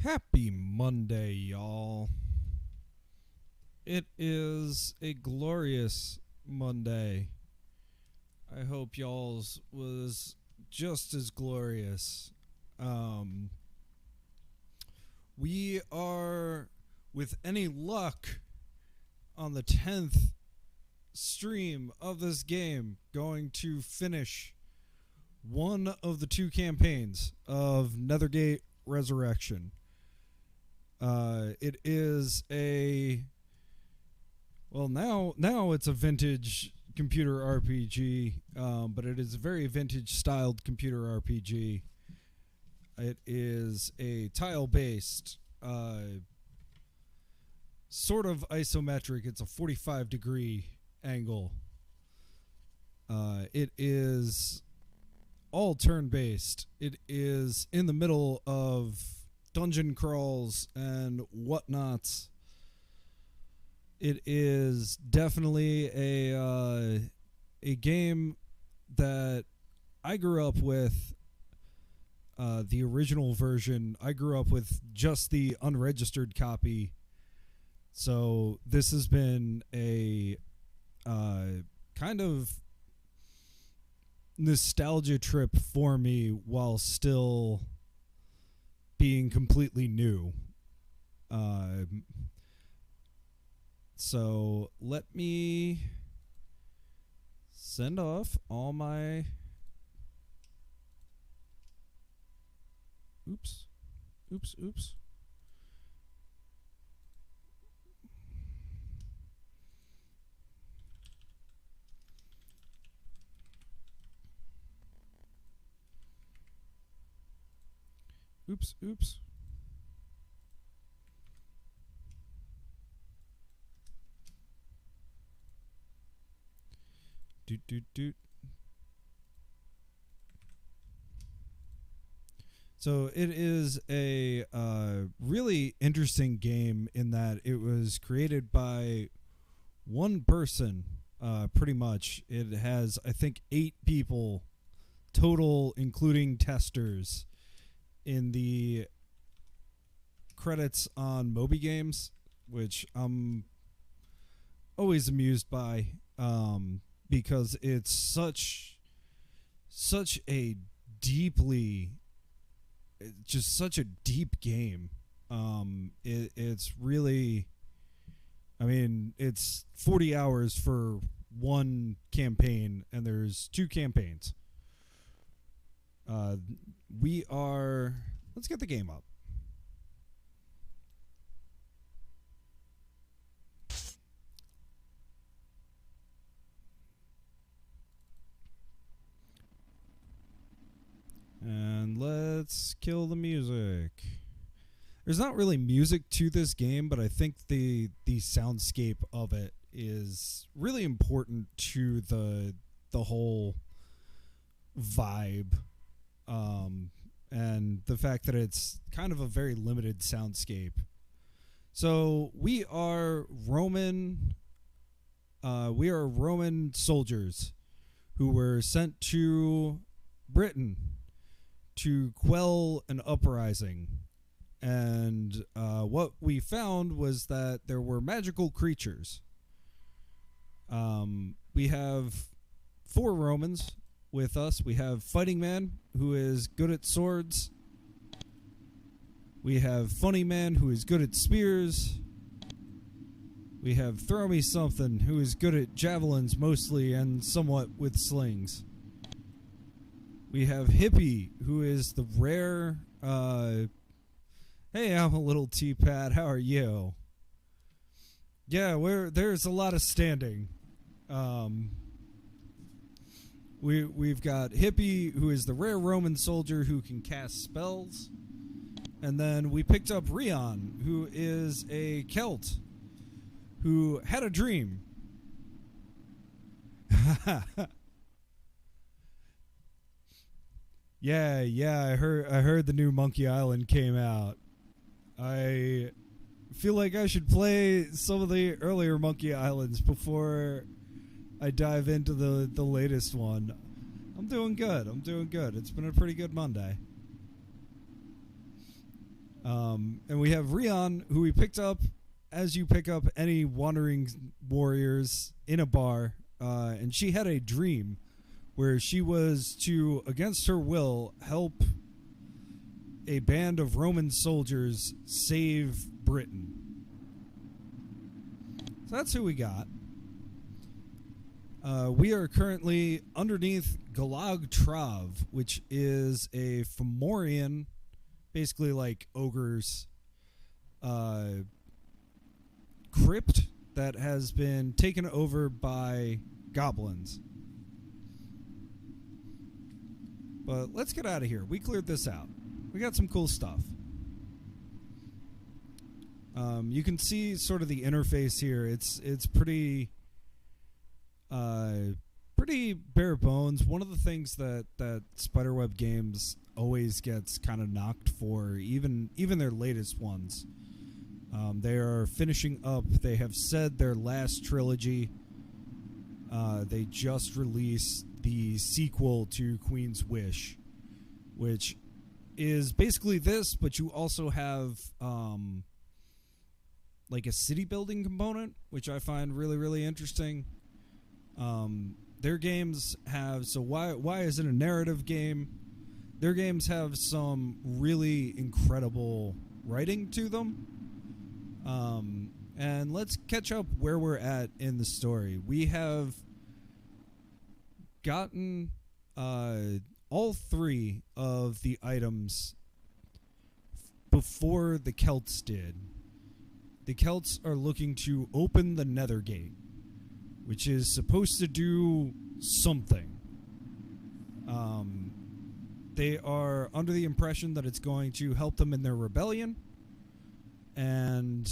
Happy Monday, y'all. It is a glorious Monday. I hope y'all's was just as glorious. We are, with any luck, on the 10th stream of this game, going to finish one of the two campaigns of Nethergate Resurrection. It is a... Well, now it's a vintage computer RPG, but it is a very vintage-styled computer RPG. It is a tile-based, sort of isometric. It's a 45-degree angle. It is all turn-based. It is in the middle of dungeon crawls and whatnots. It is definitely a game that I grew up with. The original version, I grew up with just the unregistered copy. So this has been a kind of nostalgia trip for me while still being completely new. So let me send off all my... Oops. Doot. So it is a really interesting game in that it was created by one person, pretty much. It has, I think, 8 people total, including testers, in the credits on Moby Games, which I'm always amused by, because it's such a deeply... just such a deep game. It's really... I mean, it's 40 hours for one campaign, and there's 2 campaigns. We are... Let's get the game up. And let's kill the music. There's not really music to this game, but I think the soundscape of it is really important to the whole vibe. And the fact that it's kind of a very limited soundscape. So we are Roman soldiers who were sent to Britain to quell an uprising. And what we found was that there were magical creatures. We have 4 Romans with us. We have Fighting Man, who is good at swords. We have Funny Man, who is good at spears. We have Throw Me Something, who is good at javelins mostly and somewhat with slings. We have Hippie, who is the rare... Hey, I'm a little T-Pat. How are you? Yeah, there's a lot of standing. We've got Hippie, who is the rare Roman soldier who can cast spells. And then we picked up Rion, who is a Celt who had a dream. Yeah, I heard the new Monkey Island came out. I feel like I should play some of the earlier Monkey Islands before I dive into the latest one. I'm doing good. It's been a pretty good Monday. And we have Rion, who we picked up as you pick up any wandering warriors in a bar. And she had a dream where she was to, against her will, help a band of Roman soldiers save Britain. So that's who we got. We are currently underneath Galag-Trav, which is a Fomorian, basically like ogre's crypt that has been taken over by goblins. But let's get out of here. We cleared this out. We got some cool stuff. You can see sort of the interface here. It's pretty pretty bare bones. One of the things that Spiderweb games always gets kind of knocked for, even their latest ones. They are finishing up. They have said their last trilogy. They just released the sequel to Queen's Wish, which is basically this, but you also have like a city building component, which I find really, really interesting. Their games have, so why is it a narrative game? Their games have some really incredible writing to them. And let's catch up where we're at in the story. We have gotten all three of the items before the Celts did. The Celts are looking to open the Nethergate, which is supposed to do something. They are under the impression that it's going to help them in their rebellion, and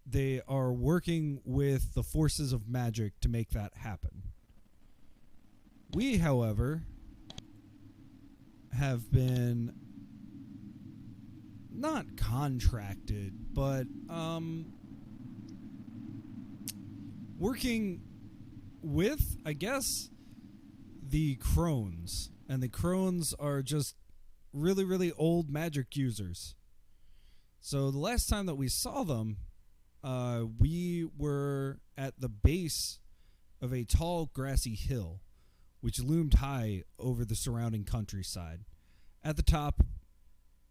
they are working with the forces of magic to make that happen. We, however, have been not contracted, but working with, I guess, the Crones. And the Crones are just really, really old magic users. So the last time that we saw them, we were at the base of a tall, grassy hill, which loomed high over the surrounding countryside. At the top,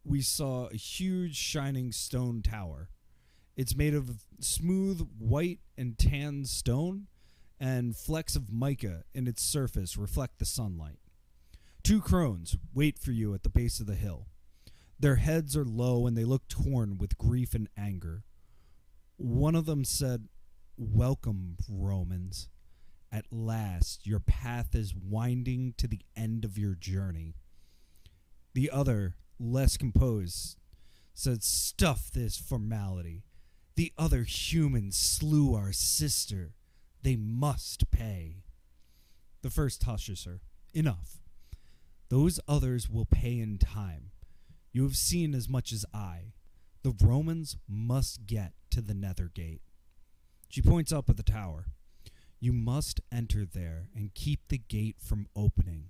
we saw a huge, shining stone tower. It's made of smooth, white and tan stone, and flecks of mica in its surface reflect the sunlight. Two crones wait for you at the base of the hill. Their heads are low and they look torn with grief and anger. One of them said, "Welcome, Romans. At last, your path is winding to the end of your journey." The other, less composed, said, "Stuff this formality. The other humans slew our sister. They must pay." The first hushes her. "Enough. Those others will pay in time. You have seen as much as I. The Romans must get to the Nethergate." She points up at the tower. "You must enter there and keep the gate from opening.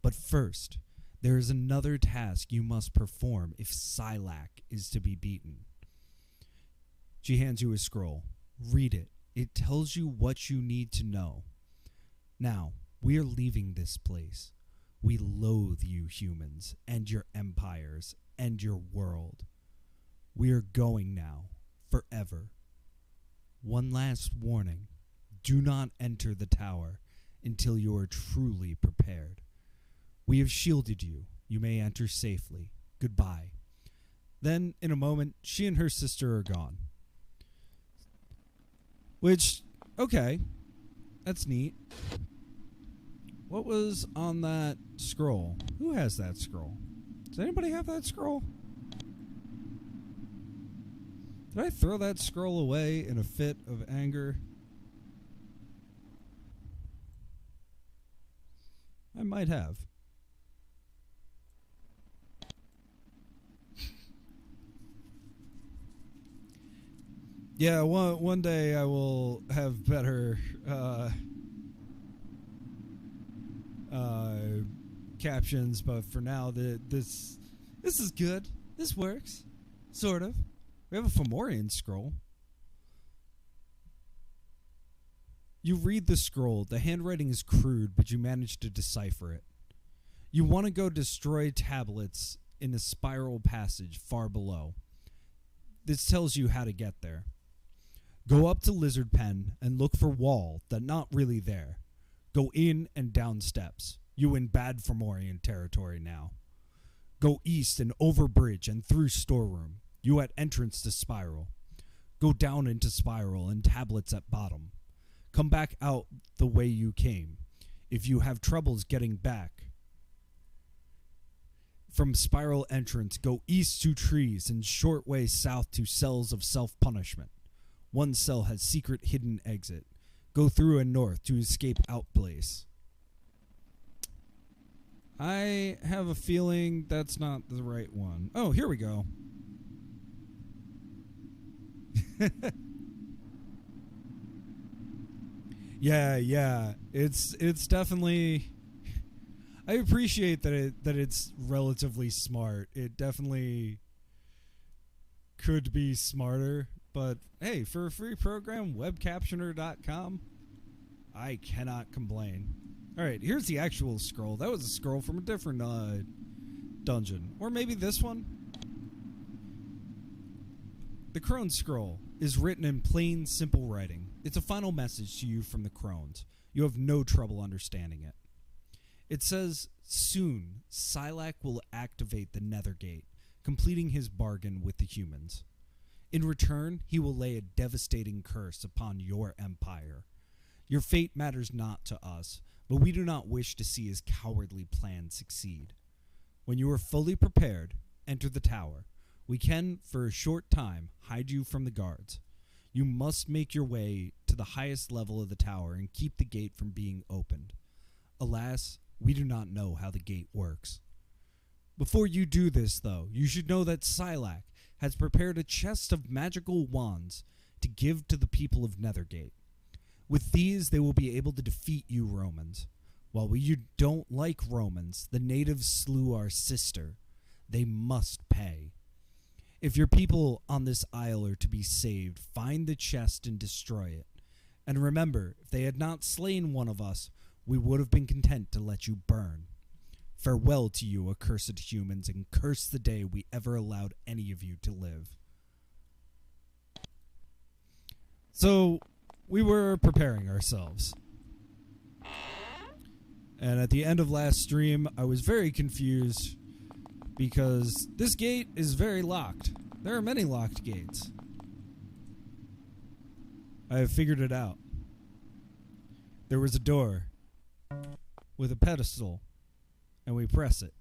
But first, there is another task you must perform if Silac is to be beaten." She hands you a scroll. "Read it. It tells you what you need to know. Now, we are leaving this place. We loathe you humans and your empires and your world. We are going now, forever. One last warning. Do not enter the tower until you are truly prepared. We have shielded you. You may enter safely. Goodbye." Then, in a moment, she and her sister are gone. Which, okay, that's neat. What was on that scroll? Who has that scroll? Does anybody have that scroll? Did I throw that scroll away in a fit of anger? I might have. Yeah, one day I will have better captions, but for now, this is good. This works. Sort of. We have a Fomorian scroll. You read the scroll. The handwriting is crude, but you manage to decipher it. You want to go destroy tablets in a spiral passage far below. This tells you how to get there. Go up to Lizard Pen and look for wall that not really there. Go in and down steps. You in bad Fomorian territory now. Go east and over bridge and through storeroom. You at entrance to spiral. Go down into spiral and tablets at bottom. Come back out the way you came. If you have troubles getting back from spiral entrance, go east to trees and short way south to cells of self-punishment. One cell has secret hidden exit. Go through and north to escape out place. I have a feeling that's not the right one. Oh, here we go. Yeah. It's definitely. I appreciate that it's relatively smart. It definitely could be smarter, but hey, for a free program, webcaptioner.com, I cannot complain. All right, here's the actual scroll. That was a scroll from a different dungeon, or maybe this one. The Crone Scroll is written in plain, simple writing. It's a final message to you from the Crones. You have no trouble understanding it. It says, soon, Silac will activate the Nethergate, completing his bargain with the humans. In return, he will lay a devastating curse upon your empire. Your fate matters not to us, but we do not wish to see his cowardly plan succeed. When you are fully prepared, enter the tower. We can, for a short time, hide you from the guards. You must make your way to the highest level of the tower and keep the gate from being opened. Alas, we do not know how the gate works. Before you do this, though, you should know that Silac has prepared a chest of magical wands to give to the people of Nethergate. With these, they will be able to defeat you Romans. While you don't like Romans, the natives slew our sister. They must pay. If your people on this isle are to be saved, find the chest and destroy it. And remember, if they had not slain one of us, we would have been content to let you burn. Farewell to you, accursed humans, and curse the day we ever allowed any of you to live. So, we were preparing ourselves. And at the end of last stream, I was very confused because this gate is very locked. There are many locked gates. I have figured it out. There was a door with a pedestal, and we press it.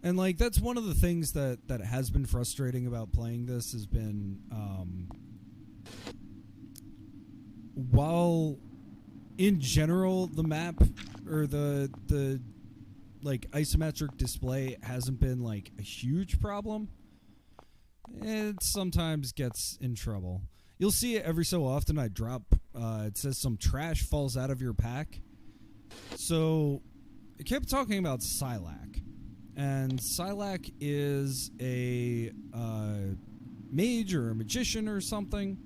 And like that's one of the things that has been frustrating about playing this has been while in general the map or the like isometric display hasn't been like a huge problem, it sometimes gets in trouble. You'll see it every so often. I drop it says some trash falls out of your pack. So it kept talking about Silac, and Silac is a mage or a magician or something,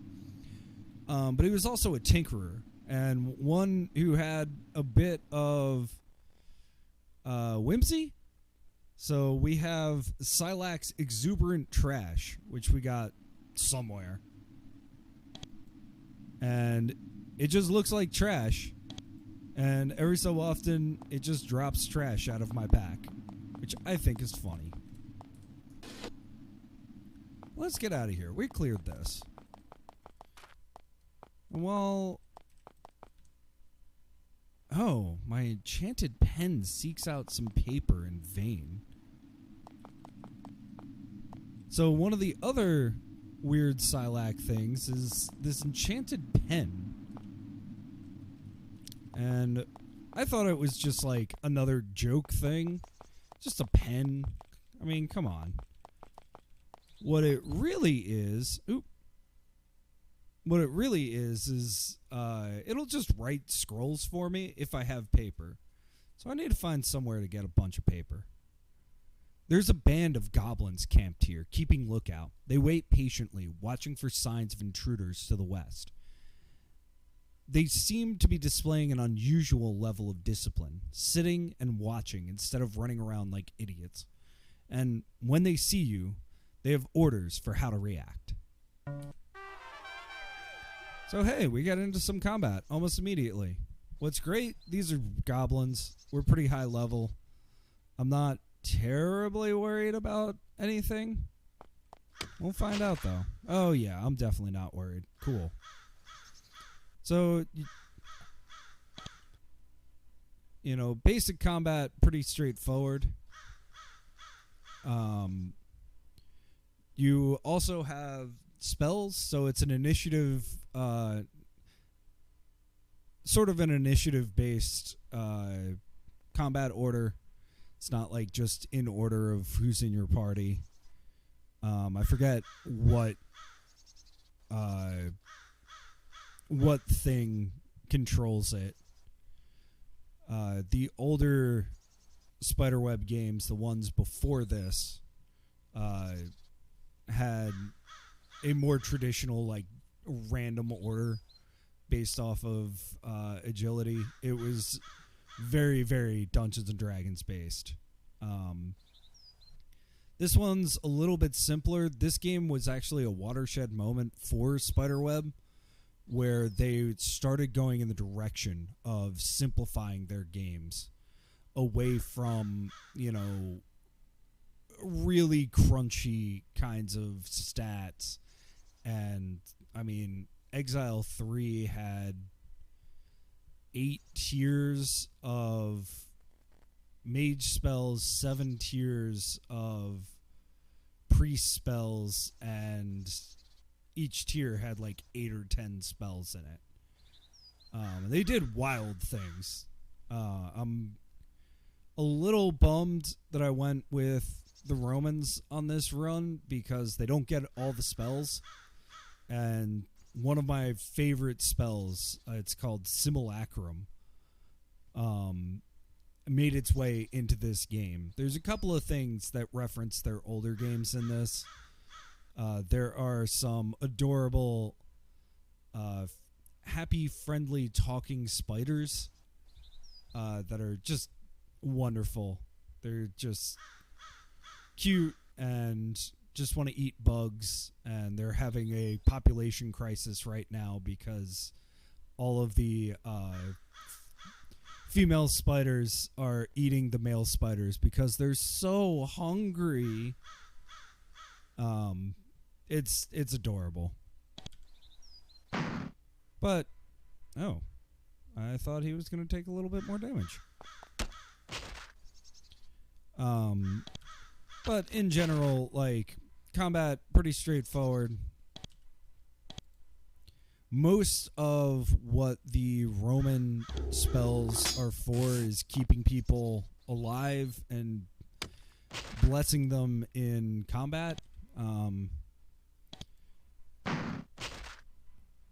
but he was also a tinkerer and one who had a bit of whimsy. So we have Silac's exuberant trash, which we got somewhere, and it just looks like trash, and every so often it just drops trash out of my pack, which I think is funny. Let's get out of here. We cleared this. Well, oh, my enchanted pen seeks out some paper in vain. So one of the other weird Silac things is this enchanted pen. And I thought it was just like another joke thing. Just a pen. I mean, come on. What it really is... What it really is it'll just write scrolls for me if I have paper. So I need to find somewhere to get a bunch of paper. There's a band of goblins camped here, keeping lookout. They wait patiently, watching for signs of intruders to the west. They seem to be displaying an unusual level of discipline, sitting and watching instead of running around like idiots. And when they see you, they have orders for how to react. So hey, we got into some combat almost immediately. What's great, these are goblins. We're pretty high level. I'm not terribly worried about anything. We'll find out though. Oh yeah, I'm definitely not worried. Cool. So, you know, basic combat, pretty straightforward. You also have spells, so it's an initiative, sort of an initiative-based combat order. It's not like just in order of who's in your party. I forget what thing controls it. The older Spiderweb games, the ones before this, had a more traditional, like, random order based off of agility. It was very, very Dungeons and Dragons based. This one's a little bit simpler. This game was actually a watershed moment for Spiderweb, where they started going in the direction of simplifying their games away from, you know, really crunchy kinds of stats. And, I mean, Exile 3 had 8 tiers of mage spells, 7 tiers of priest spells, and each tier had like 8 or 10 spells in it. They did wild things. I'm a little bummed that I went with the Romans on this run because they don't get all the spells. And one of my favorite spells, it's called Simulacrum, made its way into this game. There's a couple of things that reference their older games in this. There are some adorable, happy, friendly, talking spiders that are just wonderful. They're just cute and just want to eat bugs, and they're having a population crisis right now because all of the female spiders are eating the male spiders because they're so hungry. It's adorable. But oh, I thought he was going to take a little bit more damage. But in general, like, combat pretty straightforward. Most of what the Roman spells are for is keeping people alive and blessing them in combat.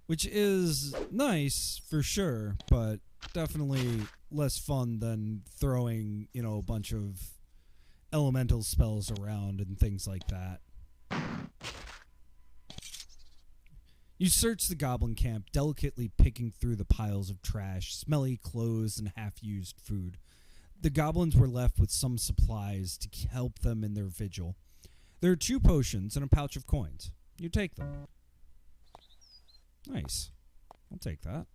Which is nice for sure, but definitely less fun than throwing, you know, a bunch of elemental spells around and things like that. You search the goblin camp, delicately picking through the piles of trash, smelly clothes, and half-used food. The goblins were left with some supplies to help them in their vigil. There are 2 potions and a pouch of coins. You take them. Nice. I'll take that.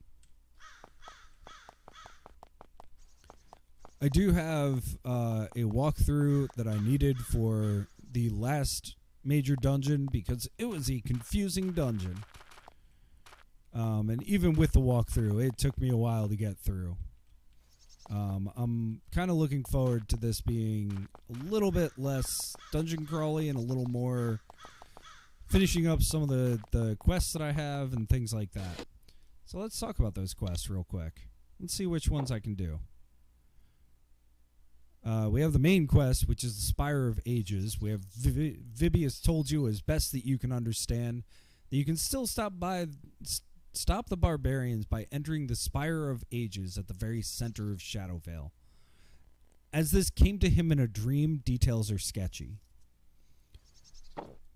I do have a walkthrough that I needed for the last major dungeon because it was a confusing dungeon. And even with the walkthrough, it took me a while to get through. I'm kind of looking forward to this being a little bit less dungeon crawly and a little more finishing up some of the quests that I have and things like that. So let's talk about those quests real quick. Let's see which ones I can do. We have the main quest, which is the Spire of Ages. We have Vibi has told you as best that you can understand that you can still stop the barbarians by entering the Spire of Ages at the very center of Shadowvale. As this came to him in a dream, details are sketchy.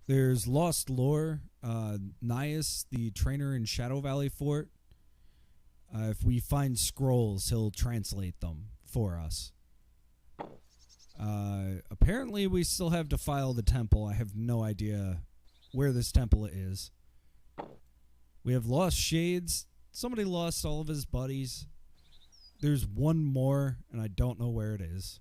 There's lost lore. Nias, the trainer in Shadow Valley Fort, if we find scrolls, he'll translate them for us. Apparently, we still have to file the temple. I have no idea where this temple is. We have lost shades. Somebody lost all of his buddies. There's one more, and I don't know where it is.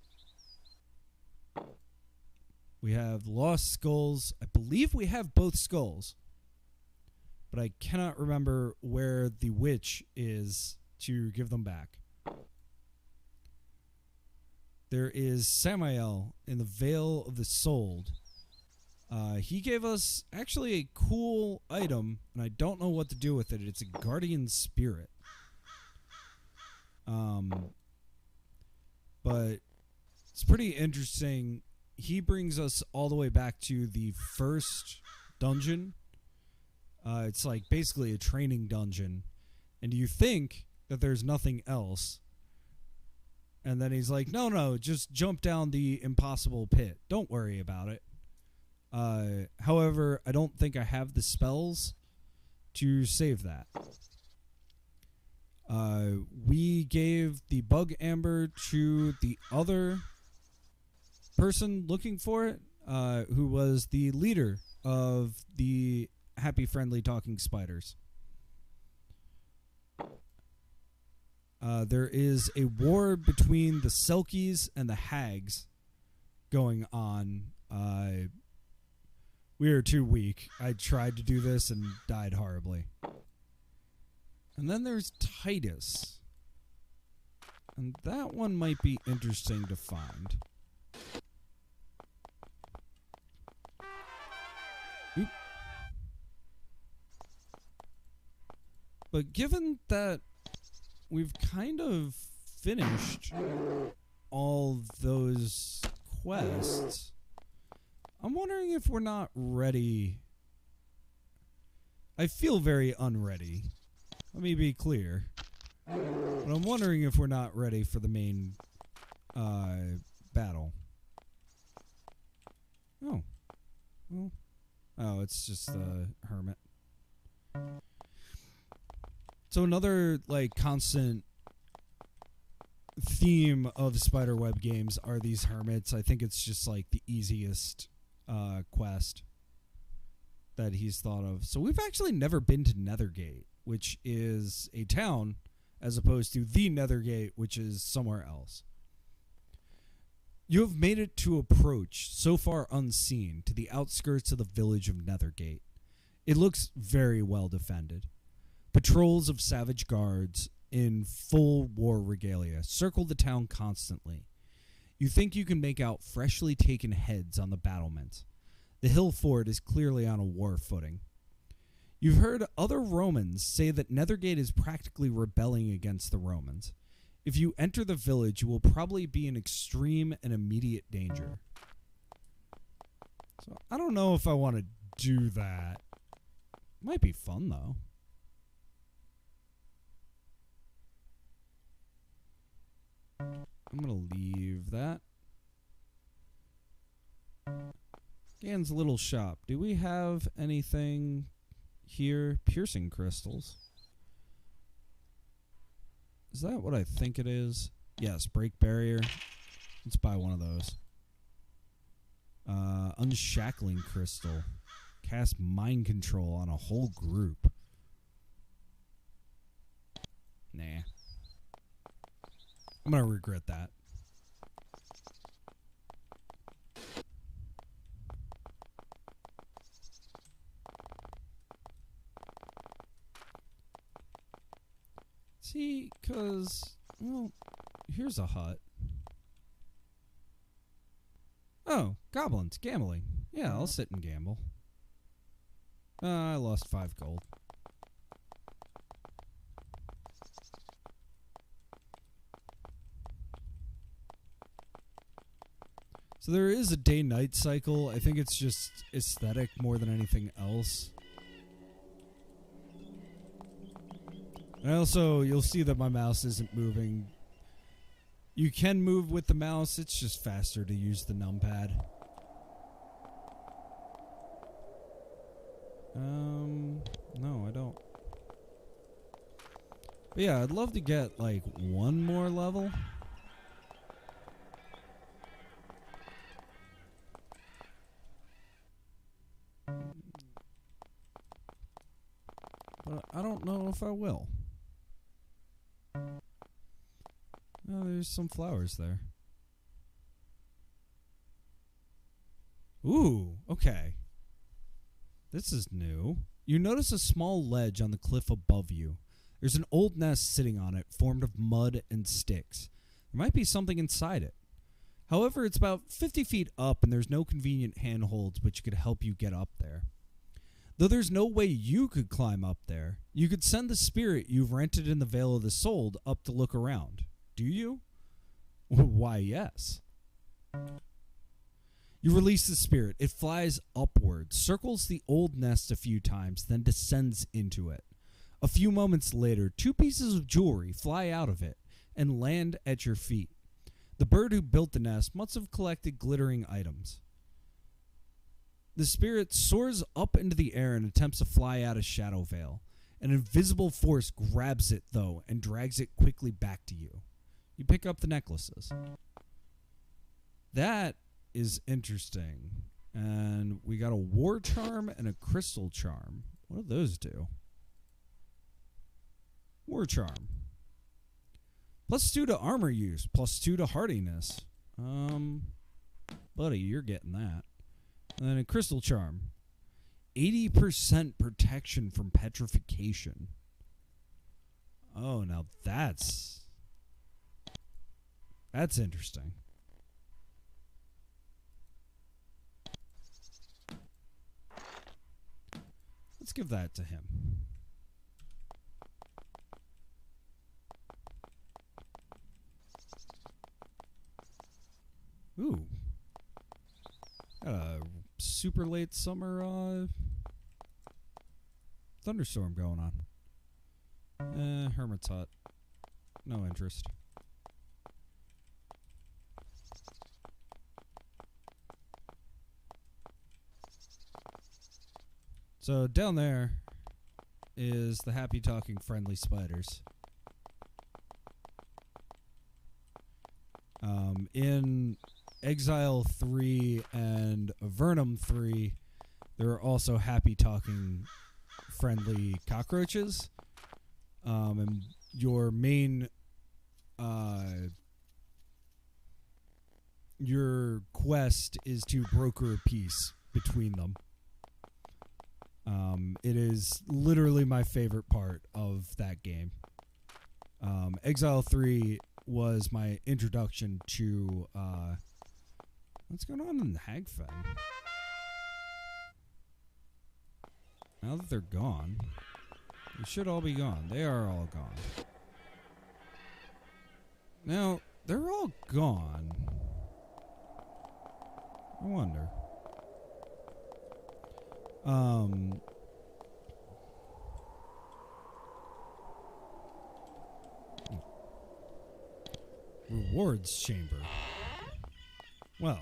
We have lost skulls. I believe we have both skulls, but I cannot remember where the witch is to give them back. There is Samael in the Vale of the Souled. He gave us actually a cool item, and I don't know what to do with it. It's a guardian spirit. But it's pretty interesting. He brings us all the way back to the first dungeon. It's like basically a training dungeon. And you think that there's nothing else. And then he's like, no, just jump down the impossible pit. Don't worry about it. However, I don't think I have the spells to save that. We gave the bug amber to the other person looking for it, who was the leader of the happy, friendly, talking spiders. There is a war between the Selkies and the Hags going on. We are too weak. I tried to do this and died horribly. And then there's Titus. And that one might be interesting to find. Oop. But given that we've kind of finished all those quests, I'm wondering if we're not ready. I feel very unready. Let me be clear. But I'm wondering if we're not ready for the main battle. Oh. Well. Oh, it's just the hermit. So another, like, constant theme of Spiderweb games are these hermits. I think it's just, like, the easiest quest that he's thought of. So we've actually never been to Nethergate, which is a town, as opposed to the Nethergate, which is somewhere else. You have made it to approach, so far unseen, to the outskirts of the village of Nethergate. It looks very well defended. Patrols of savage guards in full war regalia circle the town constantly. You think you can make out freshly taken heads on the battlements. The hill fort is clearly on a war footing. You've heard other Romans say that Nethergate is practically rebelling against the Romans. If you enter the village, you will probably be in extreme and immediate danger. So I don't know if I want to do that. Might be fun, though. I'm going to leave that. Gan's little shop. Do we have anything here? Piercing crystals. Is that what I think it is? Yes, break barrier. Let's buy one of those. Unshackling crystal. Cast mind control on a whole group. Nah. I'm going to regret that. See, because, well, here's a hut. Oh, goblins, gambling. Yeah, I'll sit and gamble. I lost 5 gold. So there is a day-night cycle. I think it's just aesthetic more than anything else. And also, you'll see that my mouse isn't moving. You can move with the mouse. It's just faster to use the numpad. No, I don't. But yeah, I'd love to get, like, one more level. But I don't know if I will. Oh, there's some flowers there. Ooh, okay. This is new. You notice a small ledge on the cliff above you. There's an old nest sitting on it, formed of mud and sticks. There might be something inside it. However, it's about 50 feet up, and there's no convenient handholds which could help you get up there. Though there's no way you could climb up there, you could send the spirit you've rented in the Vale of the Soul up to look around. Do you? Why, yes. You release the spirit. It flies upward, circles the old nest a few times, then descends into it. A few moments later, 2 pieces of jewelry fly out of it and land at your feet. The bird who built the nest must have collected glittering items. The spirit soars up into the air and attempts to fly out of Shadow Vale. An invisible force grabs it, though, and drags it quickly back to you. You pick up the necklaces. That is interesting. And we got a war charm and a crystal charm. What do those do? War charm. +2 to armor use, +2 to hardiness. Buddy, you're getting that. And then a crystal charm. 80% protection from petrification. Oh, now that's interesting. Let's give that to him. Ooh. Got a super late summer thunderstorm going on. Hermit's Hut. No interest. So down there is the happy talking friendly spiders. In Exile 3 and Avernum 3, there are also happy talking friendly cockroaches. And your main your quest is to broker a peace between them. It is literally my favorite part of that game. Exile 3 was my introduction to what's going on in Hagfen? Now that they're gone, they should all be gone. They are all gone. Now, they're all gone. I wonder. Rewards chamber. Well.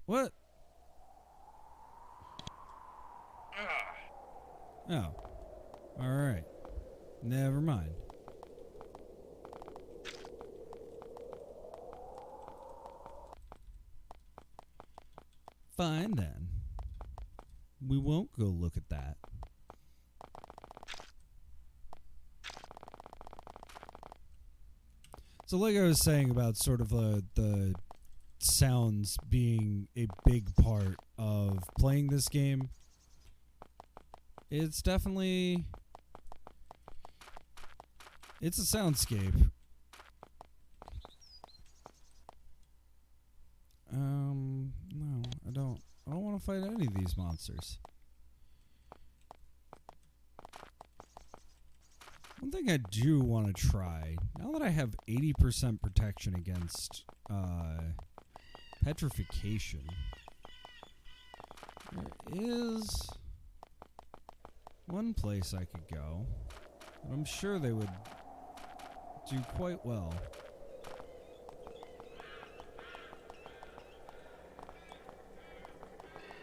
What? Oh. Alright. Never mind. Fine then. We won't go look at that. So like I was saying about sort of the sounds being a big part of playing this game, it's definitely... it's a soundscape. No, I don't want to fight any of these monsters. One thing I do want to try, now that I have 80% protection against petrification, there is one place I could go, and I'm sure they would do quite well.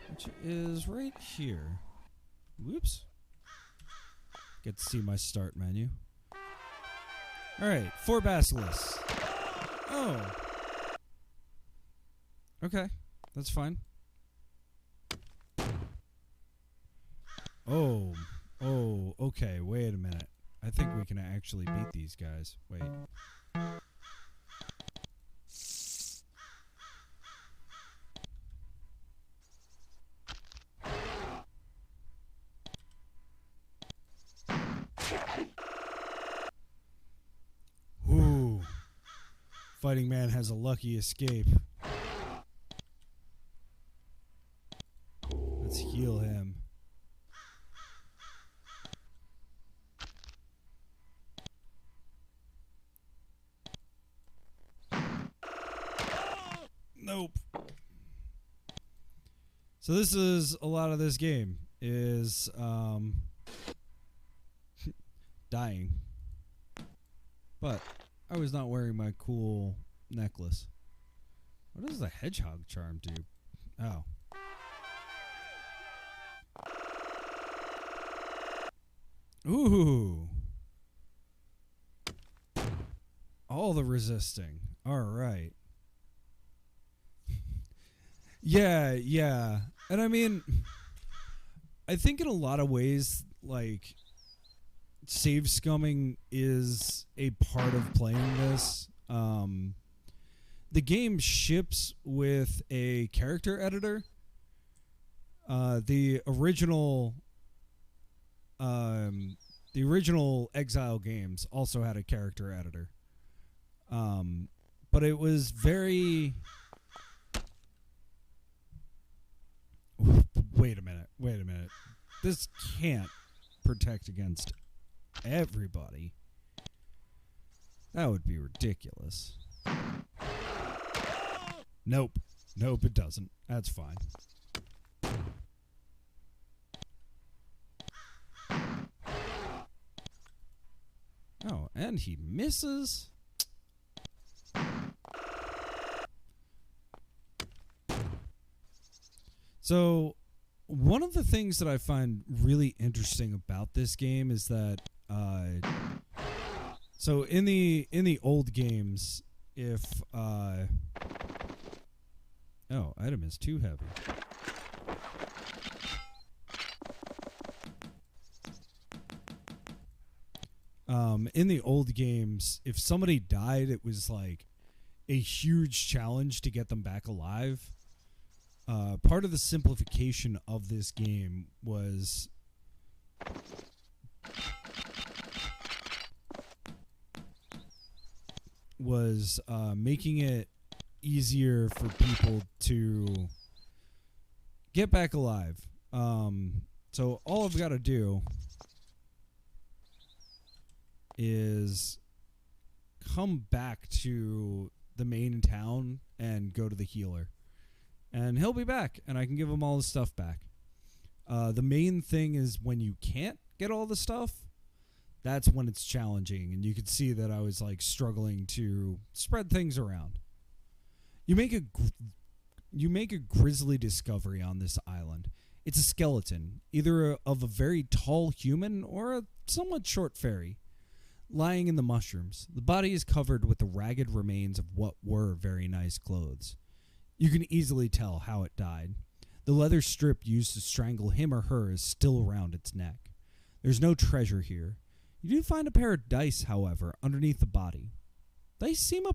Which is right here. Whoops. Get to see my start menu. Alright, 4 basilisks. Oh. Okay, that's fine. Oh, okay, wait a minute. I think we can actually beat these guys. Wait. Ooh. Fighting man has a lucky escape. Let's heal him. Nope. So this is a lot of this game is dying. But I was not wearing my cool necklace. What does the hedgehog charm do? Oh. Ooh. All the resisting. All right. Yeah. And I mean, I think in a lot of ways, like, save scumming is a part of playing this. The game ships with a character editor. The original Exile games also had a character editor. But it was very... Wait a minute. This can't protect against everybody. That would be ridiculous. Nope, it doesn't. That's fine. Oh, and he misses. So, one of the things that I find really interesting about this game is that, so in the old games, if item is too heavy. In the old games, if somebody died, it was like a huge challenge to get them back alive. Part of the simplification of this game was making it easier for people to get back alive. So all I've got to do is come back to the main town and go to the healer. And he'll be back, and I can give him all the stuff back. The main thing is when you can't get all the stuff, that's when it's challenging. And you could see that I was like struggling to spread things around. You make a grisly discovery on this island. It's a skeleton, either of a very tall human or a somewhat short fairy, lying in the mushrooms. The body is covered with the ragged remains of what were very nice clothes. You can easily tell how it died. The leather strip used to strangle him or her is still around its neck. There's no treasure here. You do find a pair of dice, however, underneath the body. Dice seem a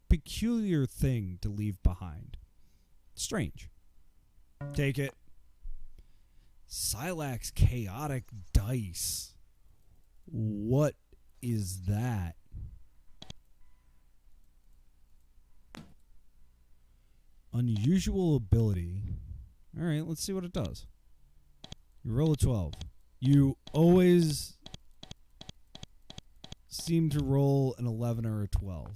peculiar thing to leave behind. Strange. Take it. Silax chaotic dice. What is that? Unusual ability. Alright, let's see what it does. You roll a 12. You always seem to roll an 11 or a 12.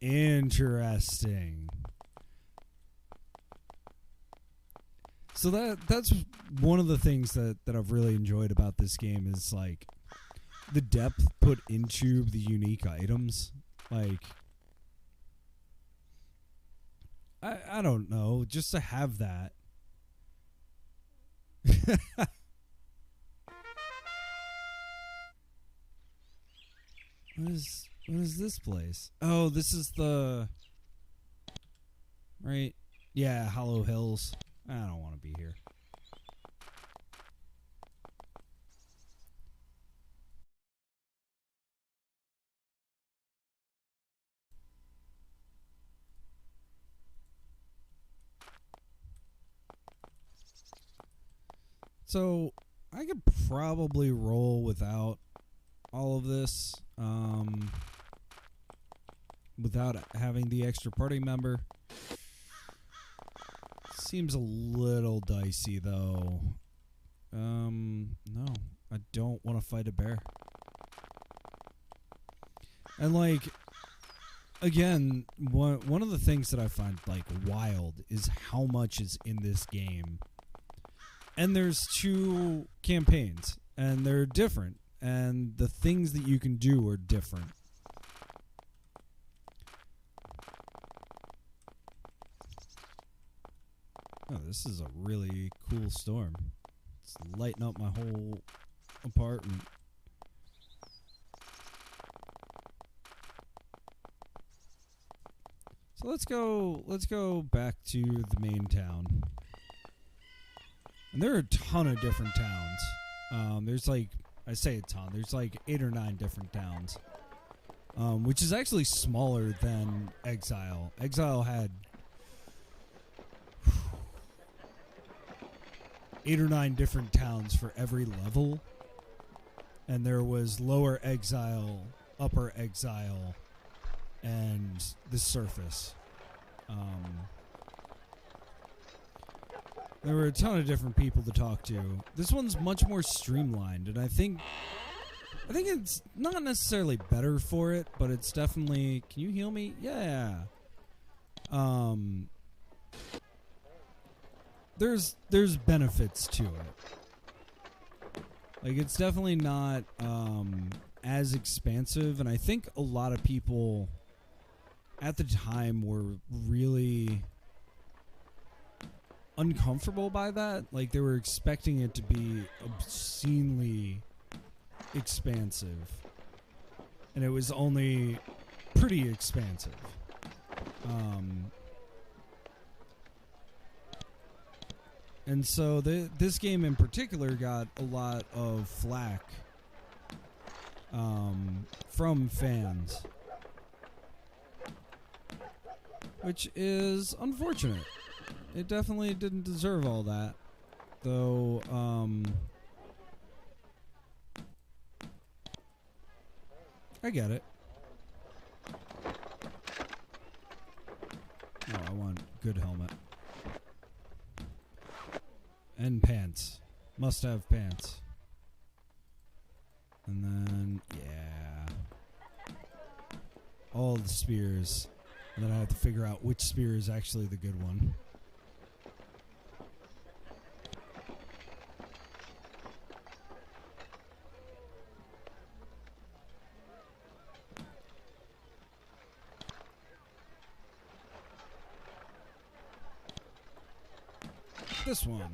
Interesting. So that's one of the things that I've really enjoyed about this game is like the depth put into the unique items. Like, I don't know, just to have that. What is this place? Oh, this is the... Right? Yeah, Hollow Hills. I don't want to be here. So, I could probably roll without all of this, without having the extra party member. Seems a little dicey, though. No, I don't want to fight a bear. And, like, again, one of the things that I find, like, wild is how much is in this game. And there's 2 campaigns, and they're different, and the things that you can do are different. Oh, this is a really cool storm. It's lighting up my whole apartment. So let's go back to the main town. And there are a ton of different towns. There's like, I say a ton, there's like 8 or 9 different towns. Which is actually smaller than Exile. Exile had 8 or 9 different towns for every level. And there was Lower Exile, Upper Exile, and the Surface. There were a ton of different people to talk to. This one's much more streamlined, and I think it's not necessarily better for it, but it's definitely... Can you heal me? Yeah. There's benefits to it. Like, it's definitely not as expansive, and I think a lot of people at the time were really uncomfortable by that. Like, they were expecting it to be obscenely expansive, and it was only pretty expansive. And so this game in particular got a lot of flack from fans, which is unfortunate. It definitely didn't deserve all that, though. I get it. Oh, I want good helmet. And pants. Must have pants. And then, yeah. All the spears. And then I have to figure out which spear is actually the good one. This one.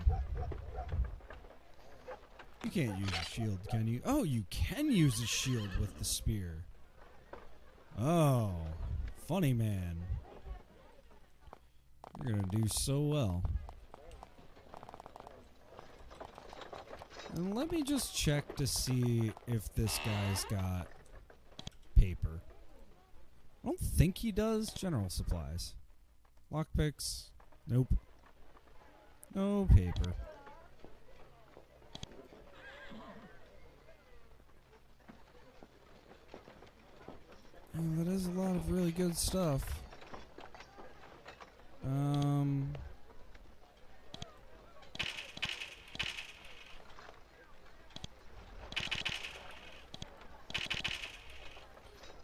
You can't use a shield, can you? Oh, you can use a shield with the spear. Oh, funny man. You're gonna do so well. And let me just check to see if this guy's got paper. I don't think he does. General supplies. Lockpicks. Nope. No paper. That is a lot of really good stuff.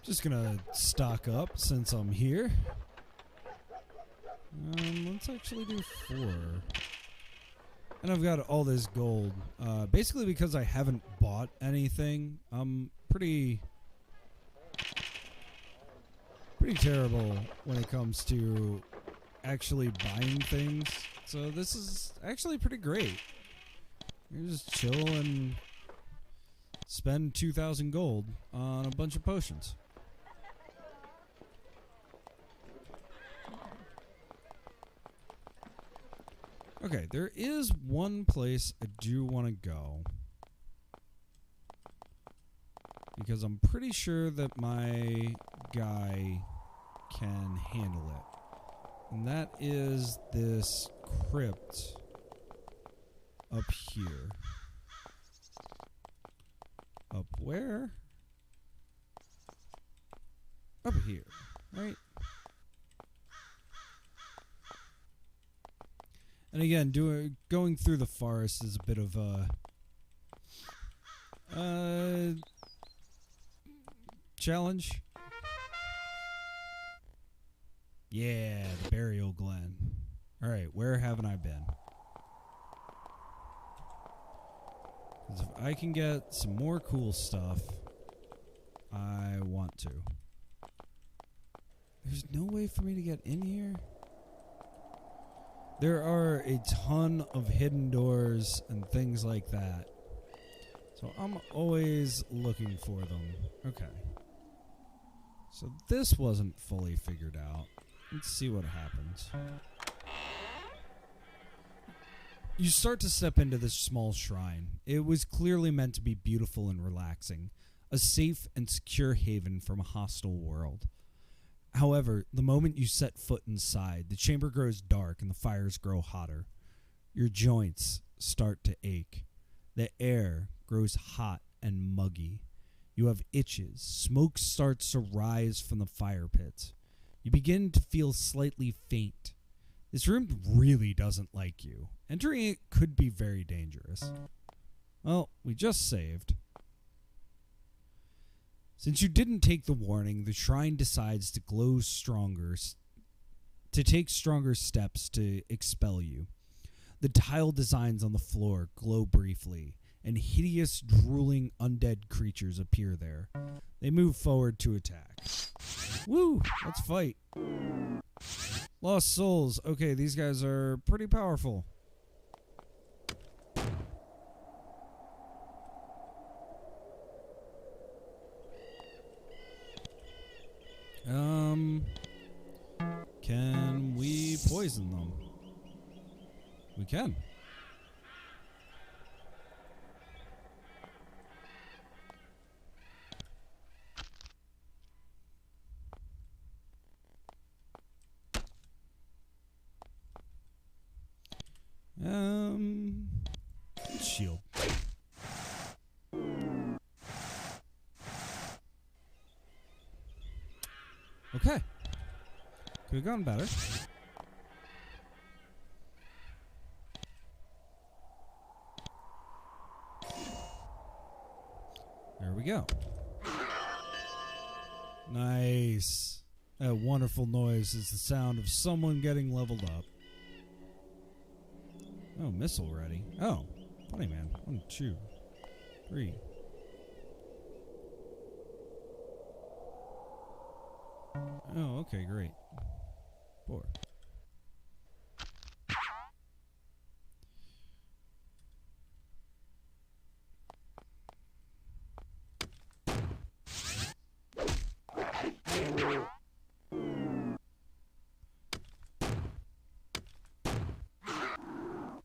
Just gonna stock up since I'm here. Let's actually do 4. And I've got all this gold. Basically because I haven't bought anything. I'm pretty terrible when it comes to actually buying things. So this is actually pretty great. You just chill and spend 2,000 gold on a bunch of potions. Okay, there is one place I do want to go. Because I'm pretty sure that my guy can handle it. And that is this crypt up here. Up where? Up here, right? And again, going through the forest is a bit of a challenge. Yeah, the burial glen. Alright, where haven't I been? 'Cause if I can get some more cool stuff, I want to. There's no way for me to get in here? There are a ton of hidden doors and things like that. So I'm always looking for them. Okay. So this wasn't fully figured out. Let's see what happens. You start to step into this small shrine. It was clearly meant to be beautiful and relaxing, a safe and secure haven from a hostile world. However, the moment you set foot inside, the chamber grows dark and the fires grow hotter. Your joints start to ache. The air grows hot and muggy. You have itches. Smoke starts to rise from the fire pits. You begin to feel slightly faint. This room really doesn't like you. Entering it could be very dangerous. Well, we just saved. Since you didn't take the warning, the shrine decides to glow stronger, to take stronger steps to expel you. The tile designs on the floor glow briefly, and hideous, drooling, undead creatures appear there. They move forward to attack. Woo! Let's fight. Lost souls. Okay, these guys are pretty powerful. Can we poison them? We can. Shield. Okay. Could have gone better. There we go. Nice. That wonderful noise is the sound of someone getting leveled up. Oh, missile ready. Oh, funny man. 1, 2, 3. Oh, okay, great. 4.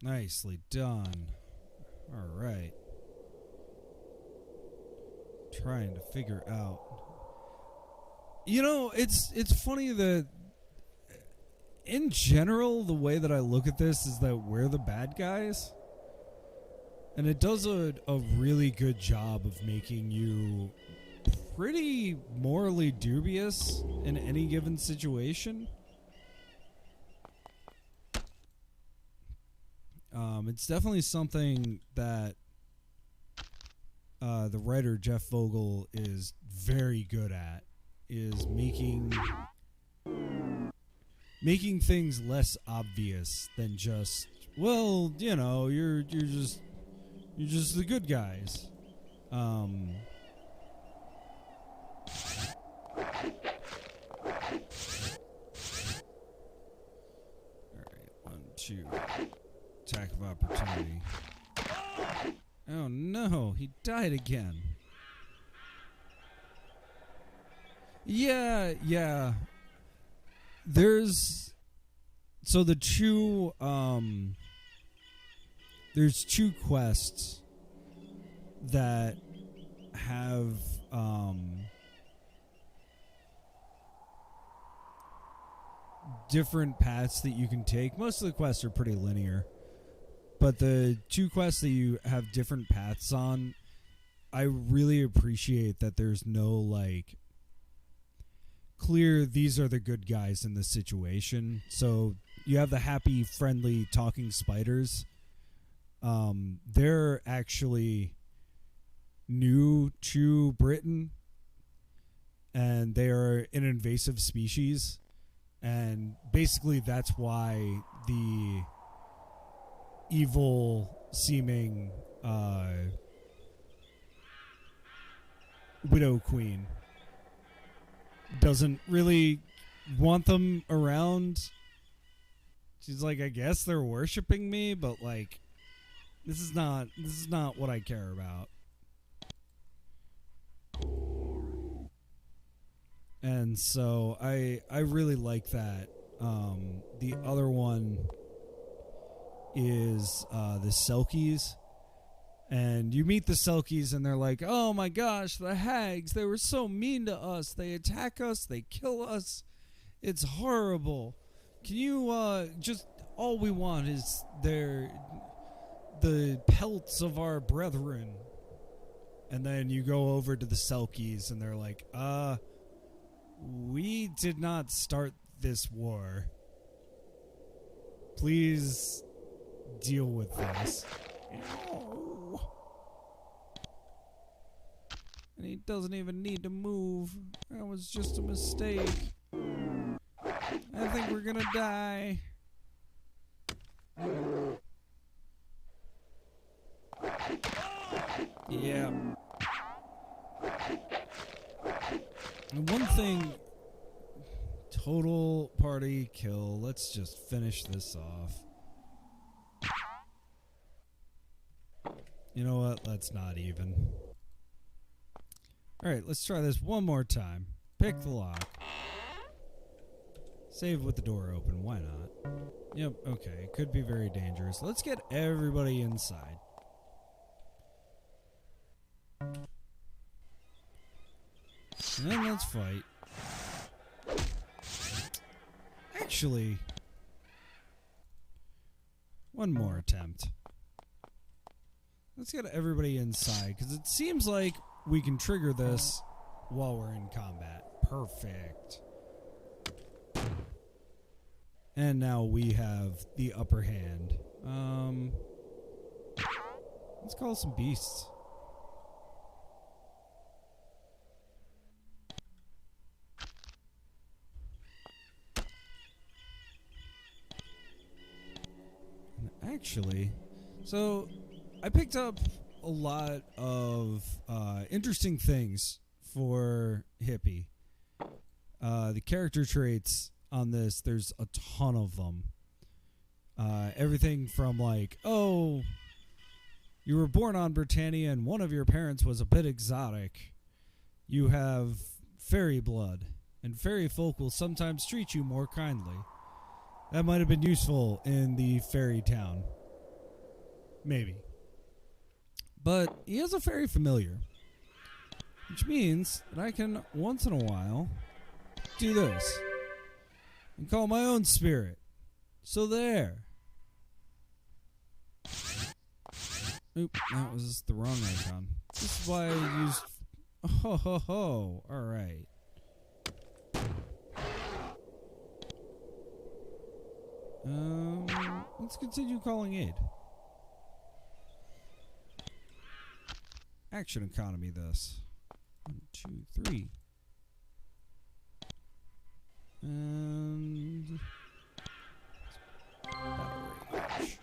Nicely done. All right. Trying to figure out. You know, it's funny that in general, the way that I look at this is that we're the bad guys. And it does a really good job of making you pretty morally dubious in any given situation. It's definitely something that the writer Jeff Vogel is very good at, is making things less obvious than just, well, you know, you're just the good guys. Alright, one, two. Attack of opportunity. Oh no, he died again. Yeah. There's two quests that have different paths that you can take. Most of the quests are pretty linear, but the two quests that you have different paths on, I really appreciate that there's no like clear these are the good guys in this situation. So you have the happy, friendly, talking spiders. They're actually new to Britain, and they are an invasive species, and basically that's why the evil seeming Widow Queen doesn't really want them around. She's like, I guess they're worshiping me, but like this is not what I care about. And so I really like that. The other one is the Selkies. And you meet the Selkies and they're like, oh my gosh, the hags, they were so mean to us. They attack us, they kill us. It's horrible. Can you just, all we want is the pelts of our brethren. And then you go over to the Selkies and they're like, we did not start this war. Please deal with this. And he doesn't even need to move. That was just a mistake. I think we're gonna die. Yeah. And one thing, total party kill. Let's just finish this off. You know what? Let's not even. Alright, let's try this one more time. Pick the lock. Save with the door open. Why not? Yep, okay. Could be very dangerous. Let's get everybody inside. And then let's fight. Actually, one more attempt. Let's get everybody inside, because it seems like we can trigger this while we're in combat. Perfect. And now we have the upper hand. Let's call some beasts. And actually, so I picked up a lot of interesting things for Hippie. The character traits on this, there's a ton of them. Everything from like, oh, you were born on Britannia and one of your parents was a bit exotic. You have fairy blood, and fairy folk will sometimes treat you more kindly. That might have been useful in the fairy town. Maybe. But he has a fairy familiar, which means that I can, once in a while, do this and call my own spirit. So there. Oop, that was the wrong icon. This is why I used... Ho ho ho. Alright. Let's continue calling aid. Action economy this. 1, 2, 3. And... Battle rage.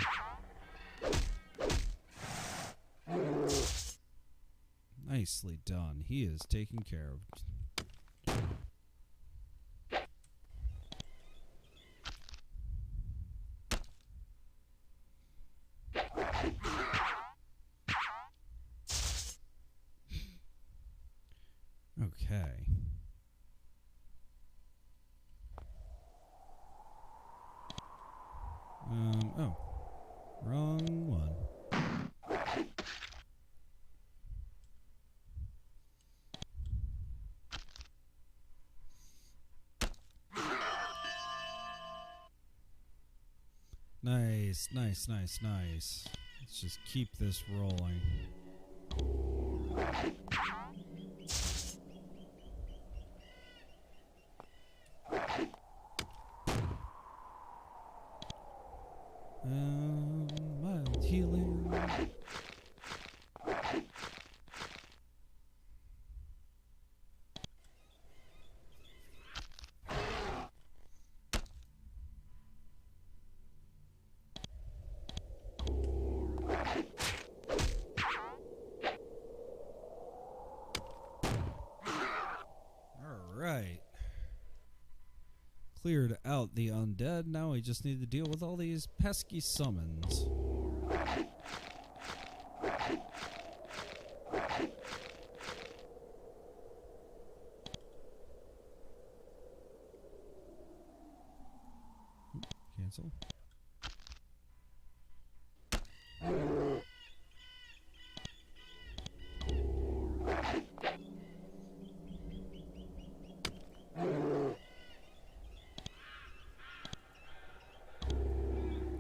Nicely done. He is taken care of. Okay. Oh. Wrong one. Nice, nice, nice, nice. Let's just keep this rolling. Mild healing. Alright. Cleared out the undead. Now we just need to deal with all these pesky summons. Cancel.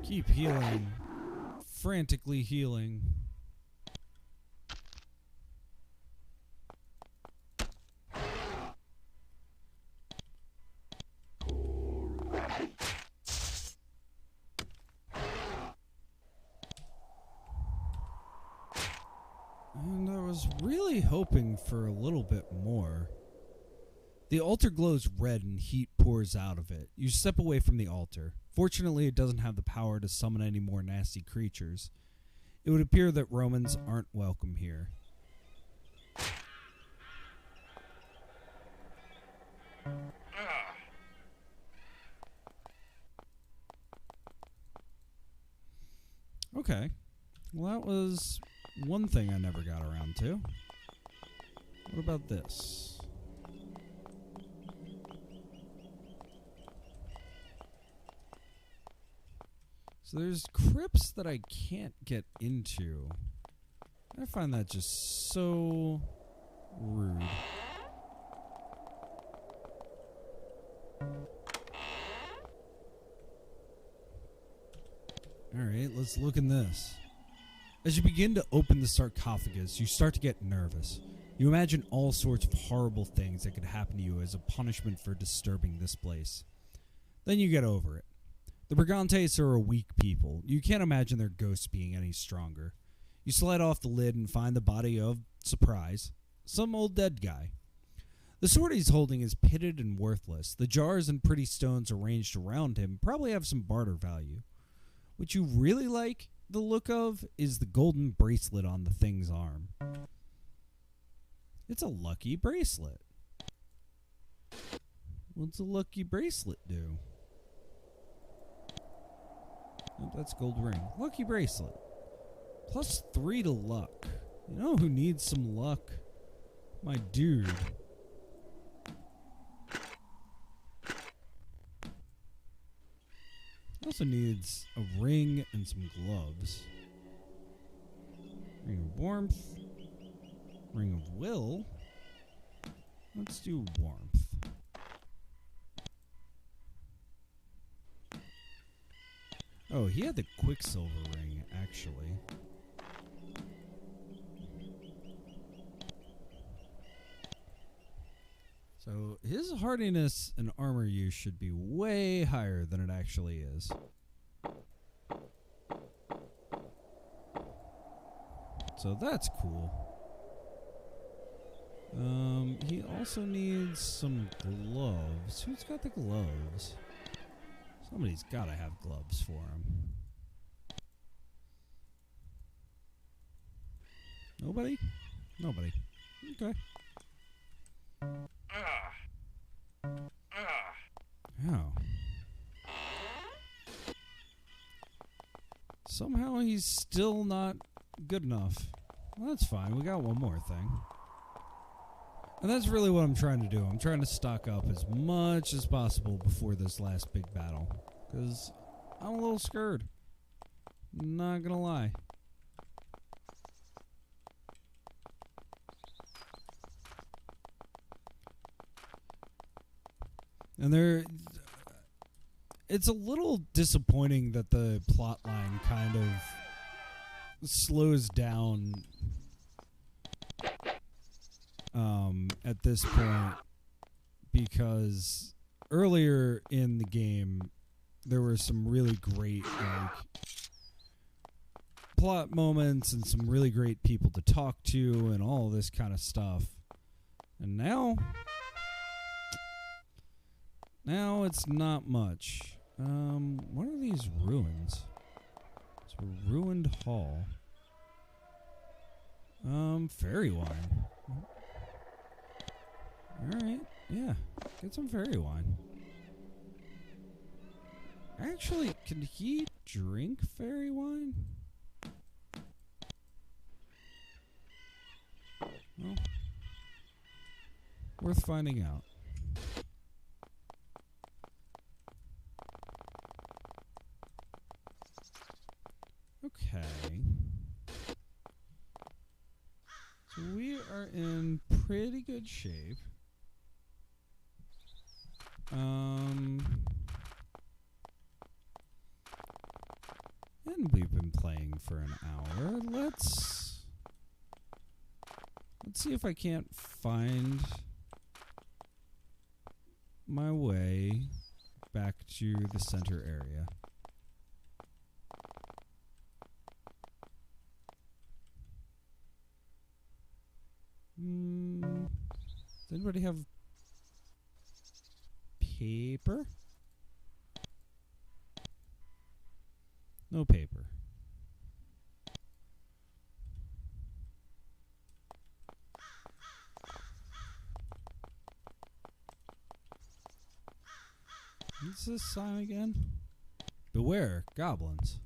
Keep healing. Frantically healing. And I was really hoping for a little bit more. The altar glows red and heat pours out of it. You step away from the altar. Fortunately, it doesn't have the power to summon any more nasty creatures. It would appear that Romans aren't welcome here. Okay. Well, that was one thing I never got around to. What about this? So there's crypts that I can't get into. I find that just so rude. Alright, let's look in this. As you begin to open the sarcophagus, you start to get nervous. You imagine all sorts of horrible things that could happen to you as a punishment for disturbing this place. Then you get over it. The Brigantes are a weak people. You can't imagine their ghosts being any stronger. You slide off the lid and find the body of, surprise, some old dead guy. The sword he's holding is pitted and worthless. The jars and pretty stones arranged around him probably have some barter value. What you really like the look of is the golden bracelet on the thing's arm. It's a lucky bracelet. What's a lucky bracelet do? Oh, that's gold ring. Lucky bracelet. +3 to luck. You know who needs some luck? My dude. Also needs a ring and some gloves. Ring of warmth. Ring of will. Let's do warmth. Oh, he had the Quicksilver ring, actually. So his hardiness and armor use should be way higher than it actually is. So that's cool. He also needs some gloves. Who's got the gloves? Somebody's got to have gloves for him. Nobody? Nobody. Okay. Oh. Somehow he's still not good enough. Well, that's fine. We got one more thing. And that's really what I'm trying to do. I'm trying to stock up as much as possible before this last big battle. Because I'm a little scared. Not gonna lie. And it's a little disappointing that the plot line kind of slows down at this point, because earlier in the game there were some really great plot moments and some really great people to talk to and all this kind of stuff. And now it's not much. What are these ruins? It's a ruined hall. Fairy wine. Alright, yeah. Get some fairy wine. Actually, can he drink fairy wine? Well, worth finding out. Okay. So we are in pretty good shape. And we've been playing for an hour. Let's see if I can't find my way back to the center area. Does anybody have paper? No paper. What's this sign again? Beware, goblins.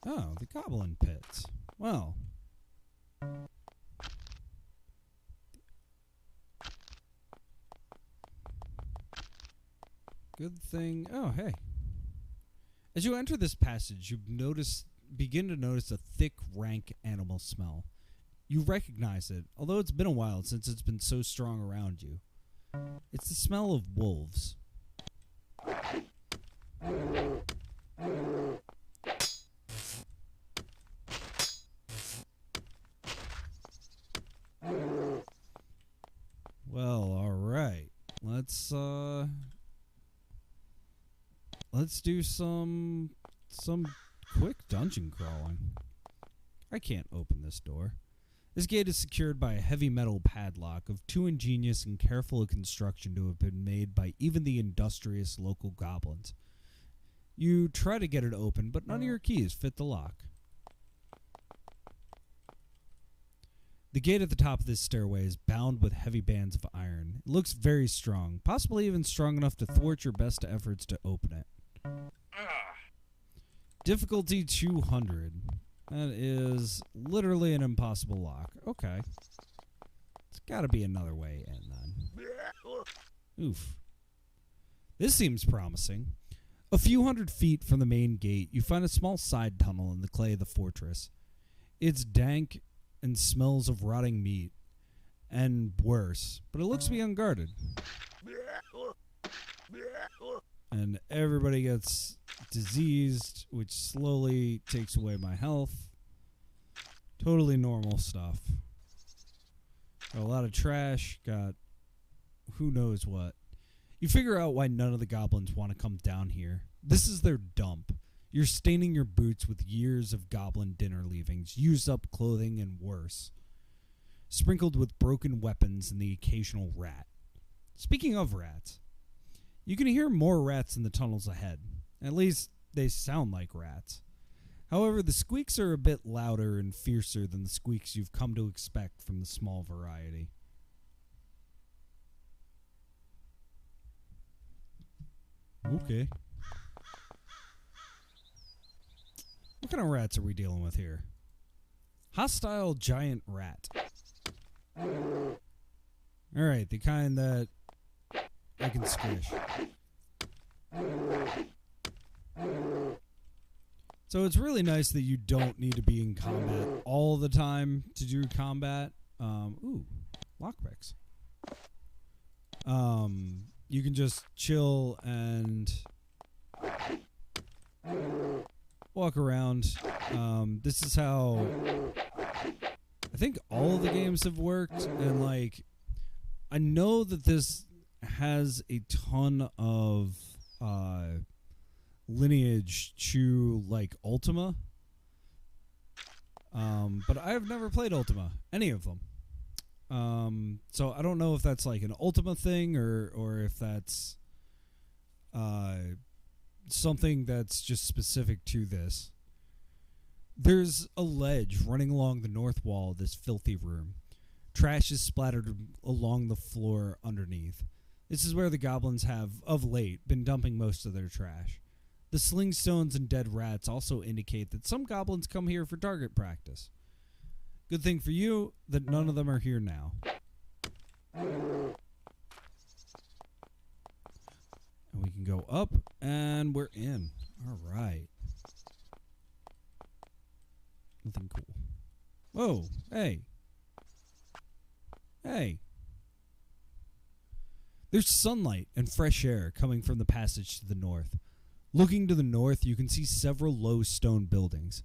Oh, the Goblin Pits. Well. Good thing. Oh, hey. As you enter this passage, you begin to notice a thick, rank animal smell. You recognize it, although it's been a while since it's been so strong around you. It's the smell of wolves. Well, all right. Let's do some quick dungeon crawling. I can't open this door. This gate is secured by a heavy metal padlock of too ingenious and careful a construction to have been made by even the industrious local goblins. You try to get it open, but none of your keys fit the lock. The gate at the top of this stairway is bound with heavy bands of iron. It looks very strong, possibly even strong enough to thwart your best efforts to open it. Difficulty 200. That is literally an impossible lock. Okay. It's gotta be another way in then. Oof. This seems promising. A few hundred feet from the main gate, you find a small side tunnel in the clay of the fortress. It's dank and smells of rotting meat, and worse, but it looks to be unguarded. And everybody gets diseased, which slowly takes away my health. Totally normal stuff. Got a lot of trash, got who knows what. You figure out why none of the goblins want to come down here. This is their dump. You're staining your boots with years of goblin dinner leavings, used up clothing, and worse. Sprinkled with broken weapons and the occasional rat. Speaking of rats, You can hear more rats in the tunnels ahead. At least they sound like rats. However, the squeaks are a bit louder and fiercer than the squeaks you've come to expect from the small variety. Okay. What kind of rats are we dealing with here? Hostile giant rat. Alright, the kind that I can squish. So it's really nice that you don't need to be in combat all the time to do combat. Ooh, lockpicks. You can just chill and walk around. This is how I think all of the games have worked, and like I know that this has a ton of lineage to like Ultima, but I've never played Ultima, any of them. So I don't know if that's like an Ultima thing or if that's something that's just specific to this. There's a ledge running along the north wall of this filthy room. Trash is splattered along the floor underneath. This is where the goblins have, of late, been dumping most of their trash. The slingstones and dead rats also indicate that some goblins come here for target practice. Good thing for you that none of them are here now. And we can go up, and we're in. All right. Nothing cool. Whoa, hey. Hey. There's sunlight and fresh air coming from the passage to the north. Looking to the north, you can see several low stone buildings.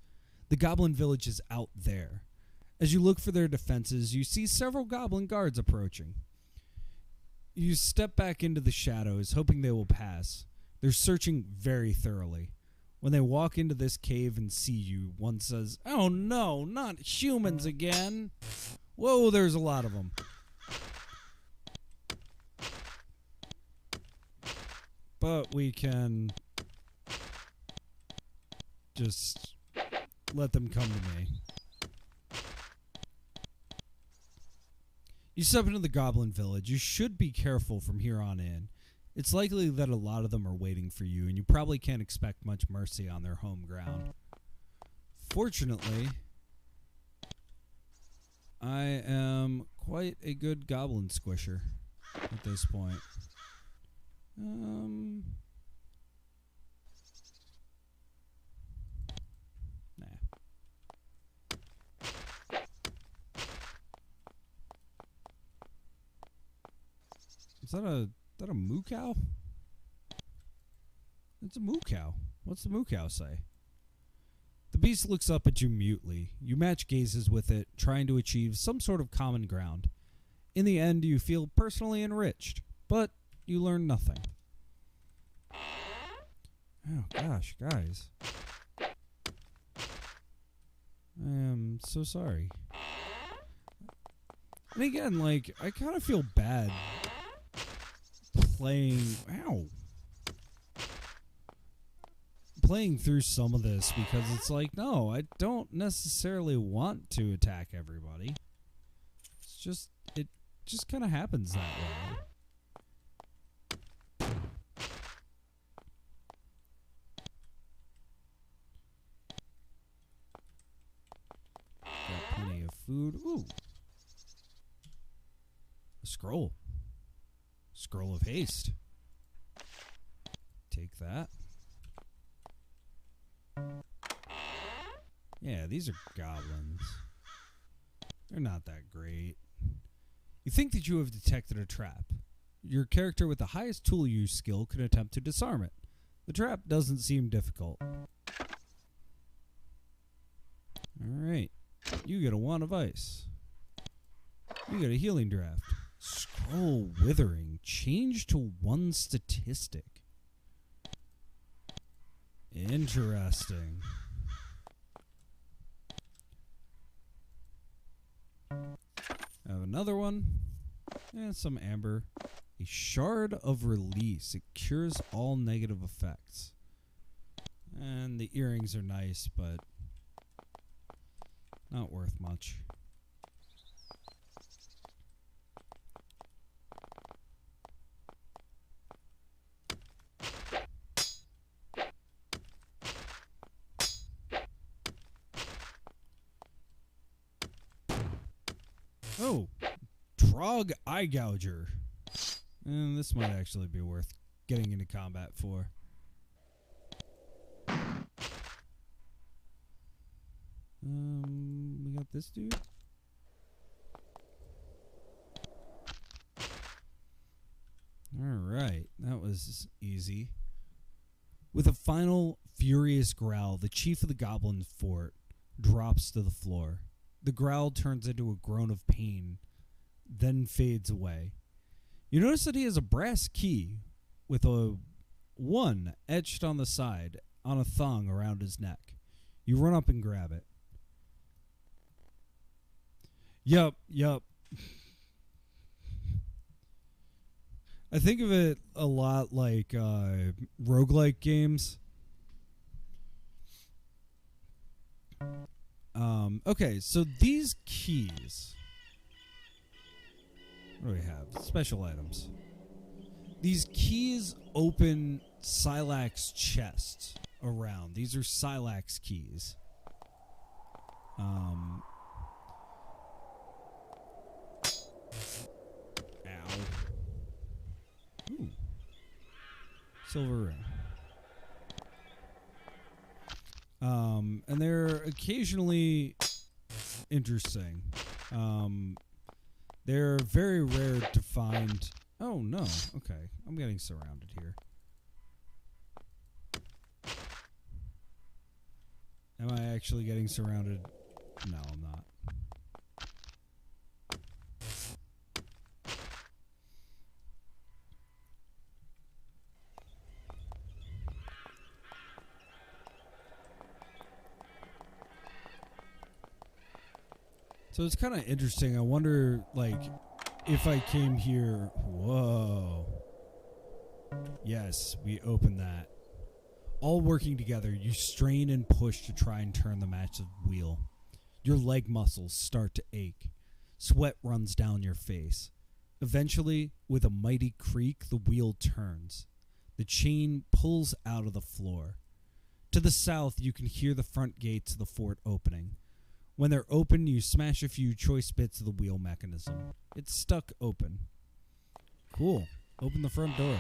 The goblin village is out there. As you look for their defenses, you see several goblin guards approaching. You step back into the shadows, hoping they will pass. They're searching very thoroughly. When they walk into this cave and see you, one says, "Oh no, not humans again." Whoa, there's a lot of them. But we can just let them come to me. You step into the goblin village. You should be careful from here on in. It's likely that a lot of them are waiting for you, and you probably can't expect much mercy on their home ground. Fortunately, I am quite a good goblin squisher at this point. Nah. Is that a moo cow? It's a moo cow. What's the moo cow say? The beast looks up at you mutely. You match gazes with it, trying to achieve some sort of common ground. In the end, you feel personally enriched, but you learn nothing. Oh gosh, guys. I am so sorry. And again, like, I kind of feel bad playing through some of this, because it's like, no, I don't necessarily want to attack everybody. It just kind of happens that way. Got plenty of food. Ooh. A scroll. Scroll of haste. Take that. Yeah, these are goblins. They're not that great. You think that you have detected a trap. Your character with the highest tool use skill can attempt to disarm it. The trap doesn't seem difficult. Alright. You get a wand of ice. You get a healing draft. Scroll withering. Change to 1 statistic. Interesting. I have another one. And some amber. A shard of release. It cures all negative effects. And the earrings are nice, but not worth much. Oh, Trog Eye Gouger. And this might actually be worth getting into combat for. We got this dude. Alright, that was easy. With a final furious growl, the chief of the goblin fort drops to the floor. The growl turns into a groan of pain, then fades away. You notice that he has a brass key with a 1 etched on the side on a thong around his neck. You run up and grab it. Yup. I think of it a lot like roguelike games. Okay, so these keys. What do we have? Special items. These keys open Silax chests around. These are Silax keys. Ow. Ooh. Silver ring. And they're occasionally interesting. They're very rare to find. Oh, no. Okay. I'm getting surrounded here. Am I actually getting surrounded? No, I'm not. So it's kind of interesting. I wonder, like, if I came here... Whoa. Yes, we opened that. All working together, you strain and push to try and turn the massive wheel. Your leg muscles start to ache. Sweat runs down your face. Eventually, with a mighty creak, the wheel turns. The chain pulls out of the floor. To the south, you can hear the front gates of the fort opening. When they're open, you smash a few choice bits of the wheel mechanism. It's stuck open. Cool. Open the front door.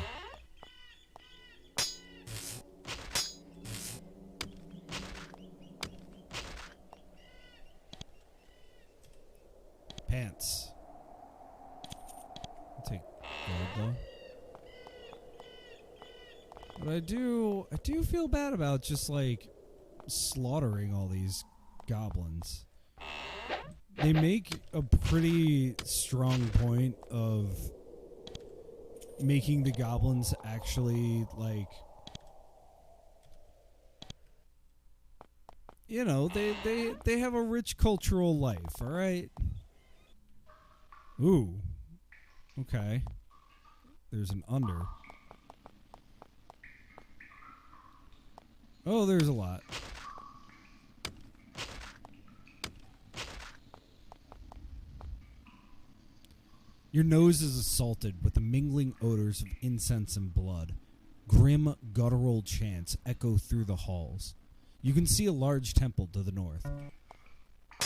Pants. I'll take gold though. But I do feel bad about just like slaughtering all these goblins. They make a pretty strong point of making the goblins actually, like, you know, they have a rich cultural life, all right? Ooh. Okay. There's an under. Oh, there's a lot. Your nose is assaulted with the mingling odors of incense and blood. Grim, guttural chants echo through the halls. You can see a large temple to the north.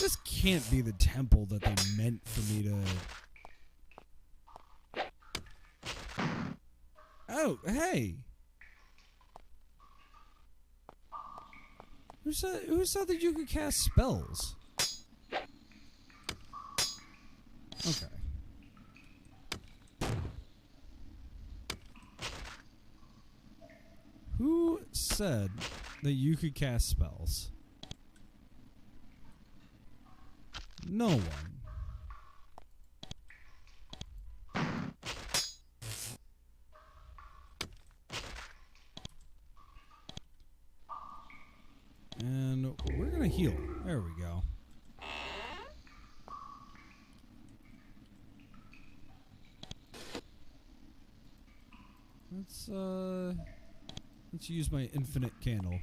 This can't be the temple that they meant for me to... Oh, hey! Who said that you could cast spells? Okay. Who said that you could cast spells? No one. And we're gonna heal. There we go. Let's use my infinite candle.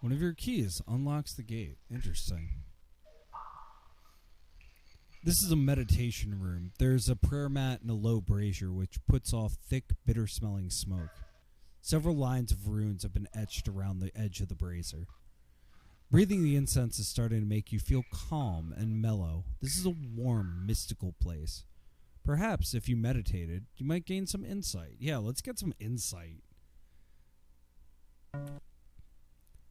One of your keys unlocks the gate. Interesting. This is a meditation room. There's a prayer mat and a low brazier which puts off thick, bitter-smelling smoke. Several lines of runes have been etched around the edge of the brazier. Breathing the incense is starting to make you feel calm and mellow. This is a warm, mystical place. Perhaps, if you meditated, you might gain some insight. Yeah, let's get some insight.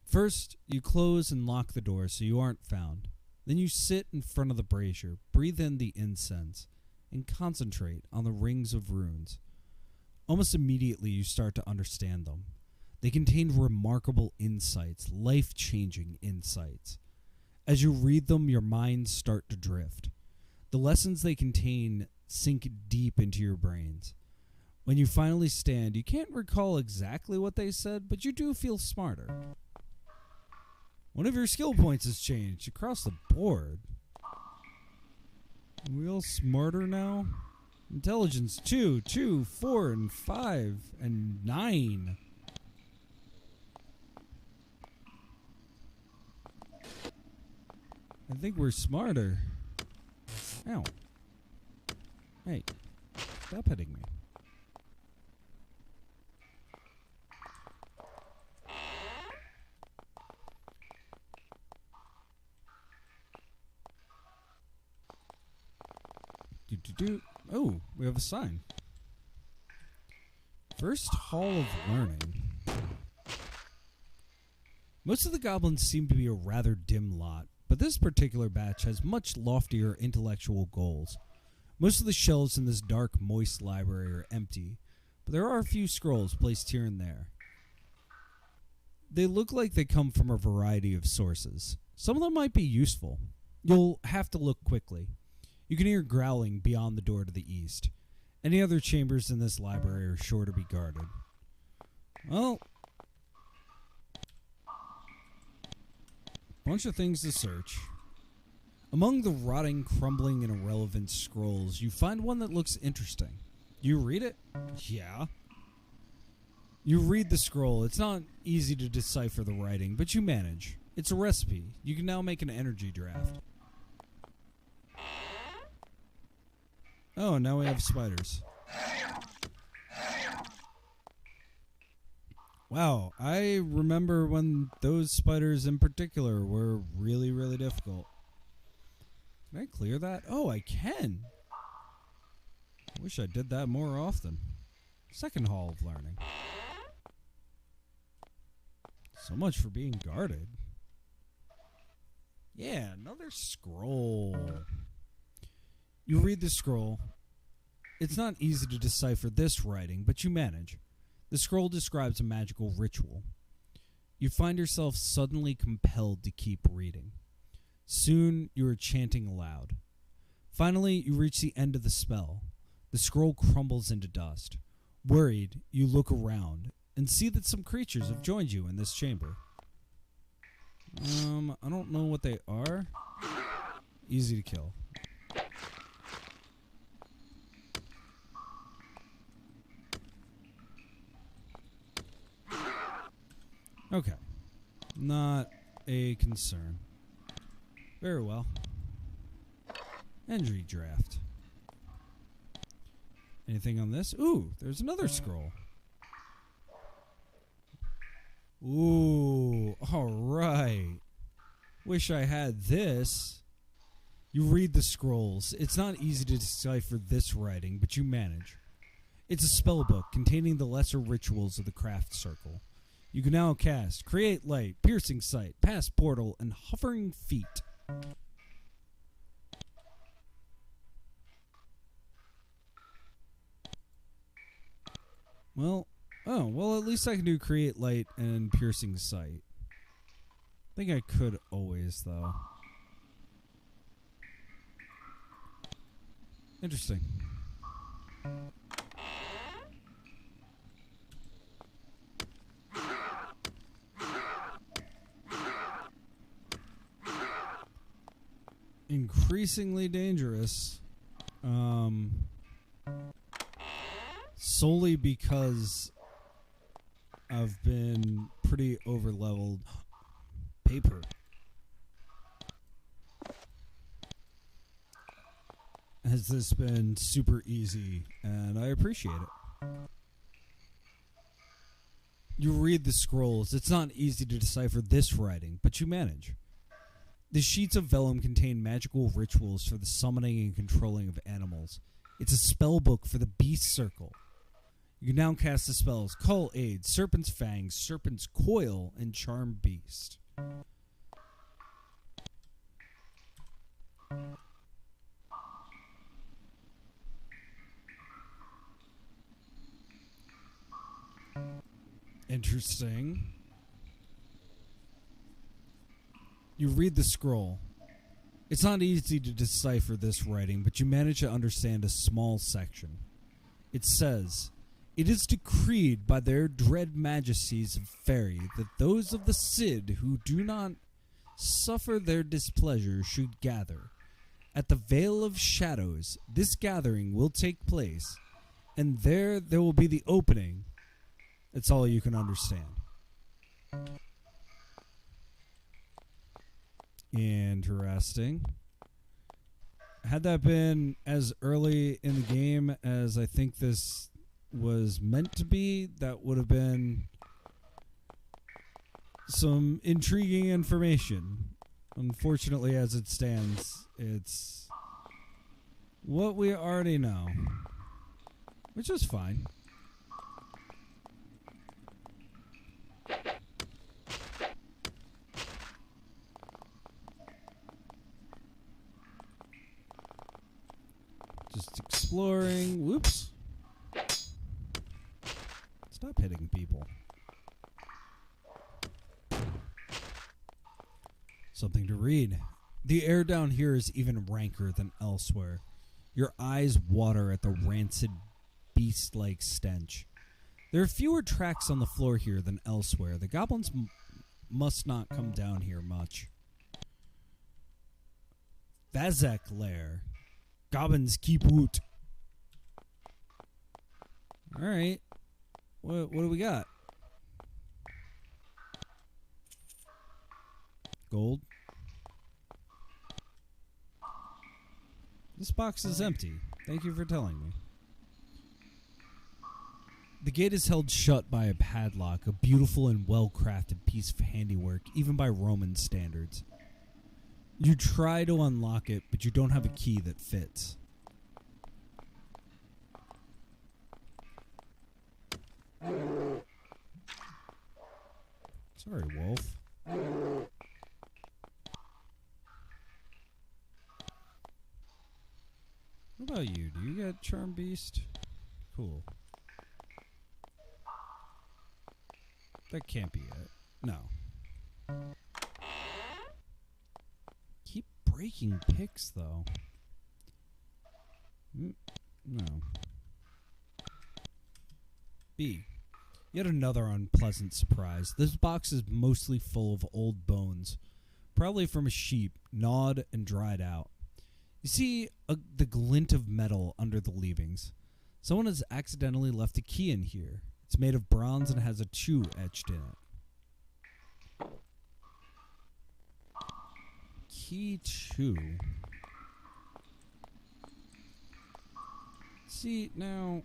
First, you close and lock the door so you aren't found. Then you sit in front of the brazier, breathe in the incense, and concentrate on the rings of runes. Almost immediately you start to understand them. They contain remarkable insights, life-changing insights. As you read them, your minds start to drift. The lessons they contain sink deep into your brains. When you finally stand, you can't recall exactly what they said, but you do feel smarter. One of your skill points has changed across the board. Are we all smarter now? Intelligence 2, 2, 4, and 5, and 9. I think we're smarter. Ow. Hey, stop hitting me. Oh, we have a sign. First Hall of Learning. Most of the goblins seem to be a rather dim lot, but this particular batch has much loftier intellectual goals. Most of the shelves in this dark, moist library are empty, but there are a few scrolls placed here and there. They look like they come from a variety of sources. Some of them might be useful. You'll have to look quickly. You can hear growling beyond the door to the east. Any other chambers in this library are sure to be guarded. Well, bunch of things to search. Among the rotting, crumbling, and irrelevant scrolls, you find one that looks interesting. You read it? Yeah. You read the scroll. It's not easy to decipher the writing, but you manage. It's a recipe. You can now make an energy draft. Oh, now we have spiders. Wow, I remember when those spiders in particular were really, really difficult. Can I clear that? Oh, I can. I wish I did that more often. Second Hall of Learning. So much for being guarded. Yeah, another scroll. You read the scroll. It's not easy to decipher this writing, but you manage. The scroll describes a magical ritual. You find yourself suddenly compelled to keep reading. Soon you are chanting aloud. Finally, you reach the end of the spell. The scroll crumbles into dust. Worried, you look around and see that some creatures have joined you in this chamber. I don't know what they are. Easy to kill. Okay. Not a concern. Very well. Energy draft. Anything on this? Ooh, there's another scroll. Ooh, alright. Wish I had this. You read the scrolls. It's not easy to decipher this writing, but you manage. It's a spell book containing the lesser rituals of the craft circle. You can now cast Create Light, Piercing Sight, Pass Portal, and Hovering Feet. Well, at least I can do Create Light and Piercing Sight. I think I could always, though. Interesting. increasingly dangerous. Solely because I've been pretty over-leveled. Paper. Has this been super easy, and I appreciate it. You read the scrolls. It's not easy to decipher this writing, but you manage. The sheets of vellum contain magical rituals for the summoning and controlling of animals. It's a spell book for the beast circle. You can now cast the spells Call Aid, Serpent's Fang, Serpent's Coil, and Charm Beast. Interesting. You read the scroll. It's not easy to decipher this writing, but you manage to understand a small section. It says, "It is decreed by their dread majesties of Fairy that those of the Cid who do not suffer their displeasure should gather. At the Vale of Shadows, this gathering will take place, and there will be the opening." That's all you can understand. Interesting. Had that been as early in the game as I think this was meant to be, that would have been some intriguing information. Unfortunately, as it stands, it's what we already know, which is fine. Just exploring. Whoops. Stop hitting people. Something to read. The air down here is even ranker than elsewhere. Your eyes water at the rancid, beast-like stench. There are fewer tracks on the floor here than elsewhere. The goblins must not come down here much. Vazek Lair. Goblins keep woot. Alright. What do we got? Gold. This box is empty. Thank you for telling me. The gate is held shut by a padlock, a beautiful and well-crafted piece of handiwork, even by Roman standards. You try to unlock it, but you don't have a key that fits. Sorry, wolf. What about you? Do you got Charm Beast? Cool. That can't be it. No. Keep breaking picks, though. No. B. Yet another unpleasant surprise. This box is mostly full of old bones. Probably from a sheep, gnawed and dried out. You see the glint of metal under the leavings. Someone has accidentally left a key in here. It's made of bronze and has a 2 etched in it. Key 2. See, now,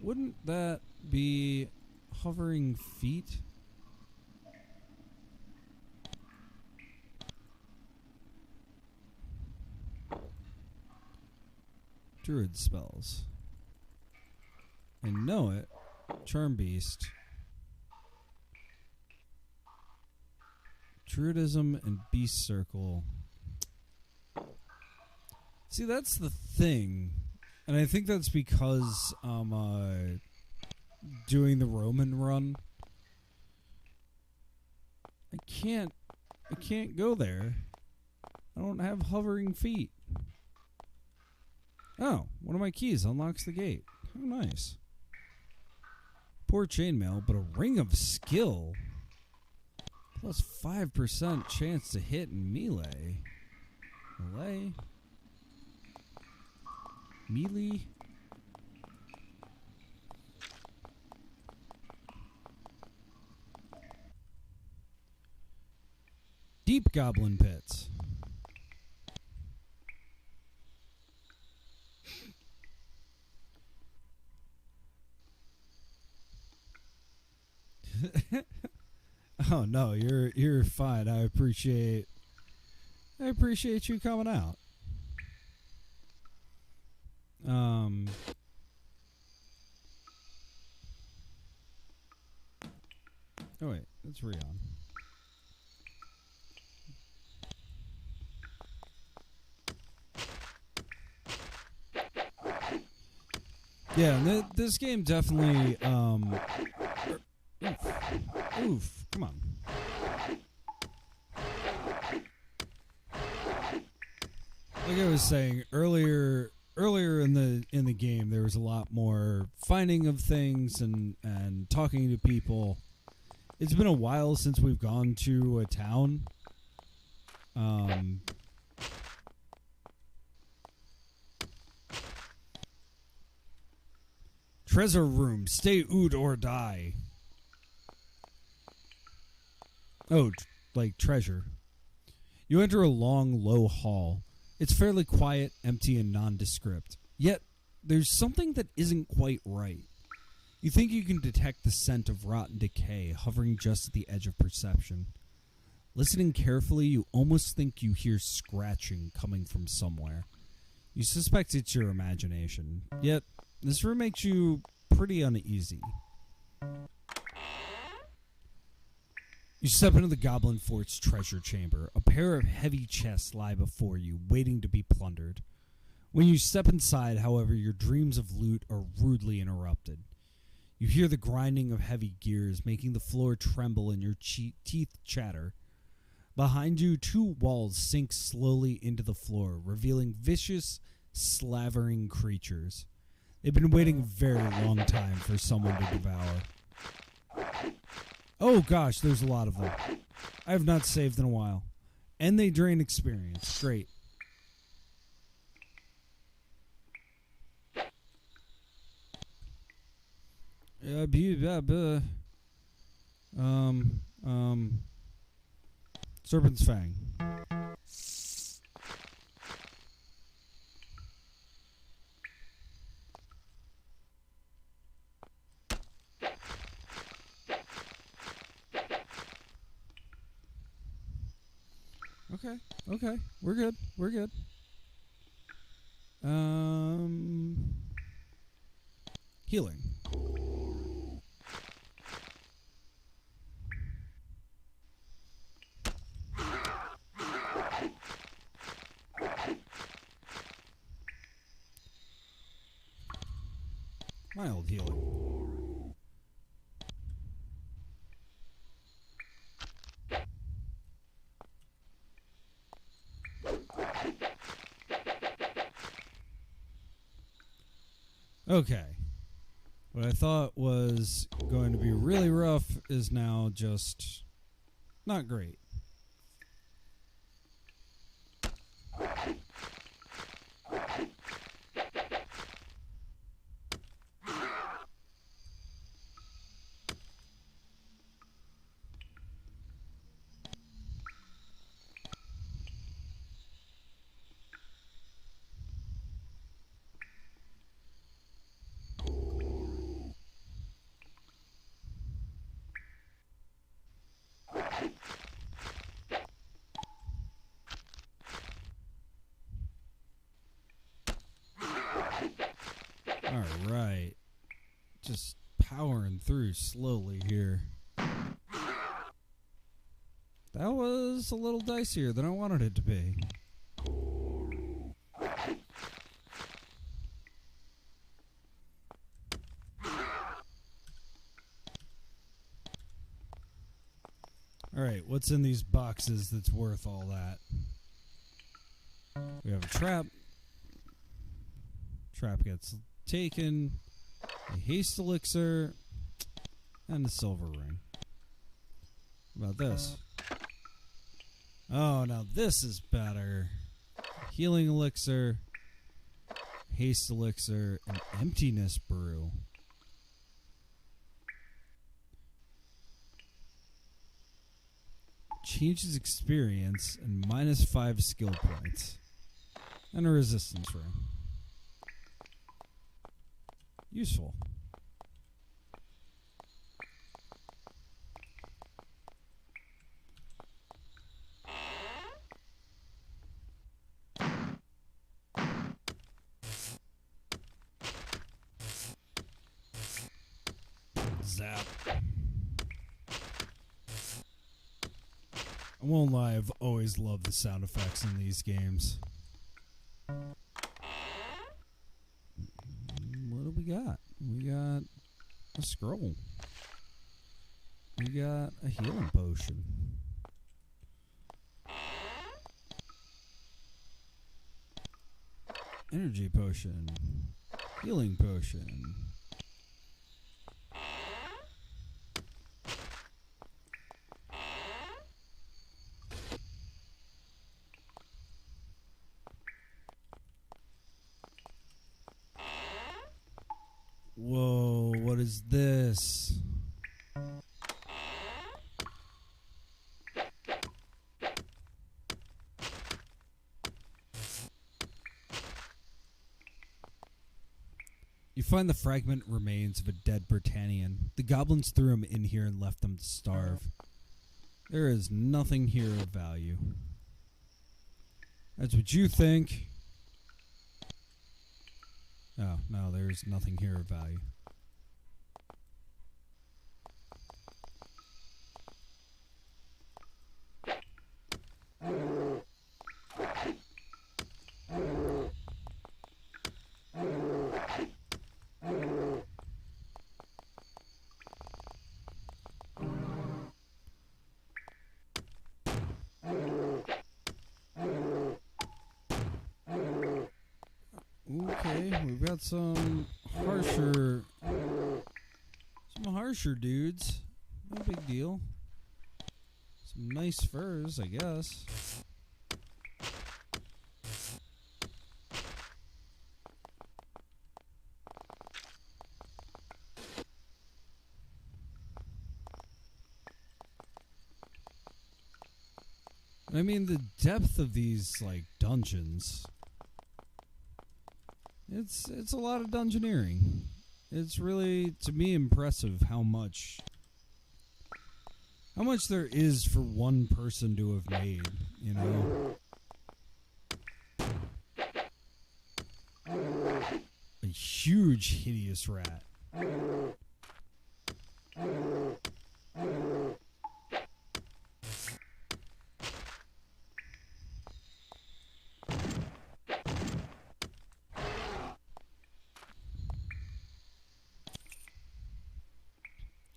wouldn't that be hovering feet? Druid spells. I know it. Charm Beast. Druidism and Beast Circle. See, that's the thing. And I think that's because I'm doing the Roman run. I can't go there. I don't have hovering feet. Oh, one of my keys unlocks the gate. Oh, nice. Poor chainmail, but a ring of skill. Plus 5% chance to hit in melee. Well, melee. Melee. Deep Goblin Pits. Oh no, you're fine. I appreciate you coming out. Oh wait, that's Rion. Yeah, this game definitely oof, come on. Like I was saying earlier in the game, there was a lot more finding of things and talking to people. It's been a while since we've gone to a town. Treasure room, stay oot or die. Oh, like treasure. You enter a long, low hall. It's fairly quiet, empty, and nondescript. Yet, there's something that isn't quite right. You think you can detect the scent of rotten decay hovering just at the edge of perception. Listening carefully, you almost think you hear scratching coming from somewhere. You suspect it's your imagination. Yet, this room makes you pretty uneasy. You step into the Goblin Fort's treasure chamber. A pair of heavy chests lie before you, waiting to be plundered. When you step inside, however, your dreams of loot are rudely interrupted. You hear the grinding of heavy gears, making the floor tremble and your teeth chatter. Behind you, two walls sink slowly into the floor, revealing vicious, slavering creatures. They've been waiting a very long time for someone to devour. Oh gosh, there's a lot of them. I have not saved in a while. And they drain experience. Great. Serpent's Fang. Okay. We're good. Healing. Mild healing. Okay. What I thought was going to be really rough is now just not great. All right. Just powering through slowly here. That was a little dicier than I wanted it to be. Alright, what's in these boxes that's worth all that? We have a trap. Trap gets taken. A haste elixir. And a silver ring. What about this? Oh, now this is better. healing elixir, haste elixir, and emptiness brew. Changes experience and -5 skill points. And a resistance ring. Useful. Zap. I won't lie, I've always loved the sound effects in these games. What do we got? We got a scroll. We got a healing potion. Energy potion. Healing potion. Whoa, what is this? You find the fragment remains of a dead Britannian. The goblins threw him in here and left them to starve. There is nothing here of value. That's what you think. Oh, no, there's nothing here of value. Okay, we've got some harsher dudes. No big deal. Some nice furs, I guess. I mean, the depth of these, like, dungeons... It's a lot of dungeoneering. It's really, to me, impressive how much there is for one person to have made, you know? A huge, hideous rat.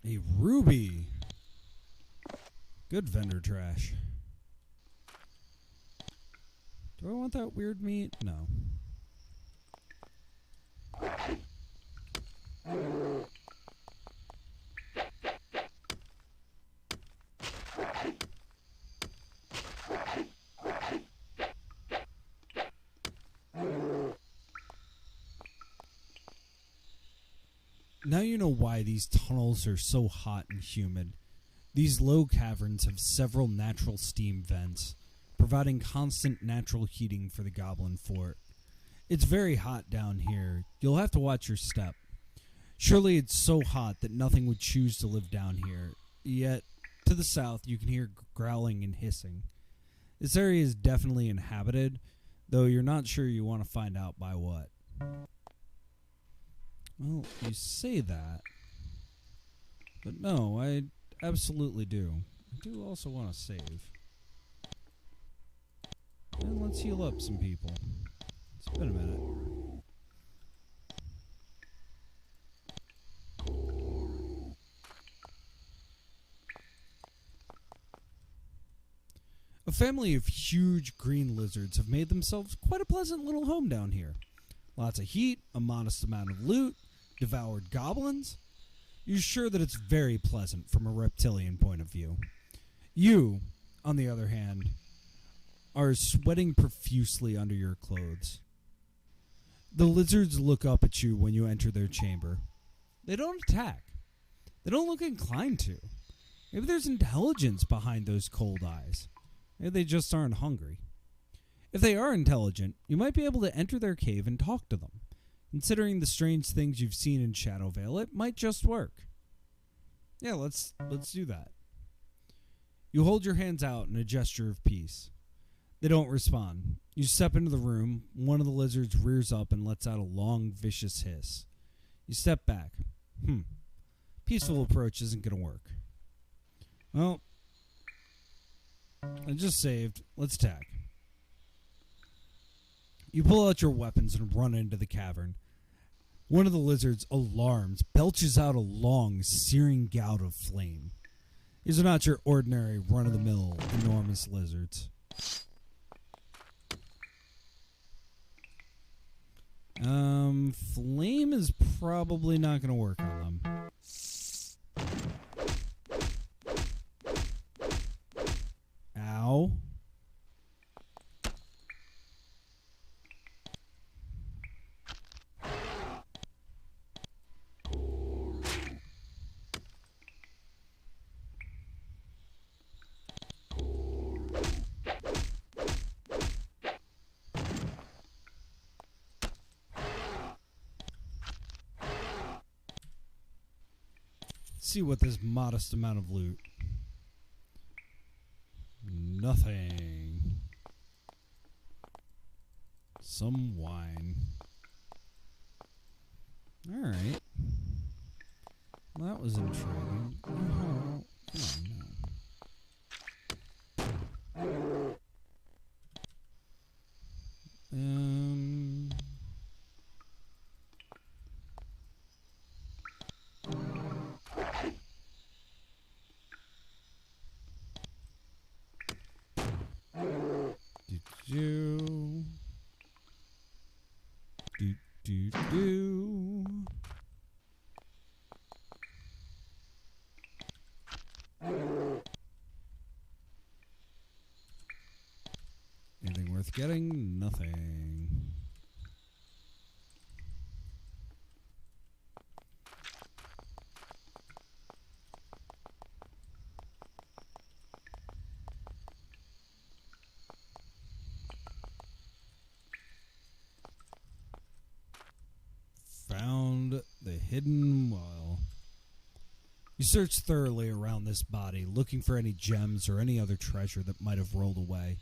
A ruby. Good vendor trash. Do I want that weird meat? No. Now you know why these tunnels are so hot and humid. These low caverns have several natural steam vents, providing constant natural heating for the goblin fort. It's very hot down here. You'll have to watch your step. Surely it's so hot that nothing would choose to live down here. Yet, to the south, you can hear growling and hissing. This area is definitely inhabited, though you're not sure you want to find out by what. Well, you say that, but no, I absolutely do. I do also want to save. And let's heal up some people. It's been a minute. A family of huge green lizards have made themselves quite a pleasant little home down here. Lots of heat, a modest amount of loot, devoured goblins. You're sure that it's very pleasant from a reptilian point of view. You, on the other hand, are sweating profusely under your clothes. The lizards look up at you when you enter their chamber. They don't attack. They don't look inclined to. Maybe there's intelligence behind those cold eyes. Maybe they just aren't hungry. If they are intelligent, you might be able to enter their cave and talk to them. Considering the strange things you've seen in Shadowvale, it might just work. Yeah, let's do that. You hold your hands out in a gesture of peace. They don't respond. You step into the room. One of the lizards rears up and lets out a long, vicious hiss. You step back. Peaceful approach isn't going to work. Well, I just saved. Let's attack. You pull out your weapons and run into the cavern. One of the lizards, alarmed, belches out a long, searing gout of flame. These are not your ordinary, run-of-the-mill, enormous lizards. Flame is probably not going to work on them. Ow. See what this modest amount of loot. Nothing. Some wine. Alright. Well, that was intriguing. Oh, come on, anything worth getting? Nothing. Found the hidden well. You search thoroughly around this body, looking for any gems or any other treasure that might have rolled away.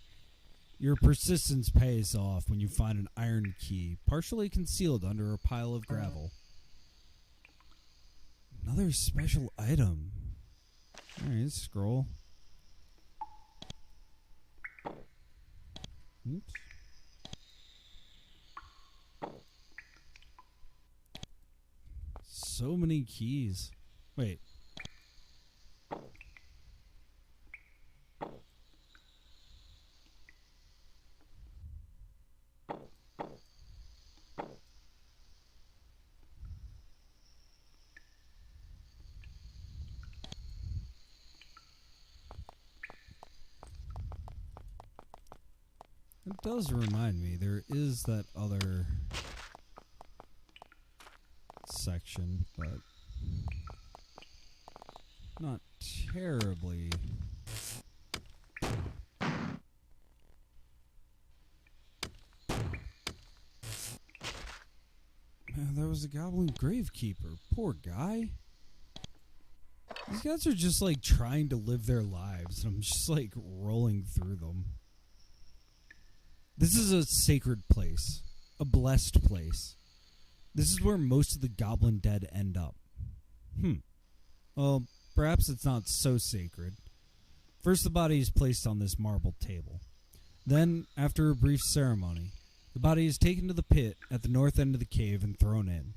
Your persistence pays off when you find an iron key, partially concealed under a pile of gravel. Another special item. Alright, scroll. Oops. So many keys. Wait. It does remind me, there is that other section, but not terribly. Man, there was a goblin gravekeeper. Poor guy. These guys are just like trying to live their lives, and I'm just like rolling through them. This is a sacred place, a blessed place. This is where most of the goblin dead end up. Well, perhaps it's not so sacred. First, the body is placed on this marble table. Then, after a brief ceremony, the body is taken to the pit at the north end of the cave and thrown in.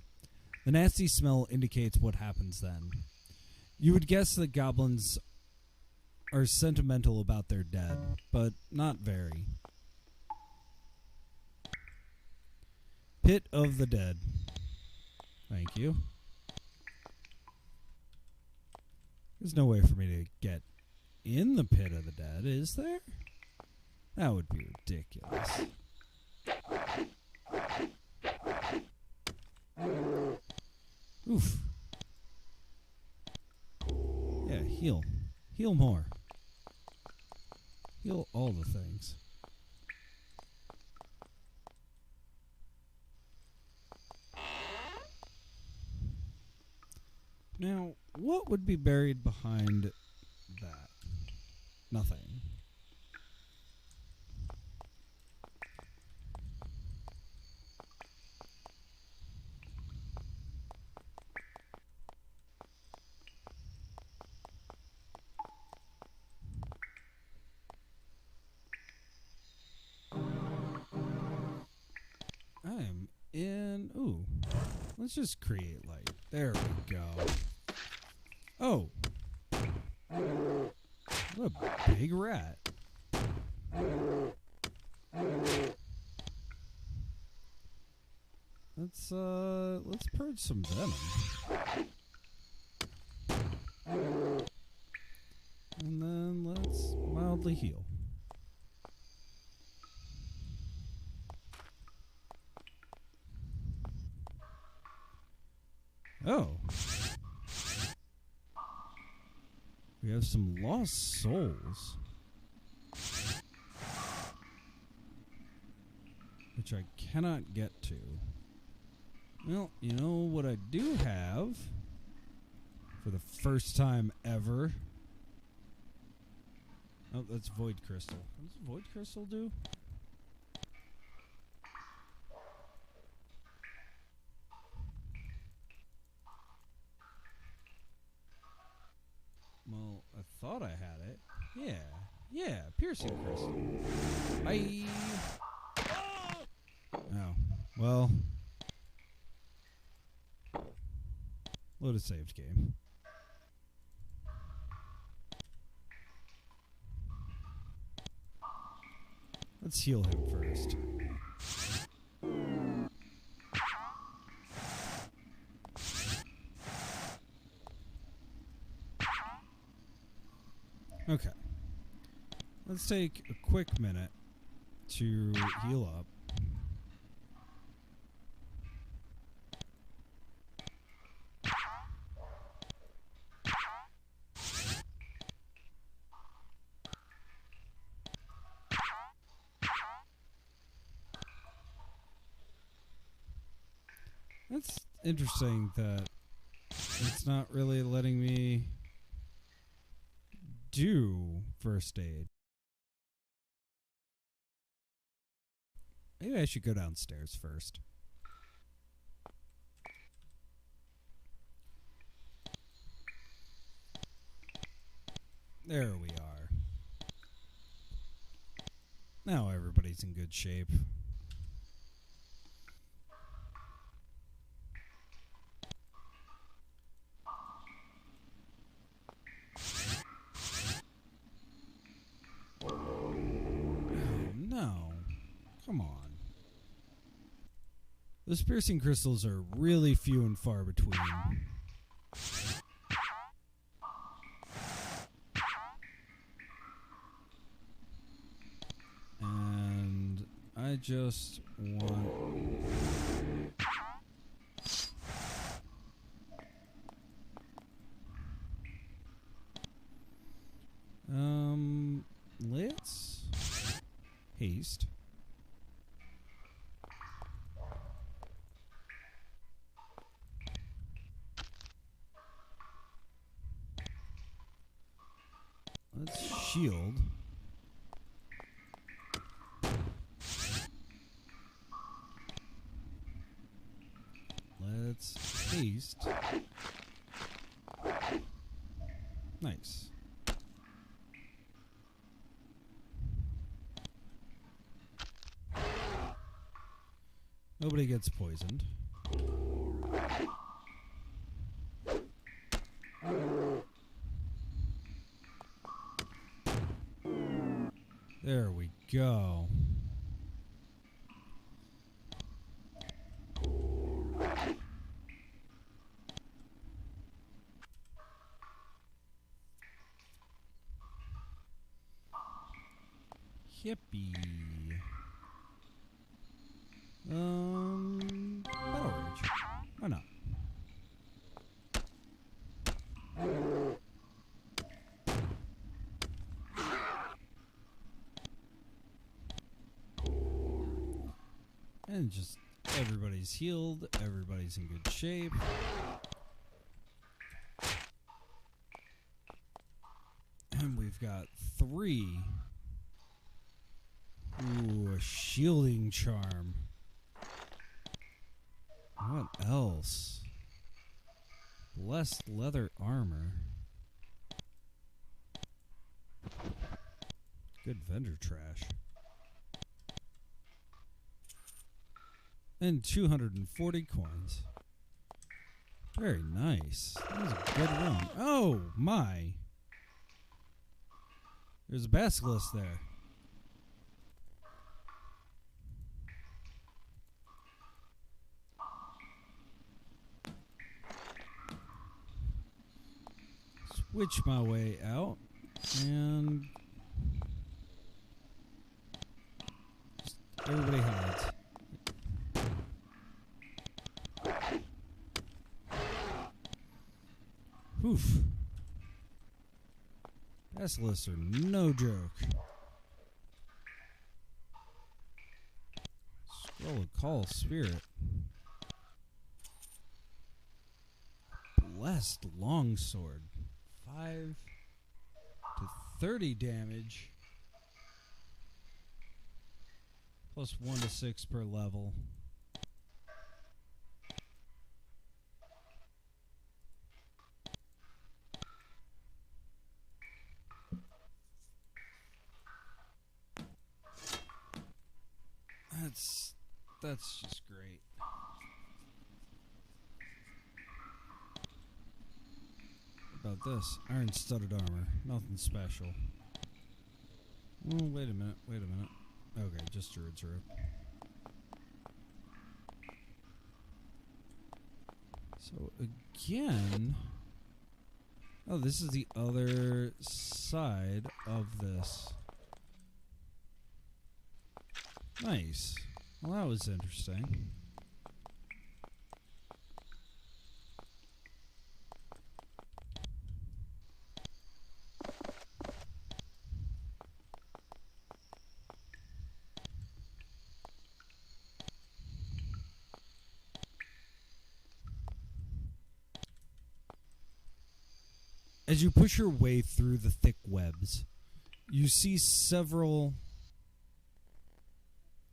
The nasty smell indicates what happens then. You would guess that goblins are sentimental about their dead, but not very. Pit of the Dead. Thank you. There's no way for me to get in the Pit of the Dead, is there? That would be ridiculous. Oof. Yeah, heal. Heal more. Heal all the things. Now, what would be buried behind that? Nothing. I am in... Ooh. Let's just create light. There we go. Oh. What a big rat. Let's purge some venom. And then let's mildly heal. Oh. We have some lost souls. Which I cannot get to. Well, you know what I do have for the first time ever? Oh, that's Void Crystal. What does Void Crystal do? Well, I thought I had it. Yeah. Yeah, Piercing Crystal. Oh. Well. Load a saved game. Let's heal him first. Okay. Let's take a quick minute to heal up. It's interesting that it's not really letting me do first aid. Maybe I should go downstairs first. There we are. Now everybody's in good shape. Come on. Those piercing crystals are really few and far between. And I just want... let's haste. Let's shield. Let's haste. Nice. Nobody gets poisoned. There we go. Yippee. Battle Rage. Why not? And just everybody's healed, everybody's in good shape. And we've got 3. Ooh, a shielding charm. What else? Blessed leather armor. Good vendor trash. And 240 coins. Very nice. That was a good run. Oh, my. There's a basilisk there. Switch my way out. And just everybody hides. Oof. Basilisks are no joke. Scroll of Call Spirit. Blessed Longsword. 5 to 30 damage. Plus 1 to 6 per level. That's just great. What about this? Iron studded armor. Nothing special. Oh, wait a minute. Okay, just Druid's Root. So again... Oh, this is the other side of this. Nice. Well, that was interesting. As you push your way through the thick webs, you see several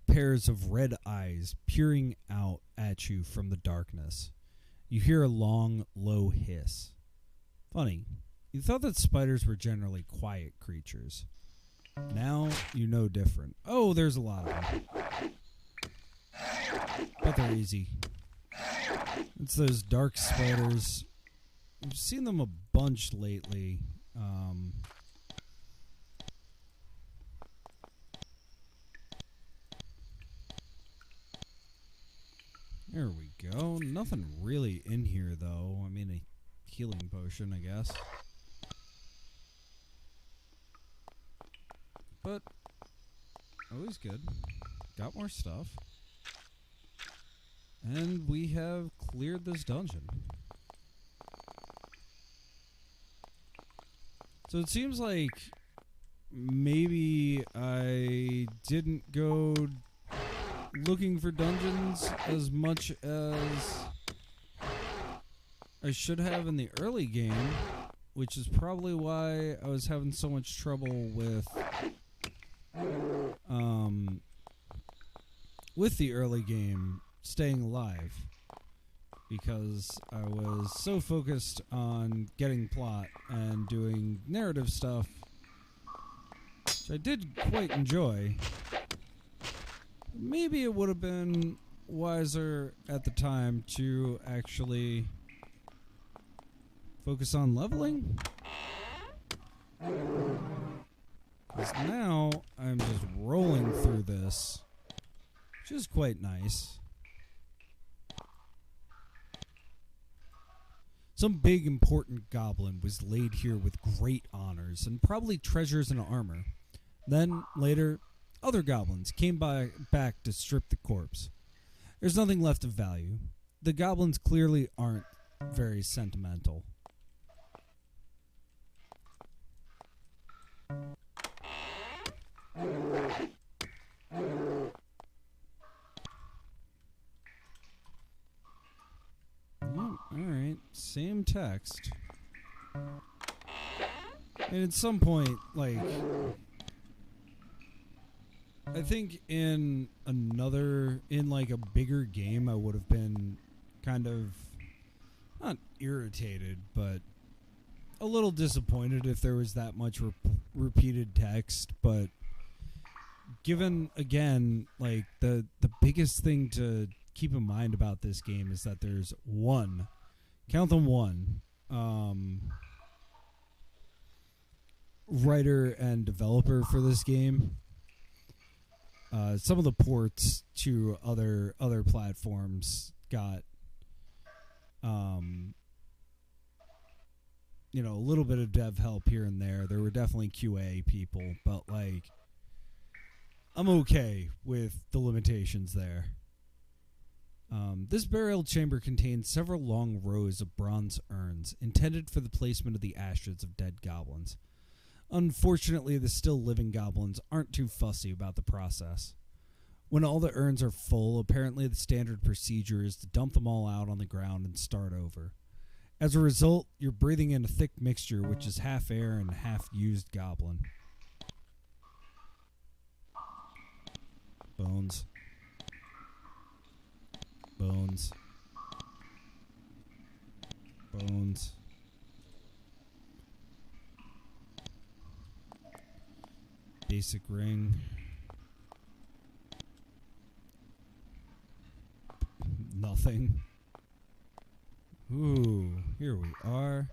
pairs of red eyes peering out at you from the darkness. You hear a long, low hiss. Funny, you thought that spiders were generally quiet creatures. Now you know different. Oh, there's a lot of them. But they're easy. It's those dark spiders. I've seen them a bunch lately. There we go. Nothing really in here, though. I mean, a healing potion, I guess. But, always good. Got more stuff. And we have cleared this dungeon. So it seems like maybe I didn't go looking for dungeons as much as I should have in the early game, which is probably why I was having so much trouble with the early game staying alive, because I was so focused on getting plot and doing narrative stuff, which I did quite enjoy. Maybe it would have been wiser at the time to actually focus on leveling. Because now I'm just rolling through this, which is quite nice. Some big important goblin was laid here with great honors and probably treasures and armor. Then, later, Other goblins came back to strip the corpse. There's nothing left of value. The goblins clearly aren't very sentimental. Alright, same text. And at some point, like, I think in like a bigger game, I would have been kind of, not irritated, but a little disappointed if there was that much repeated text. But given, again, like, the biggest thing to keep in mind about this game is that there's count them one, writer and developer for this game. Some of the ports to other platforms got, a little bit of dev help here and there. There were definitely QA people, but, like, I'm okay with the limitations there. This burial chamber contains several long rows of bronze urns intended for the placement of the ashes of dead goblins. Unfortunately, the still living goblins aren't too fussy about the process. When all the urns are full, apparently the standard procedure is to dump them all out on the ground and start over. As a result, you're breathing in a thick mixture which is half air and half used goblin. Bones. Bones. Bones. Basic ring. Nothing. Ooh, here we are.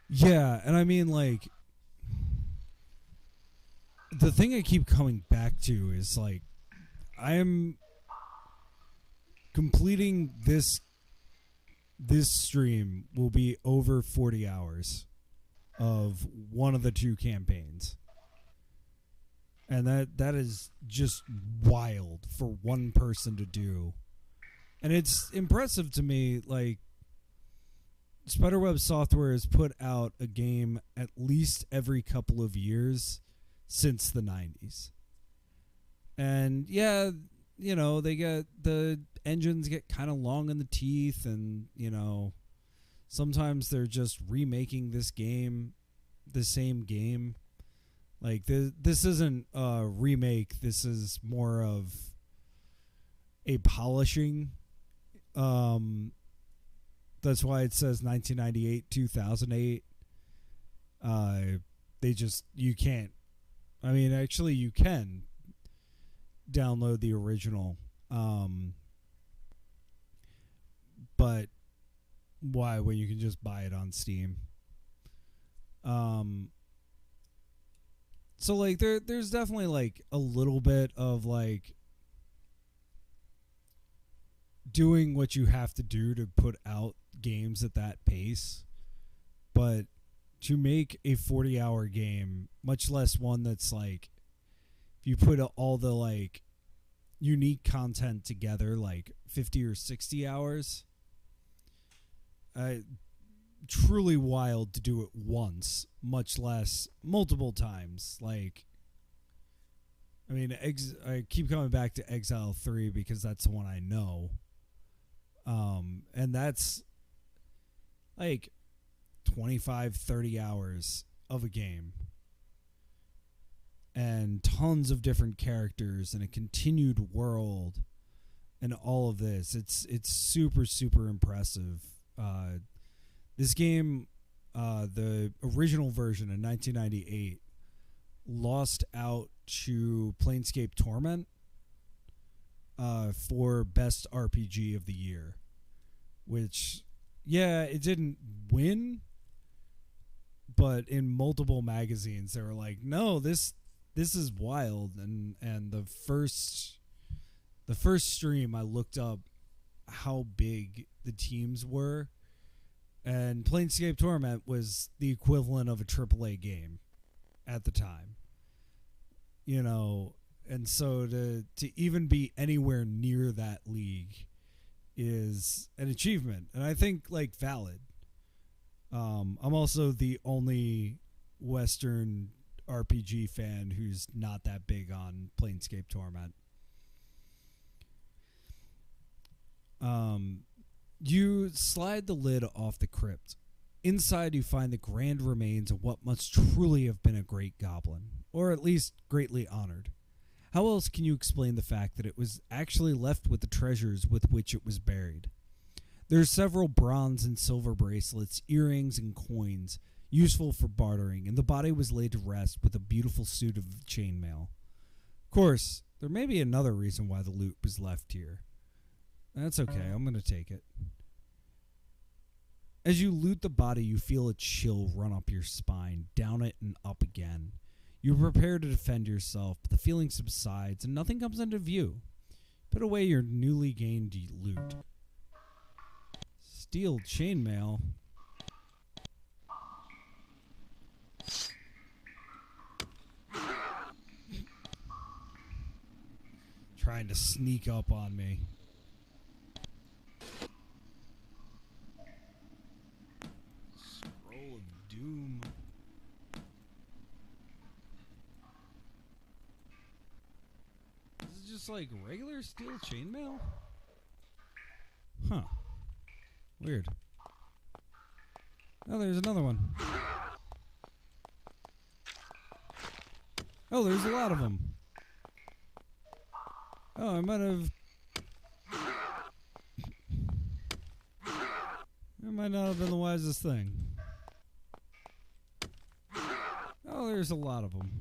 Yeah, and I mean, like, the thing I keep coming back to is, like, I am completing this stream will be over 40 hours of one of the two campaigns. And that is just wild for one person to do. And it's impressive to me, like, Spiderweb Software has put out a game at least every couple of years since the 90s. And yeah, they get, the engines get kind of long in the teeth, and, sometimes they're just remaking this game, the same game. Like, this isn't a remake, this is more of a polishing. That's why it says 1998, 2008. You can't. I mean, actually, you can download the original. But why, when you can just buy it on Steam? So, like, there's definitely, like, a little bit of, like, doing what you have to do to put out games at that pace. But to make a 40-hour game, much less one that's, like, if you put all the, like, unique content together, like 50 or 60 hours, truly wild to do it once, much less multiple times. Like, I mean, I keep coming back to Exile 3 because that's the one I know. And that's like 25, 30 hours of a game. And tons of different characters and a continued world and all of this. It's super, super impressive. This game, the original version in 1998, lost out to Planescape Torment for Best RPG of the Year. Which, yeah, it didn't win, but in multiple magazines they were like, no, this is wild. And the first stream I looked up how big the teams were, And Planescape Torment was the equivalent of a AAA game at the time. You know, and so to even be anywhere near that league is an achievement, and I think like valid. I'm also the only Western RPG fan who's not that big on Planescape Torment. You slide the lid off the crypt. Inside, you find the grand remains of what must truly have been a great goblin, or at least greatly honored. How else can you explain the fact that it was actually left with the treasures with which it was buried? There are several bronze and silver bracelets, earrings, and coins, useful for bartering, and the body was laid to rest with a beautiful suit of chainmail. Of course, there may be another reason why the loot was left here. That's okay, I'm going to take it. As you loot the body, you feel a chill run up your spine, down it and up again. You prepare to defend yourself, but the feeling subsides and nothing comes into view. Put away your newly gained loot. Steel chainmail. Trying to sneak up on me. Scroll of Doom. Is it just like regular steel chainmail? Huh. Weird. Oh, there's another one. Oh, there's a lot of them. Oh, I might have... That might not have been the wisest thing. Oh, there's a lot of them.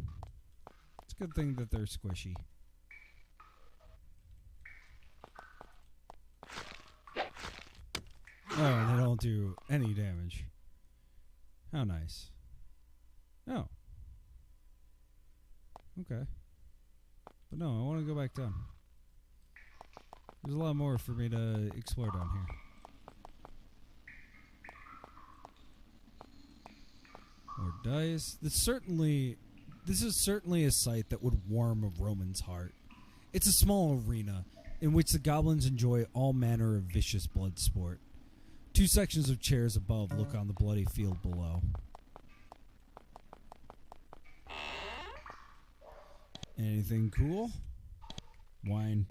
It's a good thing that they're squishy. Oh, and they don't do any damage. How nice. Oh. Okay. But no, I want to go back down. There's a lot more for me to explore down here. More dice. This is certainly a sight that would warm a Roman's heart. It's a small arena in which the goblins enjoy all manner of vicious blood sport. 2 sections of chairs above look on the bloody field below. Anything cool? Wine.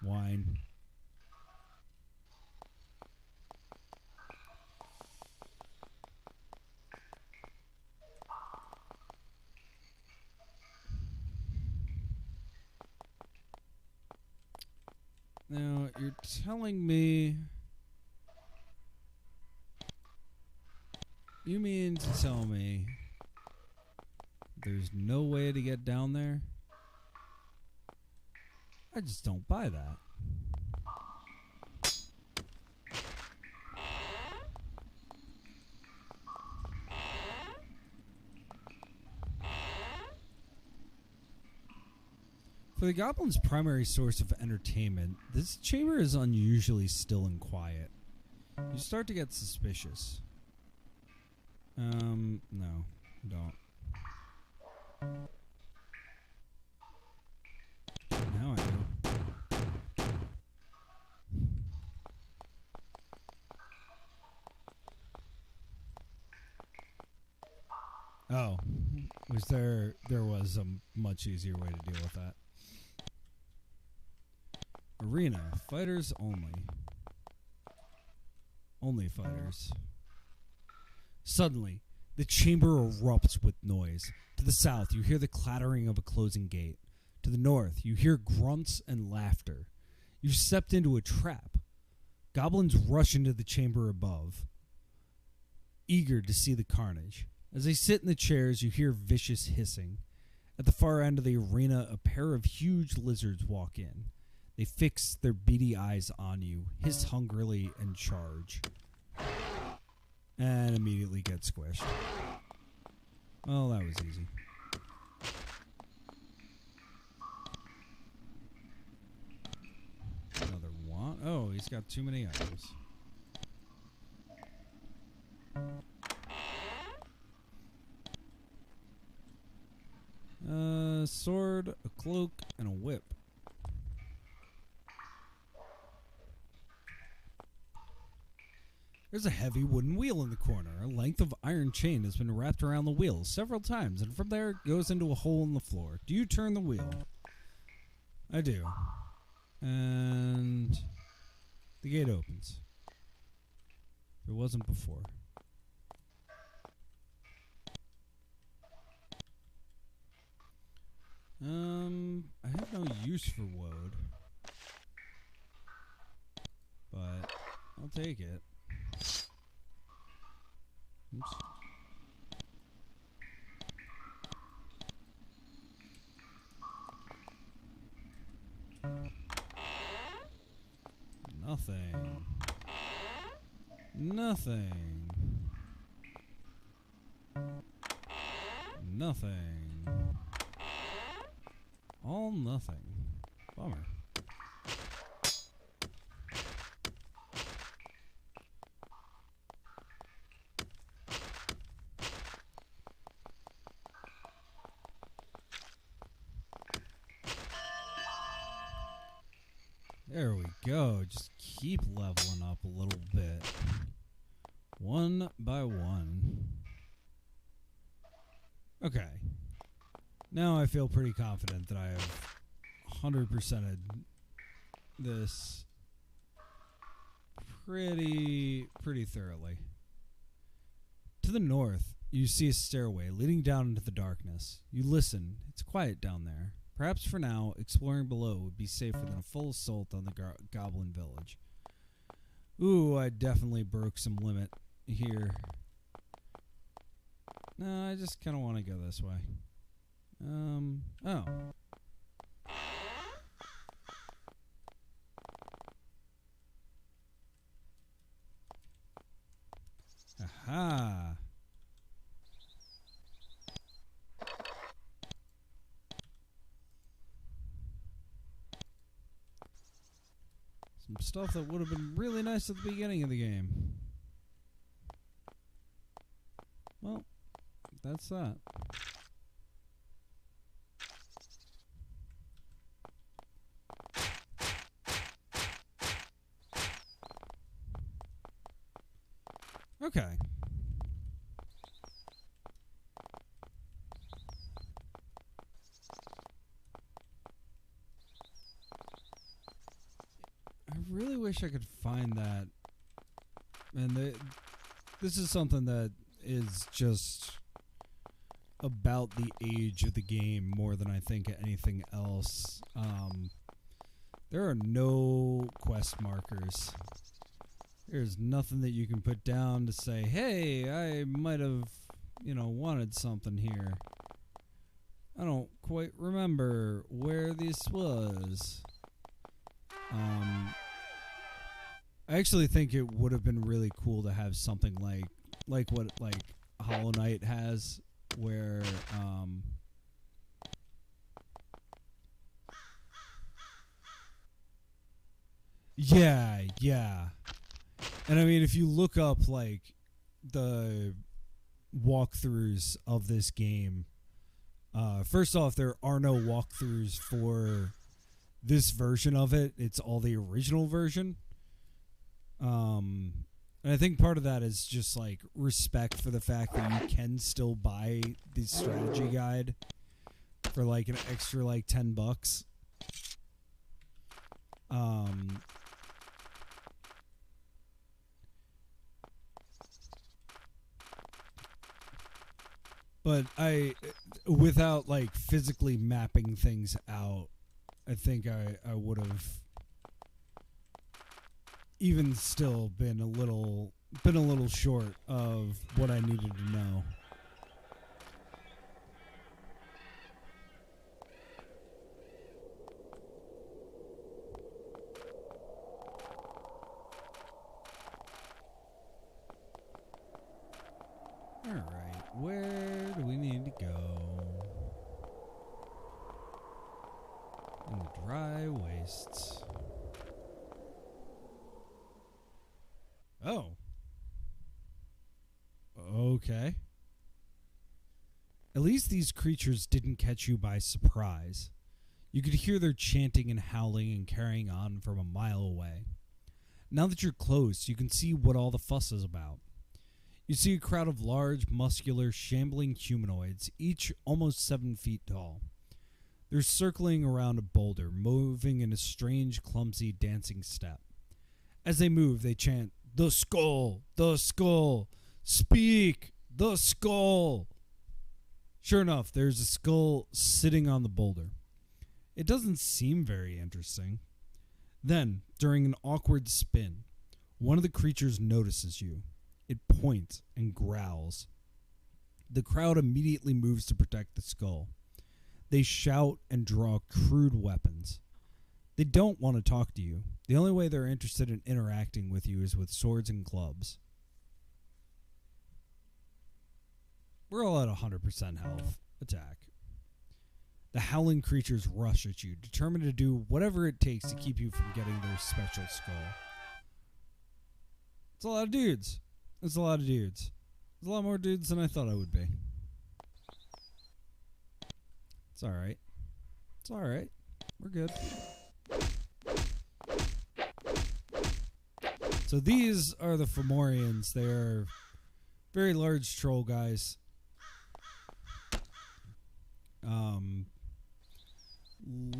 Wine. Now, you're telling me... You mean to tell me there's no way to get down there? I just don't buy that. For the goblin's primary source of entertainment, this chamber is unusually still and quiet. You start to get suspicious. No, don't. Now I do. Oh, there was a much easier way to deal with that. Arena, fighters only. Only fighters. Suddenly, the chamber erupts with noise. To the south, you hear the clattering of a closing gate. To the north, you hear grunts and laughter. You've stepped into a trap. Goblins rush into the chamber above, eager to see the carnage. As they sit in the chairs, you hear vicious hissing. At the far end of the arena, a pair of huge lizards walk in. They fix their beady eyes on you, hiss hungrily, and charge. And immediately get squished. Well, that was easy. Another one. Oh, he's got too many items. A sword, a cloak, and a whip. There's a heavy wooden wheel in the corner. A length of iron chain has been wrapped around the wheel several times, and from there it goes into a hole in the floor. Do you turn the wheel? I do. And the gate opens. It wasn't before. I have no use for woad, but I'll take it. Oops. Nothing. Nothing. Nothing. All nothing. Bummer. There we go. Just keep leveling up a little bit. One by one. Okay. Now I feel pretty confident that I have 100%ed this pretty thoroughly. To the north, you see a stairway leading down into the darkness. You listen. It's quiet down there. Perhaps for now, exploring below would be safer than a full assault on the Goblin village. Ooh, I definitely broke some limit here. No, I just kind of want to go this way. Oh. Aha. Some stuff that would have been really nice at the beginning of the game. Well, that's that. Okay. I really wish I could find that. And this is something that is just about the age of the game more than I think anything else. There are no quest markers. There's nothing that you can put down to say, hey, I might have, wanted something here. I don't quite remember where this was. I actually think it would have been really cool to have something like what Hollow Knight has, where yeah. And I mean, if you look up the walkthroughs of this game, first off, there are no walkthroughs for this version of it. It's all the original version. And I think part of that is just respect for the fact that you can still buy the strategy guide for an extra $10. But without physically mapping things out, I think I would have even still been a little short of what I needed to know. All right, where do we need to go? In the dry wastes. Oh. Okay. At least these creatures didn't catch you by surprise. You could hear their chanting and howling and carrying on from a mile away. Now that you're close, you can see what all the fuss is about. You see a crowd of large, muscular, shambling humanoids, each almost 7 feet tall. They're circling around a boulder, moving in a strange, clumsy, dancing step. As they move, they chant, "The skull! The skull! Speak! The skull!" Sure enough, there's a skull sitting on the boulder. It doesn't seem very interesting. Then, during an awkward spin, one of the creatures notices you. It points and growls. The crowd immediately moves to protect the skull. They shout and draw crude weapons. They don't want to talk to you. The only way they're interested in interacting with you is with swords and clubs. We're all at 100% health. Attack. The howling creatures rush at you, determined to do whatever it takes to keep you from getting their special skull. It's a lot of dudes. It's a lot of dudes. There's a lot more dudes than I thought I would be. It's alright. It's alright. We're good. So these are the Fomorians. They're very large troll guys.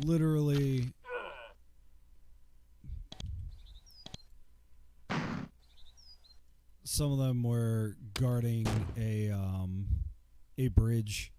Literally some of them were guarding a bridge.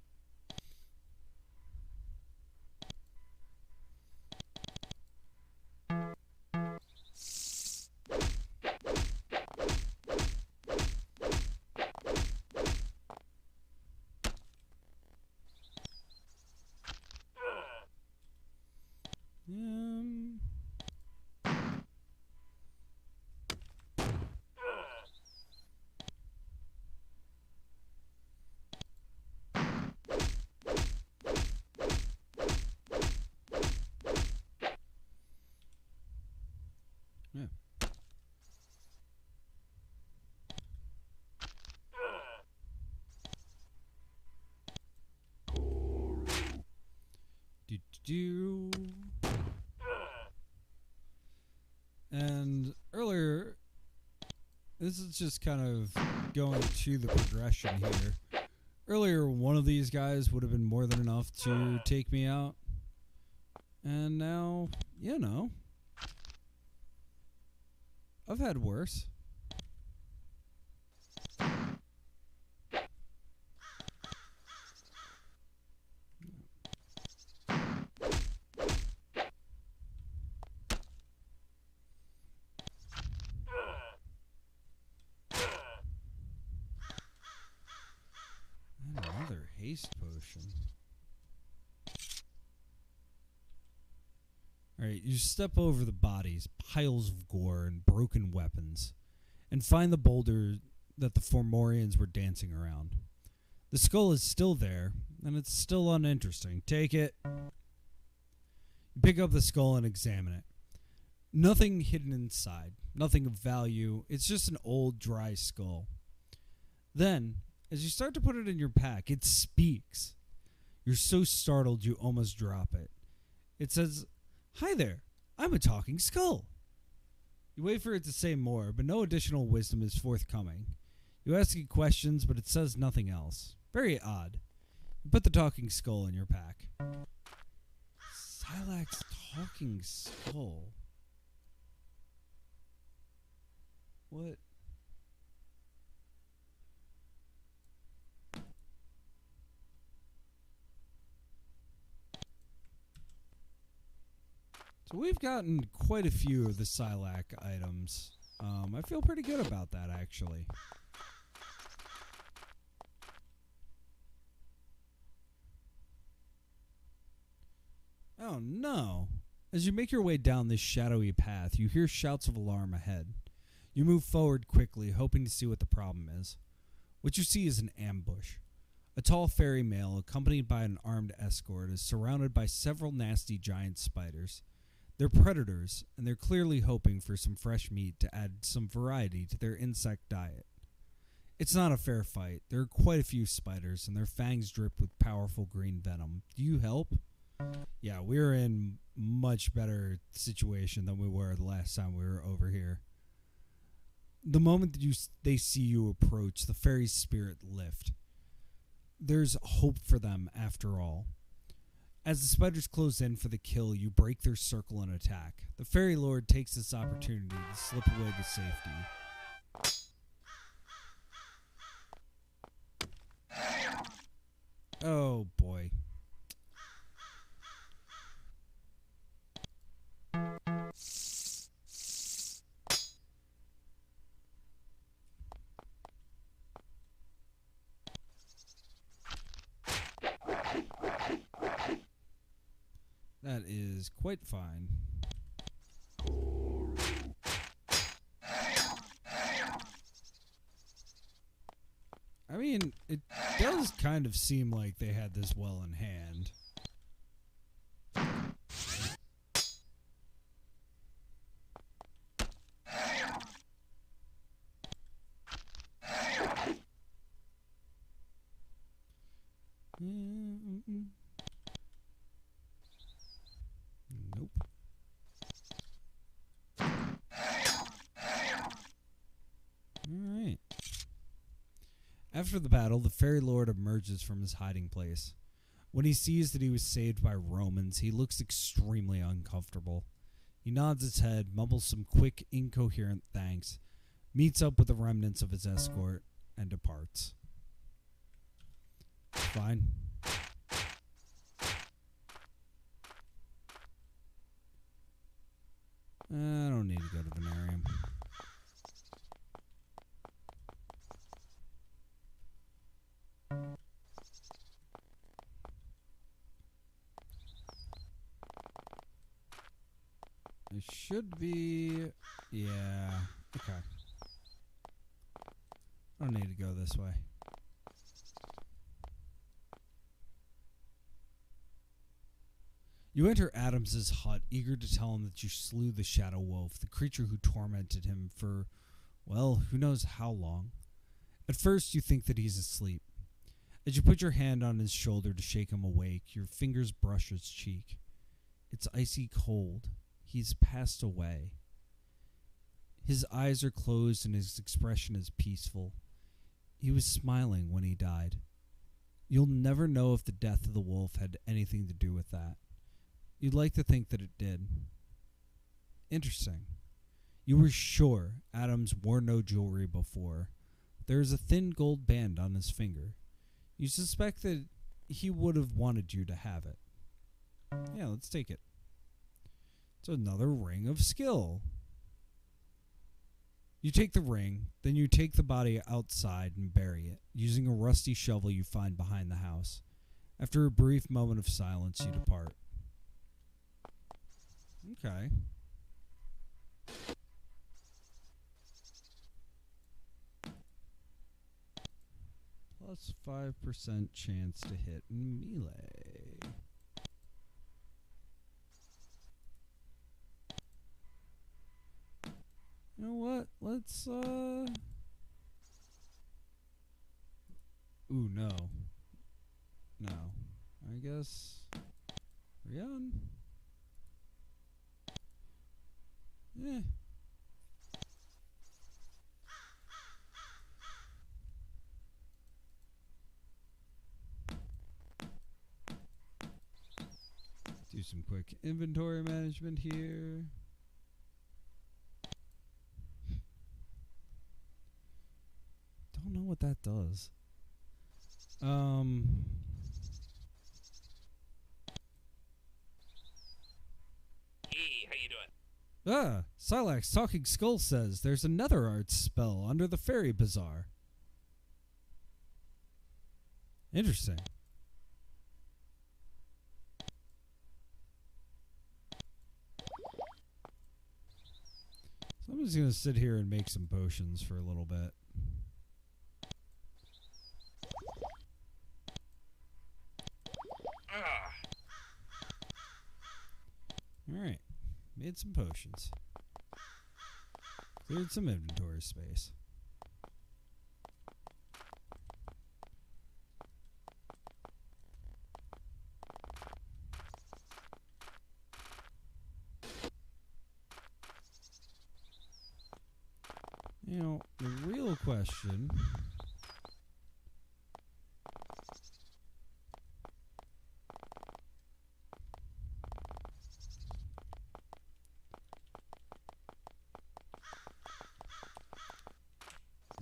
And earlier, this is just kind of going to the progression here. Earlier, one of these guys would have been more than enough to take me out. And now, you know, I've had worse. Another haste potion. Alright, you step over the bodies, piles of gore, and broken weapons, and find the boulder that the Fomorians were dancing around. The skull is still there, and it's still uninteresting. Take it. You pick up the skull and examine it. Nothing hidden inside, nothing of value. It's just an old, dry skull. Then, as you start to put it in your pack, it speaks. You're so startled you almost drop it. It says, "Hi there, I'm a talking skull." You wait for it to say more, but no additional wisdom is forthcoming. You ask it questions, but it says nothing else. Very odd. You put the talking skull in your pack. Silac's talking skull. What? So we've gotten quite a few of the Silac items. I feel pretty good about that, actually. Oh no. As you make your way down this shadowy path, you hear shouts of alarm ahead. You move forward quickly, hoping to see what the problem is. What you see is an ambush. A tall fairy male, accompanied by an armed escort, is surrounded by several nasty giant spiders. They're predators, and they're clearly hoping for some fresh meat to add some variety to their insect diet. It's not a fair fight. There are quite a few spiders, and their fangs drip with powerful green venom. Do you help? Yeah, we're in much better situation than we were the last time we were over here. The moment that they see you approach, the fairy's spirit lift. There's hope for them after all. As the spiders close in for the kill, you break their circle and attack. The fairy lord takes this opportunity to slip away to safety. Oh boy. That is quite fine. I mean, it does kind of seem like they had this well in hand. Nope. Alright. After the battle, the fairy lord emerges from his hiding place. When he sees that he was saved by Romans, he looks extremely uncomfortable. He nods his head, mumbles some quick, incoherent thanks, meets up with the remnants of his escort, and departs. Fine. I don't need to go to Venarium. It should be... Yeah. Okay. I don't need to go this way. You enter Adams's hut, eager to tell him that you slew the Shadow Wolf, the creature who tormented him for, well, who knows how long. At first, you think that he's asleep. As you put your hand on his shoulder to shake him awake, your fingers brush his cheek. It's icy cold. He's passed away. His eyes are closed and his expression is peaceful. He was smiling when he died. You'll never know if the death of the wolf had anything to do with that. You'd like to think that it did. Interesting. You were sure Adams wore no jewelry before. There is a thin gold band on his finger. You suspect that he would have wanted you to have it. Yeah, let's take it. It's another ring of skill. You take the ring, then you take the body outside and bury it, using a rusty shovel you find behind the house. After a brief moment of silence, you depart. Okay. Plus 5% chance to hit melee. You know what? Let's, Ooh, no. No. I guess... We're on. Eh. Do some quick inventory management here. Don't know what that does. Hey, how you doing? Silax Talking Skull says there's another art spell under the Fairy Bazaar. Interesting. So I'm just going to sit here and make some potions for a little bit. Alright. Made some potions. Cleared some inventory space. You know, the real question...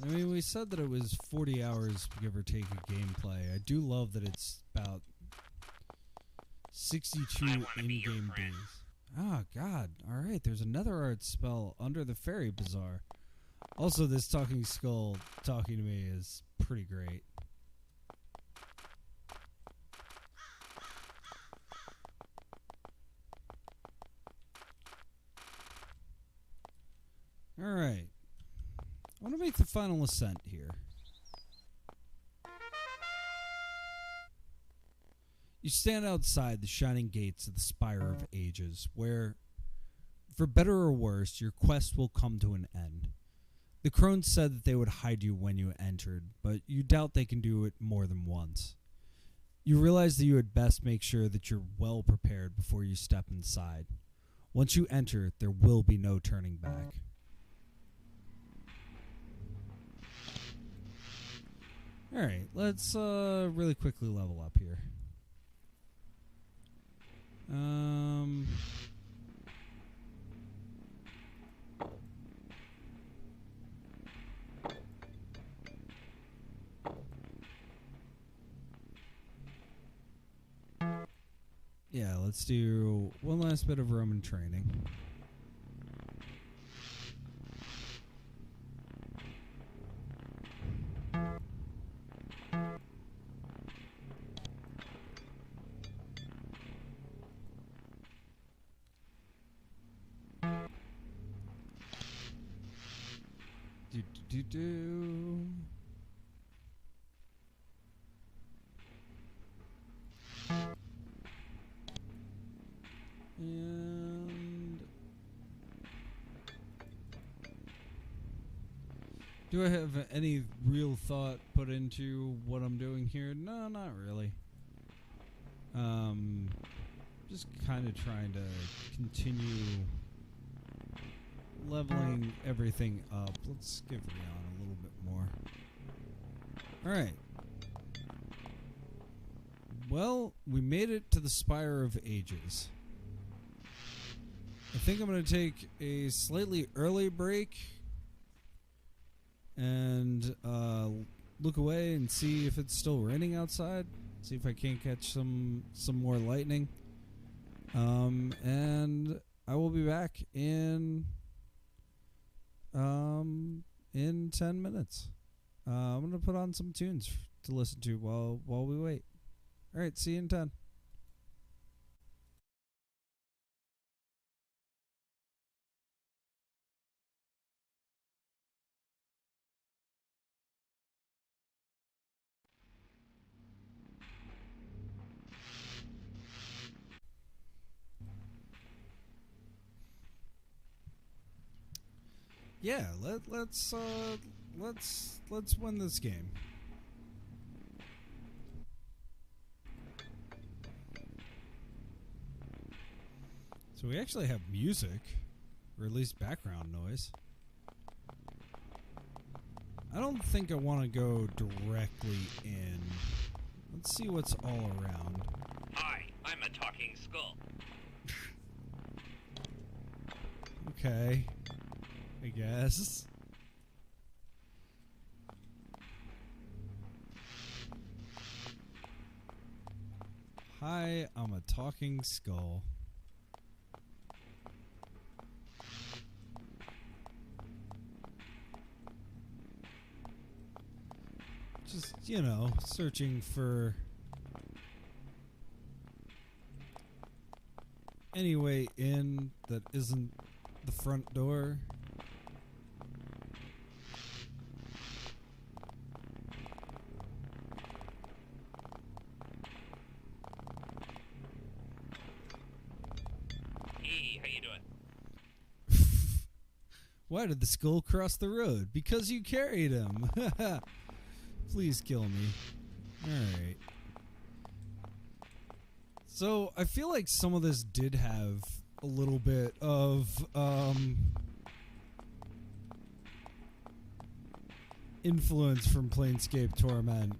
I mean, we said that it was 40 hours, give or take, of gameplay. I do love that it's about 62 in-game days. Oh, God. All right, there's another art spell under the fairy bazaar. Also, this talking skull talking to me is pretty great. All right. I want to make the final ascent here. You stand outside the shining gates of the Spire of Ages, where, for better or worse, your quest will come to an end. The crones said that they would hide you when you entered, but you doubt they can do it more than once. You realize that you had best make sure that you're well prepared before you step inside. Once you enter, there will be no turning back. Alright, let's really quickly level up here. Yeah, let's do one last bit of Roman training. And do I have any real thought put into what I'm doing here? No, not really. Just kind of trying to continue leveling everything up. Let's give Rihanna a little bit more. Alright. Well, we made it to the Spire of Ages. I think I'm going to take a slightly early break and look away and see if it's still raining outside. See if I can't catch some more lightning. And I will be back in 10 minutes. I'm going to put on some tunes to listen to while we wait. All right, see you in 10. Yeah, let's win this game. So we actually have music, or at least background noise. I don't think I want to go directly in. Let's see what's all around. Hi, I'm a talking skull. Okay, I guess. Hi, I'm a talking skull. Just, you know, searching for any way in that isn't the front door. Hey, how you doing? Why did the skull cross the road? Because you carried him. Please kill me. Alright. So, I feel like some of this did have a little bit of, influence from Planescape Torment.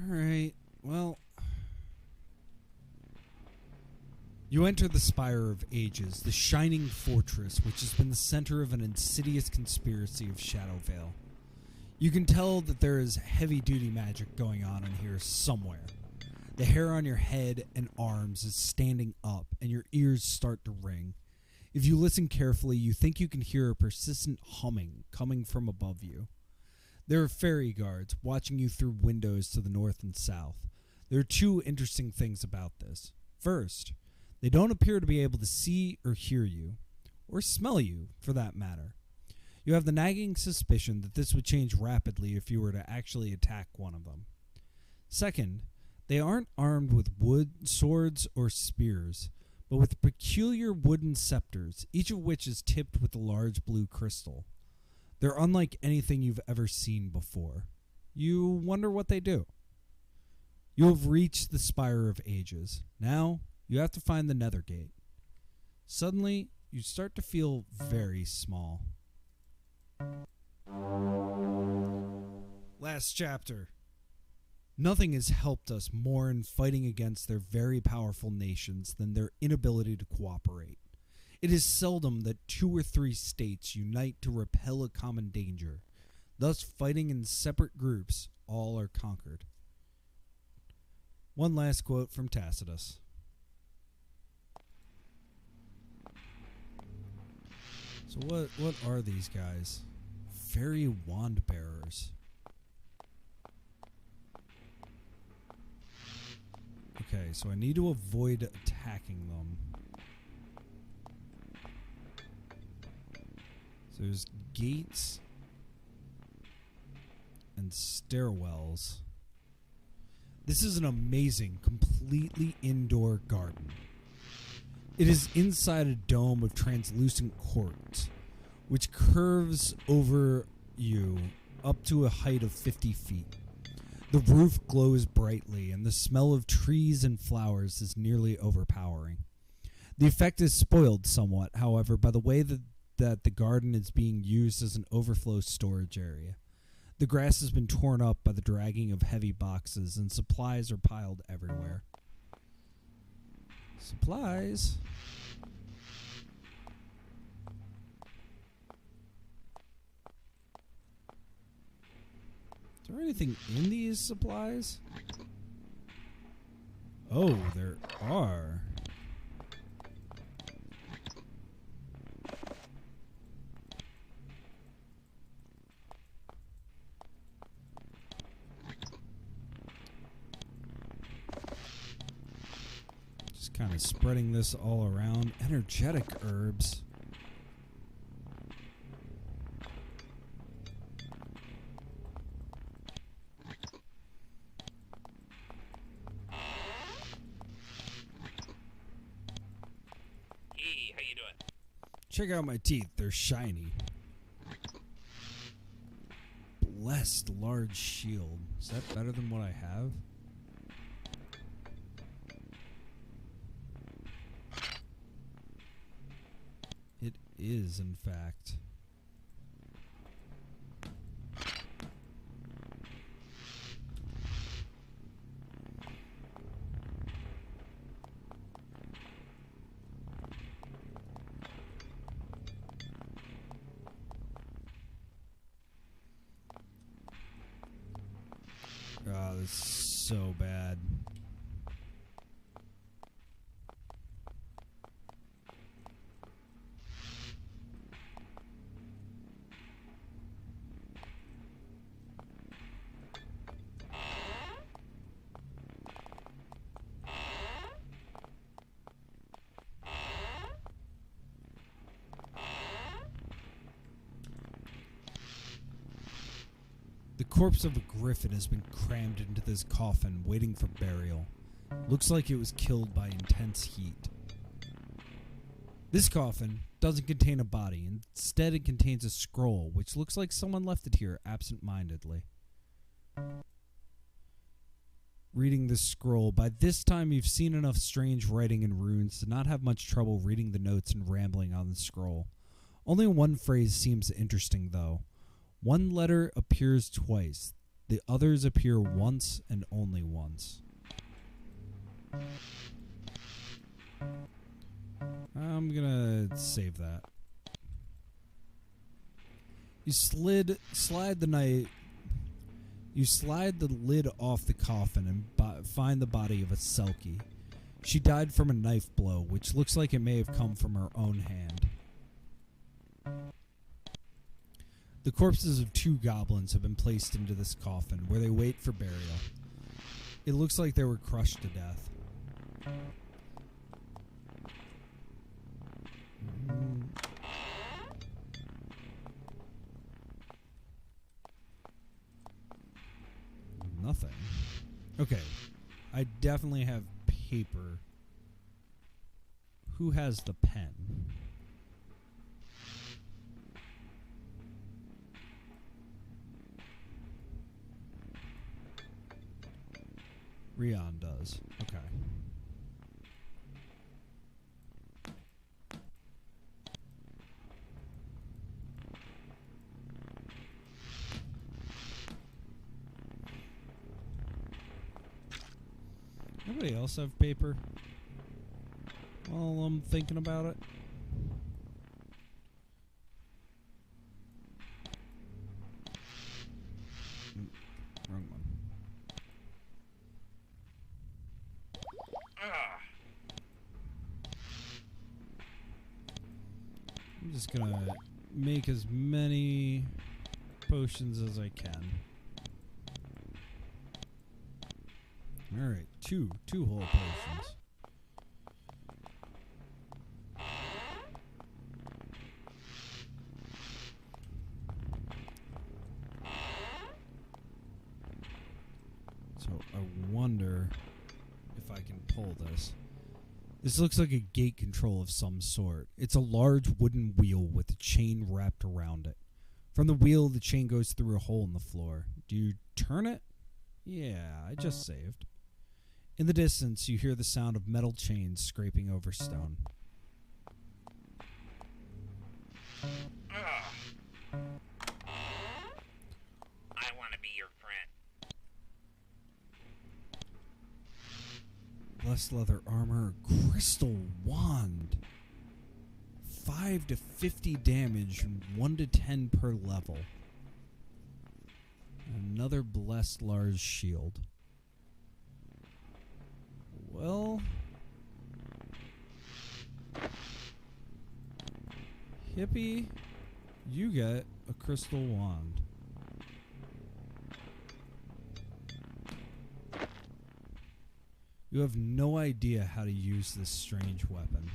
Alright, well. You enter the Spire of Ages, the shining fortress which has been the center of an insidious conspiracy of Shadowvale. You can tell that there is heavy-duty magic going on in here somewhere. The hair on your head and arms is standing up, and your ears start to ring. If you listen carefully, you think you can hear a persistent humming coming from above you. There are fairy guards watching you through windows to the north and south. There are two interesting things about this. First, they don't appear to be able to see or hear you, or smell you, for that matter. You have the nagging suspicion that this would change rapidly if you were to actually attack one of them. Second, they aren't armed with wood, swords, or spears, but with peculiar wooden scepters, each of which is tipped with a large blue crystal. They're unlike anything you've ever seen before. You wonder what they do. You have reached the Spire of Ages. Now, you have to find the Nethergate. Suddenly, you start to feel very small. Last chapter. Nothing has helped us more in fighting against their very powerful nations than their inability to cooperate. It is seldom that 2 or 3 states unite to repel a common danger. Thus, fighting in separate groups, all are conquered. One last quote from Tacitus. So what are these guys? Fairy wand bearers. Okay, so I need to avoid attacking them. So there's gates and stairwells. This is an amazing, completely indoor garden. It is inside a dome of translucent quartz, which curves over you up to a height of 50 feet. The roof glows brightly, and the smell of trees and flowers is nearly overpowering. The effect is spoiled somewhat, however, by the way that the garden is being used as an overflow storage area. The grass has been torn up by the dragging of heavy boxes, and supplies are piled everywhere. Supplies? Is there anything in these supplies? Oh, there are. Just kind of spreading this all around. Energetic herbs. Check out my teeth, they're shiny. Blessed large shield. Is that better than what I have? It is, in fact. Oh, this is so bad. The corpse of a griffin has been crammed into this coffin, waiting for burial. Looks like it was killed by intense heat. This coffin doesn't contain a body. Instead, it contains a scroll, which looks like someone left it here absent-mindedly. Reading this scroll, by this time you've seen enough strange writing and runes to not have much trouble reading the notes and rambling on the scroll. Only one phrase seems interesting, though. One letter appears twice. The others appear once and only once. I'm gonna save that. You slide the lid off the coffin and find the body of a Selkie. She died from a knife blow, which looks like it may have come from her own hand. The corpses of 2 goblins have been placed into this coffin, where they wait for burial. It looks like they were crushed to death. Nothing. Okay. I definitely have paper. Who has the pen? Rion does. Okay. Nobody else have paper? While I'm thinking about it. Wrong one. I'm just gonna make as many potions as I can. Alright, two whole potions. So I wonder if I can pull this. This looks like a gate control of some sort. It's a large wooden wheel with a chain wrapped around it. From the wheel, the chain goes through a hole in the floor. Do you turn it? Yeah, I just saved. In the distance, you hear the sound of metal chains scraping over stone. I want to be your friend. Blessed leather armor, crystal wand. 5 to 50 damage, 1 to 10 per level. Another blessed large shield. Well, Hippie, you get a crystal wand. You have no idea how to use this strange weapon.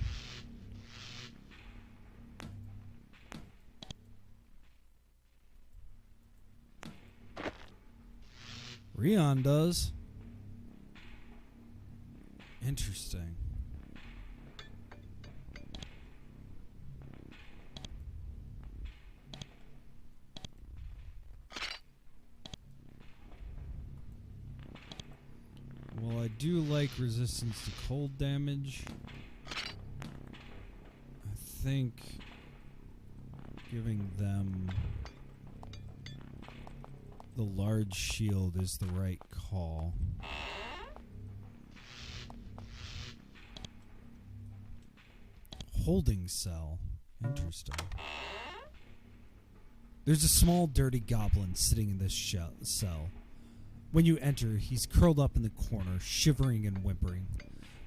Rion does. Interesting. Well, I do like resistance to cold damage. I think giving them the large shield is the right call. Holding cell. Interesting. There's a small, dirty goblin sitting in this cell. When you enter, he's curled up in the corner, shivering and whimpering.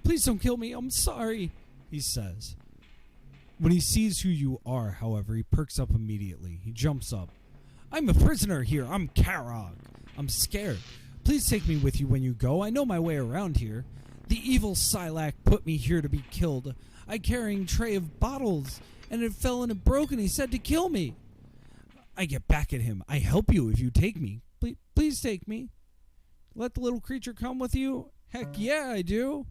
"Please don't kill me, I'm sorry," he says. When he sees who you are, however, he perks up immediately. He jumps up. "I'm a prisoner here. I'm Karog. I'm scared. Please take me with you when you go. I know my way around here. The evil Silac put me here to be killed. I carrying a tray of bottles, and it fell and it broke, and he said to kill me. I get back at him. I help you if you take me. Please take me. Let the little creature come with you? Heck yeah, I do."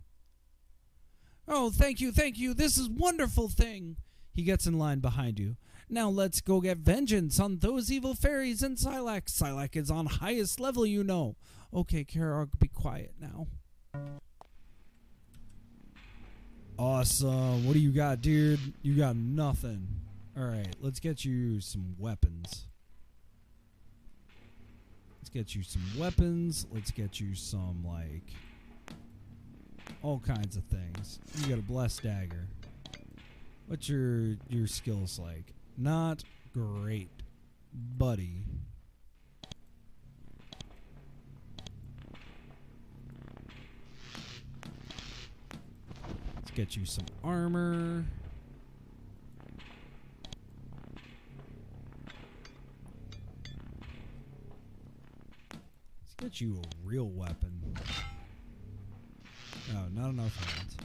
"Oh, thank you. This is a wonderful thing." He gets in line behind you. "Now let's go get vengeance on those evil fairies and Silac. Silac is on highest level, you know." "Okay, Karog, be quiet now." Awesome. What do you got, dude? You got nothing. Alright, let's get you some weapons. Let's get you some weapons. Let's get you some, like, all kinds of things. You got a blessed dagger. What's your skills like? Not great, buddy. Let's get you some armor. Let's get you a real weapon. Oh, not enough hands.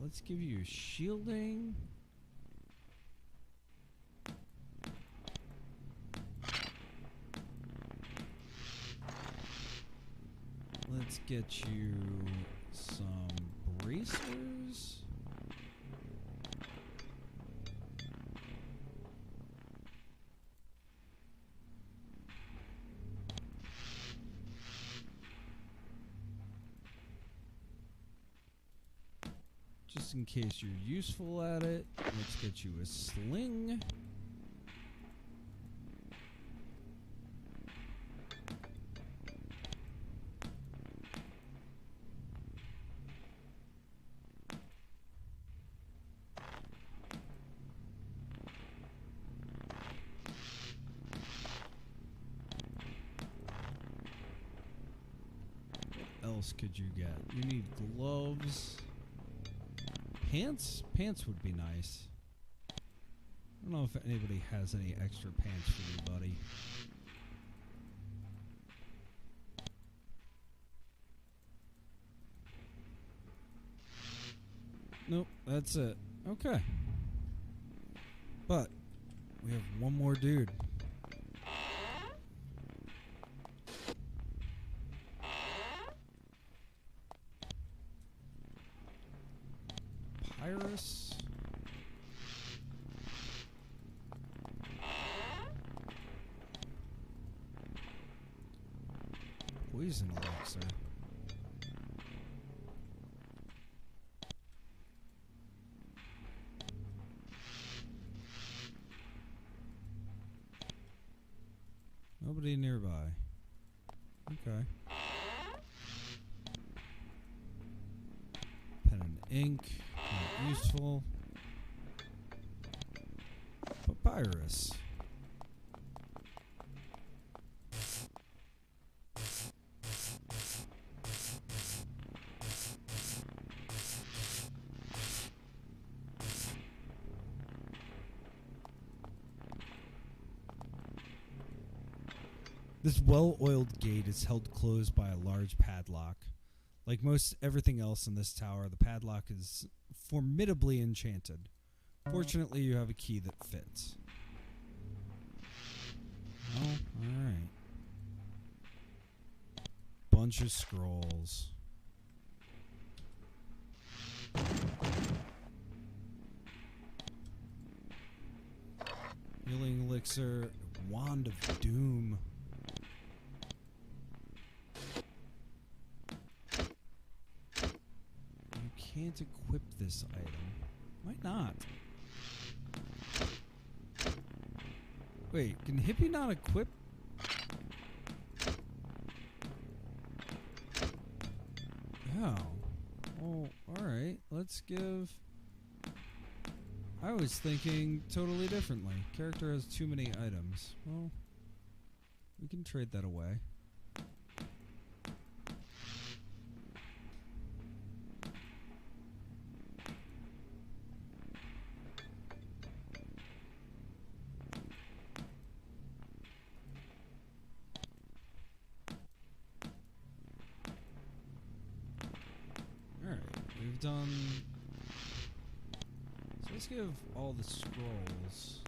Let's give you shielding. Let's get you some bracers. Just in case you're useful at it, let's get you a sling. What else could you get? You need gloves. Pants? Pants would be nice. I don't know if anybody has any extra pants for you, buddy. Nope, that's it. Okay. But we have one more dude. Iris. Poison elixir. Nobody nearby. Okay. Pen and ink. Not useful. Papyrus. This well-oiled gate is held closed by a large padlock. Like most everything else in this tower, the padlock is formidably enchanted. Fortunately, you have a key that fits. Oh, alright. Bunch of scrolls. Healing elixir. Wand of Doom. Can't equip this item. Why not? Wait, can Hippie not equip? Oh. Well, alright. Let's give... I was thinking totally differently. Character has too many items. Well, we can trade that away. We've done... So let's give all the scrolls.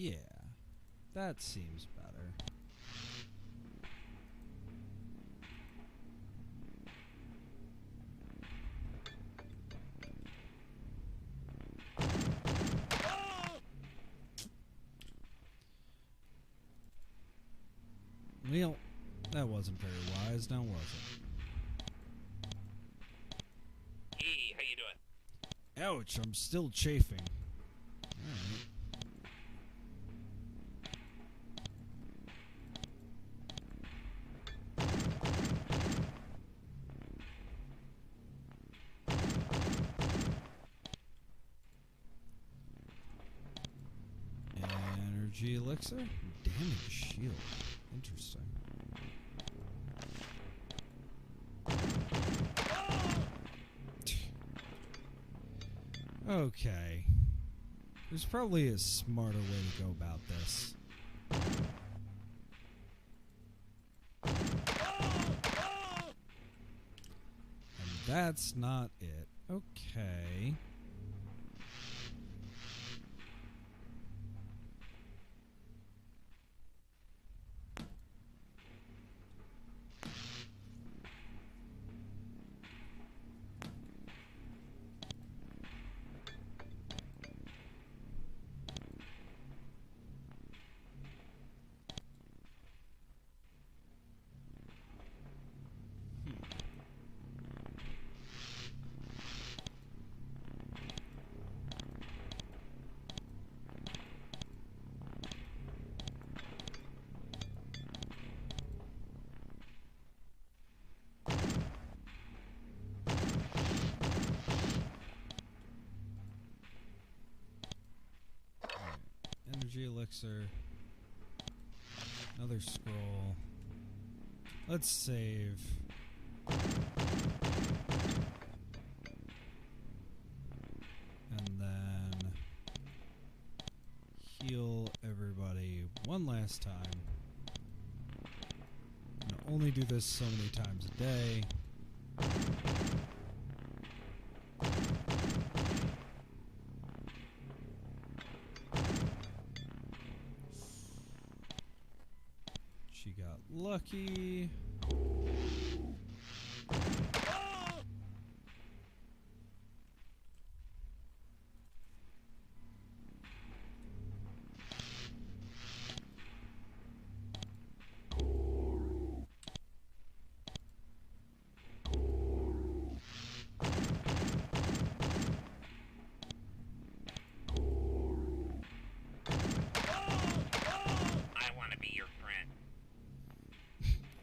Yeah, that seems better. Well, that wasn't very wise, now was it? Hey, how you doing? Ouch, I'm still chafing. Alright. Energy elixir? Damage shield. Interesting. Okay. There's probably a smarter way to go about this. And that's not it. Okay. Energy elixir. Another scroll. Let's save. And then heal everybody one last time. I'm gonna only do this so many times a day. She got lucky.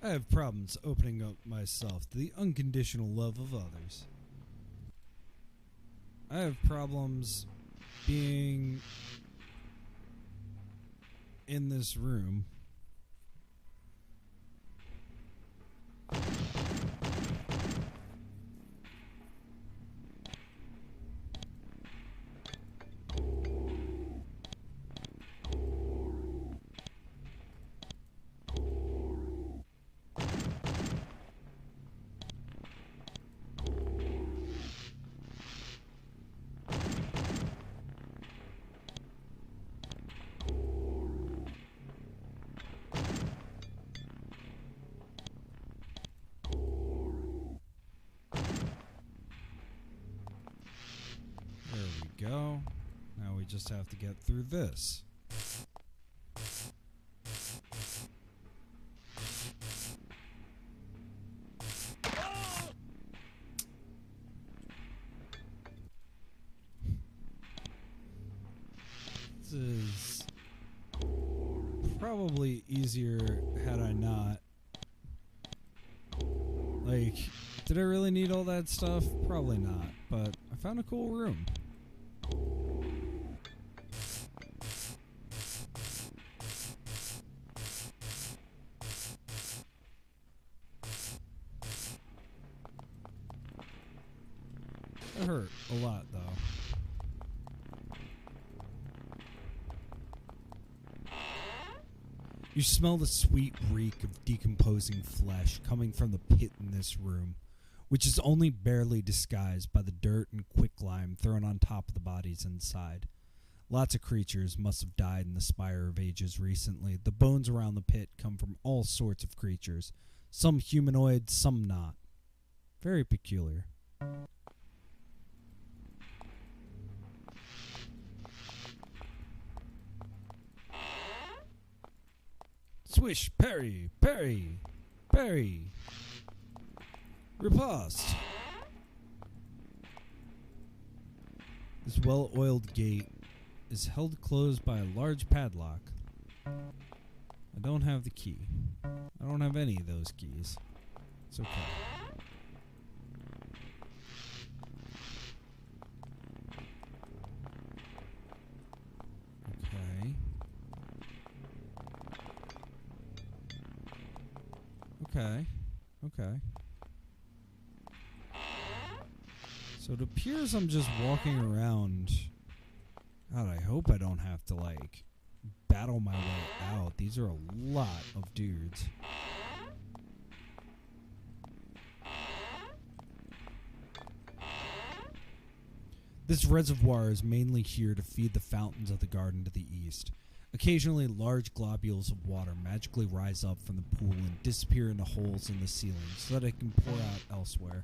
I have problems opening up myself to the unconditional love of others. I have problems being in this room. Go. Now we just have to get through this. This is probably easier had I not. Like, did I really need all that stuff? Probably not, but I found a cool room. It hurt a lot, though. You smell the sweet reek of decomposing flesh coming from the pit in this room, which is only barely disguised by the dirt and quicklime thrown on top of the bodies inside. Lots of creatures must have died in the Spire of Ages recently. The bones around the pit come from all sorts of creatures. Some humanoid, some not. Very peculiar. Swish, parry, parry, parry. Riposte. This well-oiled gate is held closed by a large padlock. I don't have the key. I don't have any of those keys. It's okay. Okay. So it appears I'm just walking around. God, I hope I don't have to, like, battle my way out. These are a lot of dudes. This reservoir is mainly here to feed the fountains of the garden to the east. Occasionally, large globules of water magically rise up from the pool and disappear into holes in the ceiling so that it can pour out elsewhere.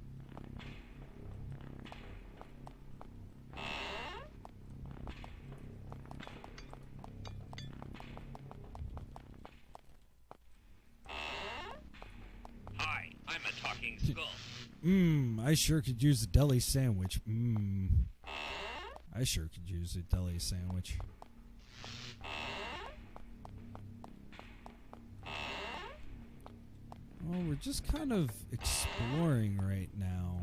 Hi, I'm a talking skull. I sure could use a deli sandwich. I sure could use a deli sandwich. Well, we're just kind of exploring right now.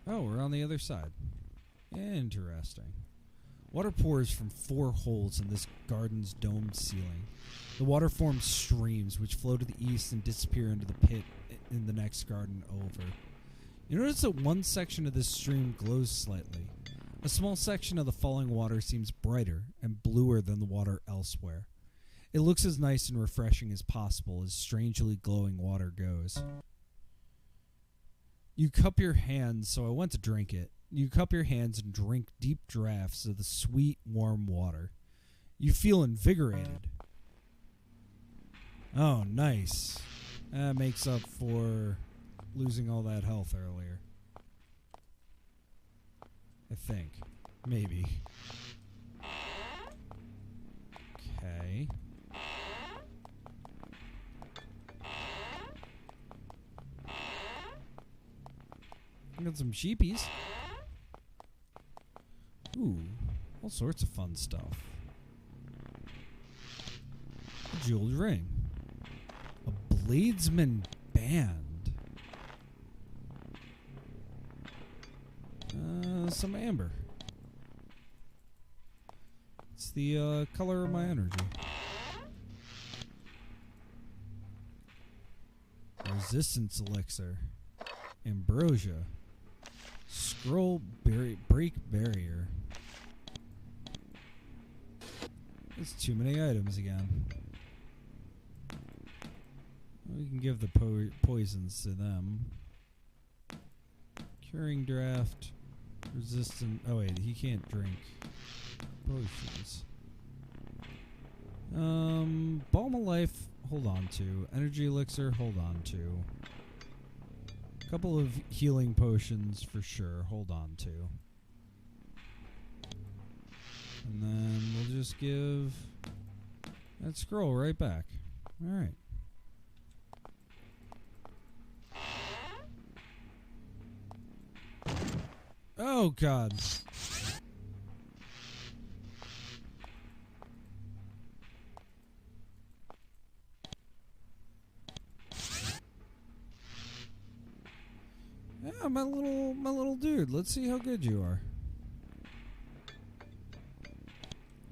Oh, we're on the other side. Interesting. Water pours from 4 holes in this garden's domed ceiling. The water forms streams which flow to the east and disappear into the pit in the next garden over. You notice that one section of this stream glows slightly. A small section of the falling water seems brighter and bluer than the water elsewhere. It looks as nice and refreshing as possible as strangely glowing water goes. You cup your hands, so I went to drink it. You cup your hands and drink deep draughts of the sweet, warm water. You feel invigorated. Oh, nice. That makes up for losing all that health earlier. I think. Maybe. Okay. I got some sheepies. Ooh, all sorts of fun stuff. A jeweled ring. A bladesman band. Some amber. It's the color of my energy. Resistance elixir. Ambrosia. Scroll break barrier. There's too many items again. We can give the poisons to them. Curing draft. Resistant. Oh wait, he can't drink potions. Balm of life. Hold on to. Energy elixir. Hold on to. Couple of healing potions for sure. Hold on to. And then we'll just give that scroll right back. Alright. Oh, God. Yeah, my little dude. Let's see how good you are.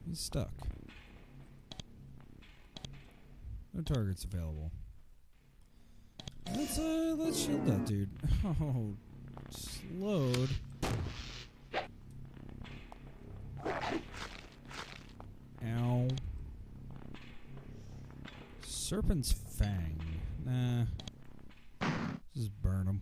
He's stuck. No targets available. Let's shield that dude. Oh, slowed. Ow. Serpent's Fang. Nah. Just burn him.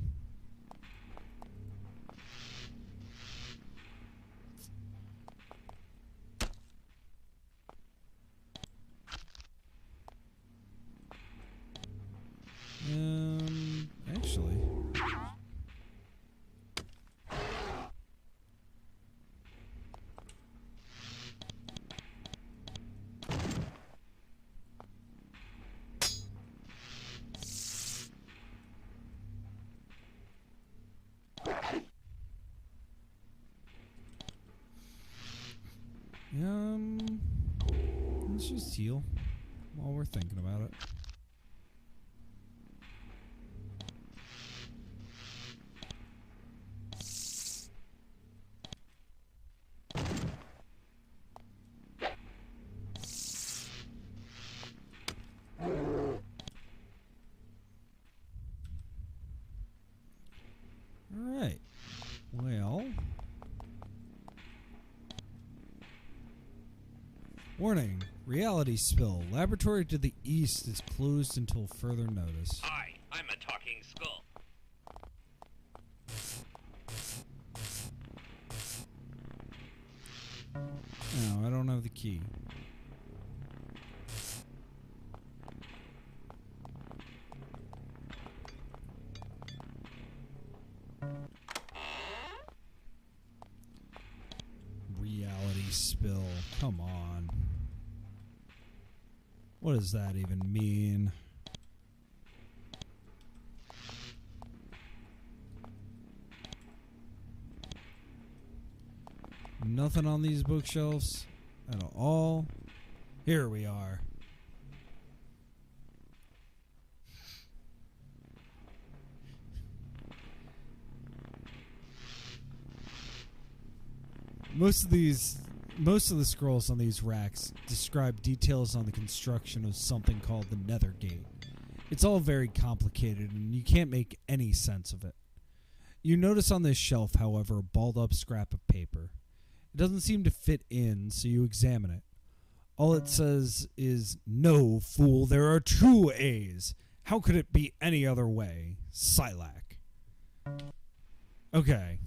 just heal while we're thinking about it. Alright. Well. Warning. Reality spill. Laboratory to the east is closed until further notice. Hi, I'm a talking skull. No, I don't have the key. Reality spill. Come on. What does that even mean? Nothing on these bookshelves at all. Here we are. Most of the scrolls on these racks describe details on the construction of something called the Nethergate. It's all very complicated and you can't make any sense of it. You notice on this shelf, however, a balled up scrap of paper. It doesn't seem to fit in, so you examine it. All it says is, "No, fool, there are two A's. How could it be any other way? Silac." Okay.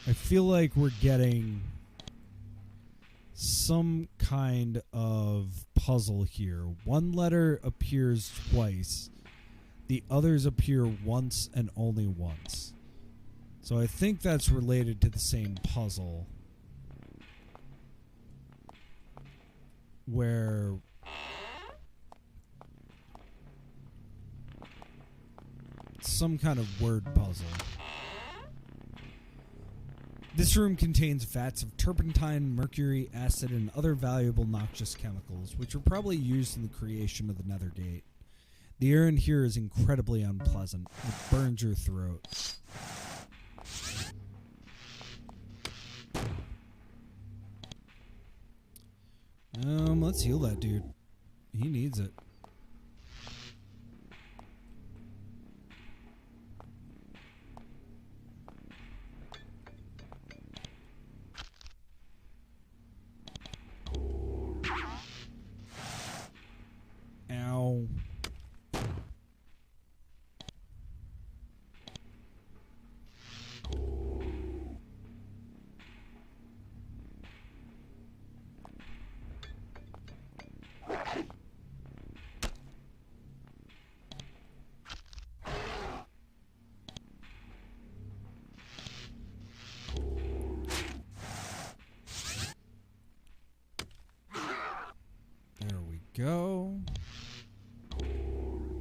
I feel like we're getting some kind of puzzle here. One letter appears twice. The others appear once and only once. So I think that's related to the same puzzle. Where some kind of word puzzle. This room contains vats of turpentine, mercury, acid, and other valuable noxious chemicals, which were probably used in the creation of the Nethergate. The air in here is incredibly unpleasant. It burns your throat. Let's heal that dude. He needs it. Ow. Go.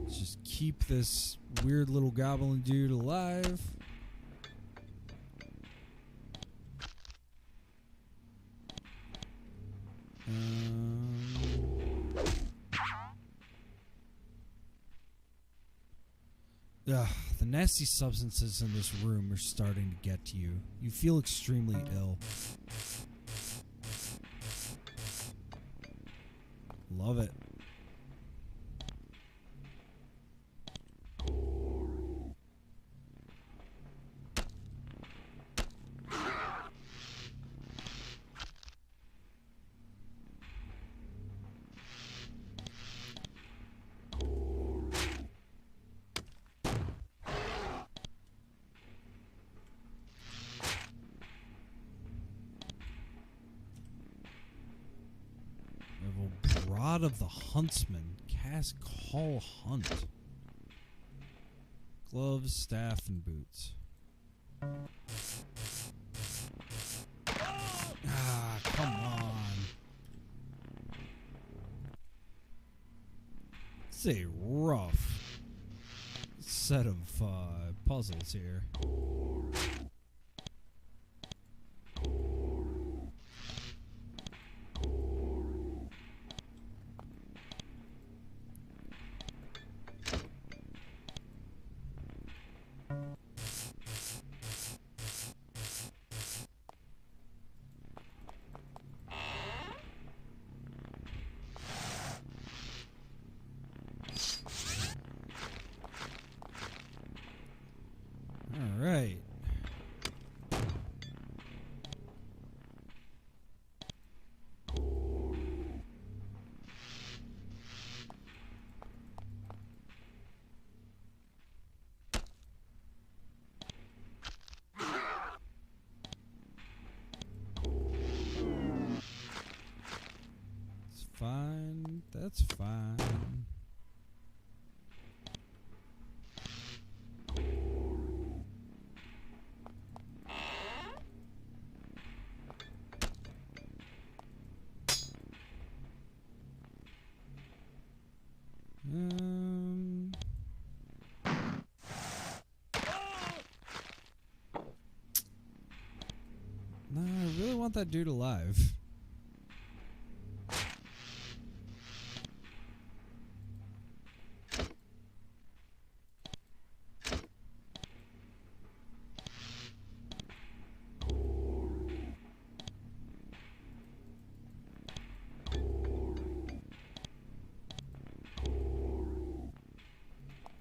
Let's just keep this weird little goblin dude alive. The nasty substances in this room are starting to get to you. You feel extremely ill. Love it. Rod of the Huntsman. Cast Call Hunt. Gloves, staff, and boots. Ah, come on. It's a rough set of puzzles here. Alright. It's fine. That's fine. No, I really want that dude alive.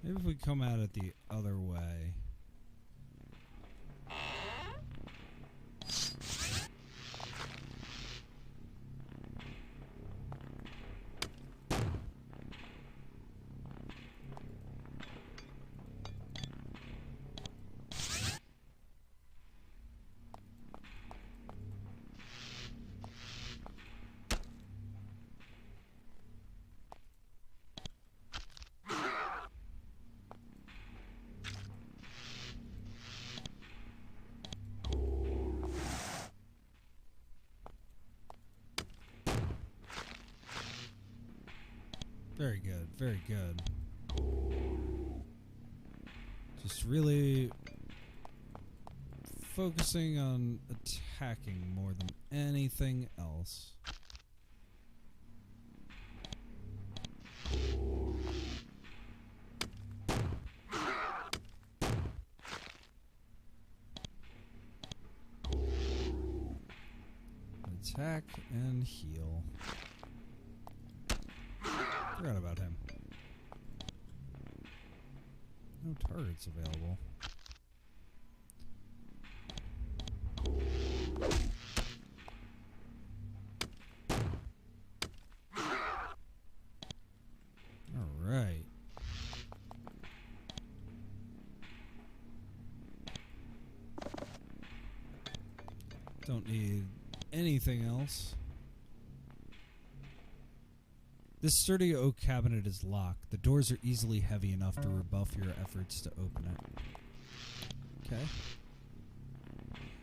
Maybe if we come at it the other way. Very good, very good. Just really focusing on attacking more than anything else. Attack and heal. Forgot about him. No targets available. Alright. Don't need anything else. This sturdy oak cabinet is locked. The doors are easily heavy enough to rebuff your efforts to open it. Okay.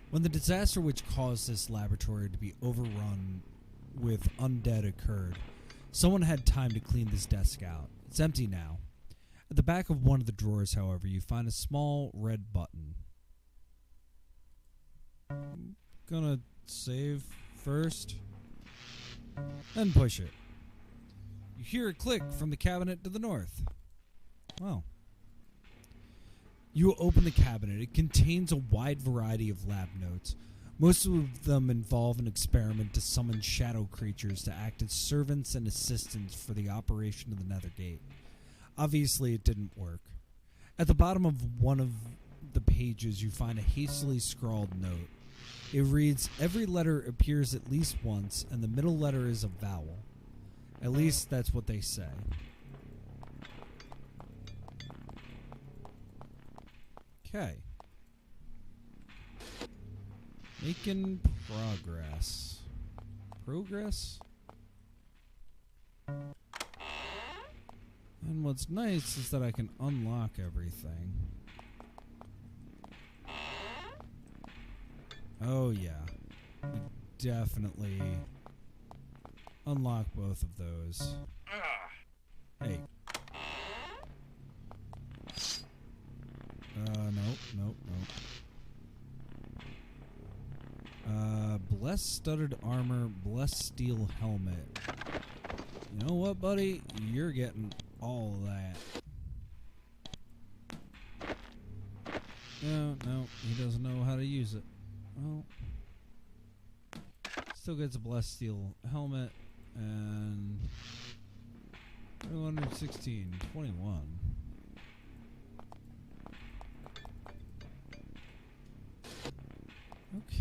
When the disaster which caused this laboratory to be overrun with undead occurred, someone had time to clean this desk out. It's empty now. At the back of one of the drawers, however, you find a small red button. I'm gonna save first, then push it. You hear a click from the cabinet to the north. Wow. You open the cabinet. It contains a wide variety of lab notes. Most of them involve an experiment to summon shadow creatures to act as servants and assistants for the operation of the Nethergate. Obviously, it didn't work. At the bottom of one of the pages, you find a hastily scrawled note. It reads, "Every letter appears at least once, and the middle letter is a vowel." At least that's what they say. Okay. Making progress. Progress? And what's nice is that I can unlock everything. Oh yeah. Definitely unlock both of those. Hey. Nope. Blessed studded armor, blessed steel helmet. You know what, buddy? You're getting all of that. No, he doesn't know how to use it. Well, still gets a blessed steel helmet. And 21, 16, 21.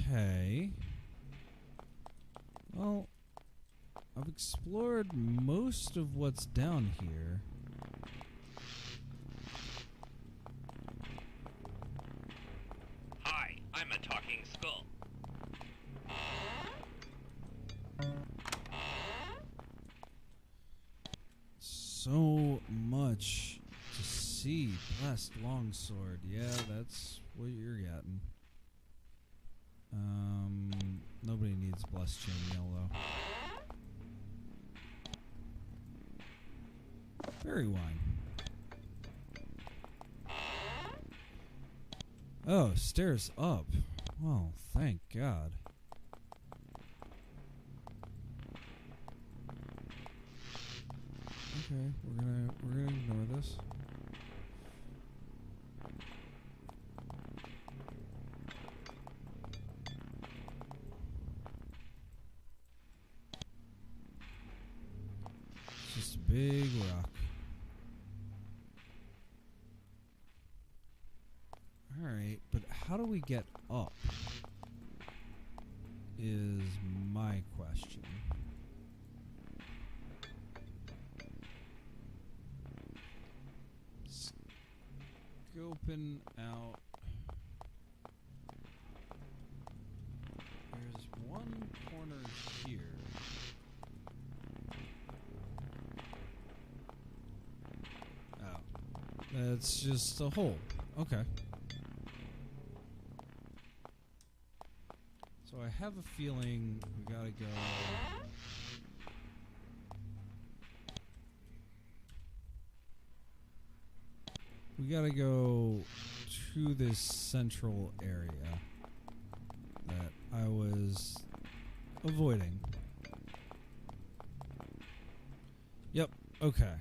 Okay. Well, I've explored most of what's down here. Hi, I'm a talking skull. So much to see. Blessed longsword. Yeah, that's what you're getting. Nobody needs blessed chainmail though. Fairy wine. Oh, stairs up. Well, thank God. Okay, we're gonna ignore this. It's just a big rock. Alright, but how do we get up? Is my question. Scoping out. There's one corner here. Oh. That's just a hole. Okay. So I have a feeling we gotta go. We gotta go to this central area that I was avoiding. Yep, okay.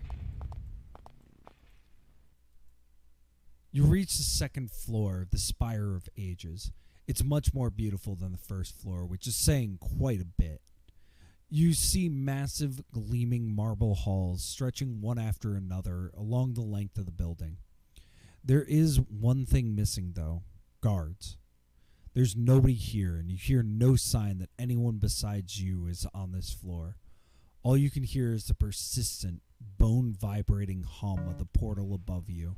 You reach the second floor of the Spire of Ages. It's much more beautiful than the first floor, which is saying quite a bit. You see massive, gleaming marble halls stretching one after another along the length of the building. There is one thing missing, though. Guards. There's nobody here, and you hear no sign that anyone besides you is on this floor. All you can hear is the persistent, bone-vibrating hum of the portal above you.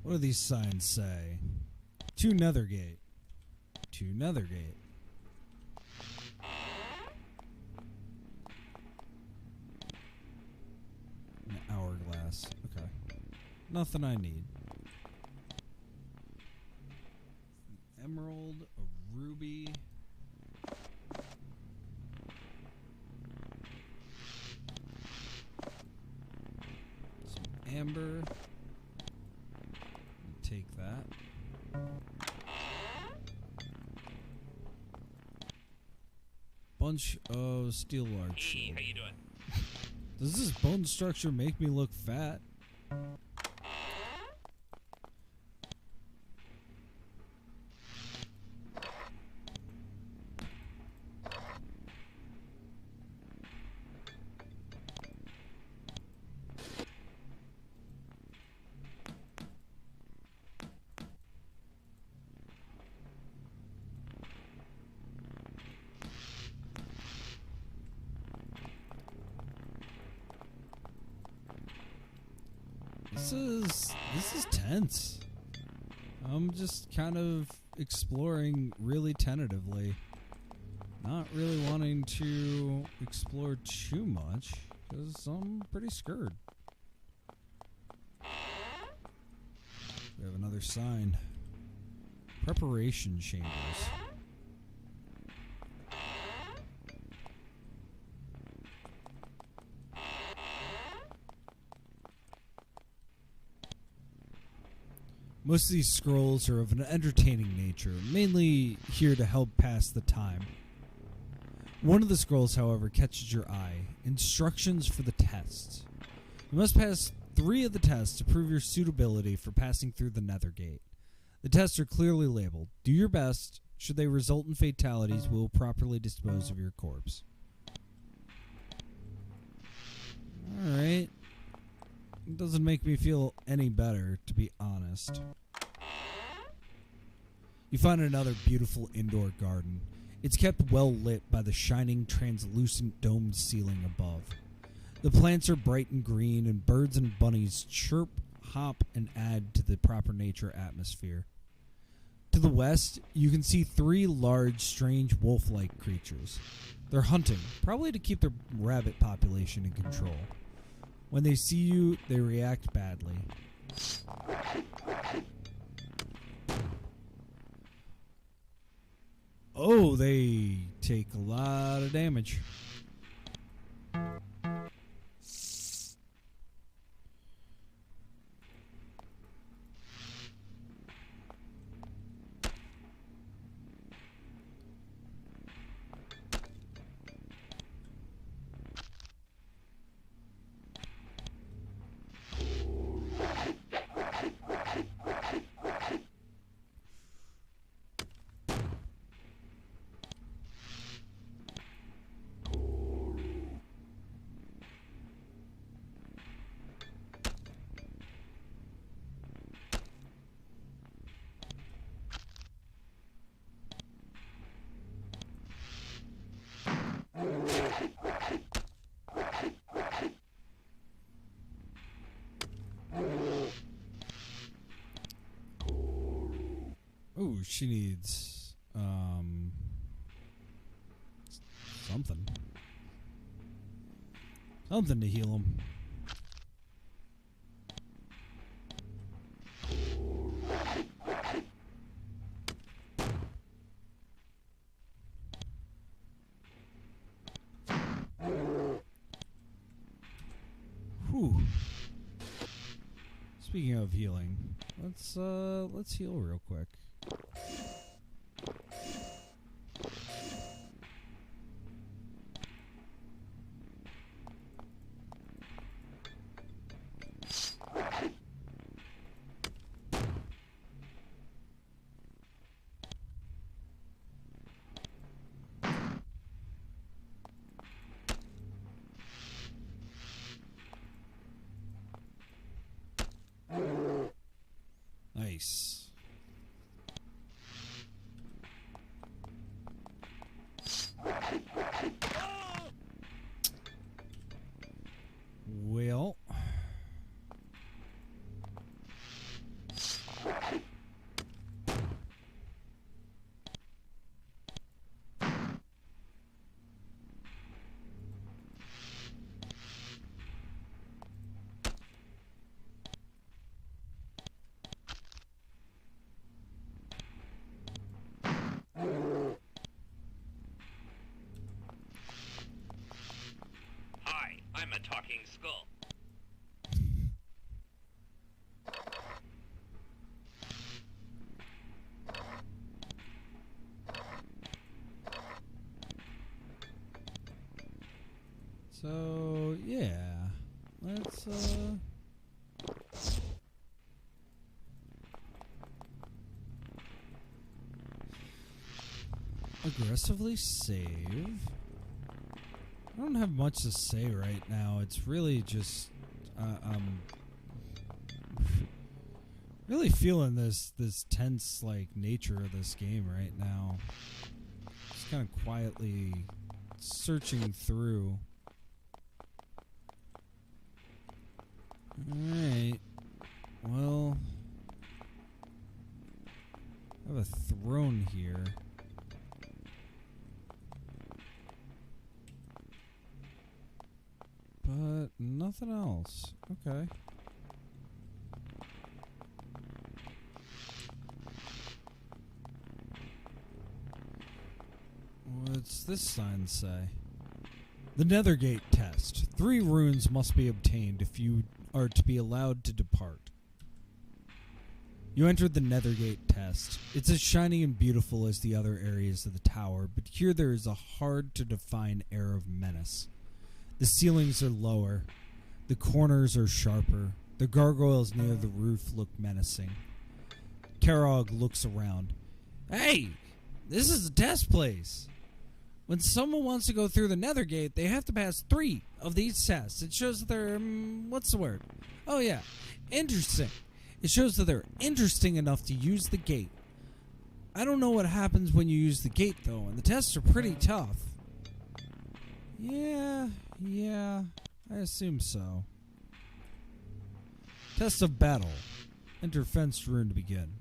What do these signs say? To Nethergate. To Nethergate. An hourglass. Okay. Nothing I need. An emerald, a ruby. Some amber. Take that. Bunch of steel large. Hey, how you doing? Does this bone structure make me look fat? This is tense. I'm just kind of exploring really tentatively. Not really wanting to explore too much because I'm pretty scared. We have another sign. Preparation chambers. Most of these scrolls are of an entertaining nature, mainly here to help pass the time. One of the scrolls, however, catches your eye. Instructions for the tests. You must pass 3 of the tests to prove your suitability for passing through the Nethergate. The tests are clearly labeled. Do your best. Should they result in fatalities, we will properly dispose of your corpse. Alright. It doesn't make me feel any better, to be honest. You find another beautiful indoor garden. It's kept well lit by the shining, translucent domed ceiling above. The plants are bright and green, and birds and bunnies chirp, hop, and add to the proper nature atmosphere. To the west, you can see 3 large, strange wolf-like creatures. They're hunting, probably to keep their rabbit population in control. When they see you, they react badly. Oh, they take a lot of damage. Oh, she needs something. Something to heal him. Whew. Speaking of healing, let's heal real quick. Nice. Well. Hi, I'm a talking skull. So, yeah. Let's, aggressively save. I don't have much to say right now. It's really just, really feeling this tense, like, nature of this game right now. Just kind of quietly searching through. Alright. Well, I have a throne here. But nothing else. Okay. What's this sign say? The Nethergate test. 3 runes must be obtained if you are to be allowed to depart. You entered the Nethergate test. It's as shiny and beautiful as the other areas of the tower, but here there is a hard-to-define air of menace. The ceilings are lower. The corners are sharper. The gargoyles near the roof look menacing. Karog looks around. Hey! This is a test place! When someone wants to go through the Nethergate, they have to pass 3 of these tests. It shows that they're... what's the word? Oh, yeah. Interesting. It shows that they're interesting enough to use the gate. I don't know what happens when you use the gate, though, and the tests are pretty tough. Yeah, I assume so. Test of battle. Enter fenced room to begin.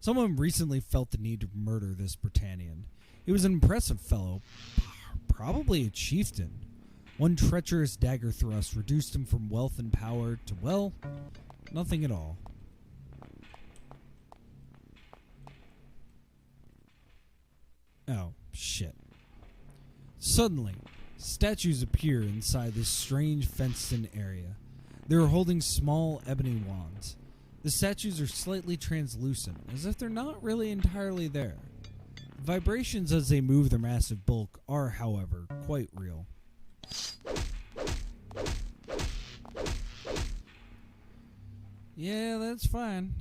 Someone recently felt the need to murder this Britannian. He was an impressive fellow, probably a chieftain. One treacherous dagger thrust reduced him from wealth and power to, well, nothing at all. Oh, shit. Suddenly, statues appear inside this strange fenced-in area. They are holding small ebony wands. The statues are slightly translucent, as if they're not really entirely there. The vibrations as they move their massive bulk are, however, quite real. Yeah, that's fine.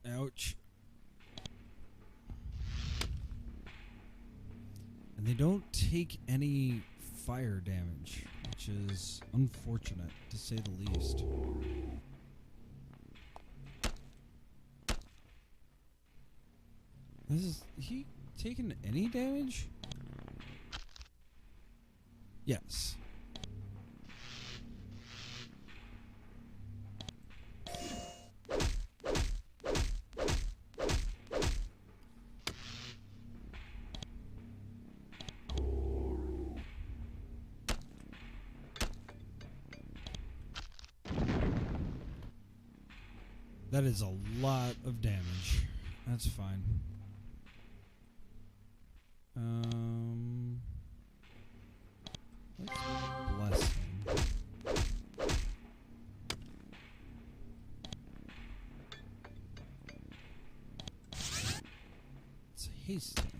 Ouch. And they don't take any fire damage, which is unfortunate, to say the least. Is he taking any damage? Yes. That is a lot of damage. That's fine. Let's bless him. Let's haste him.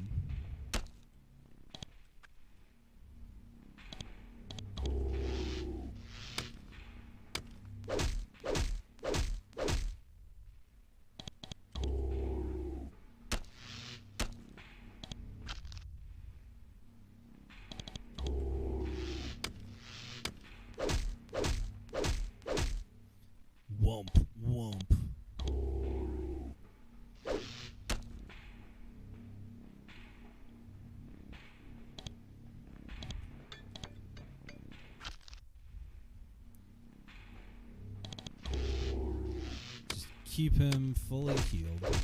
Womp, womp. Just keep him fully healed.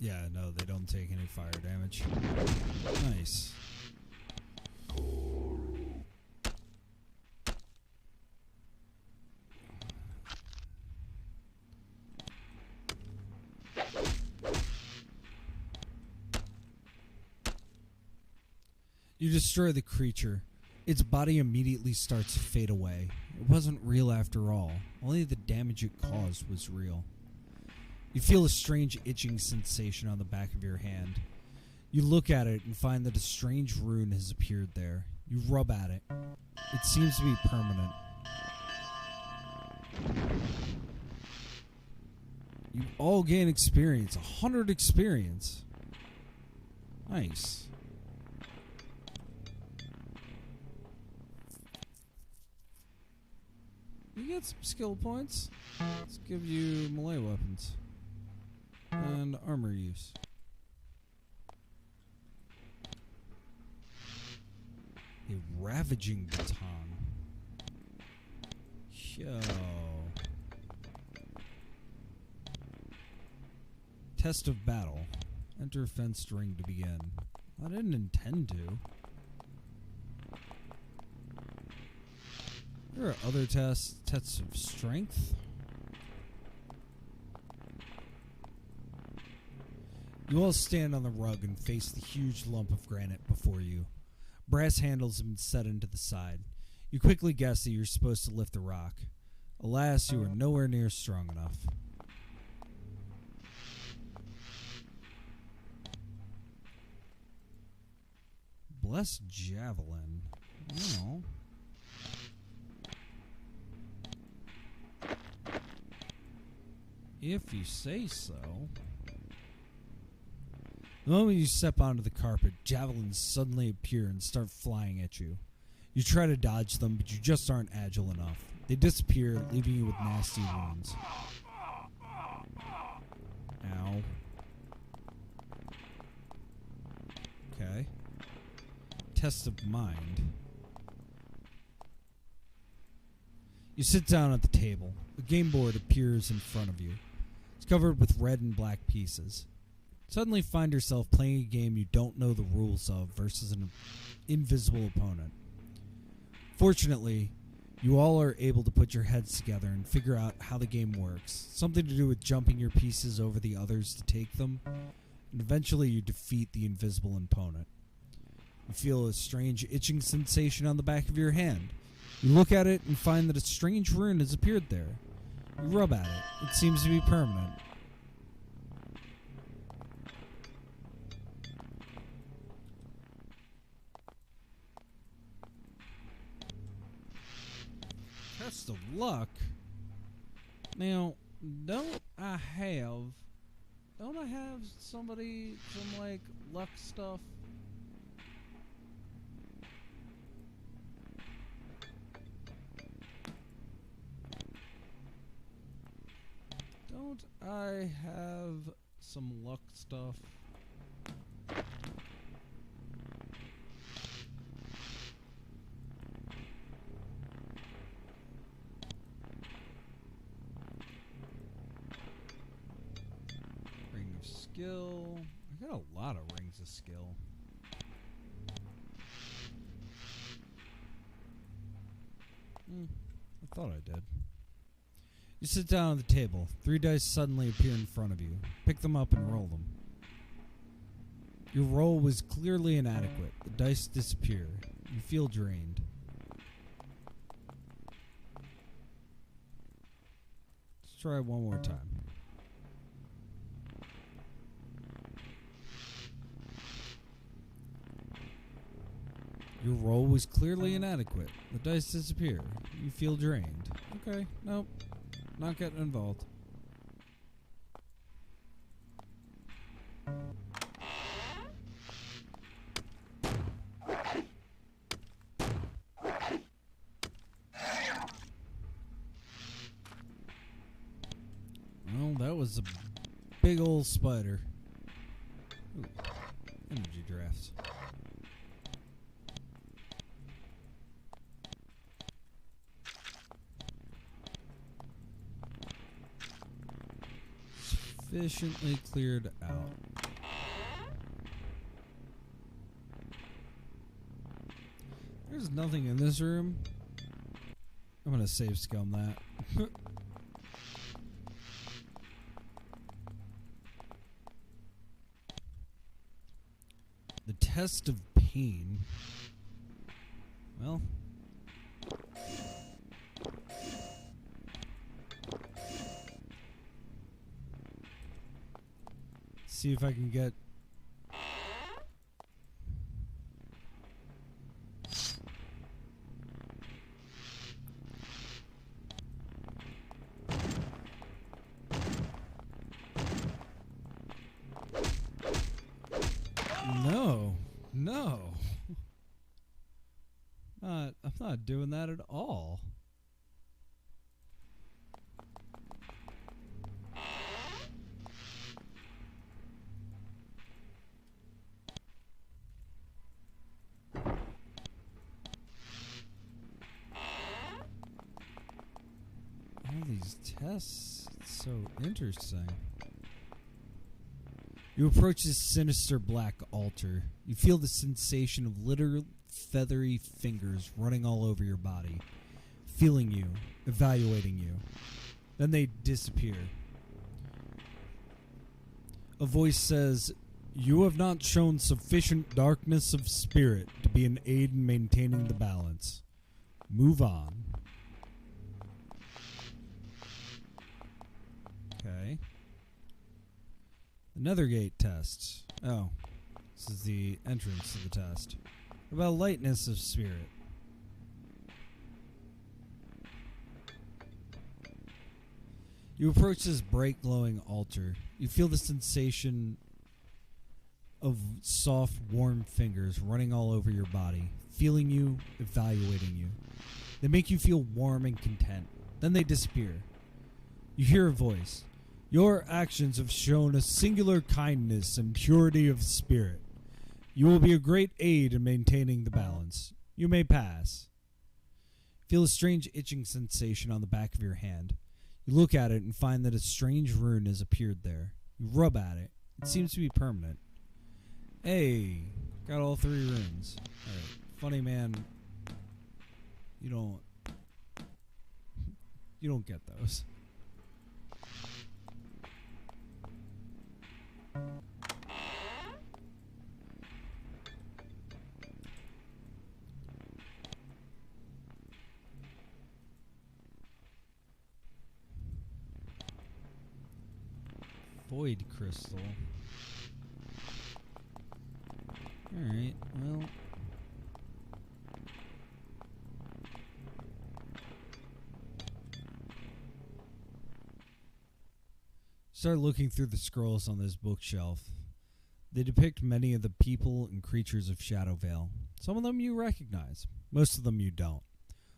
Yeah, no, they don't take any fire damage. Nice. You destroy the creature. Its body immediately starts to fade away. It wasn't real after all. Only the damage it caused was real. You feel a strange itching sensation on the back of your hand. You look at it and find that a strange rune has appeared there. You rub at it. It seems to be permanent. You all gain experience. 100 experience. Nice. You get some skill points. Let's give you melee weapons. And armor use. A ravaging baton. Yo. Test of battle. Enter fenced ring to begin. I didn't intend to. There are other tests. Tests of strength. You all stand on the rug and face the huge lump of granite before you. Brass handles have been set into the side. You quickly guess that you're supposed to lift the rock. Alas, you are nowhere near strong enough. Blessed javelin. Oh. If you say so. The moment you step onto the carpet, javelins suddenly appear and start flying at you. You try to dodge them, but you just aren't agile enough. They disappear, leaving you with nasty wounds. Ow. Okay. Test of mind. You sit down at the table. A game board appears in front of you. It's covered with red and black pieces. Suddenly find yourself playing a game you don't know the rules of versus an invisible opponent. Fortunately, you all are able to put your heads together and figure out how the game works. Something to do with jumping your pieces over the others to take them, and eventually you defeat the invisible opponent. You feel a strange itching sensation on the back of your hand. You look at it and find that a strange rune has appeared there. You rub at it. It seems to be permanent. Test of luck? Now, don't I have some like luck stuff? Don't I have some luck stuff? Ring of skill. I got a lot of rings of skill. I thought I did. You sit down at the table. 3 dice suddenly appear in front of you. Pick them up and roll them. Your roll was clearly inadequate. The dice disappear. You feel drained. Let's try one more time. Your roll was clearly inadequate. The dice disappear. You feel drained. Okay, nope. Not getting involved. Well, that was a big old spider. Ooh, energy drafts. Sufficiently cleared out. There's nothing in this room. I'm gonna save scum that. The test of pain. Well. See if I can get... No. I'm not doing that at all. All these tests, it's so interesting. You approach this sinister black altar. You feel the sensation of literal feathery fingers running all over your body, feeling you, evaluating you. Then they disappear. A voice says, "You have not shown sufficient darkness of spirit to be an aid in maintaining the balance. Move on." Okay. The Nethergate test. Oh, this is the entrance to the test. About lightness of spirit. You approach this bright glowing altar. You feel the sensation of soft, warm fingers running all over your body, feeling you, evaluating you. They make you feel warm and content. Then they disappear. You hear a voice. "Your actions have shown a singular kindness and purity of spirit. You will be a great aid in maintaining the balance. You may pass." Feel a strange itching sensation on the back of your hand. You look at it and find that a strange rune has appeared there. You rub at it. It seems to be permanent. Hey, got all 3 runes. Alright, funny man, you don't get those. Void crystal. Alright, well. Start looking through the scrolls on this bookshelf. They depict many of the people and creatures of Shadowvale. Some of them you recognize. Most of them you don't.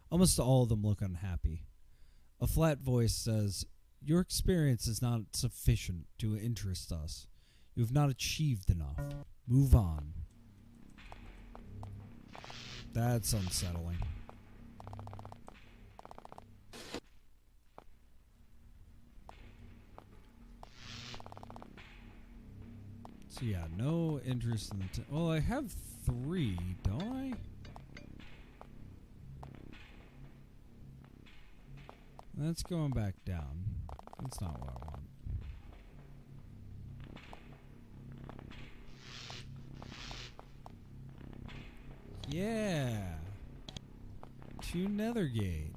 Almost all of them look unhappy. A flat voice says, "Your experience is not sufficient to interest us. You have not achieved enough. Move on." That's unsettling. So yeah, no interest in the... well, I have 3, don't I? That's going back down. That's not what I want. Yeah. To Nethergate.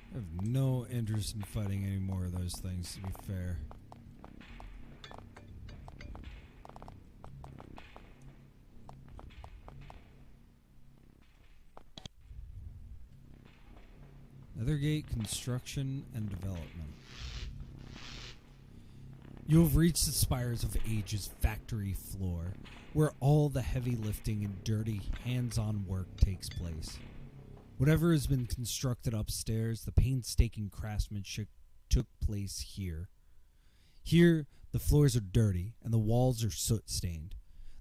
I have no interest in fighting any more of those things, to be fair. Nethergate construction and development. You have reached the Spires of Ages factory floor, where all the heavy lifting and dirty, hands-on work takes place. Whatever has been constructed upstairs, the painstaking craftsmanship took place here. Here, the floors are dirty, and the walls are soot-stained.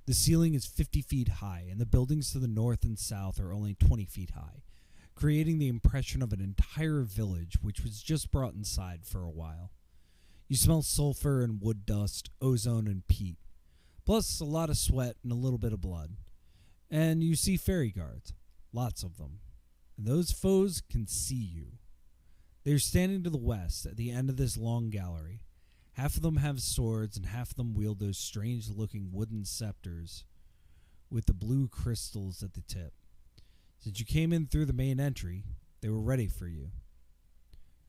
The ceiling is 50 feet high, and the buildings to the north and south are only 20 feet high, creating the impression of an entire village which was just brought inside for a while. You smell sulfur and wood dust, ozone and peat, plus a lot of sweat and a little bit of blood. And you see fairy guards, lots of them. And those foes can see you. They are standing to the west at the end of this long gallery. Half of them have swords and half of them wield those strange-looking wooden scepters with the blue crystals at the tip. Since you came in through the main entry, they were ready for you.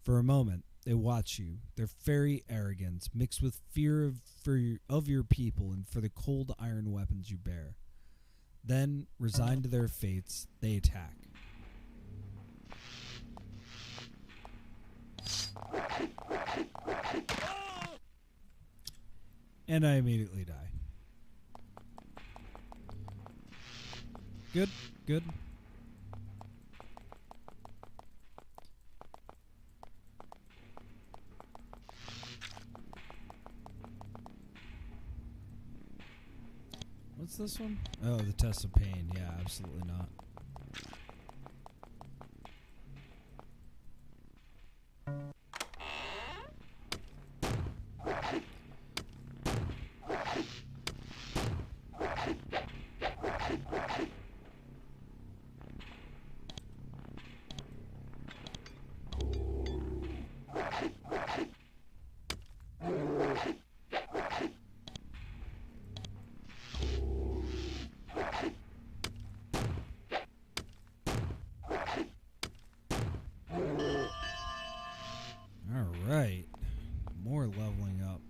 For a moment, they watch you, their fairy arrogance mixed with fear of your people and for the cold iron weapons you bear. Then, resigned to their fates, they attack. And I immediately die. Good, good. What's this one? Oh, the test of pain. Yeah, absolutely not. Alright. More leveling up.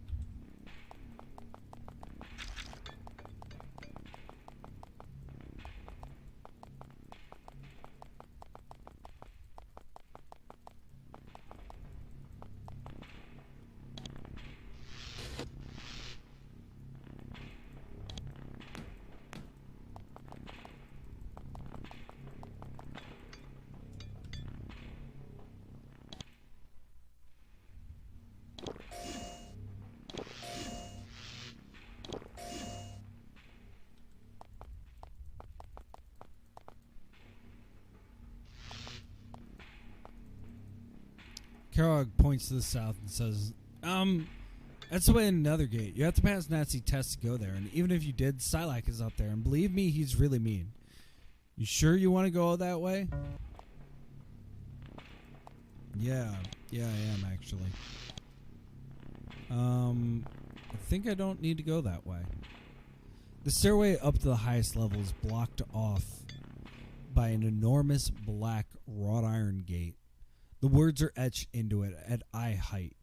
Kellogg points to the south and says, that's the way in Nethergate. You have to pass Nazi tests to go there, and even if you did, Silac is up there, and believe me, he's really mean. You sure you want to go that way? Yeah, I am, actually. I think I don't need to go that way. The stairway up to the highest level is blocked off by an enormous black wrought iron gate. The words are etched into it at eye height.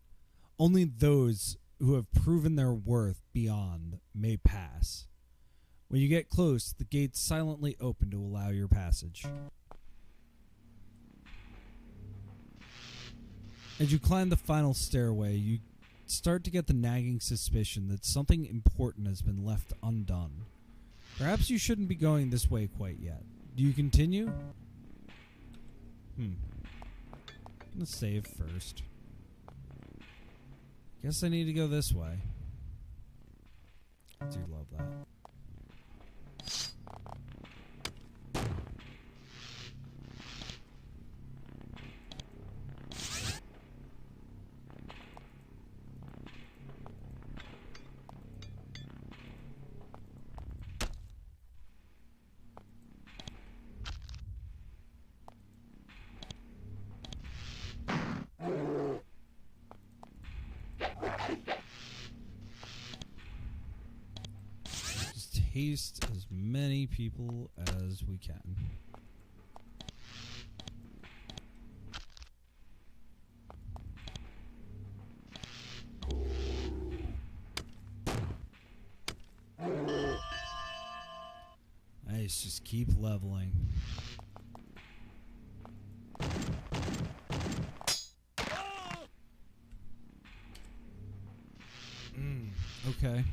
Only those who have proven their worth beyond may pass. When you get close, the gates silently open to allow your passage. As you climb the final stairway, you start to get the nagging suspicion that something important has been left undone. Perhaps you shouldn't be going this way quite yet. Do you continue? Let's save first. Guess I need to go this way. I do love that. Haste as many people as we can. Nice, just keep leveling. Okay.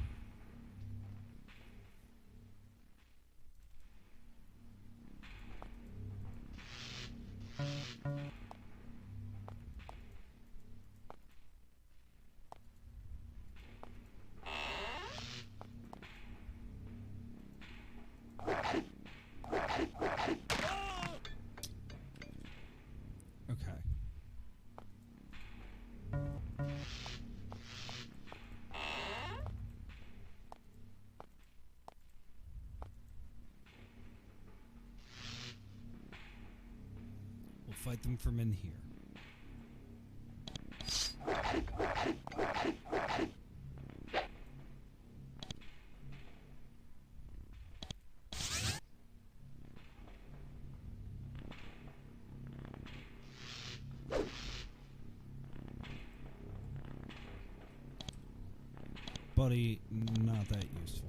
Fight them from in here. Buddy, not that useful.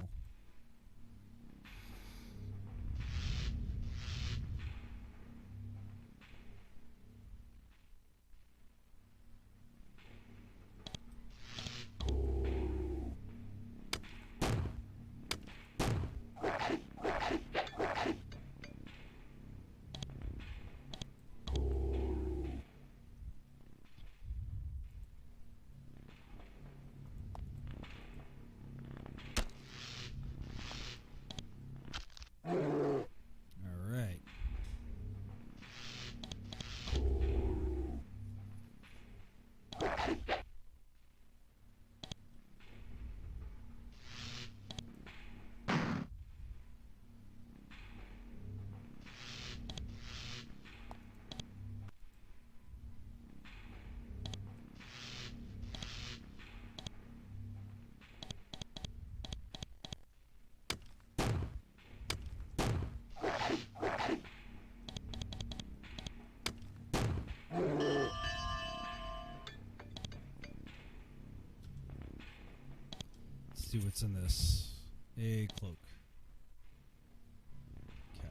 what's in this. A cloak. Okay.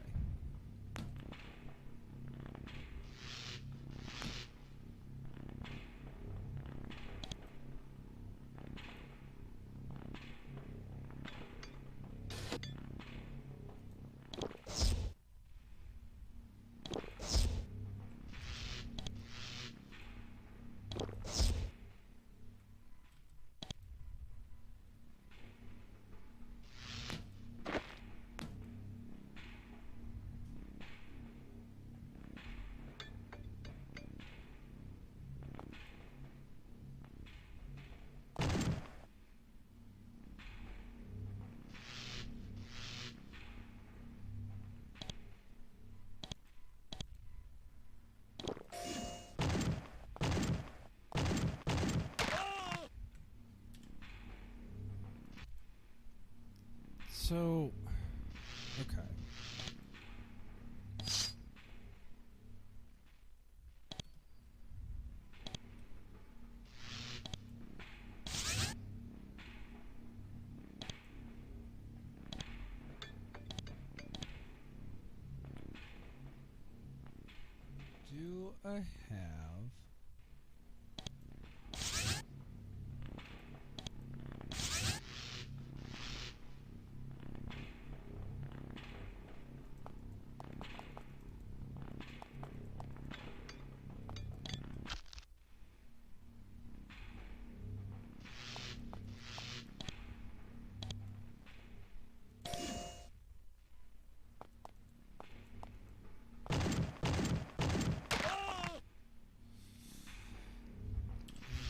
So, okay. Do I have...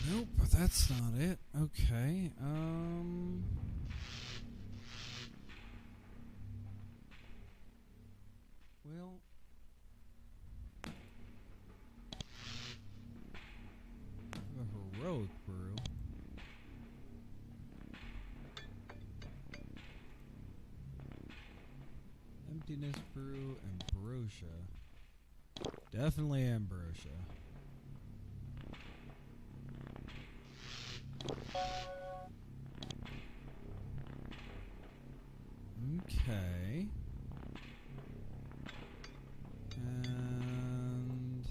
Nope, that's not it. Okay, well... a heroic brew. Emptiness brew, ambrosia. Definitely ambrosia. Okay. And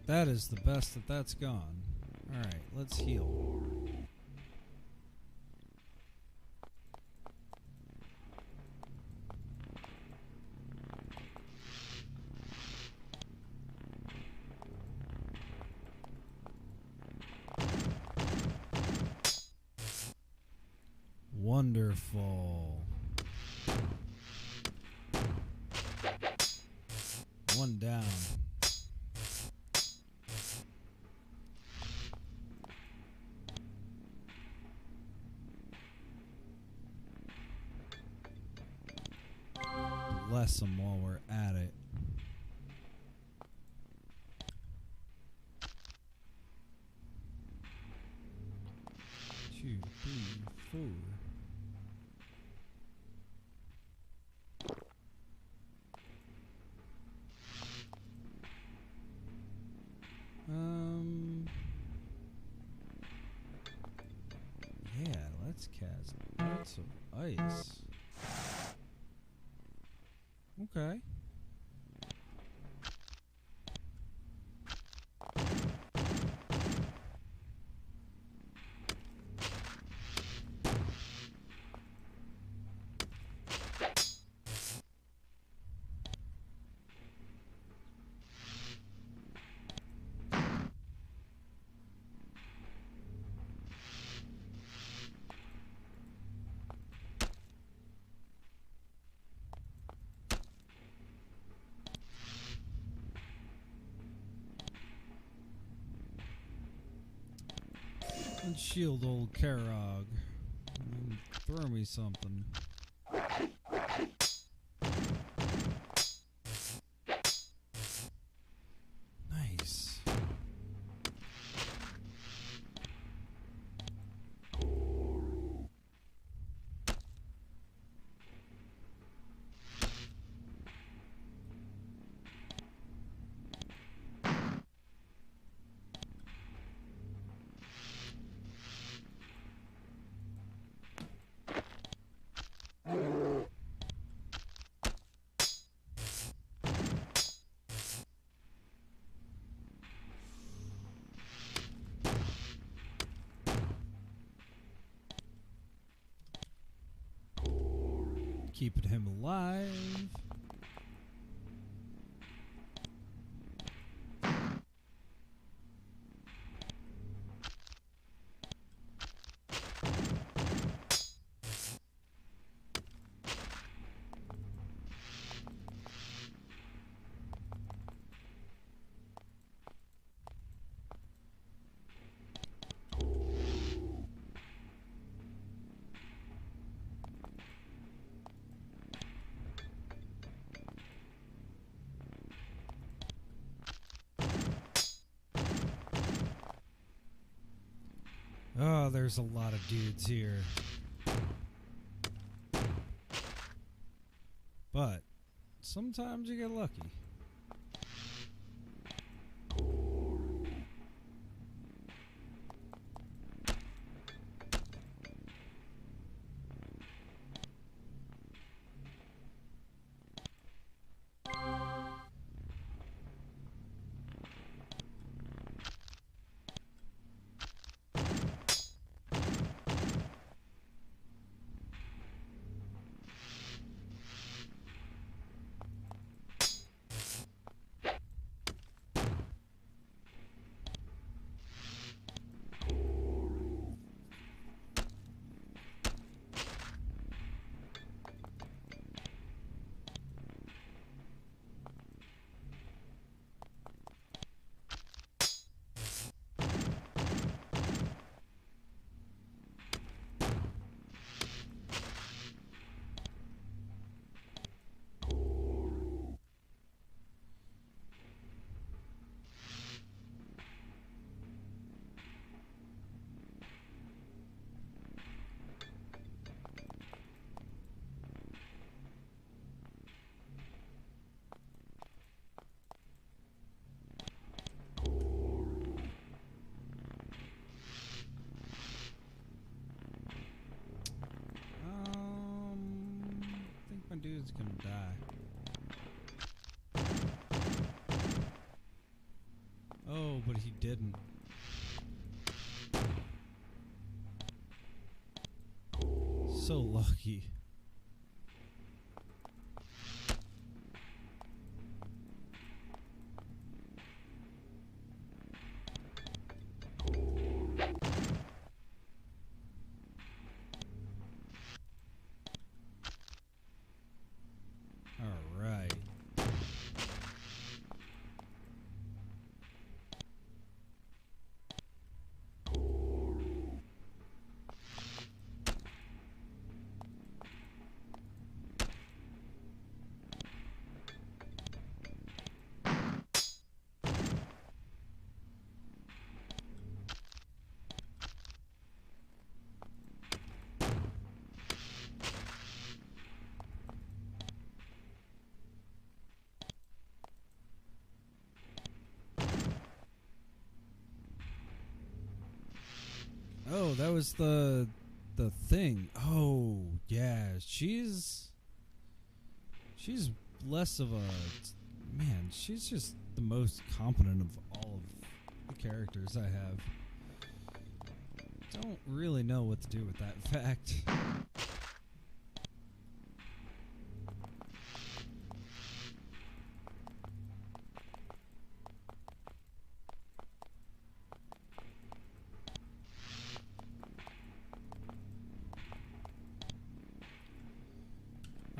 that is the best that's gone. All right, let's heal. Wonderful. One down. Bless them while we're at it. Two, three, four. Yeah, let's cast lots of ice. Okay. And shield old Karog. And throw me something. Nice. Keeping him alive. Oh, there's a lot of dudes here. But sometimes you get lucky. I think my dude's gonna die. Oh, but he didn't. So lucky. Oh, that was the thing. Oh, yeah. She's less of a man. She's just the most competent of all of the characters I have. Don't really know what to do with that fact.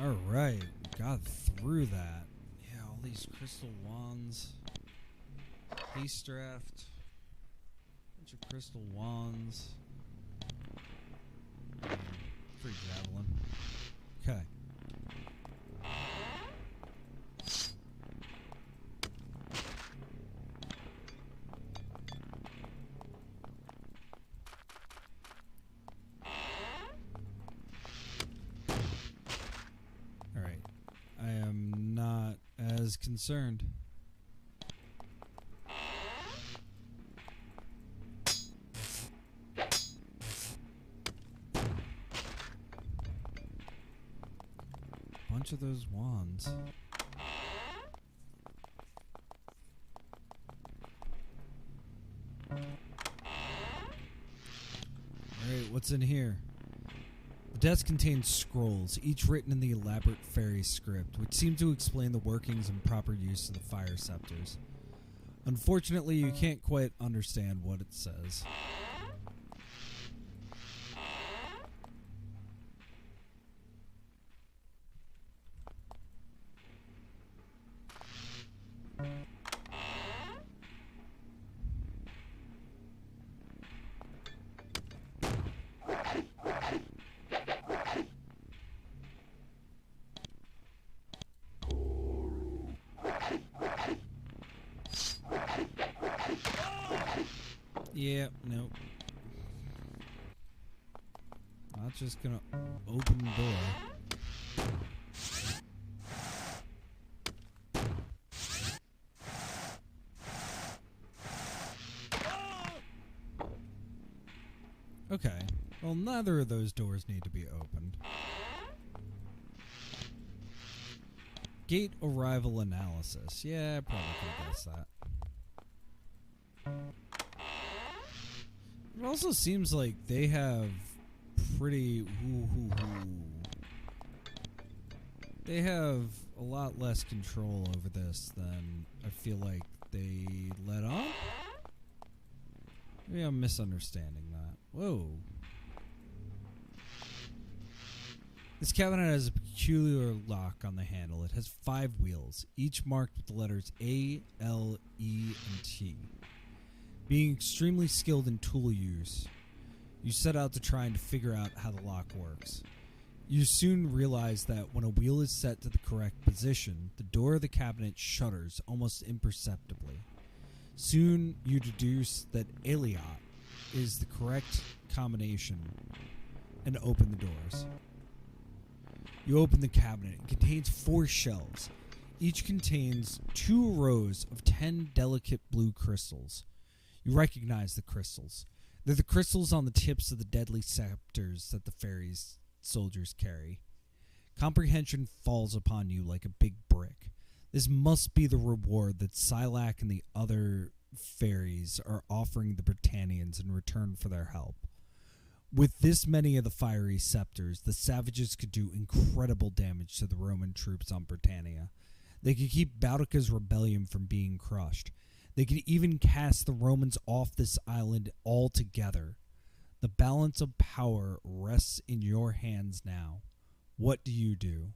Alright, got through that. Yeah, all these crystal wands. Haste draft. Bunch of crystal wands. Free javelin. Okay. Concerned. Bunch of those wands. Alright, what's in here? The desk contains scrolls, each written in the elaborate fairy script, which seem to explain the workings and proper use of the fire scepters. Unfortunately, you can't quite understand what it says. Yeah, nope. Not just gonna open the door. Okay. Well, neither of those doors need to be opened. Gate arrival analysis. Yeah, I probably could guess that. It also seems like they have pretty... They have a lot less control over this than I feel like they let on. Maybe I'm misunderstanding that. Whoa. This cabinet has a peculiar lock on the handle. It has 5 wheels, each marked with the letters A, L, E, and T. Being extremely skilled in tool use, you set out to try and figure out how the lock works. You soon realize that when a wheel is set to the correct position, the door of the cabinet shutters almost imperceptibly. Soon you deduce that Epilogue is the correct combination and open the doors. You open the cabinet. It contains 4 shelves. Each contains 2 rows of 10 delicate blue crystals. You recognize the crystals. They're the crystals on the tips of the deadly scepters that the fairies' soldiers carry. Comprehension falls upon you like a big brick. This must be the reward that Silac and the other fairies are offering the Britannians in return for their help. With this many of the fiery scepters, the savages could do incredible damage to the Roman troops on Britannia. They could keep Boudica's rebellion from being crushed. They could even cast the Romans off this island altogether. The balance of power rests in your hands now. What do you do?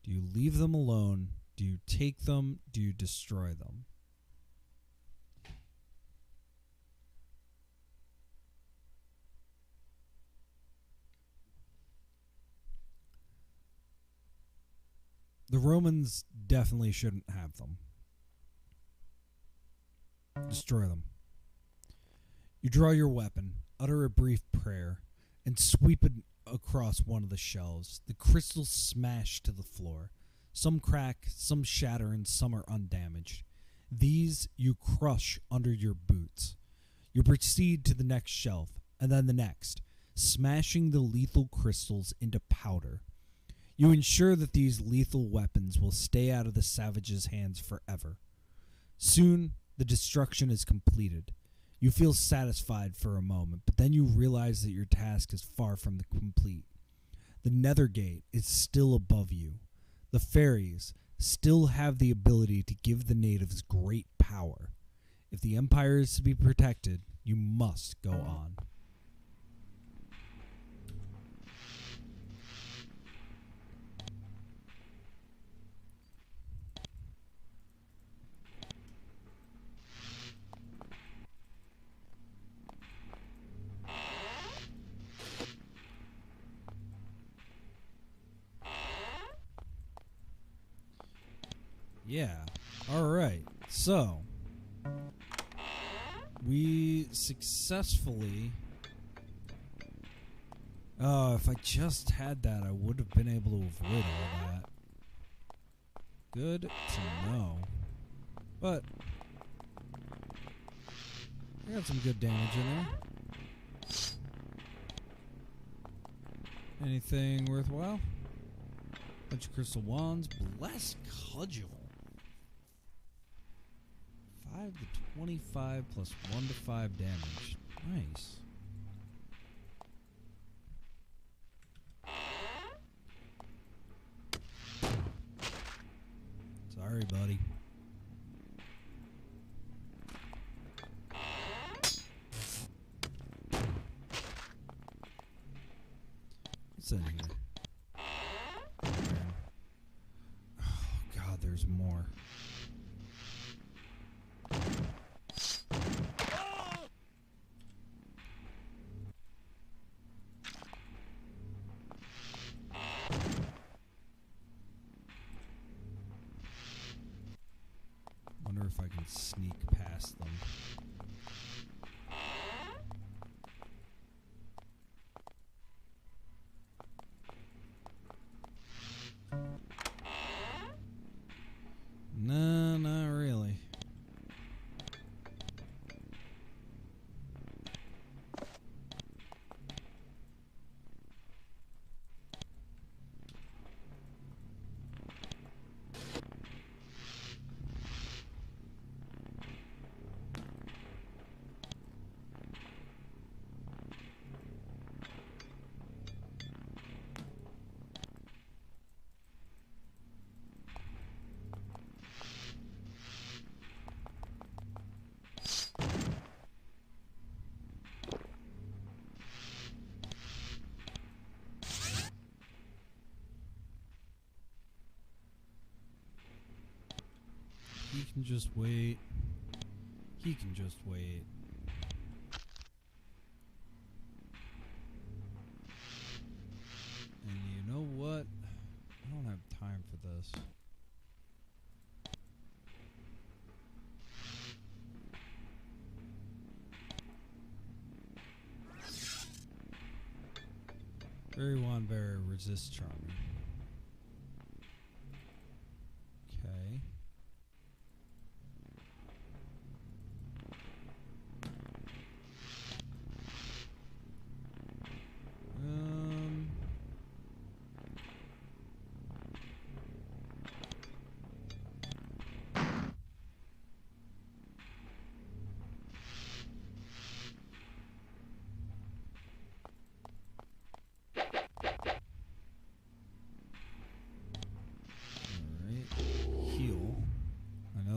Do you leave them alone? Do you take them? Do you destroy them? The Romans definitely shouldn't have them. Destroy them. You draw your weapon, utter a brief prayer, and sweep it across one of the shelves. The crystals smash to the floor. Some crack, some shatter, and some are undamaged. These you crush under your boots. You proceed to the next shelf, and then the next, smashing the lethal crystals into powder. You ensure that these lethal weapons will stay out of the savages' hands forever. Soon, the destruction is completed. You feel satisfied for a moment, but then you realize that your task is far from complete. The Nethergate is still above you. The fairies still have the ability to give the natives great power. If the Empire is to be protected, you must go on. Yeah. All right. So, we successfully... Oh, if I just had that, I would have been able to avoid all that. Good to know. But, I got some good damage in there. Anything worthwhile? Bunch of crystal wands. Blessed cudgel. 5 to 25 plus 1 to 5 damage. Nice. Sorry, buddy. What's in here? Oh, God, there's more. Wonder if I can sneak past them. No, not really. He can just wait. He can just wait. And you know what? I don't have time for this. Very one, very resist charming. Okay.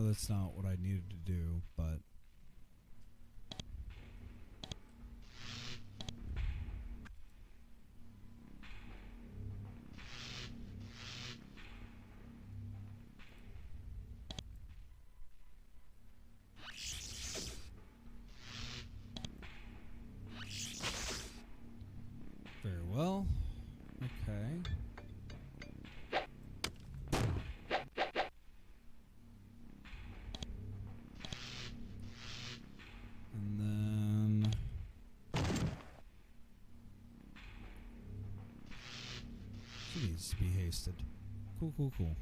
That's not what I needed to do, but very well. Okay. Needs to be hasted. Cool, cool, cool.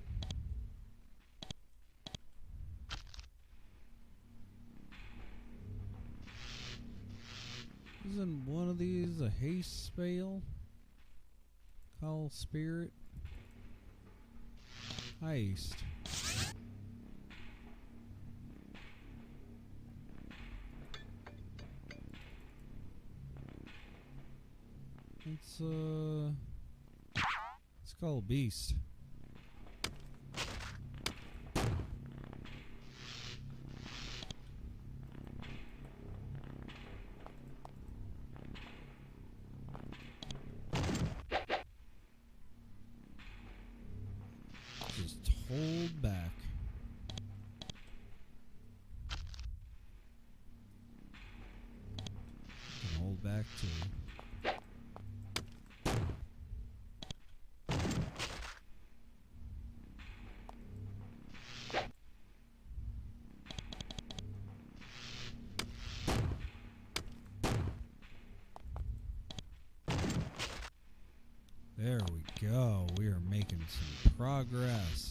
Isn't one of these a haste spell? Call spirit? Haste. It's called Beast. Just hold back. You can hold back too. There we go. We are making some progress.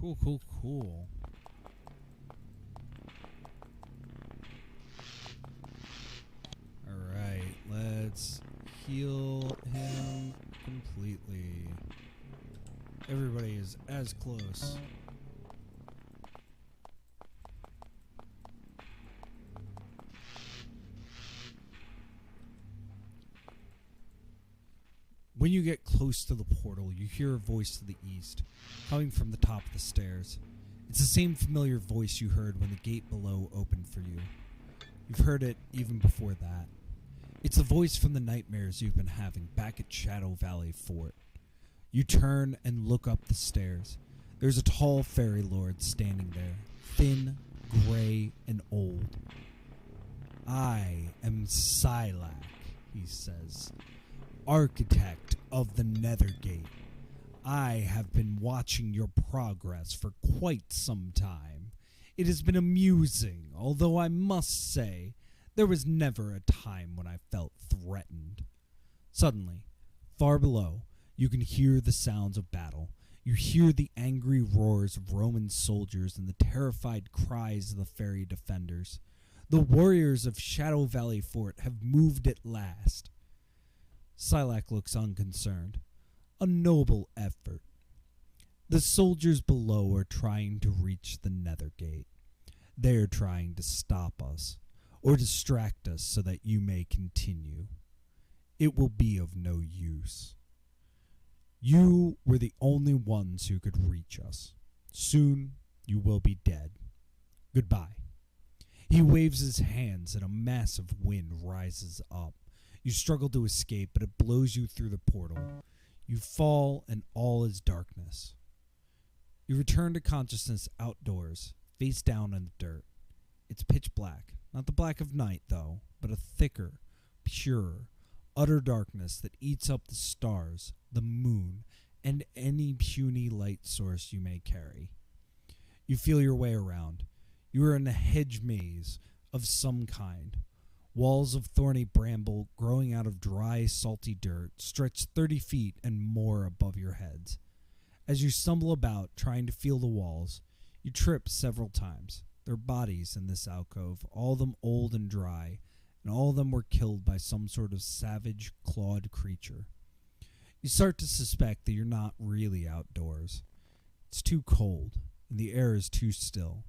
Cool, cool, cool. Alright, let's heal him completely. Everybody is as close. When you get close to the portal, you hear a voice to the east, coming from the top of the stairs. It's the same familiar voice you heard when the gate below opened for you. You've heard it even before that. It's the voice from the nightmares you've been having back at Shadow Valley Fort. You turn and look up the stairs. There's a tall fairy lord standing there, thin, gray, and old. "I am Silac," he says, "architect of the Nethergate. I have been watching your progress for quite some time. It has been amusing, although I must say there was never a time when I felt threatened." Suddenly, far below, you can hear the sounds of battle. You hear the angry roars of Roman soldiers and the terrified cries of the fairy defenders. The warriors of Shadow Valley Fort have moved at last. Silac looks unconcerned. A noble effort. The soldiers below are trying to reach the Nethergate. They're trying to stop us, or distract us so that you may continue. It will be of no use. You were the only ones who could reach us. Soon you will be dead. Goodbye. He waves his hands and a massive wind rises up. You struggle to escape, but it blows you through the portal. You fall, and all is darkness. You return to consciousness outdoors, face down in the dirt. It's pitch black. Not the black of night, though, but a thicker, purer, utter darkness that eats up the stars, the moon, and any puny light source you may carry. You feel your way around. You are in a hedge maze of some kind. Walls of thorny bramble growing out of dry, salty dirt stretch 30 feet and more above your heads. As you stumble about, trying to feel the walls, you trip several times. There are bodies in this alcove, all of them old and dry, and all of them were killed by some sort of savage, clawed creature. You start to suspect that you're not really outdoors. It's too cold, and the air is too still.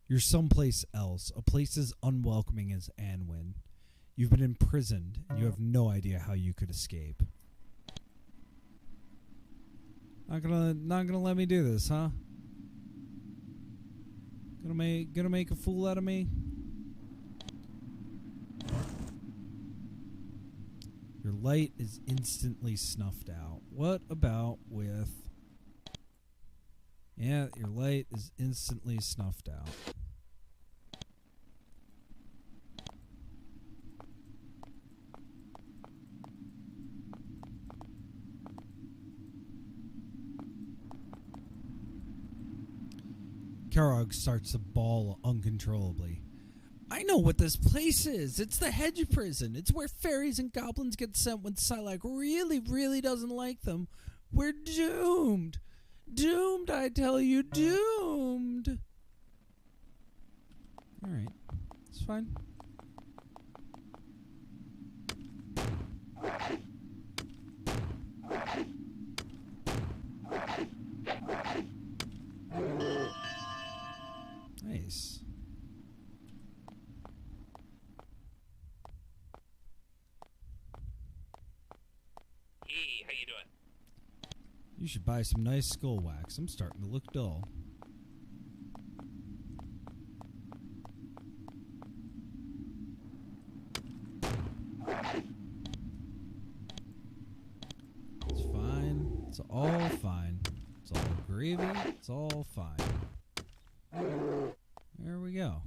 You're someplace else, a place as unwelcoming as Anwin. You've been imprisoned, and you have no idea how you could escape. Not gonna let me do this, huh? Gonna make a fool out of me? Your light is instantly snuffed out. What about with... Yeah, your light is instantly snuffed out. Karog starts to bawl uncontrollably. "I know what this place is. It's the Hedge prison. It's where fairies and goblins get sent when Silac really, really doesn't like them. We're doomed. Doomed, I tell you, doomed." Alright, it's fine. Nice. Hey, how you doing? You should buy some nice skull wax. I'm starting to look dull. It's fine. It's all fine. It's all gravy. It's all fine. There we go.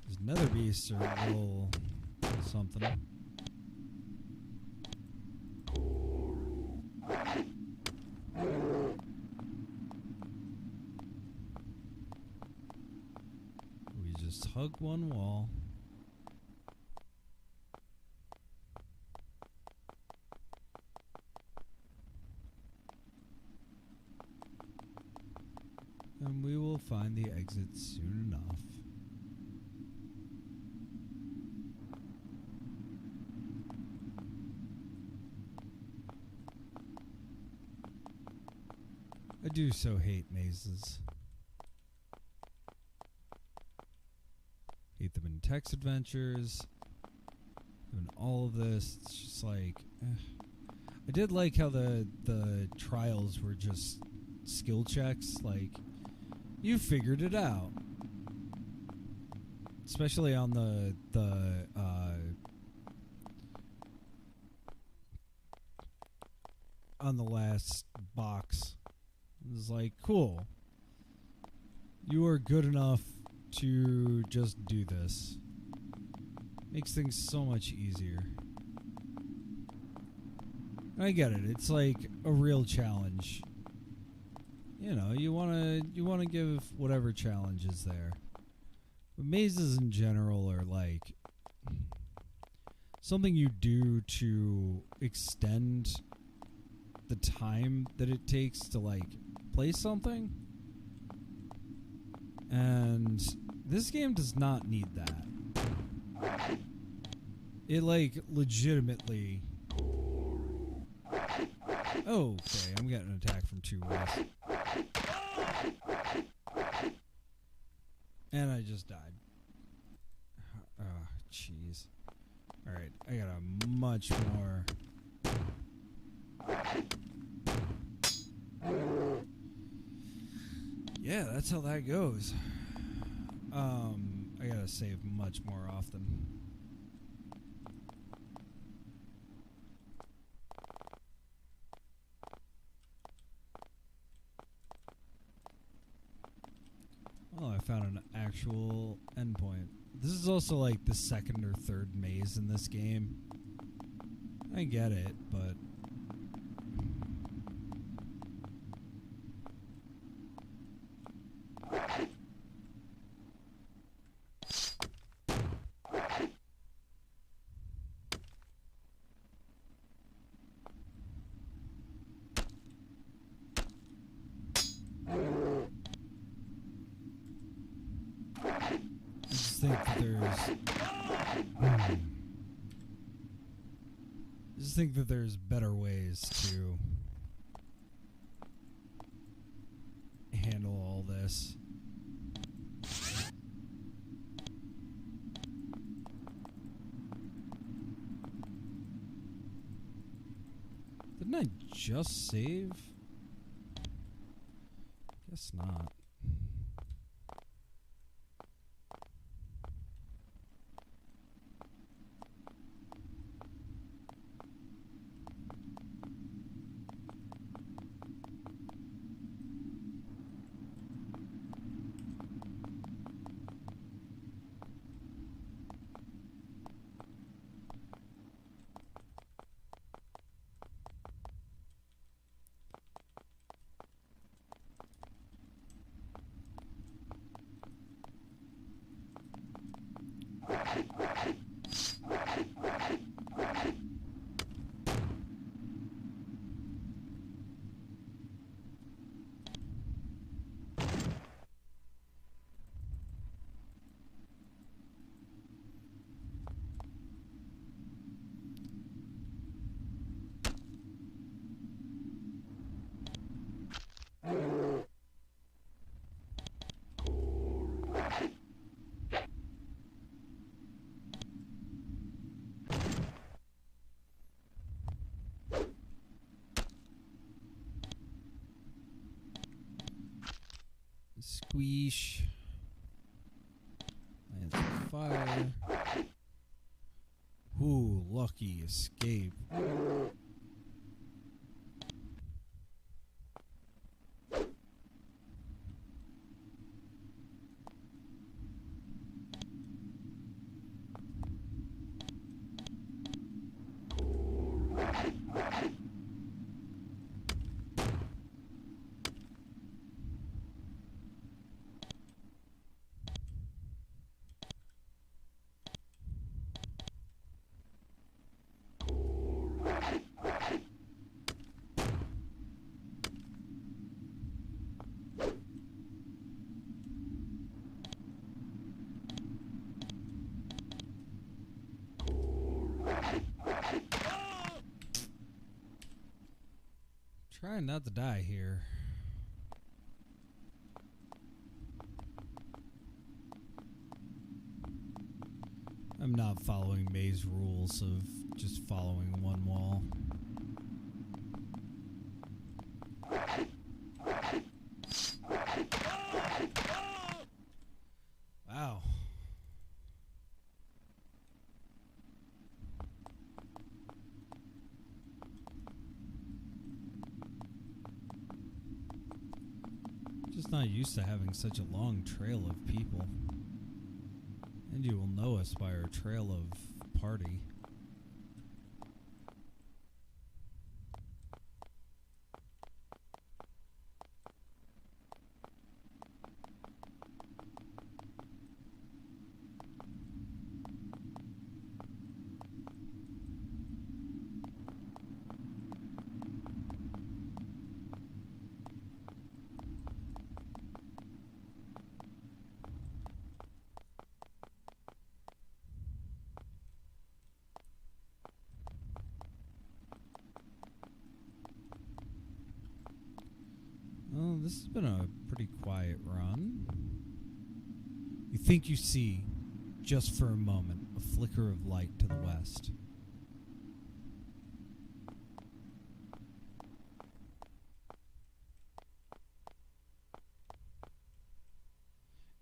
These nether beasts are a little something. We just hug one wall. And we will find the exit soon enough. I do so hate mazes. Hate them in text adventures. And all of this, it's just like... I did like how the trials were just skill checks. Like, you figured it out. Especially on the last box. It was like, cool. You are good enough to just do this. Makes things so much easier. I get it. It's like a real challenge. You know, you wanna give whatever challenge is there. But mazes in general are like something you do to extend the time that it takes to like play something. And this game does not need that. It like legitimately... Oh, okay, I'm getting an attack from two ways. And I just died. Oh, jeez. Alright, I got a much more... Yeah, that's how that goes. I gotta save much more often. Well, I found an actual endpoint. This is also like the second or third maze in this game. I get it, but... I think that there's better ways to handle all this. Didn't I just save? Guess not. Squeesh. And some fire. Ooh, lucky escape. Trying not to die here. I'm not following May's rules of just following one wall. Wow. Just not used to having such a long trail of people. And you will know us by our trail of party. Well, this has been a pretty quiet run. You think you see, just for a moment, a flicker of light to the west.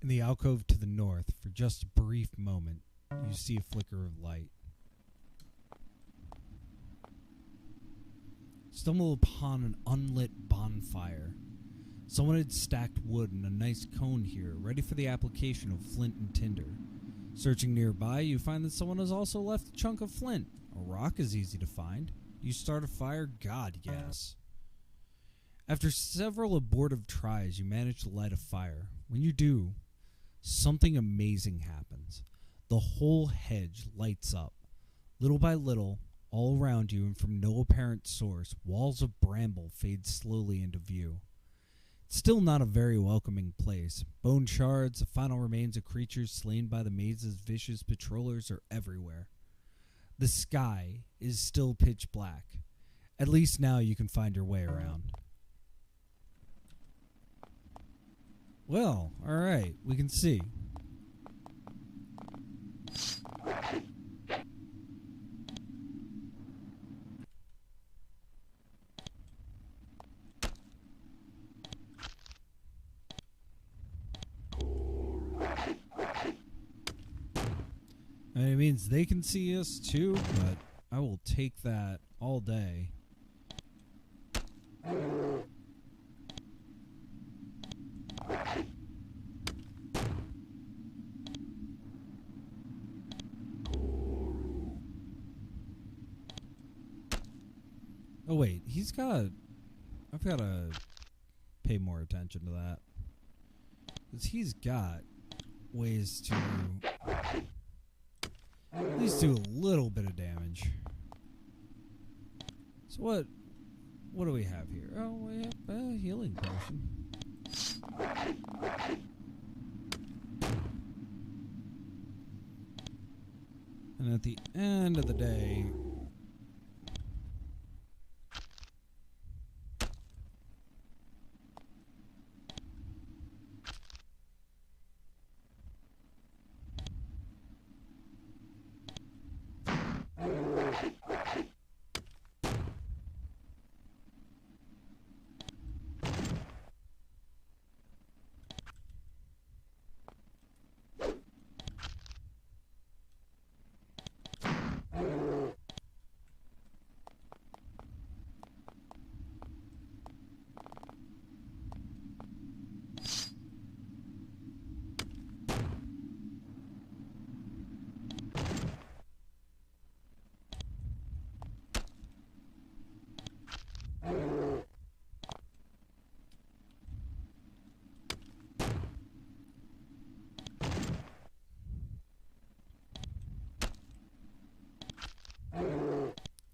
In the alcove to the north, for just a brief moment, you see a flicker of light. Stumble upon an unlit bonfire. Someone had stacked wood in a nice cone here, ready for the application of flint and tinder. Searching nearby, you find that someone has also left a chunk of flint. A rock is easy to find. You start a fire? God, yes. After several abortive tries, you manage to light a fire. When you do, something amazing happens. The whole hedge lights up. Little by little, all around you and from no apparent source, walls of bramble fade slowly into view. Still not a very welcoming place. Bone shards, the final remains of creatures slain by the maze's vicious patrollers are everywhere. The sky is still pitch black. At least now you can find your way around. Well, alright, we can see. And it means they can see us too, but I will take that all day. Oh wait, I've got to pay more attention to that. Because he's got ways to at least do a little bit of damage. So what do we have here? Oh, we have a healing potion. And at the end of the day,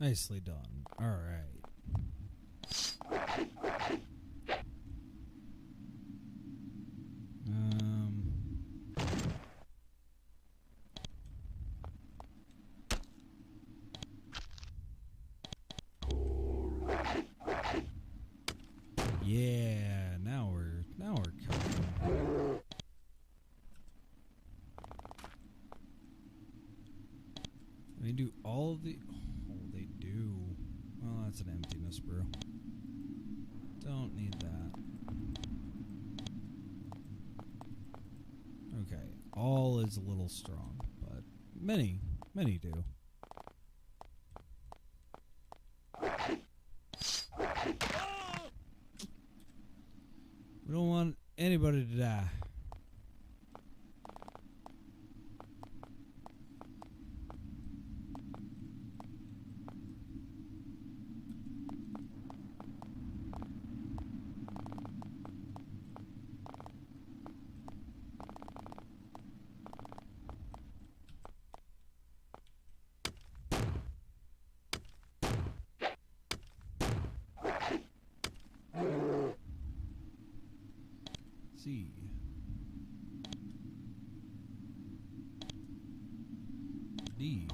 nicely done. All right. they do. Well, that's an emptiness brew. Don't need that. Okay, all is a little strong, but many do. We don't want anybody to die. See. D1.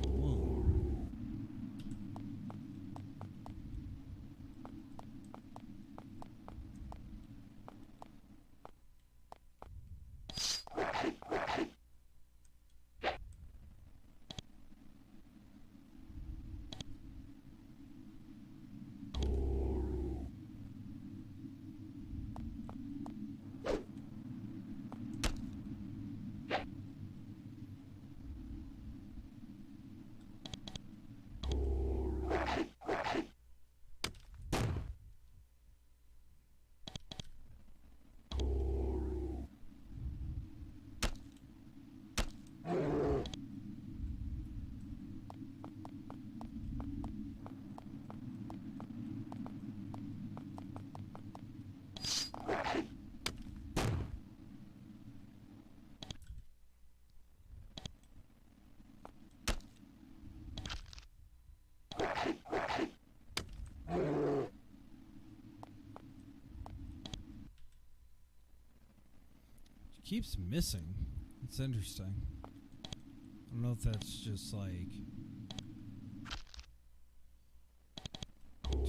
Keeps missing. It's interesting. I don't know if that's just like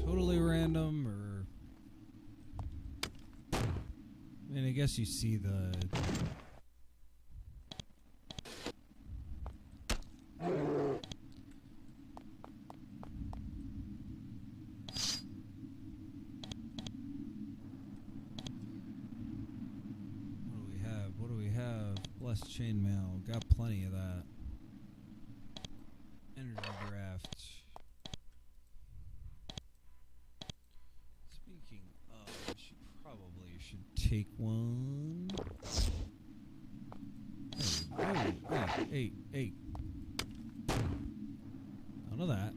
totally random or I mean, I guess you see the chainmail, got plenty of that. Energy draft. Speaking of, I should take one. Hey. None of that.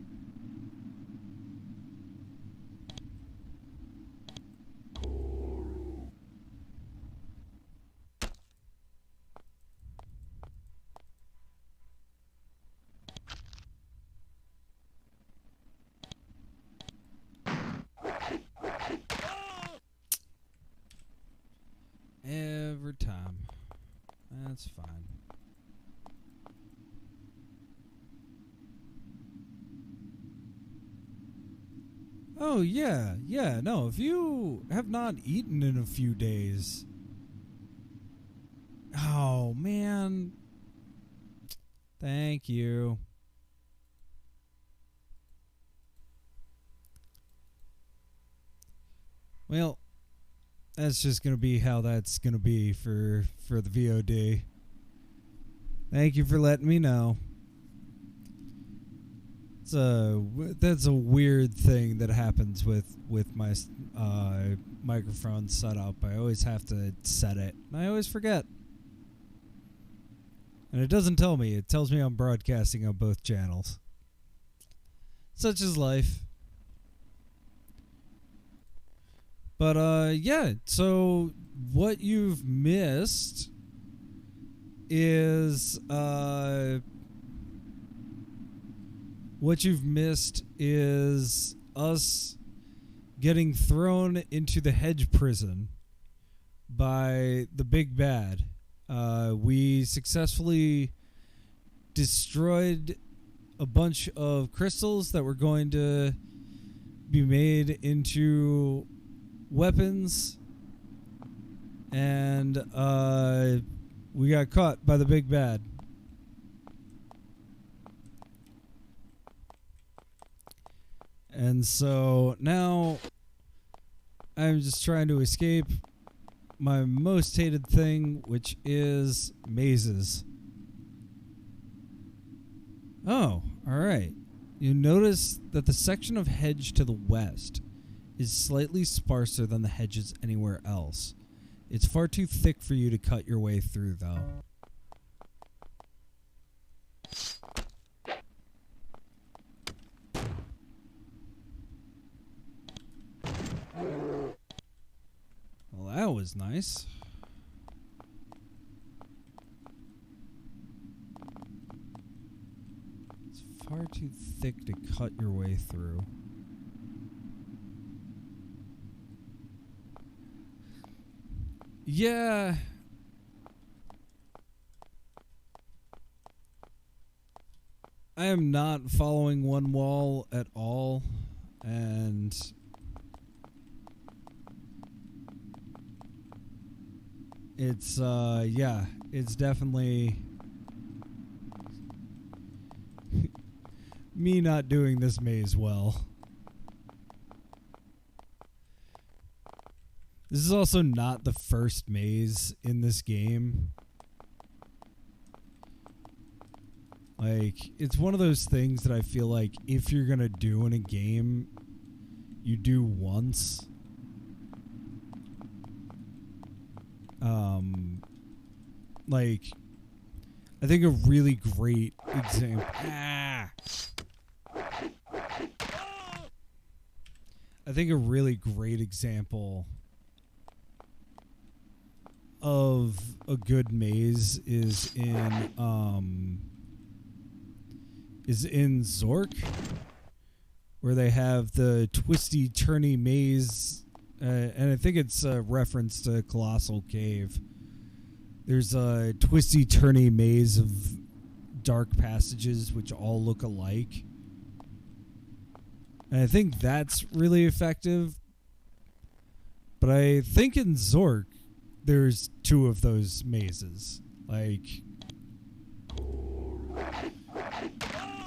Every time. That's fine. Oh, yeah. No, if you have not eaten in a few days. Oh, man. Thank you. Well, that's just going to be how that's going to be for the VOD. Thank you for letting me know. That's a weird thing that happens with my microphone setup. I always have to set it, and I always forget. And it doesn't tell me. It tells me I'm broadcasting on both channels. Such is life. But, yeah, so what you've missed is, us getting thrown into the Hedge prison by the big bad. We successfully destroyed a bunch of crystals that were going to be made into weapons, and we got caught by the big bad. And so now I'm just trying to escape my most hated thing, which is mazes. Oh, alright. You notice that the section of hedge to the west is slightly sparser than the hedges anywhere else. It's far too thick for you to cut your way through, though. Well, that was nice. It's far too thick to cut your way through. Yeah. I am not following one wall at all, and it's yeah, it's definitely me not doing this maze well. This is also not the first maze in this game. Like, it's one of those things that I feel like if you're gonna do in a game, you do once. Like, I think a really great example. I think a really great example of a good maze is in Zork, where they have the twisty turny maze, and I think it's a reference to Colossal Cave. There's a twisty turny maze of dark passages which all look alike, and I think that's really effective. But I think in Zork there's two of those mazes. Like,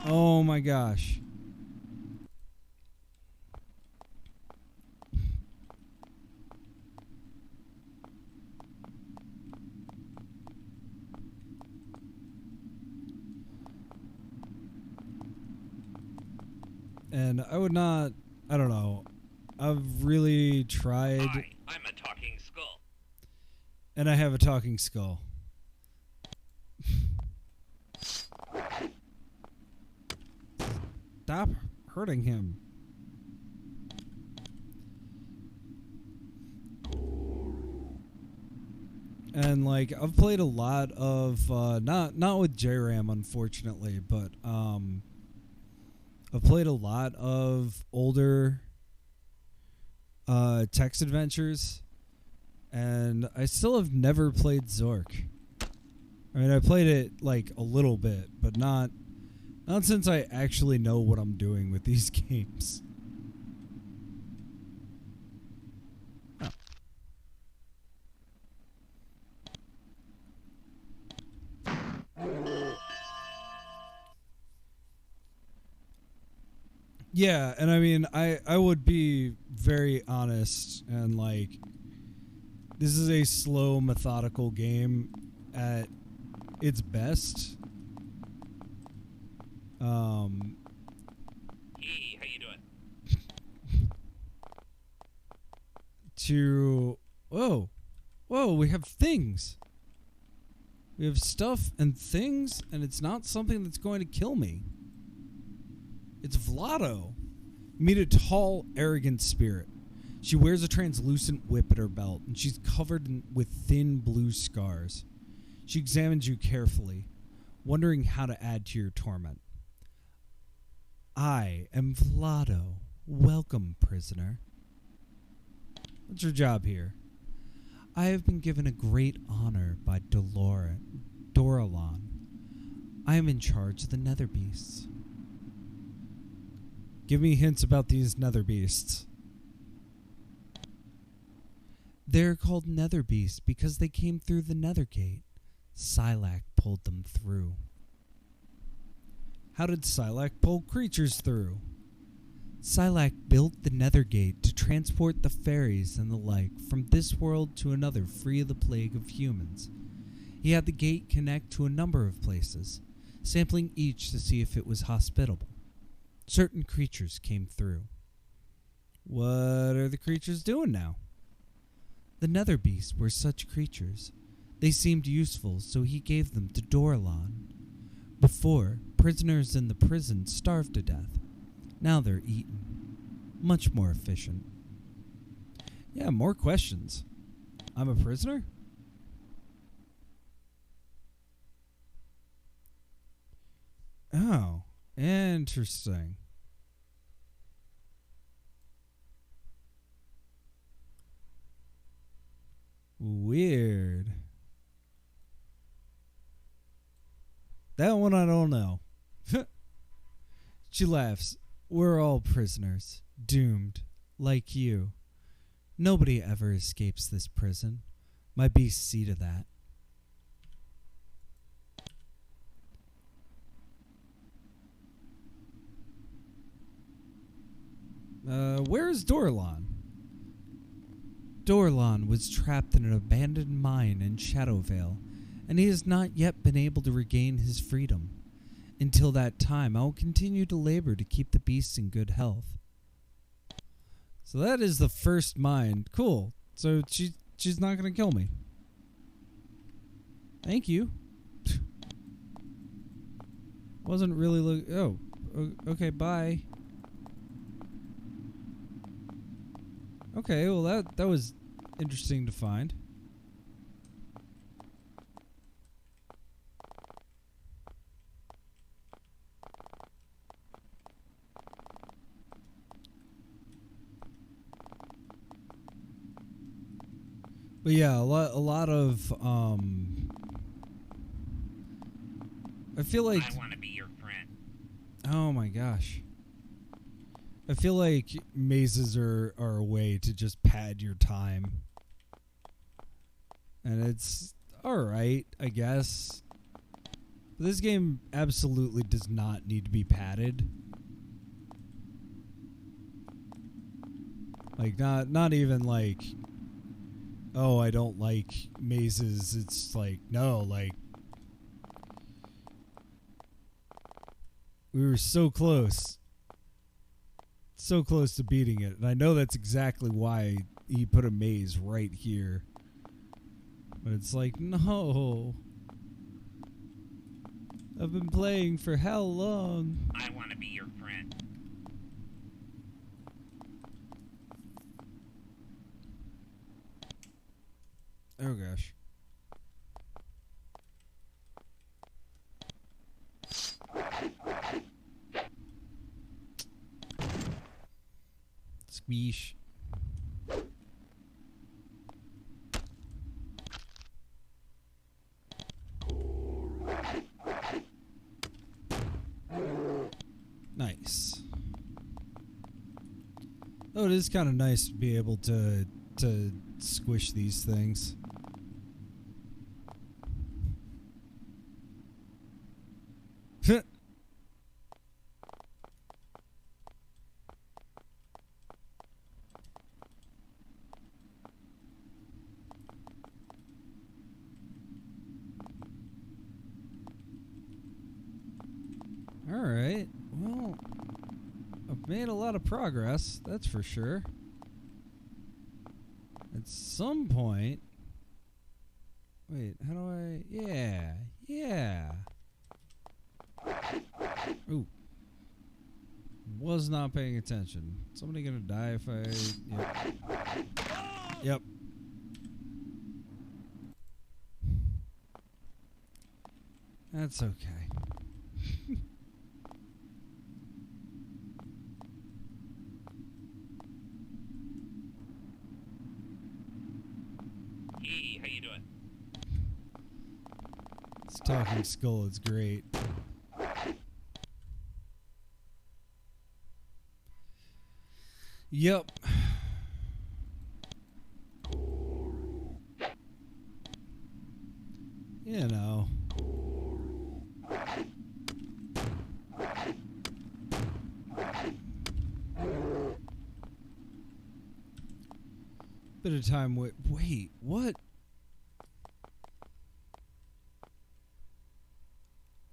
oh my gosh. And I would not, I don't know. I've really tried. Hi, I'm a talking skull. And I have a talking skull. Stop hurting him. And like, I've played a lot of not with JRAM, unfortunately, but I've played a lot of older text adventures, and I still have never played Zork. I mean, I played it like a little bit, but not since I actually know what I'm doing with these games. Oh. Yeah, and I mean, I would be very honest, and like, this is a slow, methodical game at its best. Hey, how you doing? Whoa, we have things. We have stuff and things, and it's not something that's going to kill me. It's Vlado. Meet a tall, arrogant spirit. She wears a translucent whip at her belt, and she's covered with thin blue scars. She examines you carefully, wondering how to add to your torment. I am Vlado. Welcome, prisoner. What's your job here? I have been given a great honor by Doralon. I am in charge of the Nether Beasts. Give me hints about these Nether Beasts. They're called Nether Beasts because they came through the Nethergate. Silac pulled them through. How did Silac pull creatures through? Silac built the Nethergate to transport the fairies and the like from this world to another free of the plague of humans. He had the gate connect to a number of places, sampling each to see if it was hospitable. Certain creatures came through. What are the creatures doing now? The nether beasts were such creatures. They seemed useful, so he gave them to Dorlan. Before, prisoners in the prison starved to death. Now they're eaten. Much more efficient. Yeah, more questions. I'm a prisoner? Oh, interesting. Weird. That one I don't know. She laughs. We're all prisoners, doomed, like you. Nobody ever escapes this prison. My beasts see to that. Where's Dorlan? Dorlan was trapped in an abandoned mine in Shadowvale, and he has not yet been able to regain his freedom. Until that time, I will continue to labor to keep the beasts in good health. So that is the first mine. Cool. So she's not going to kill me. Thank you. Wasn't really oh, okay, bye. Okay, well that was interesting to find. But yeah, a lot of I feel like I want to be your friend. oh my gosh. I feel like mazes are a way to just pad your time. And it's alright, I guess. But this game absolutely does not need to be padded. Like, not even like, oh, I don't like mazes. It's like, no, like, we were so close. So close to beating it. And I know that's exactly why he put a maze right here. But it's like, no. I've been playing for how long? I want to be your friend. Oh gosh. Squeesh. Nice. Oh, it is kind of nice to be able to squish these things. Alright, well, I've made a lot of progress, that's for sure. At some point... Wait, how do I... Yeah. Ooh. Was not paying attention. Somebody gonna die if I... Yep. That's okay. Hey, how you doing? This talking skull is great. Yep. You know. Bit of time. Wait, what?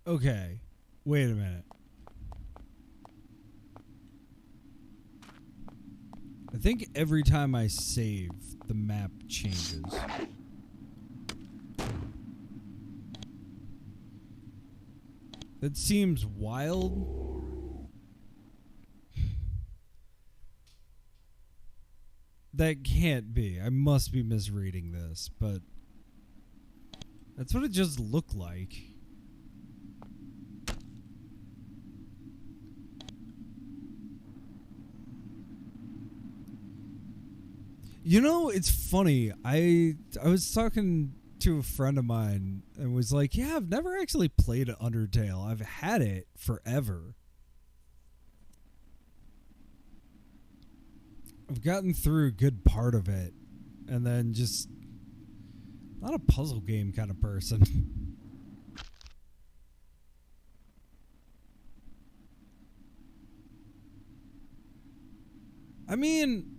Okay. Wait a minute. I think every time I save, the map changes. That seems wild. That can't be. I must be misreading this, but that's what it just looked like. You know, it's funny. I was talking to a friend of mine and was like, yeah, I've never actually played Undertale. I've had it forever. I've gotten through a good part of it and then just not a puzzle game kind of person. I mean,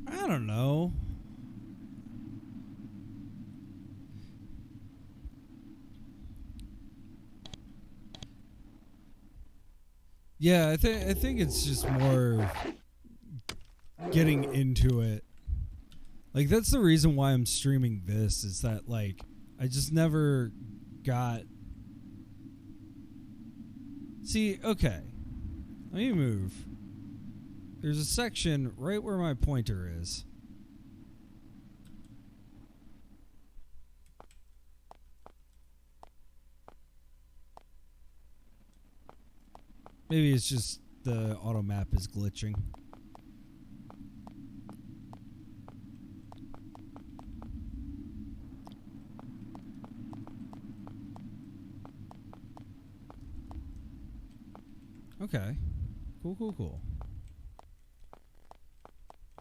I don't know. Yeah, I think it's just more getting into it. Like, that's the reason why I'm streaming this, is that, like, I just never got... See, okay. Let me move. There's a section right where my pointer is. Maybe it's just the auto map is glitching. Okay. Cool.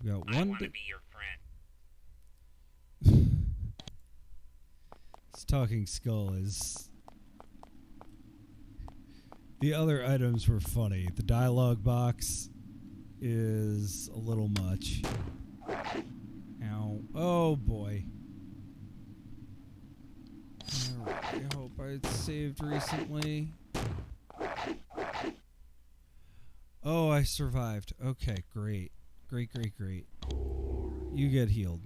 We got one. I want to be your friend. This talking skull is... The other items were funny. The dialogue box is a little much. Ow. Oh, boy. I hope I saved recently. Oh, I survived. Okay, great. Great. You get healed.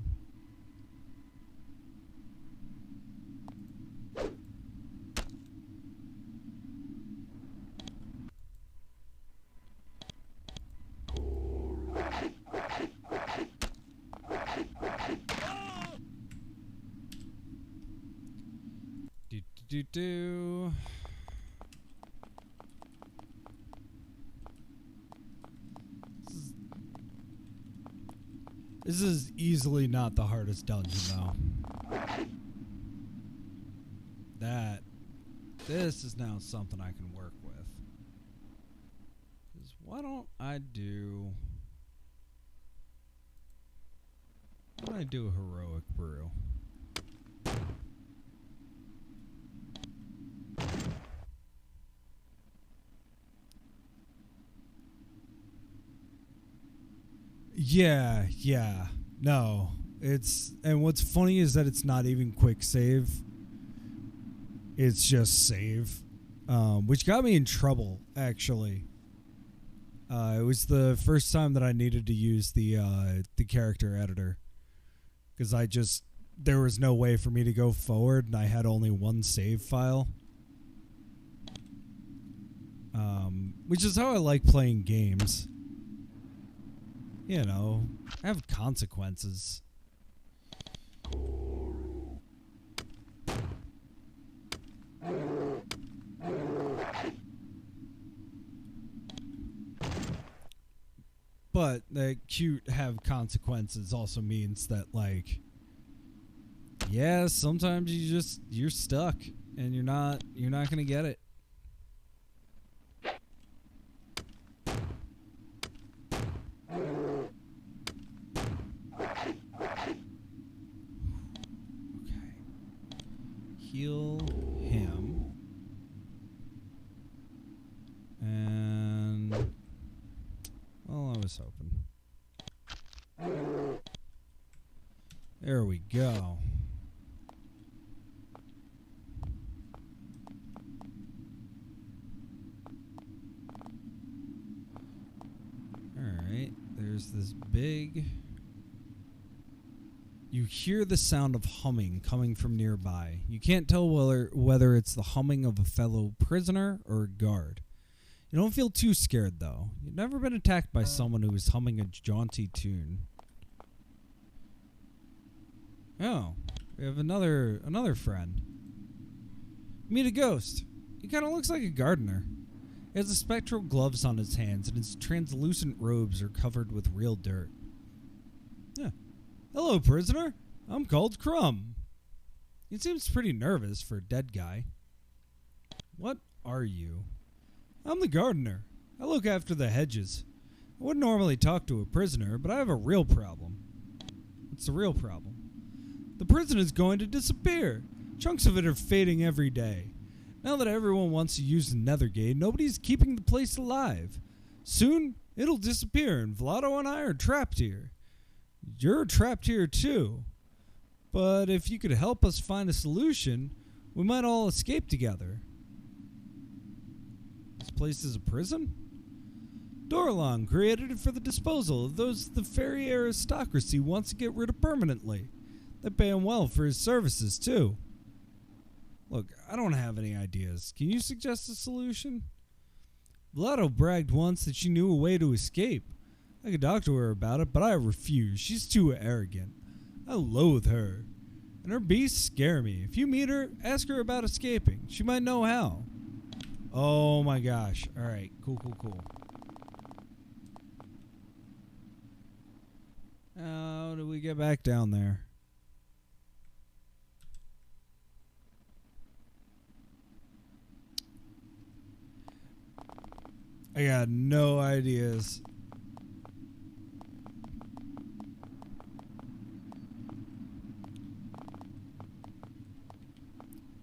Do. This is easily not the hardest dungeon, though. This is now something I can work with. 'Cause why don't I do a heroic brew? Yeah. No. And what's funny is that it's not even quick save. It's just save. Which got me in trouble, actually. It was the first time that I needed to use the character editor. Because there was no way for me to go forward, and I had only one save file. Which is how I like playing games. You know, have consequences. But that cute have consequences also means that, like, yeah, sometimes you're stuck and you're not gonna get it. Heal him. And... well, I was hoping. There we go. Alright, there's this big... You hear the sound of humming coming from nearby. You can't tell whether it's the humming of a fellow prisoner or a guard. You don't feel too scared, though. You've never been attacked by someone who is humming a jaunty tune. Oh, we have another friend. Meet a ghost. He kind of looks like a gardener. He has the spectral gloves on his hands, and his translucent robes are covered with real dirt. Yeah. Hello, prisoner. I'm called Crumb. He seems pretty nervous for a dead guy. What are you? I'm the gardener. I look after the hedges. I wouldn't normally talk to a prisoner, but I have a real problem. What's the real problem? The prison is going to disappear. Chunks of it are fading every day. Now that everyone wants to use the Nethergate, nobody's keeping the place alive. Soon, it'll disappear, and Vlado and I are trapped here. You're trapped here too. But if you could help us find a solution, we might all escape together. This place is a prison? Dorlong created it for the disposal of those the fairy aristocracy wants to get rid of permanently. They pay him well for his services too. Look, I don't have any ideas. Can you suggest a solution? Vlado bragged once that she knew a way to escape. I could talk to her about it, but I refuse. She's too arrogant. I loathe her. And her beasts scare me. If you meet her, ask her about escaping. She might know how. Oh my gosh. Alright, cool. How do we get back down there? I got no ideas.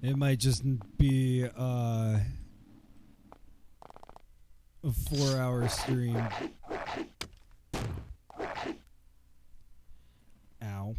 It might just be a 4-hour stream. Ow.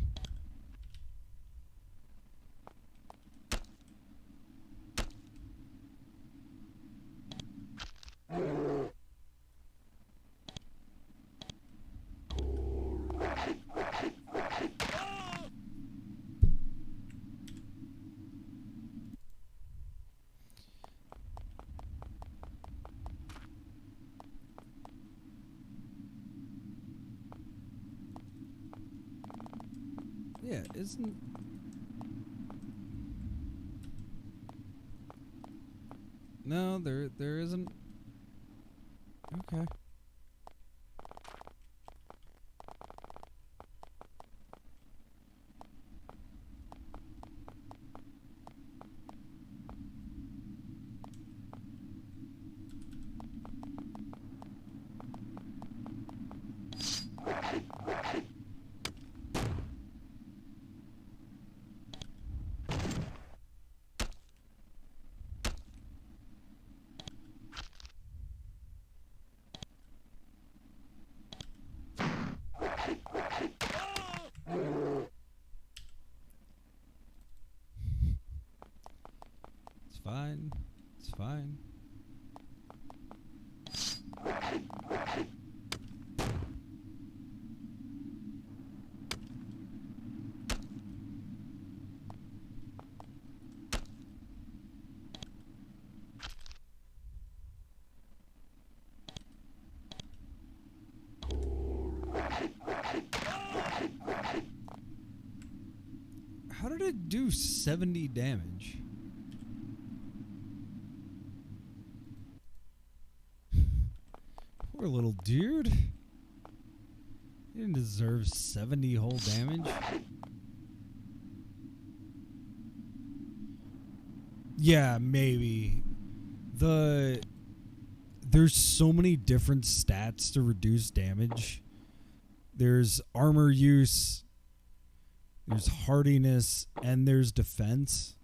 Yeah, isn't... No, there isn't... Okay. It's fine. How did it do 70 damage? Poor little dude. He didn't deserve 70 whole damage. Yeah, maybe. There's so many different stats to reduce damage. There's armor use, there's hardiness, and there's defense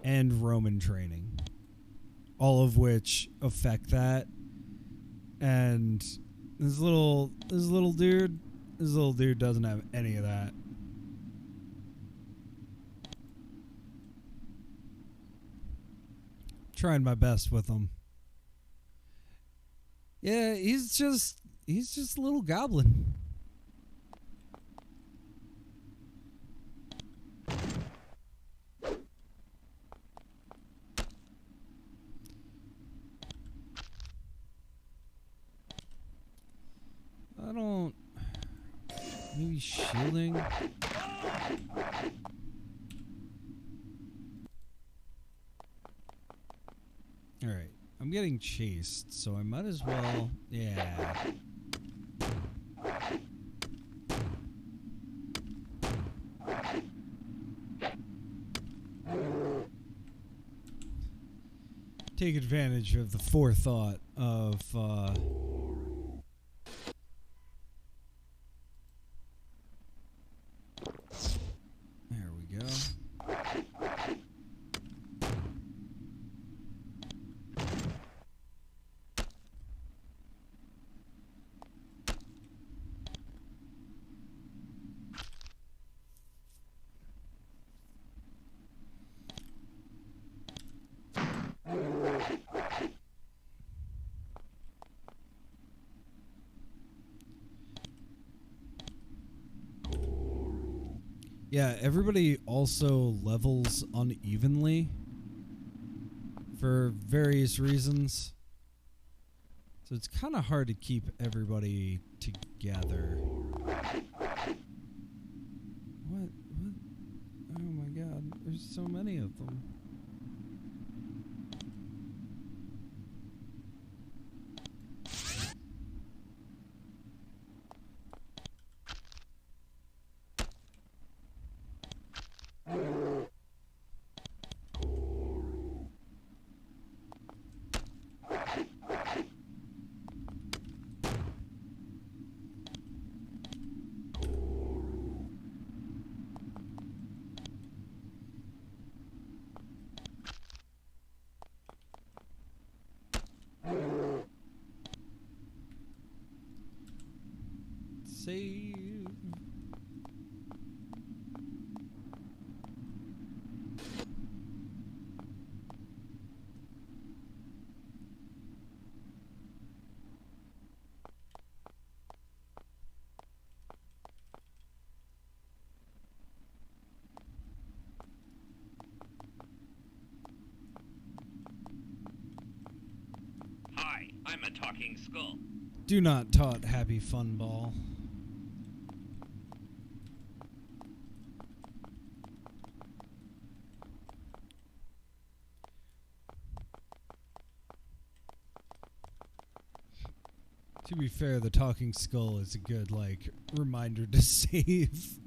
and Roman training. All of which affect that. And this little dude doesn't have any of that. Trying my best with him. Yeah, he's just a little goblin. I don't... Maybe shielding? Alright, I'm getting chased, so I might as well... Yeah. Take advantage of the forethought of, There we go. Yeah, everybody also levels unevenly for various reasons. So it's kind of hard to keep everybody together. What? Oh my god, there's so many of them. Save. Hi, I'm a talking skull. Do not taunt Happy Fun Ball. To be fair, the talking skull is a good, like, reminder to save.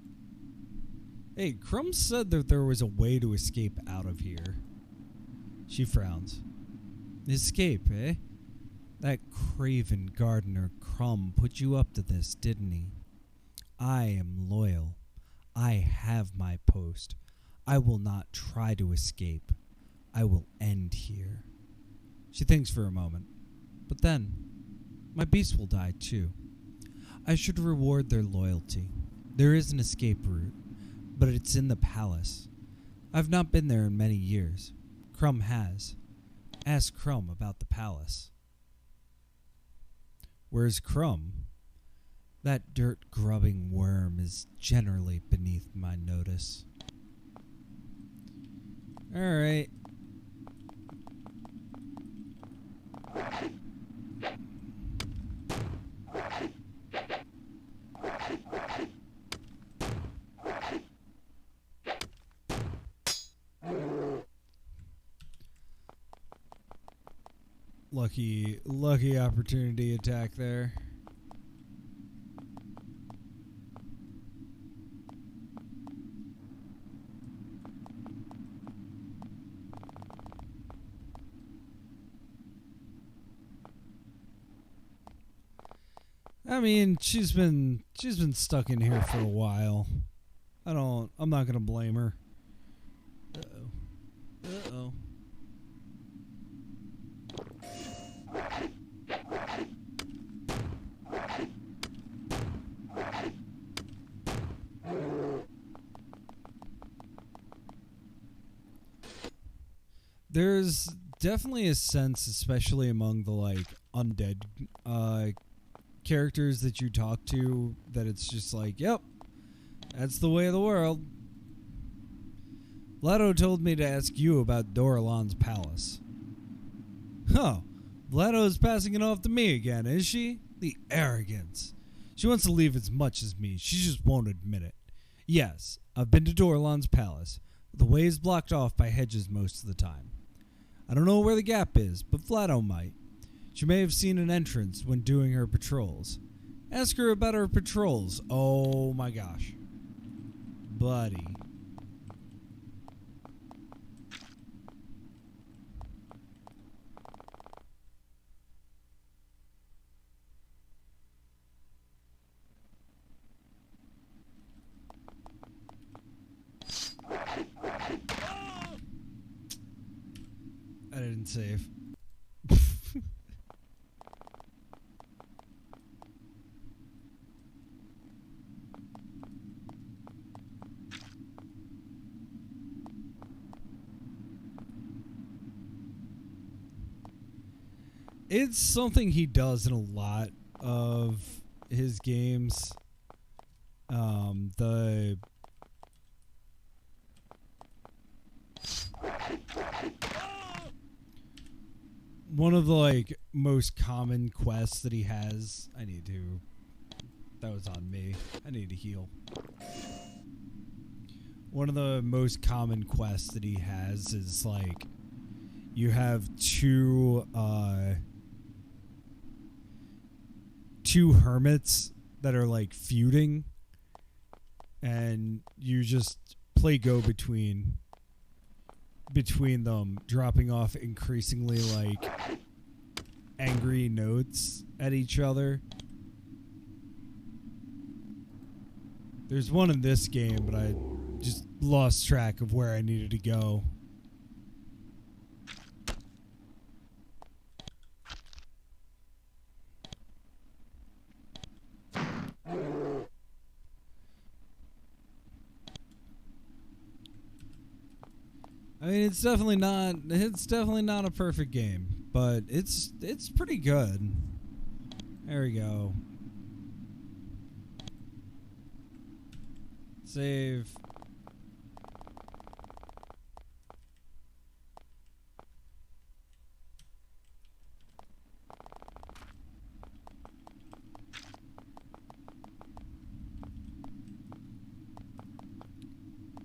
Hey, Crumb said that there was a way to escape out of here. She frowns. Escape, eh? That craven gardener Crumb put you up to this, didn't he? I am loyal. I have my post. I will not try to escape. I will end here. She thinks for a moment. But then... my beasts will die too. I should reward their loyalty. There is an escape route, but it's in the palace. I've not been there in many years. Crumb has. Ask Crumb about the palace. Where's Crumb? That dirt-grubbing worm is generally beneath my notice. Alright. Lucky opportunity attack there. I mean, she's been stuck in here for a while. I'm not gonna blame her. Uh-oh. definitely a sense, especially among the like undead characters that you talk to, that it's just like, yep, that's the way of the world. Vlado told me to ask you about Doralon's palace. Oh, Vlado's passing it off to me again, is she? The arrogance. She wants to leave as much as me. She just won't admit it. Yes, I've been to Doralon's palace. The way is blocked off by hedges most of the time. I don't know where the gap is, but Vlado might. She may have seen an entrance when doing her patrols. Ask her about her patrols. Oh my gosh. Buddy. I didn't save. It's something he does in a lot of his games. One of the like most common quests that he has. That was on me. I need to heal. One of the most common quests that he has is like you have two hermits that are like feuding, and you just play go between them, dropping off increasingly like angry notes at each other. There's one in this game, but I just lost track of where I needed to go. I mean, it's definitely not a perfect game, but it's pretty good. There we go. Save.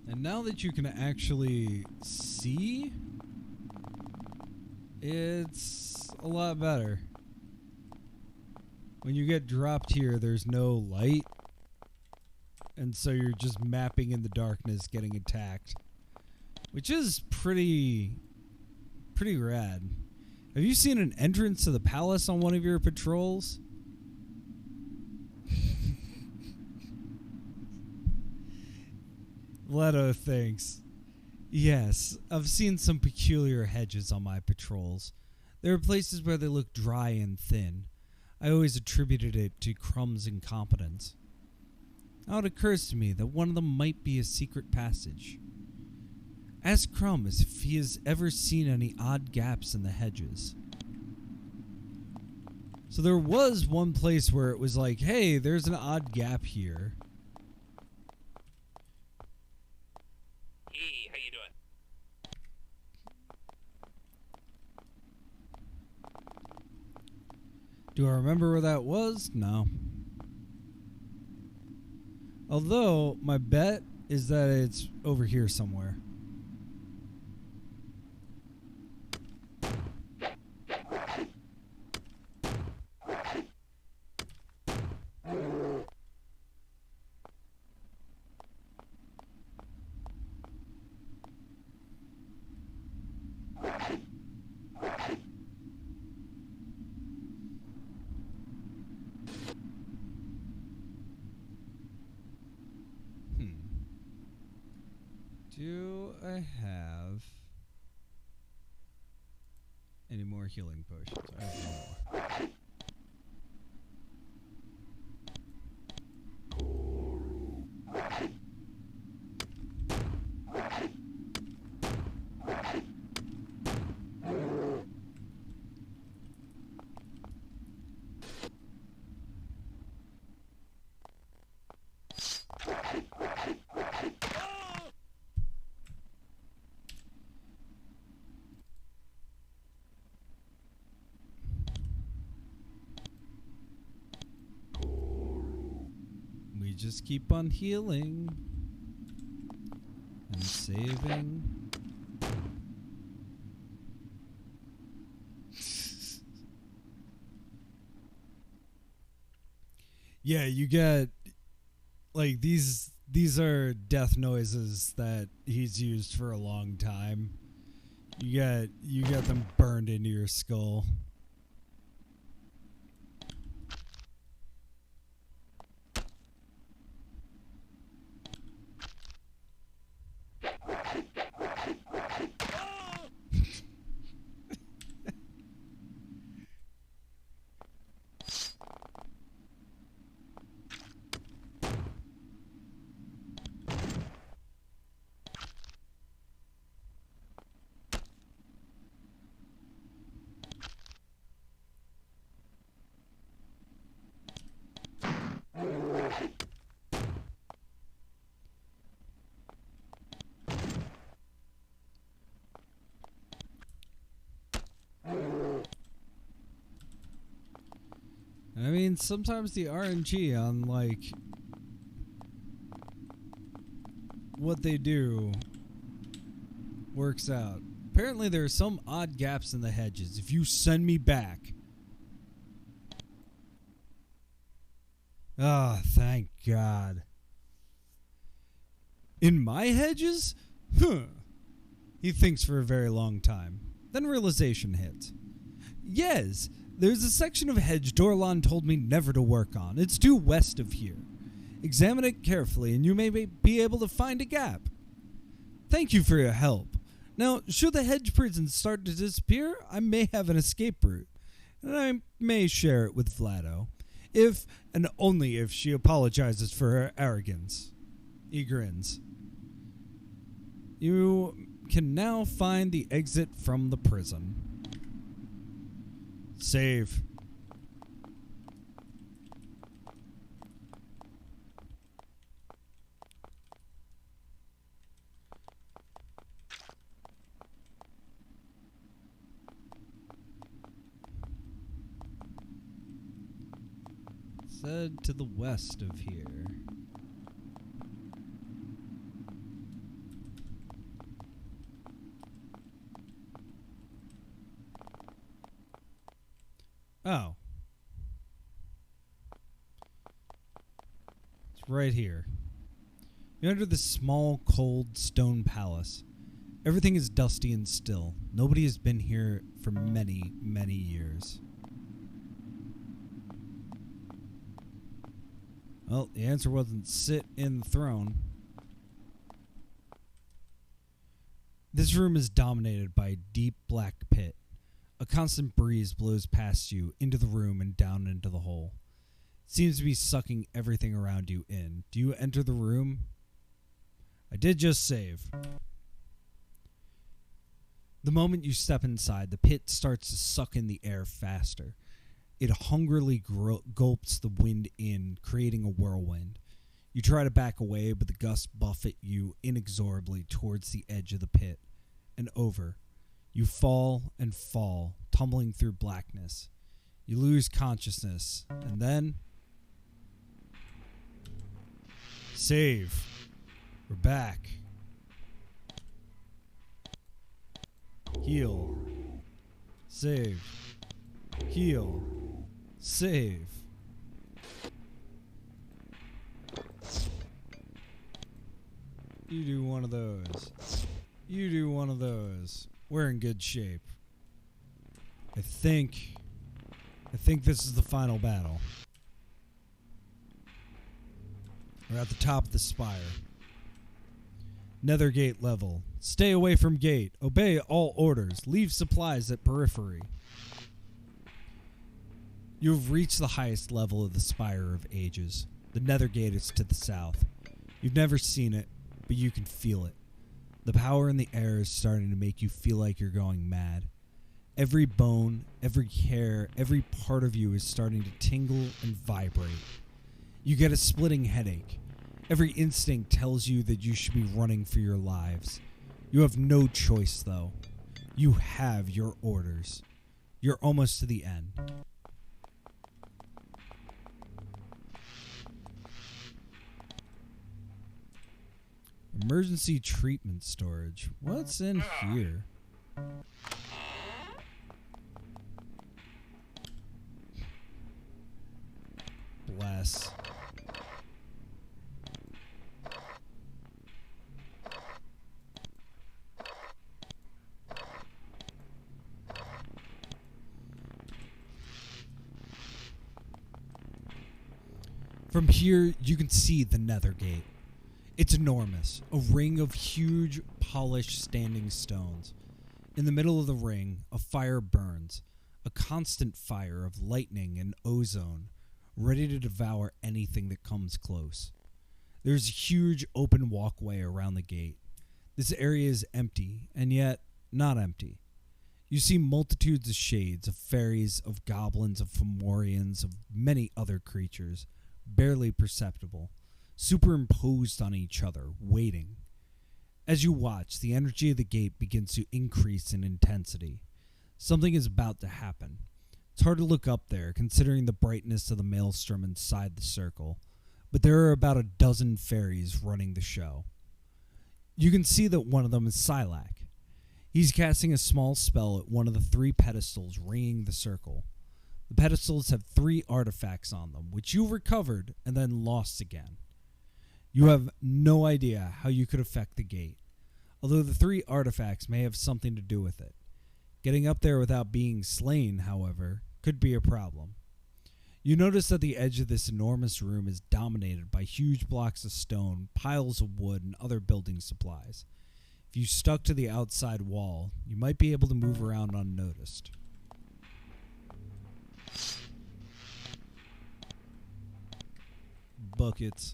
And now that you can actually see, it's a lot better. When you get dropped here, there's no light. And so you're just mapping in the darkness, getting attacked. Which is pretty rad. Have you seen an entrance to the palace on one of your patrols? Leto thinks, yes, I've seen some peculiar hedges on my patrols. There are places where they look dry and thin. I always attributed it to Crumb's incompetence. Now it occurs to me that one of them might be a secret passage. Ask Crumb if he has ever seen any odd gaps in the hedges. So there was one place where it was like, hey, there's an odd gap here. Hey, how you doing? Do I remember where that was? No. Although, my bet is that it's over here somewhere. Do I have any more healing potions? I have one more. just keep on healing and saving. Yeah, you get like these are death noises that he's used for a long time. You get them burned into your skull. I mean, sometimes the RNG on, like, what they do works out. Apparently there are some odd gaps in the hedges. If you send me back... Ah, thank God. In my hedges? Huh. He thinks for a very long time. Then realization hits. Yes, there's a section of hedge Dorlan told me never to work on. It's due west of here. Examine it carefully and you may be able to find a gap. Thank you for your help. Now, should the hedge prisons start to disappear, I may have an escape route. And I may share it with Vlado. If, and only if, she apologizes for her arrogance. He grins. You can now find the exit from the prison. Save. Said to the west of here. Oh. It's right here. You enter this small, cold stone palace. Everything is dusty and still. Nobody has been here for many, many years. Well, the answer wasn't sit in the throne. This room is dominated by a deep black pit. A constant breeze blows past you, into the room and down into the hole. It seems to be sucking everything around you in. Do you enter the room? I did just save. The moment you step inside, the pit starts to suck in the air faster. It hungrily gulps the wind in, creating a whirlwind. You try to back away, but the gusts buffet you inexorably towards the edge of the pit and over. You fall and fall, tumbling through blackness. You lose consciousness, and then... Save. We're back. Heal. Save. Heal. Save. You do one of those. You do one of those. We're in good shape. I think this is the final battle. We're at the top of the spire. Nethergate level. Stay away from gate. Obey all orders. Leave supplies at periphery. You have reached the highest level of the Spire of Ages. The Nethergate is to the south. You've never seen it, but you can feel it. The power in the air is starting to make you feel like you're going mad. Every bone, every hair, every part of you is starting to tingle and vibrate. You get a splitting headache. Every instinct tells you that you should be running for your lives. You have no choice, though. You have your orders. You're almost to the end. Emergency treatment storage. What's in here? Bless. From here, you can see the Nethergate. It's enormous, a ring of huge, polished standing stones. In the middle of the ring, a fire burns, a constant fire of lightning and ozone, ready to devour anything that comes close. There's a huge open walkway around the gate. This area is empty, and yet not empty. You see multitudes of shades, of fairies, of goblins, of Fomorians, of many other creatures, barely perceptible, superimposed on each other, waiting. As you watch, the energy of the gate begins to increase in intensity. Something is about to happen. It's hard to look up there, considering the brightness of the maelstrom inside the circle, but there are about a dozen fairies running the show. You can see that one of them is Silac. He's casting a small spell at one of the 3 pedestals ringing the circle. The pedestals have 3 artifacts on them, which you recovered and then lost again. You have no idea how you could affect the gate, although the 3 artifacts may have something to do with it. Getting up there without being slain, however, could be a problem. You notice that the edge of this enormous room is dominated by huge blocks of stone, piles of wood, and other building supplies. If you stuck to the outside wall, you might be able to move around unnoticed. Buckets.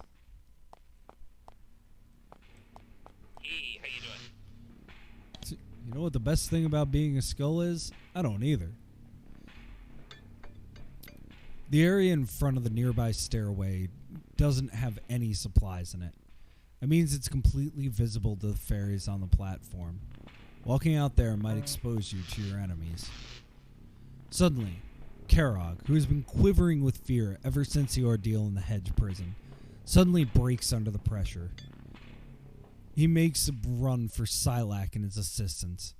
Hey, how you doing? You know what the best thing about being a skull is? I don't either. The area in front of the nearby stairway doesn't have any supplies in it. It means it's completely visible to the fairies on the platform. Walking out there might expose you to your enemies. Suddenly, Karog, who has been quivering with fear ever since the ordeal in the Hedge prison, suddenly breaks under the pressure. He makes a run for Silac and his assistants.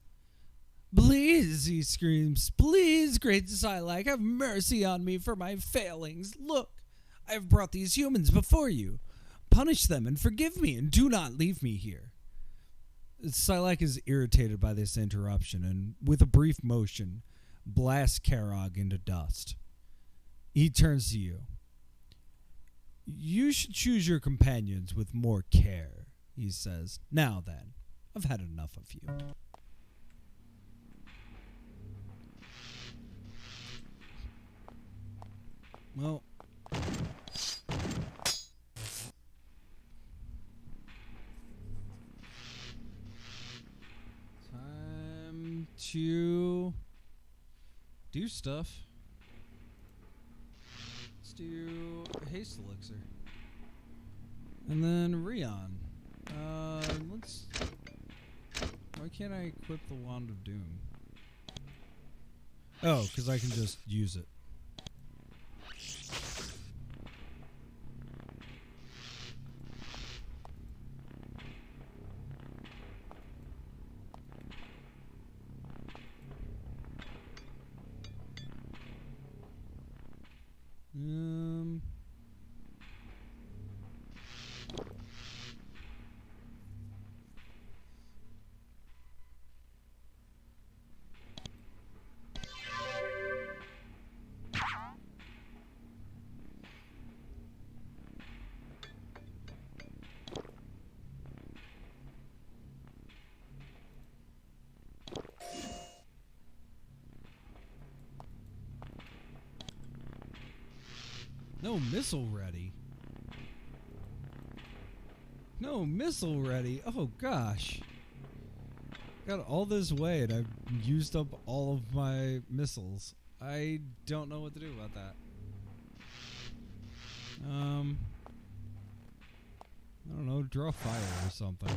"Please," he screams, "please, great Silac, have mercy on me for my failings. Look, I have brought these humans before you. Punish them and forgive me, and do not leave me here." Silac is irritated by this interruption, and with a brief motion, blasts Karog into dust. He turns to you. "You should choose your companions with more care," he says. "Now then, I've had enough of you." Well, time to do stuff. Let's do Haste Elixir. And then Rion. Let's... Why can't I equip the Wand of Doom? Oh, because I can just use it. No missile ready. No missile ready. Oh gosh. Got all this way and I've used up all of my missiles. I don't know what to do about that. I don't know, draw fire or something.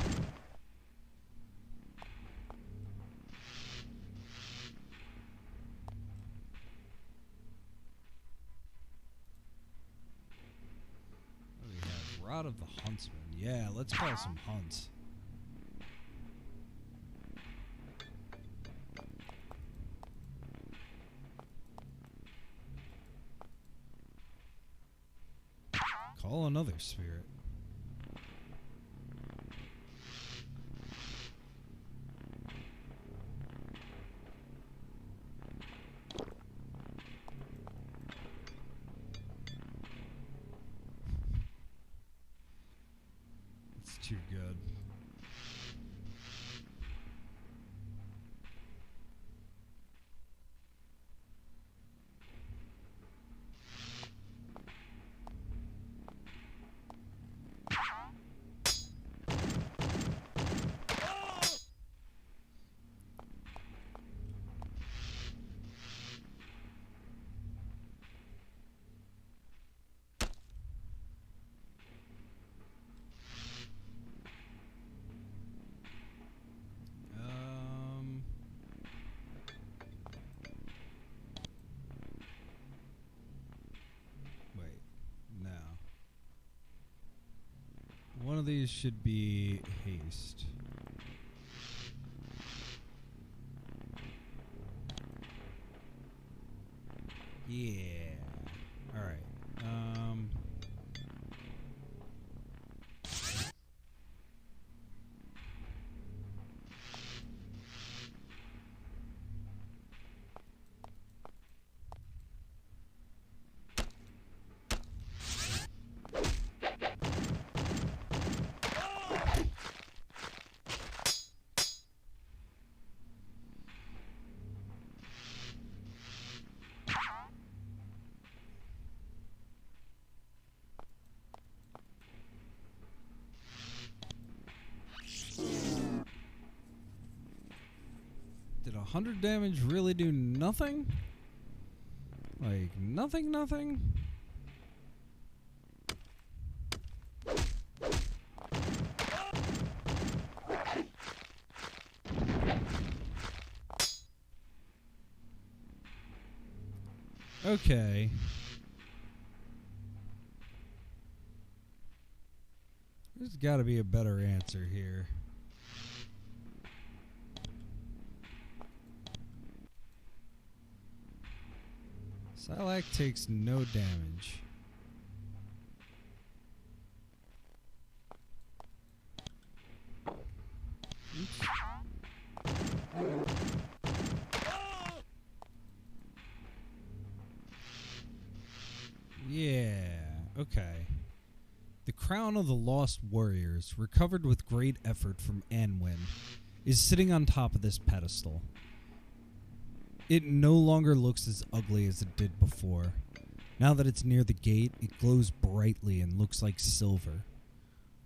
Rod of the Huntsman. Yeah, let's call some hunts. Call another spirit. It's too good. One of these should be haste. Yeah. All right. Did 100 damage really do nothing? Like, nothing? Okay. There's got to be a better answer here. Silac takes no damage. Oops. Yeah, okay. The crown of the lost warriors, recovered with great effort from Anwin, is sitting on top of this pedestal. It no longer looks as ugly as it did before. Now that it's near the gate, it glows brightly and looks like silver.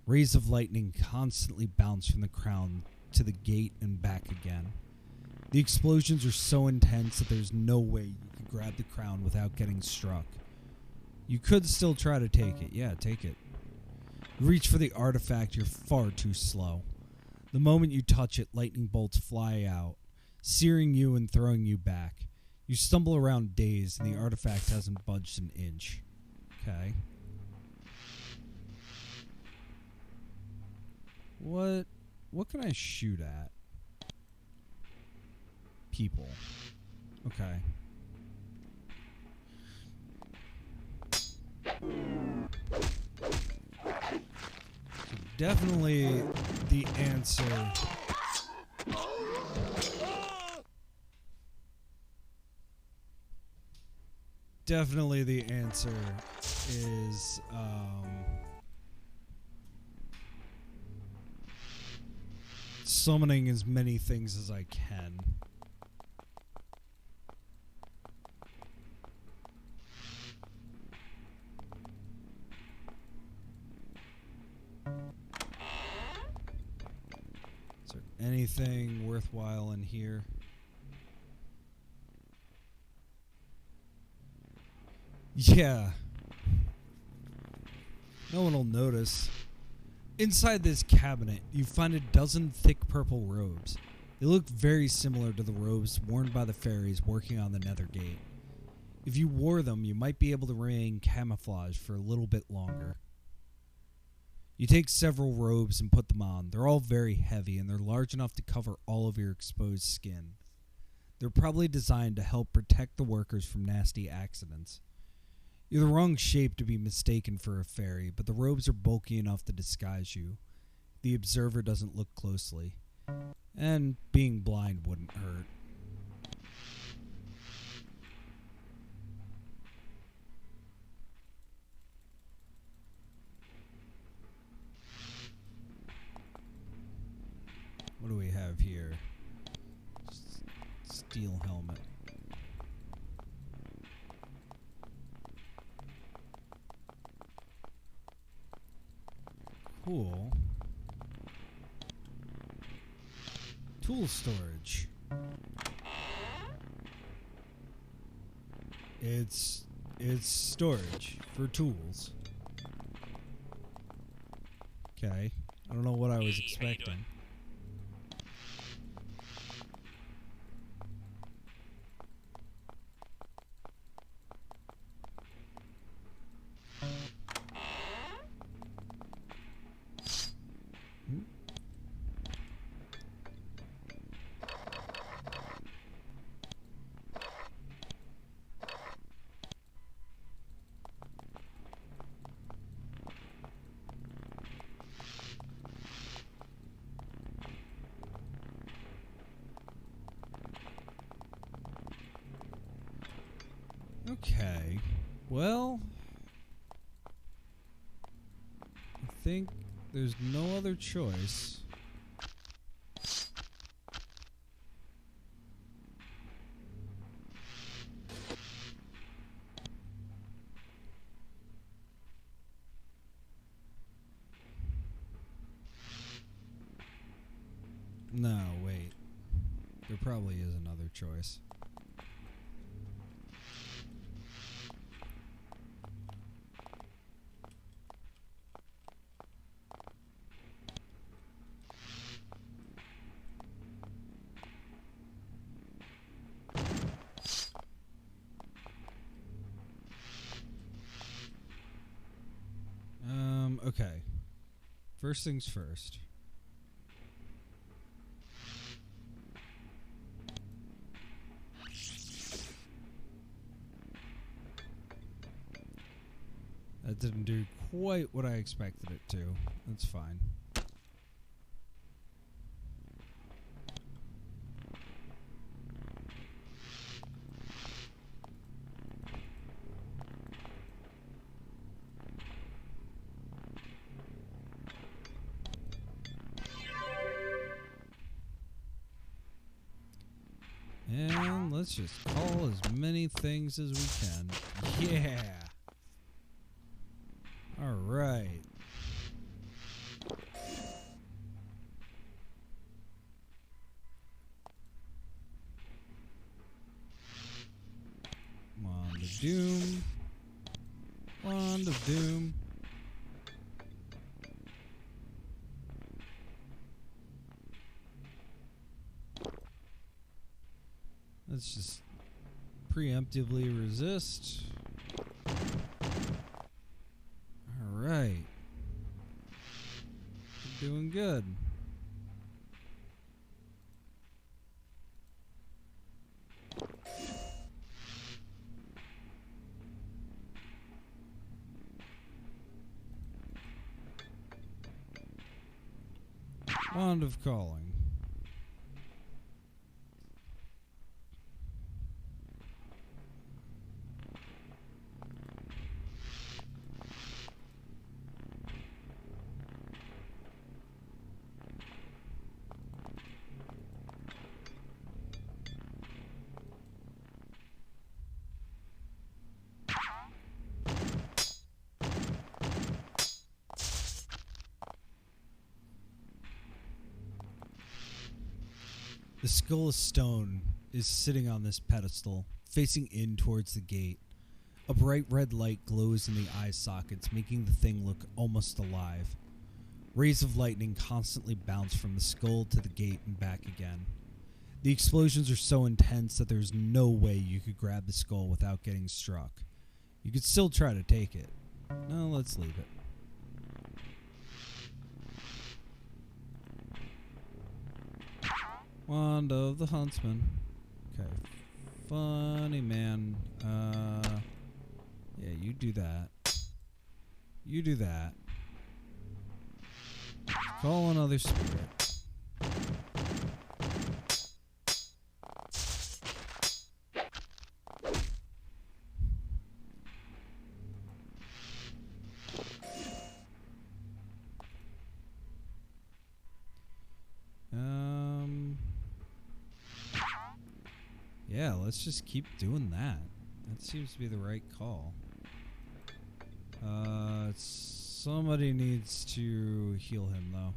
Rays of lightning constantly bounce from the crown to the gate and back again. The explosions are so intense that there's no way you could grab the crown without getting struck. You could still try to take it. Yeah, take it. You reach for the artifact, you're far too slow. The moment you touch it, lightning bolts fly out, searing you and throwing you back. You stumble around dazed, and the artifact hasn't budged an inch. Okay. What can I shoot at? People. Okay. So definitely the answer. Definitely the answer is summoning as many things as I can. Is there anything worthwhile in here? Yeah. No one will notice. Inside this cabinet, you find a dozen thick purple robes. They look very similar to the robes worn by the fairies working on the Nethergate. If you wore them, you might be able to remain camouflaged for a little bit longer. You take several robes and put them on. They're all very heavy, and they're large enough to cover all of your exposed skin. They're probably designed to help protect the workers from nasty accidents. You're the wrong shape to be mistaken for a fairy, but the robes are bulky enough to disguise you. The observer doesn't look closely. And being blind wouldn't hurt. What do we have here? Steel helmet. Cool. Tool storage. It's storage for tools. Okay. I don't know what I was expecting. Okay, well, I think there's no other choice. No, wait. There probably is another choice. Okay. First things first. That didn't do quite what I expected it to. That's fine. And let's just call as many things as we can. Yeah! Alright. Wand of Doom. Wand of Doom. Let's just preemptively resist. Alright. Doing good. Wand of Calling. The skull of stone is sitting on this pedestal, facing in towards the gate. A bright red light glows in the eye sockets, making the thing look almost alive. Rays of lightning constantly bounce from the skull to the gate and back again. The explosions are so intense that there's no way you could grab the skull without getting struck. You could still try to take it. No, let's leave it. Wand of the Huntsman. Okay. Funny man. Yeah, you do that. You do that. Call another spirit. Yeah, let's just keep doing that. That seems to be the right call. Somebody needs to heal him, though.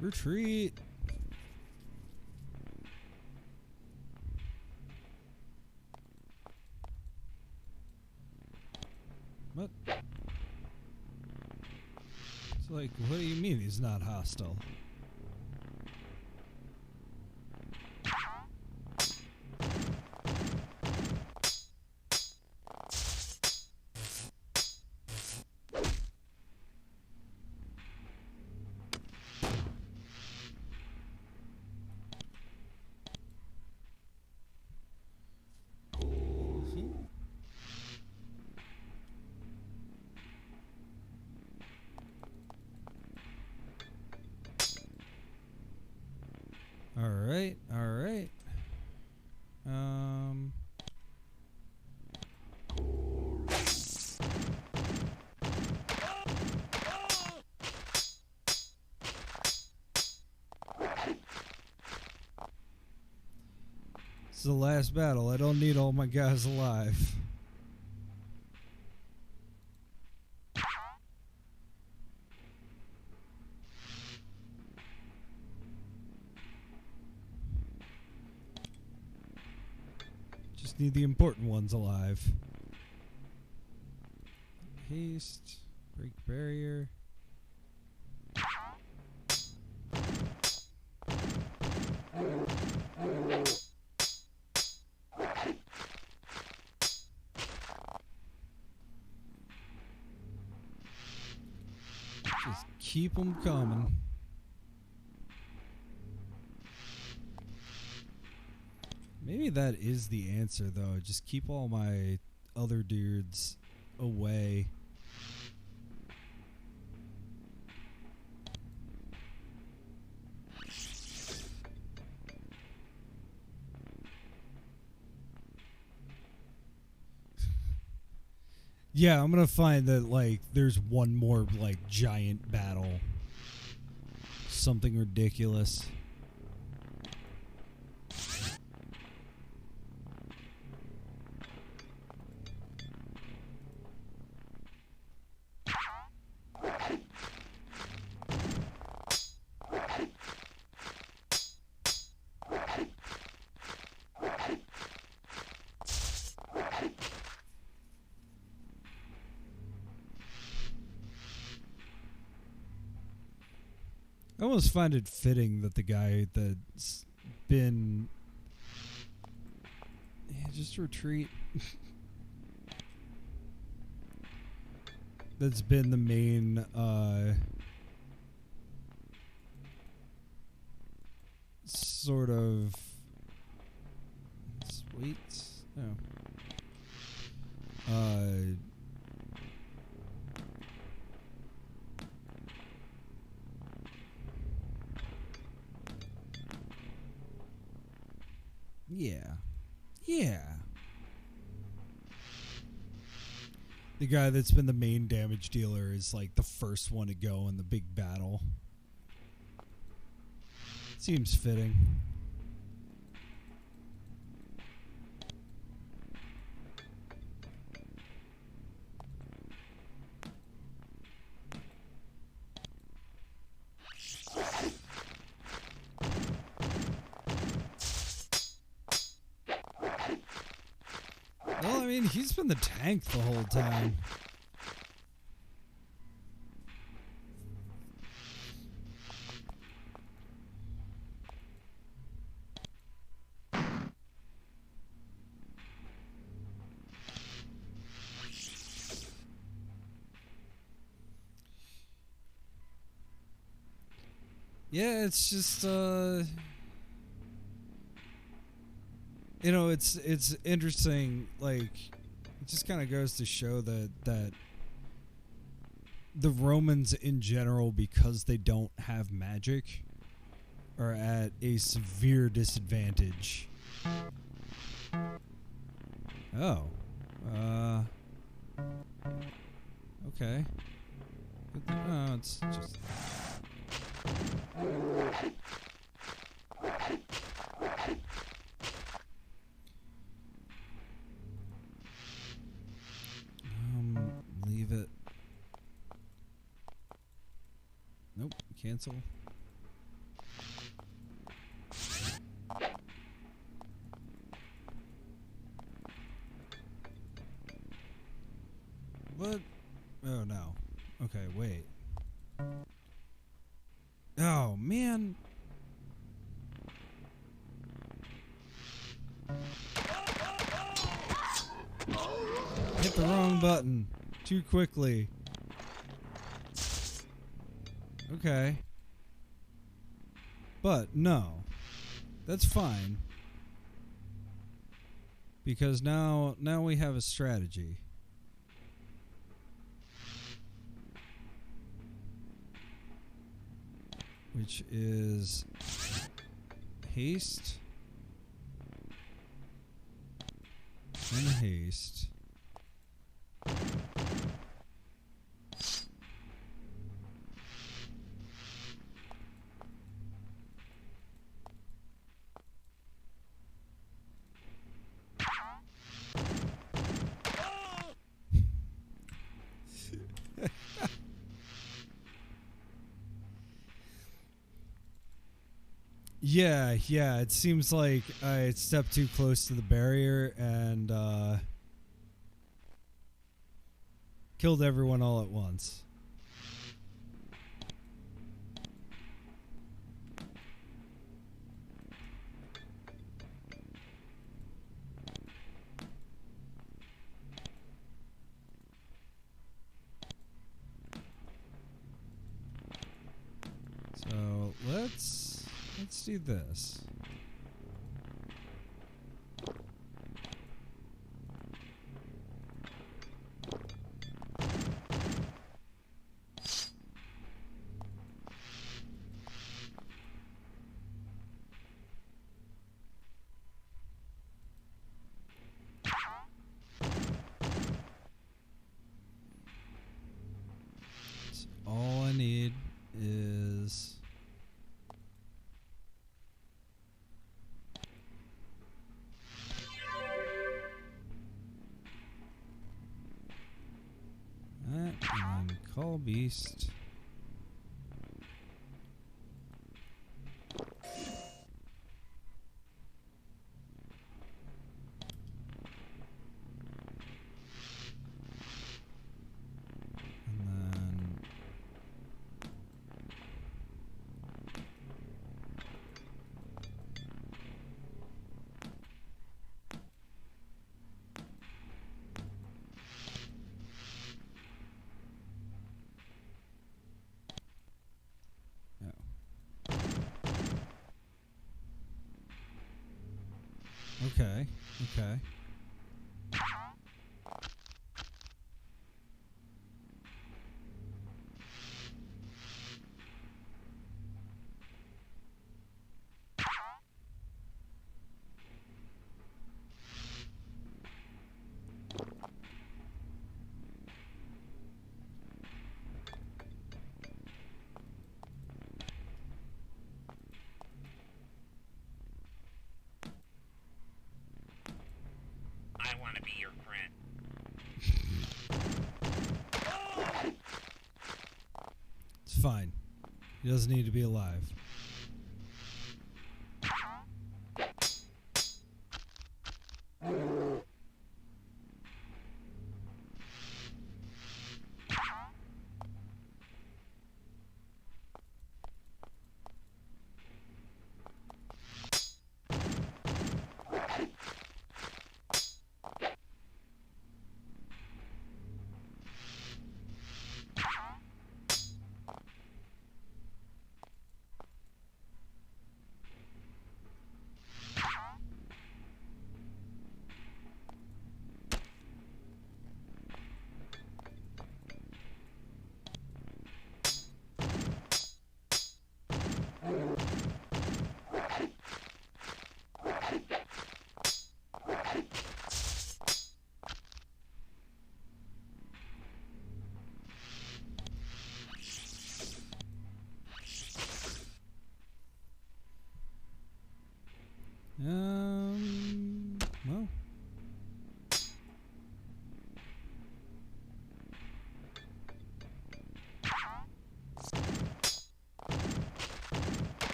Retreat. What? It's like, what do you mean he's not hostile? Alright, alright. This is the last battle. I don't need all my guys alive. Just need the important ones alive. Haste. Break barrier. Just keep them coming. Maybe that is the answer, though. Just keep all my other dudes away. Yeah, I'm gonna find that, like, there's one more, like, giant battle. Something ridiculous. I almost find it fitting that the guy that's been... Yeah, just retreat. That's been the main, sort of... Sweet? No. Yeah. Yeah. The guy that's been the main damage dealer is like the first one to go in the big battle. Seems fitting. mean, he's been the tank the whole time. Yeah, it's just you know, it's interesting. Like, it just kind of goes to show that the Romans in general, because they don't have magic, are at a severe disadvantage. Oh, okay. Oh, it's just. Leave it. Nope, cancel. What? Oh no. Okay, wait. Oh, man. Hit the wrong button too quickly. Okay. But no. That's fine. Because now we have a strategy. Which is haste and haste. Yeah, it seems like I stepped too close to the barrier and killed everyone all at once. So let's do this. So all I need is that and call beast. And then okay. I want to be your friend. It's fine. He doesn't need to be alive.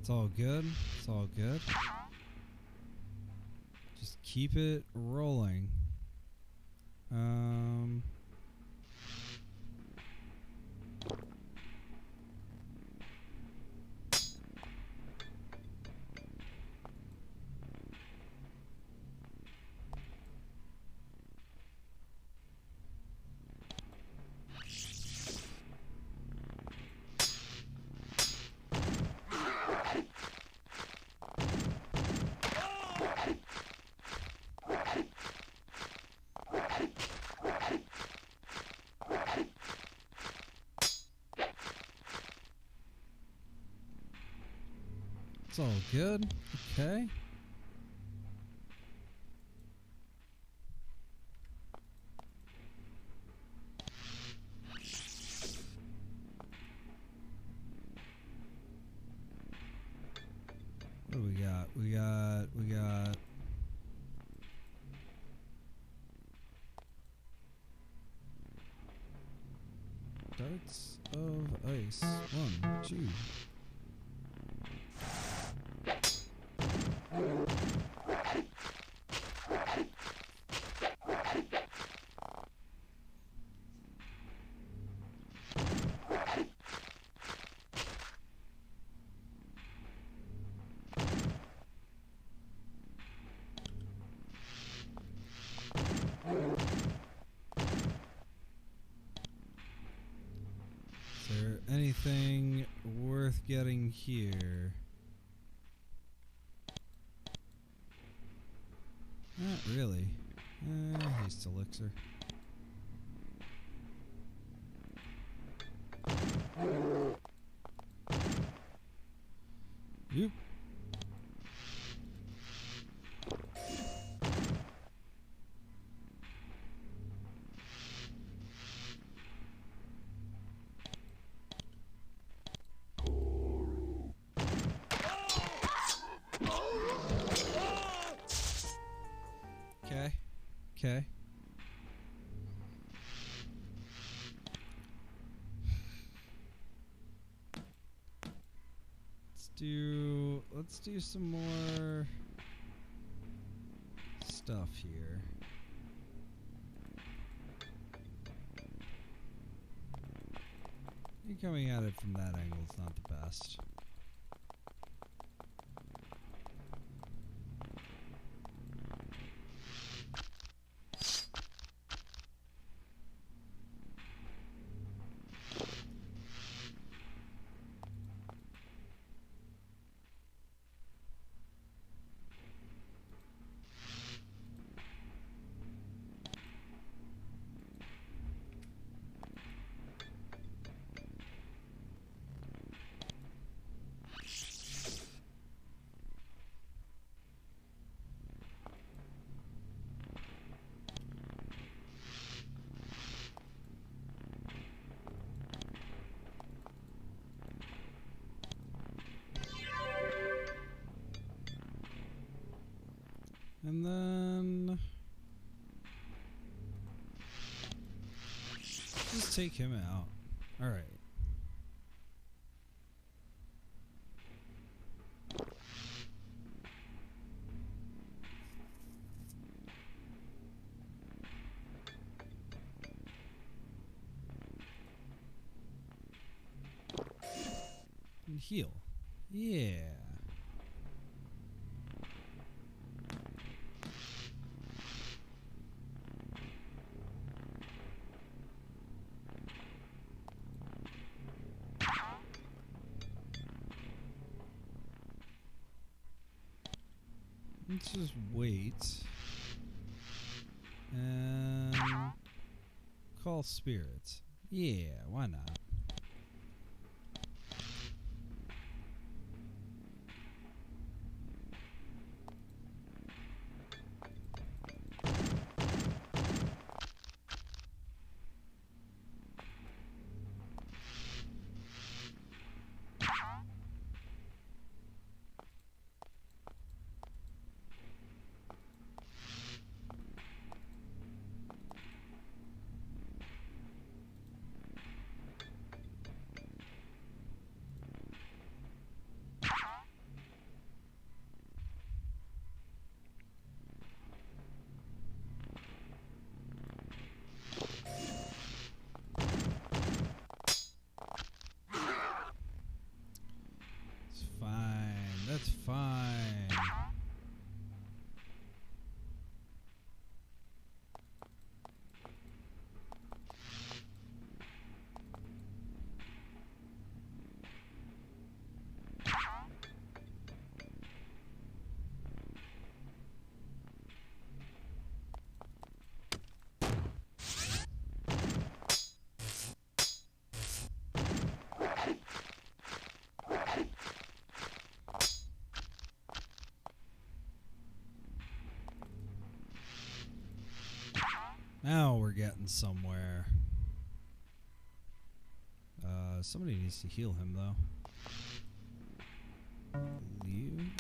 It's all good. It's all good. Just keep it rolling. It's all good. Okay. What do we got? We got darts of ice. 1, 2. Is there anything worth getting here? Not really. Haste elixir. Yep. Okay. Let's do some more stuff here. You coming at it from that angle is not the best. And then just take him out. All right. And heal. Yeah. Let's just wait and call spirits. Yeah, why not? Now we're getting somewhere. Somebody needs to heal him, though. Leave.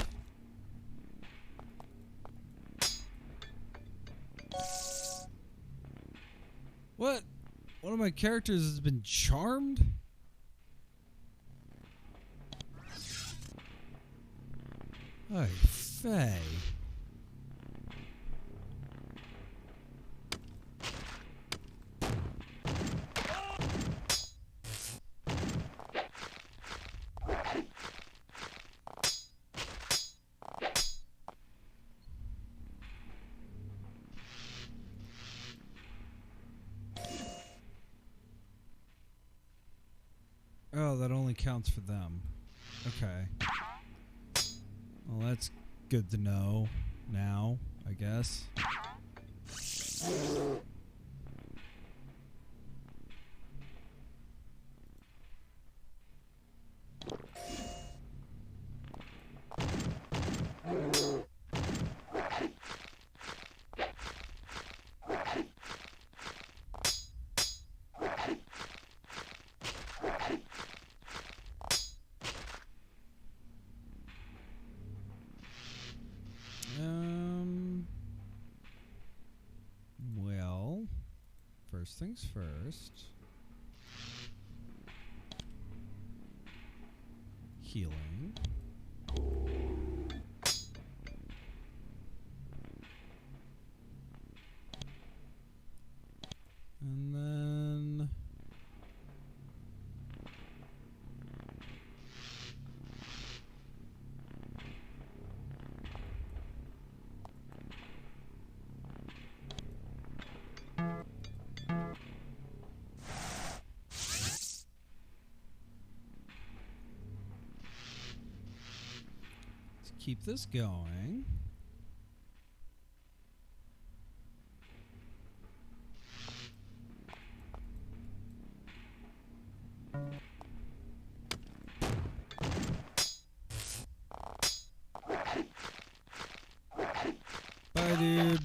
What? One of my characters has been charmed? Hey, Faye. Oh, that only counts for them. Okay. Well, that's good to know now, I guess. Well, first things first. Healing. And then let's keep this going. Bye, dude.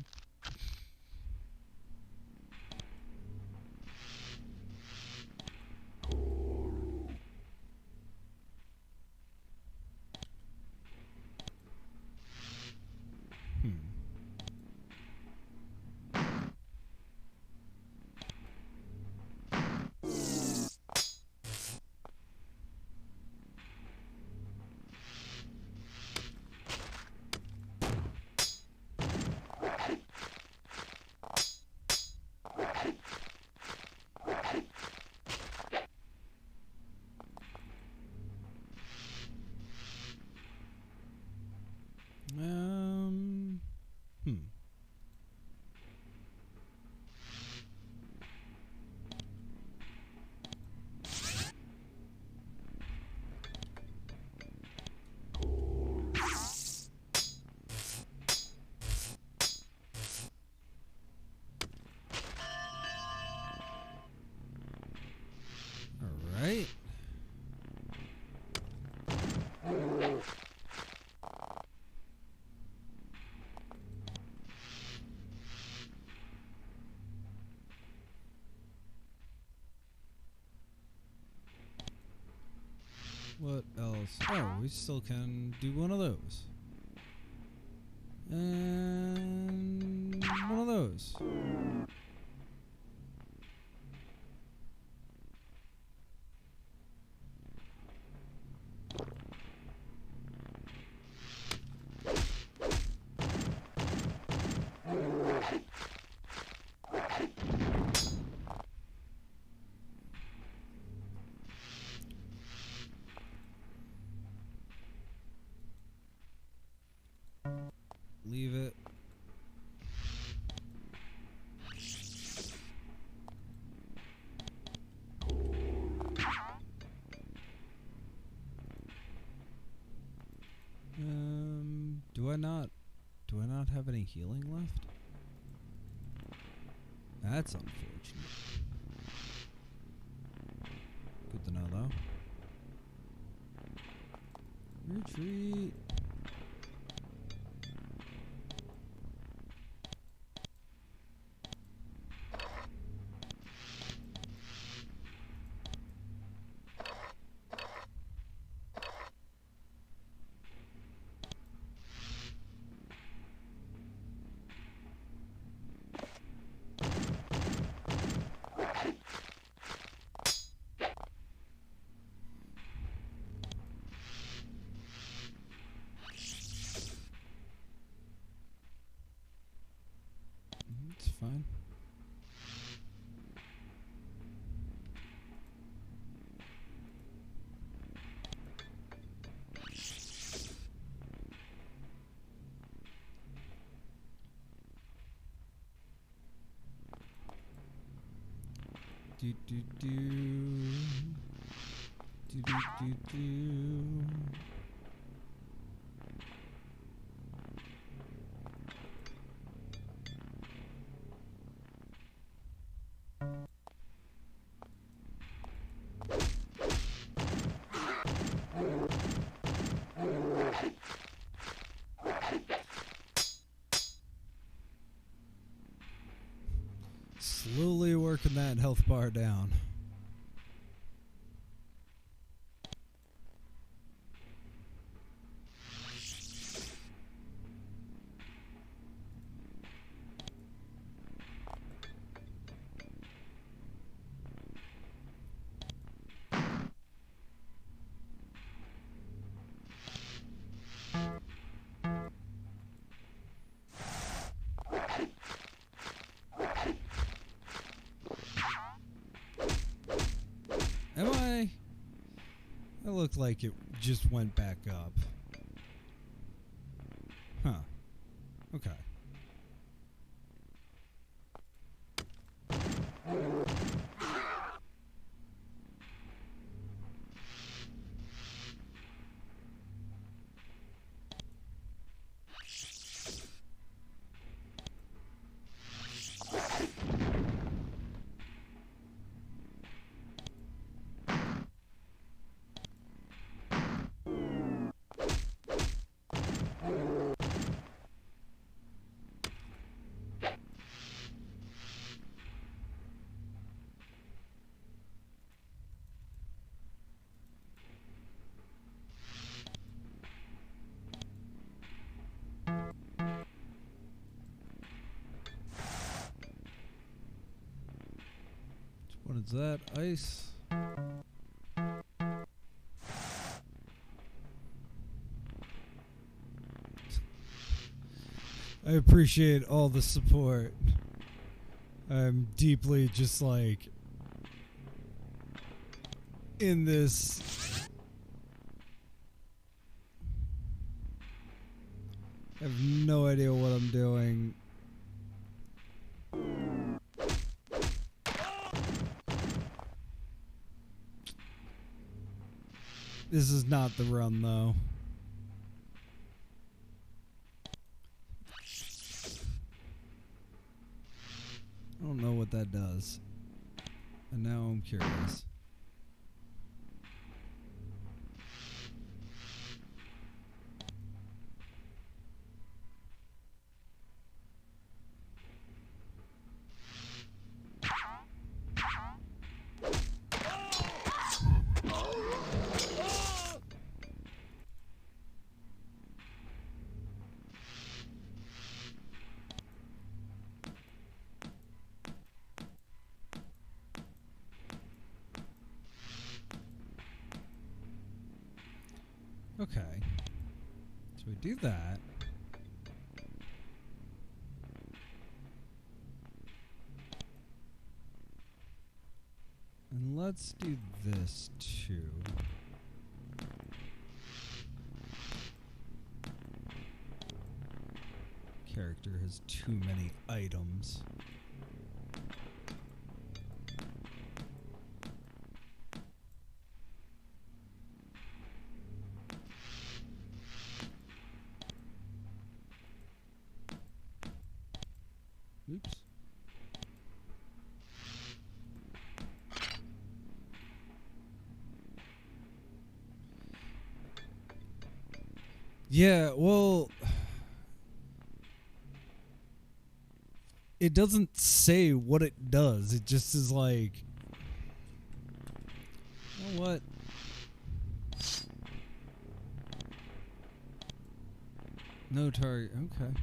All right. What else? Oh, we still can do one of those. And one of those. Leave it. Do I not have any healing left? That's unfortunate. Good to know, though. Retreat. fine. Do do do. Do do do do. Slowly working that health bar down. Am I? It looked like it just went back up. Huh. Okay. What is that? Ice? I appreciate all the support. I'm deeply just like in this. I have no idea what I'm doing. This is not the run, though. I don't know what that does. And now I'm curious. Okay, so we do that. And let's do this too. Character has too many items. Oops. Yeah, well, it doesn't say what it does. It just is like, you know what? No target. Okay.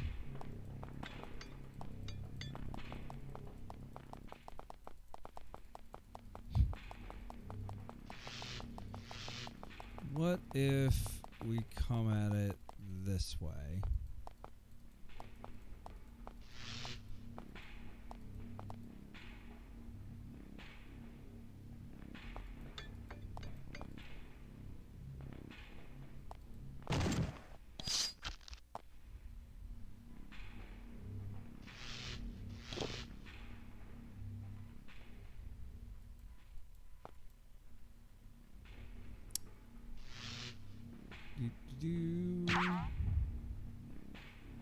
What if we come at it this way?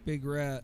big rat.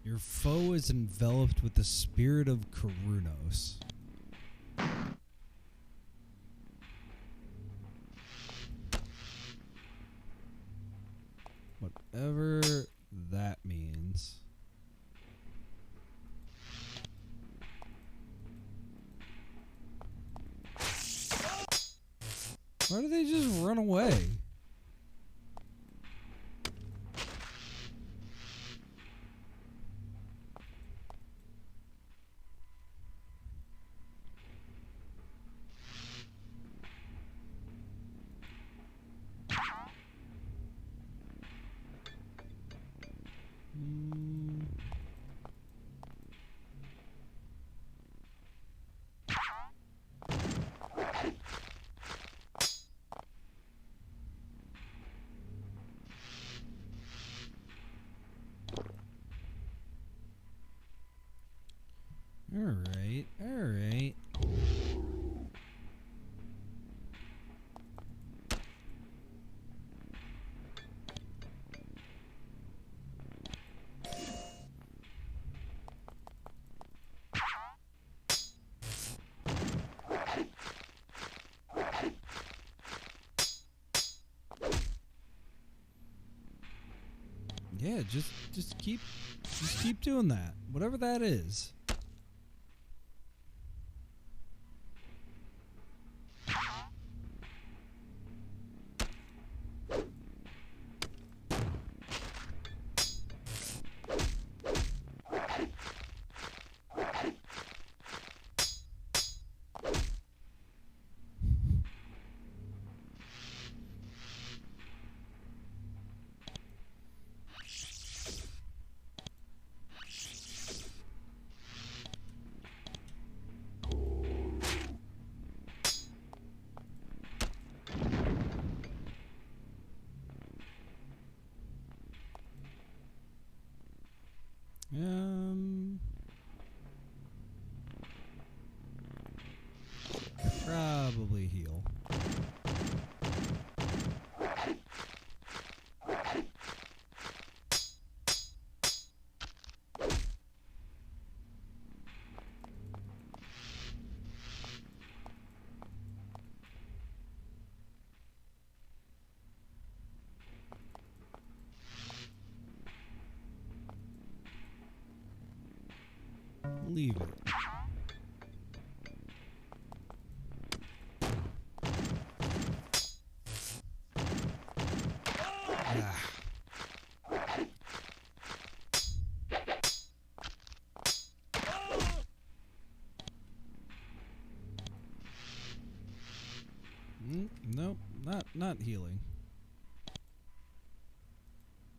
Your foe is enveloped with the spirit of Karunos. Whatever that means. Why do they just run away? Alright, alright. Yeah, just keep doing that. Whatever that is. Probably heal. Leave it. Nope, not healing.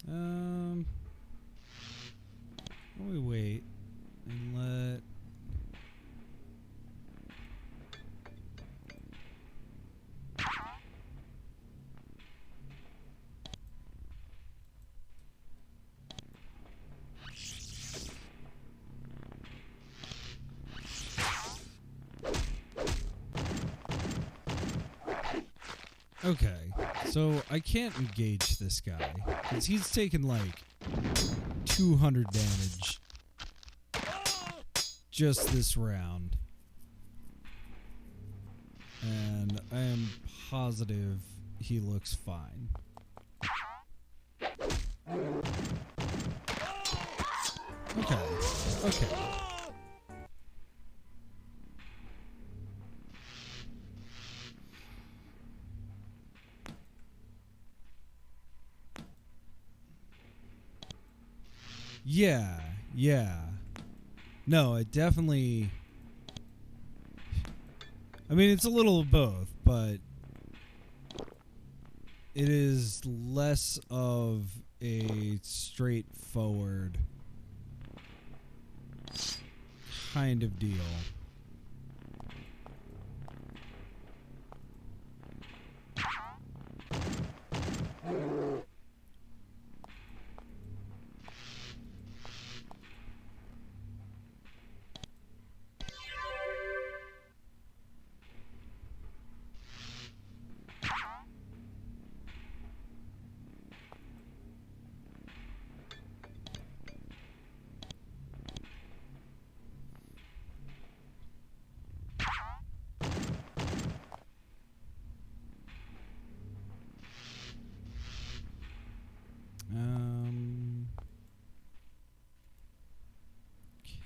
Let me wait and let. Okay, so I can't engage this guy because he's taken like 200 damage just this round, and I am positive he looks fine. Okay. Yeah. No, it definitely... I mean, it's a little of both, but it is less of a straightforward kind of deal.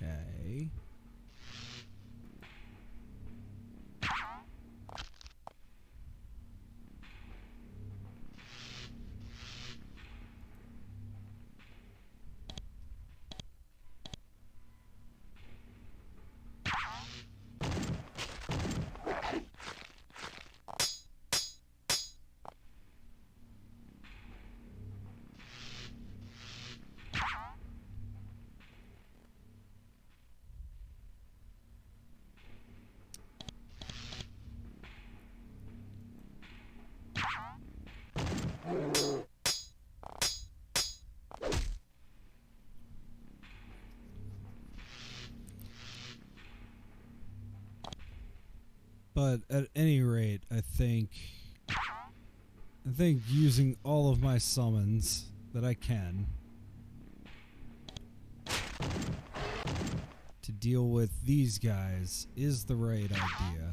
Okay. But at any rate, I think using all of my summons that I can to deal with these guys is the right idea.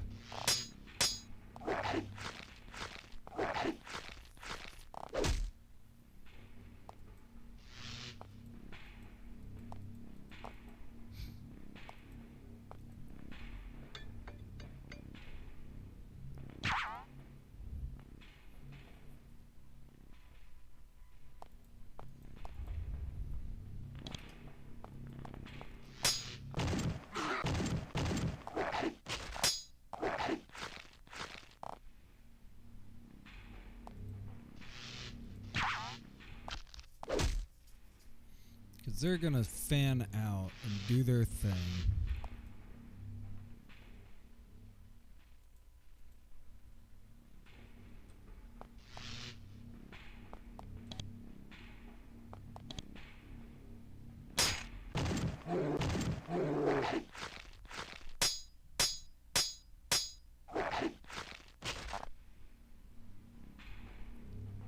They're gonna fan out and do their thing.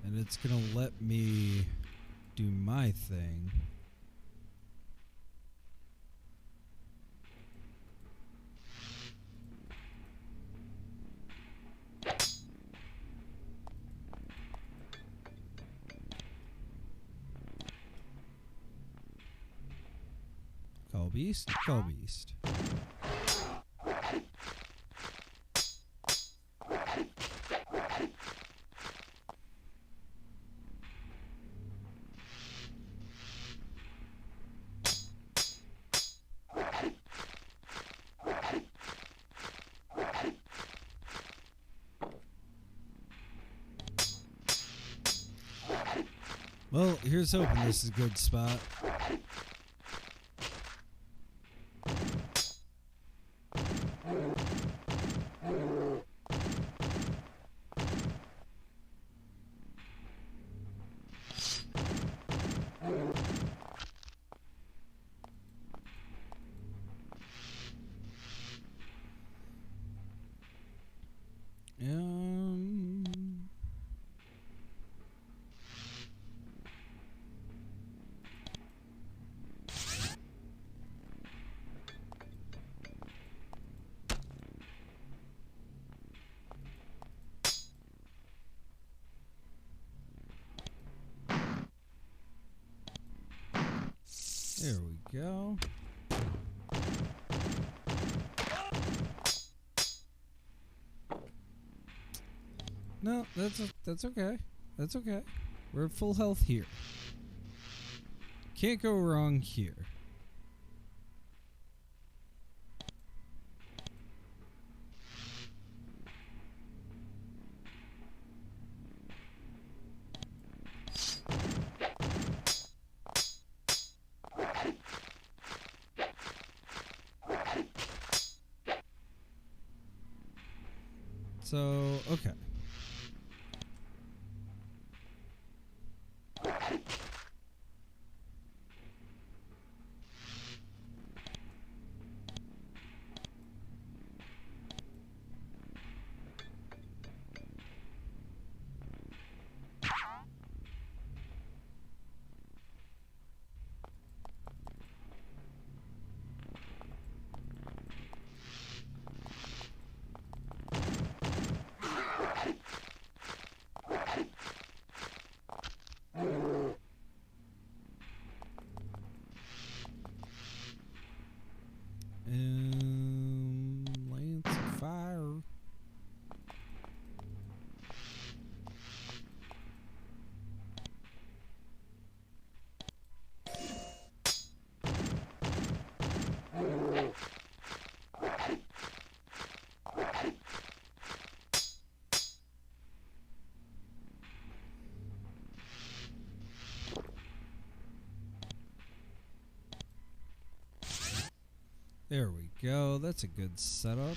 And it's gonna let me do my thing. Call beast, call beast. Well, here's hoping this is a good spot. There we go. No, that's okay. That's okay. We're at full health here. Can't go wrong here. So, okay. Lance of fire. There we go. That's a good setup.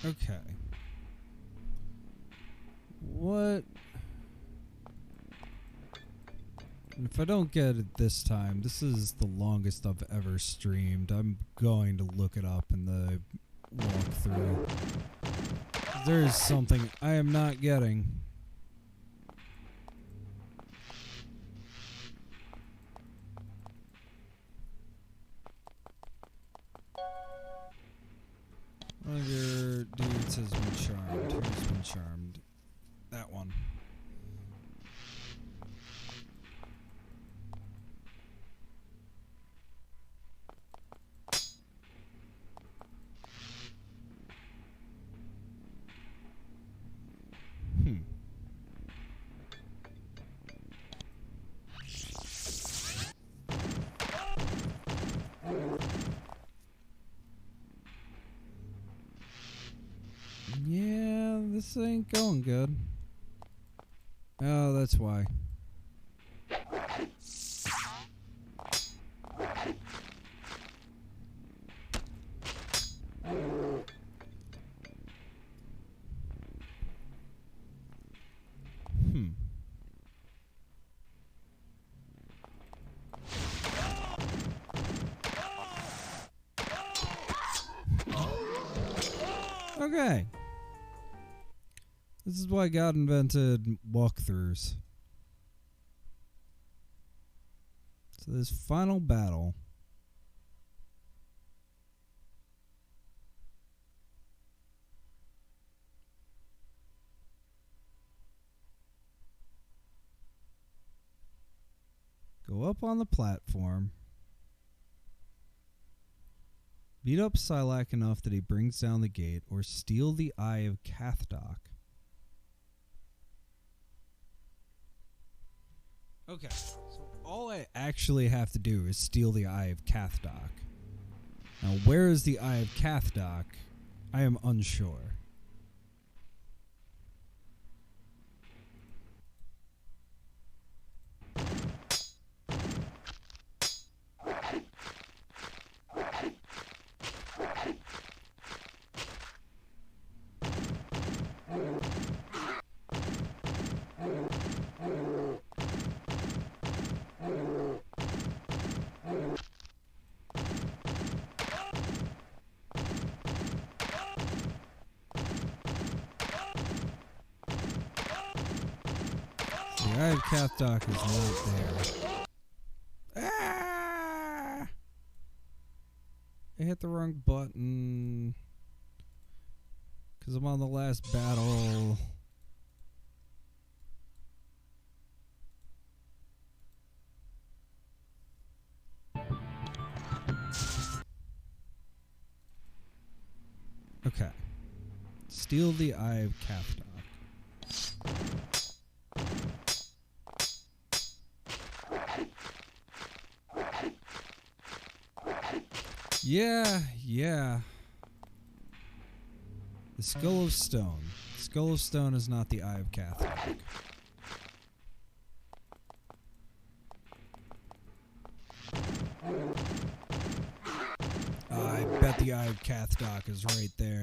Okay. What? If I don't get it this time, this is the longest I've ever streamed. I'm going to look it up in the walkthrough. There is something I am not getting. One of your dudes has been charmed. Who's been charmed? That one. Yeah, this ain't going good. Oh, that's why. Okay. This is why God invented walkthroughs. So this final battle. Go up on the platform. Beat up Silac enough that he brings down the gate, or steal the Eye of Cathdoc. Okay, so all I actually have to do is steal the Eye of Cathdoc. Now, where is the Eye of Cathdoc? I am unsure. The Eye of Cathdoc is not there. Ah! I hit the wrong button. Because I'm on the last battle. Okay. Steal the Eye of Cathdoc. Yeah. The Skull of Stone. Skull of Stone is not the Eye of Cathdoc. I bet the Eye of Cathdoc is right there.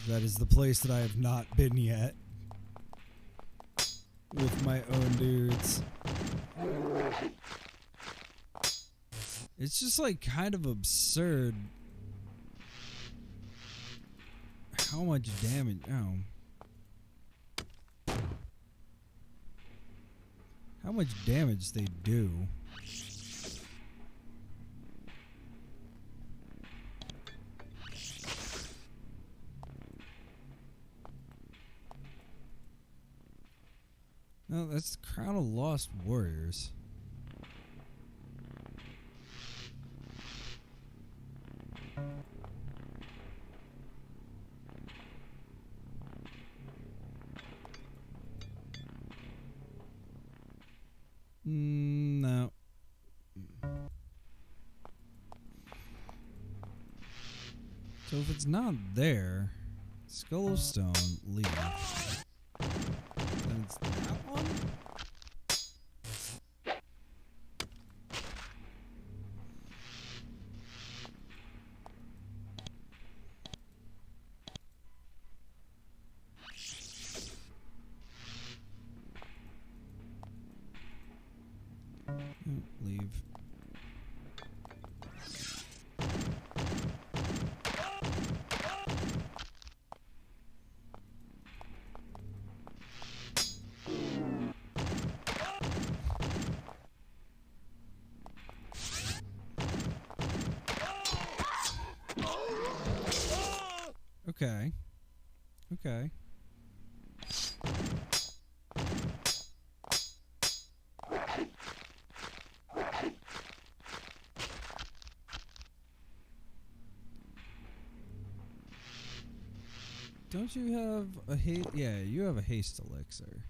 That is the place that I have not been yet. With my own dudes. It's just like kind of absurd how much damage. Oh. How much damage they do. No, that's the Crown of Lost Warriors. No. So if it's not there, Skull of Stone, leave. Then it's that one? Leave. Okay. Okay. Don't you have a haste? Yeah, you have a haste elixir.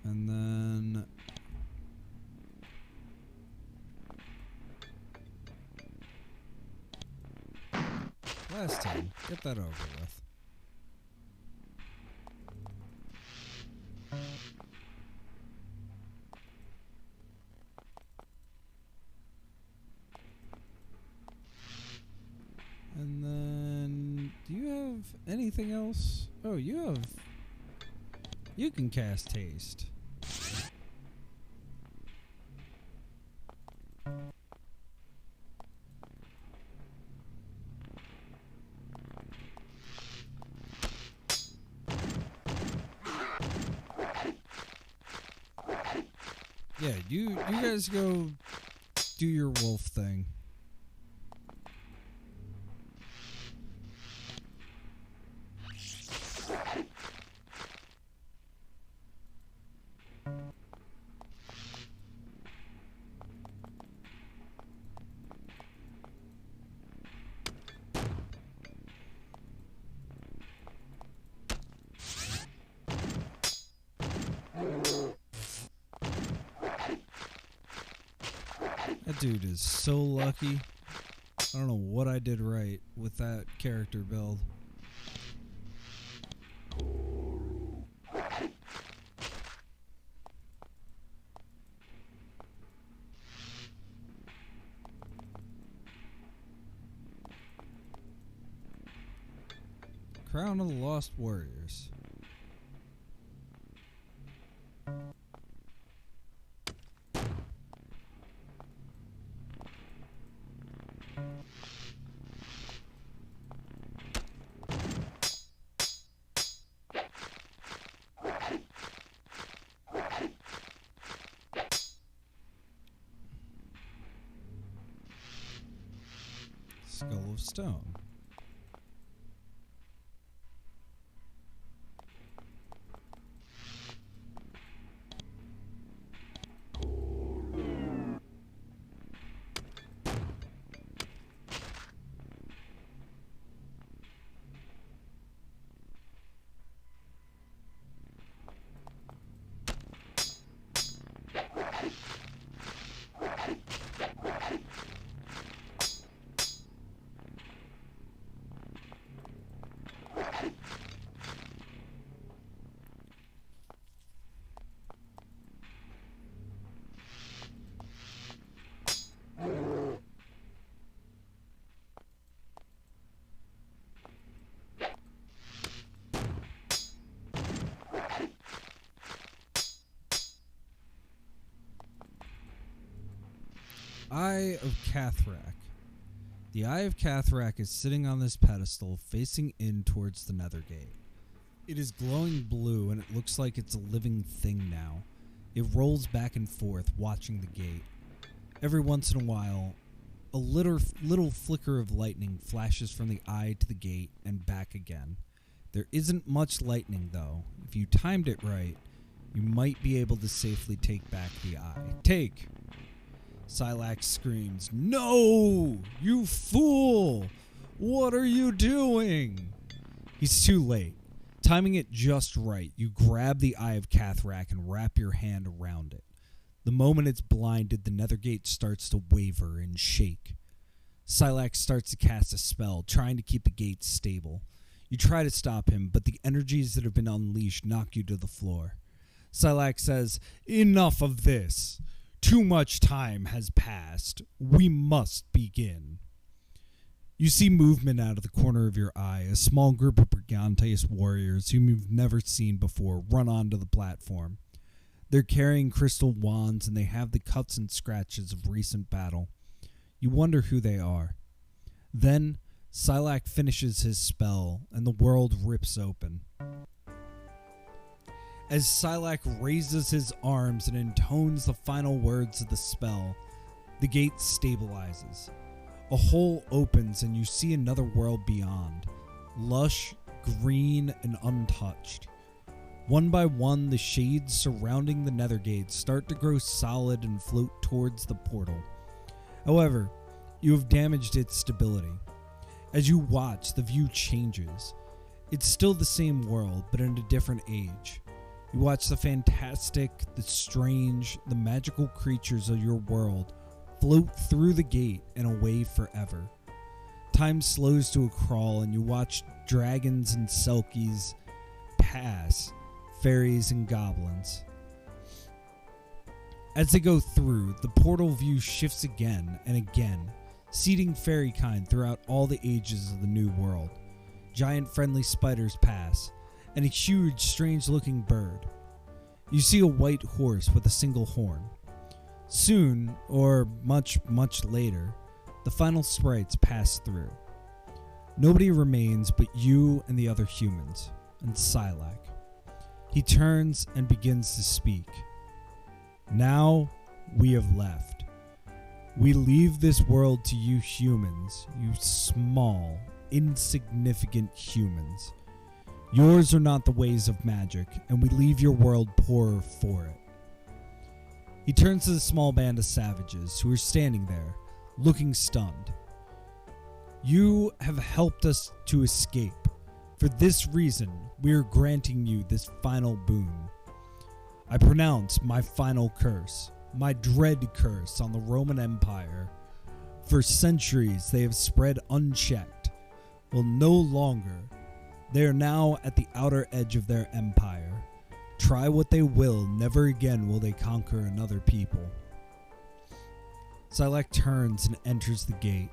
And then last time, get that over with. And then, do you have anything else? Oh, you can cast haste. Yeah, you guys go do your wolf thing. That dude is so lucky. I don't know what I did right with that character build. Crown of the Lost Warriors. Skull of Stone. Eye of Cathrak. The Eye of Cathrak is sitting on this pedestal facing in towards the Nethergate. It is glowing blue and it looks like it's a living thing now. It rolls back and forth watching the gate. Every once in a while, a little flicker of lightning flashes from the eye to the gate and back again. There isn't much lightning though. If you timed it right, you might be able to safely take back the eye. Take! Silax screams, "No! You fool! What are you doing?" He's too late. Timing it just right, you grab the Eye of Cathrak and wrap your hand around it. The moment it's blinded, the Nethergate starts to waver and shake. Silax starts to cast a spell, trying to keep the gate stable. You try to stop him, but the energies that have been unleashed knock you to the floor. Silax says, "Enough of this. Too much time has passed. We must begin." You see movement out of the corner of your eye. A small group of Brigantes warriors whom you've never seen before run onto the platform. They're carrying crystal wands and they have the cuts and scratches of recent battle. You wonder who they are. Then, Silax finishes his spell and the world rips open. As Silax raises his arms and intones the final words of the spell, the gate stabilizes. A hole opens and you see another world beyond, lush, green, and untouched. One by one, the shades surrounding the Nethergate start to grow solid and float towards the portal. However, you have damaged its stability. As you watch, the view changes. It's still the same world, but in a different age. You watch the fantastic, the strange, the magical creatures of your world float through the gate and away forever. Time slows to a crawl and you watch dragons and selkies pass, fairies and goblins. As they go through, the portal view shifts again and again, seeding fairy kind throughout all the ages of the new world. Giant friendly spiders pass, and a huge, strange-looking bird. You see a white horse with a single horn. Soon, or much, much later, the final sprites pass through. Nobody remains but you and the other humans, and Silax. He turns and begins to speak. "Now we have left. We leave this world to you humans, you small, insignificant humans. Yours are not the ways of magic, and we leave your world poorer for it." He turns to the small band of savages who are standing there, looking stunned. "You have helped us to escape. For this reason, we are granting you this final boon. I pronounce my final curse, my dread curse on the Roman Empire. For centuries they have spread unchecked. Well, no longer. They are now at the outer edge of their empire. Try what they will, never again will they conquer another people." Silax turns and enters the gate.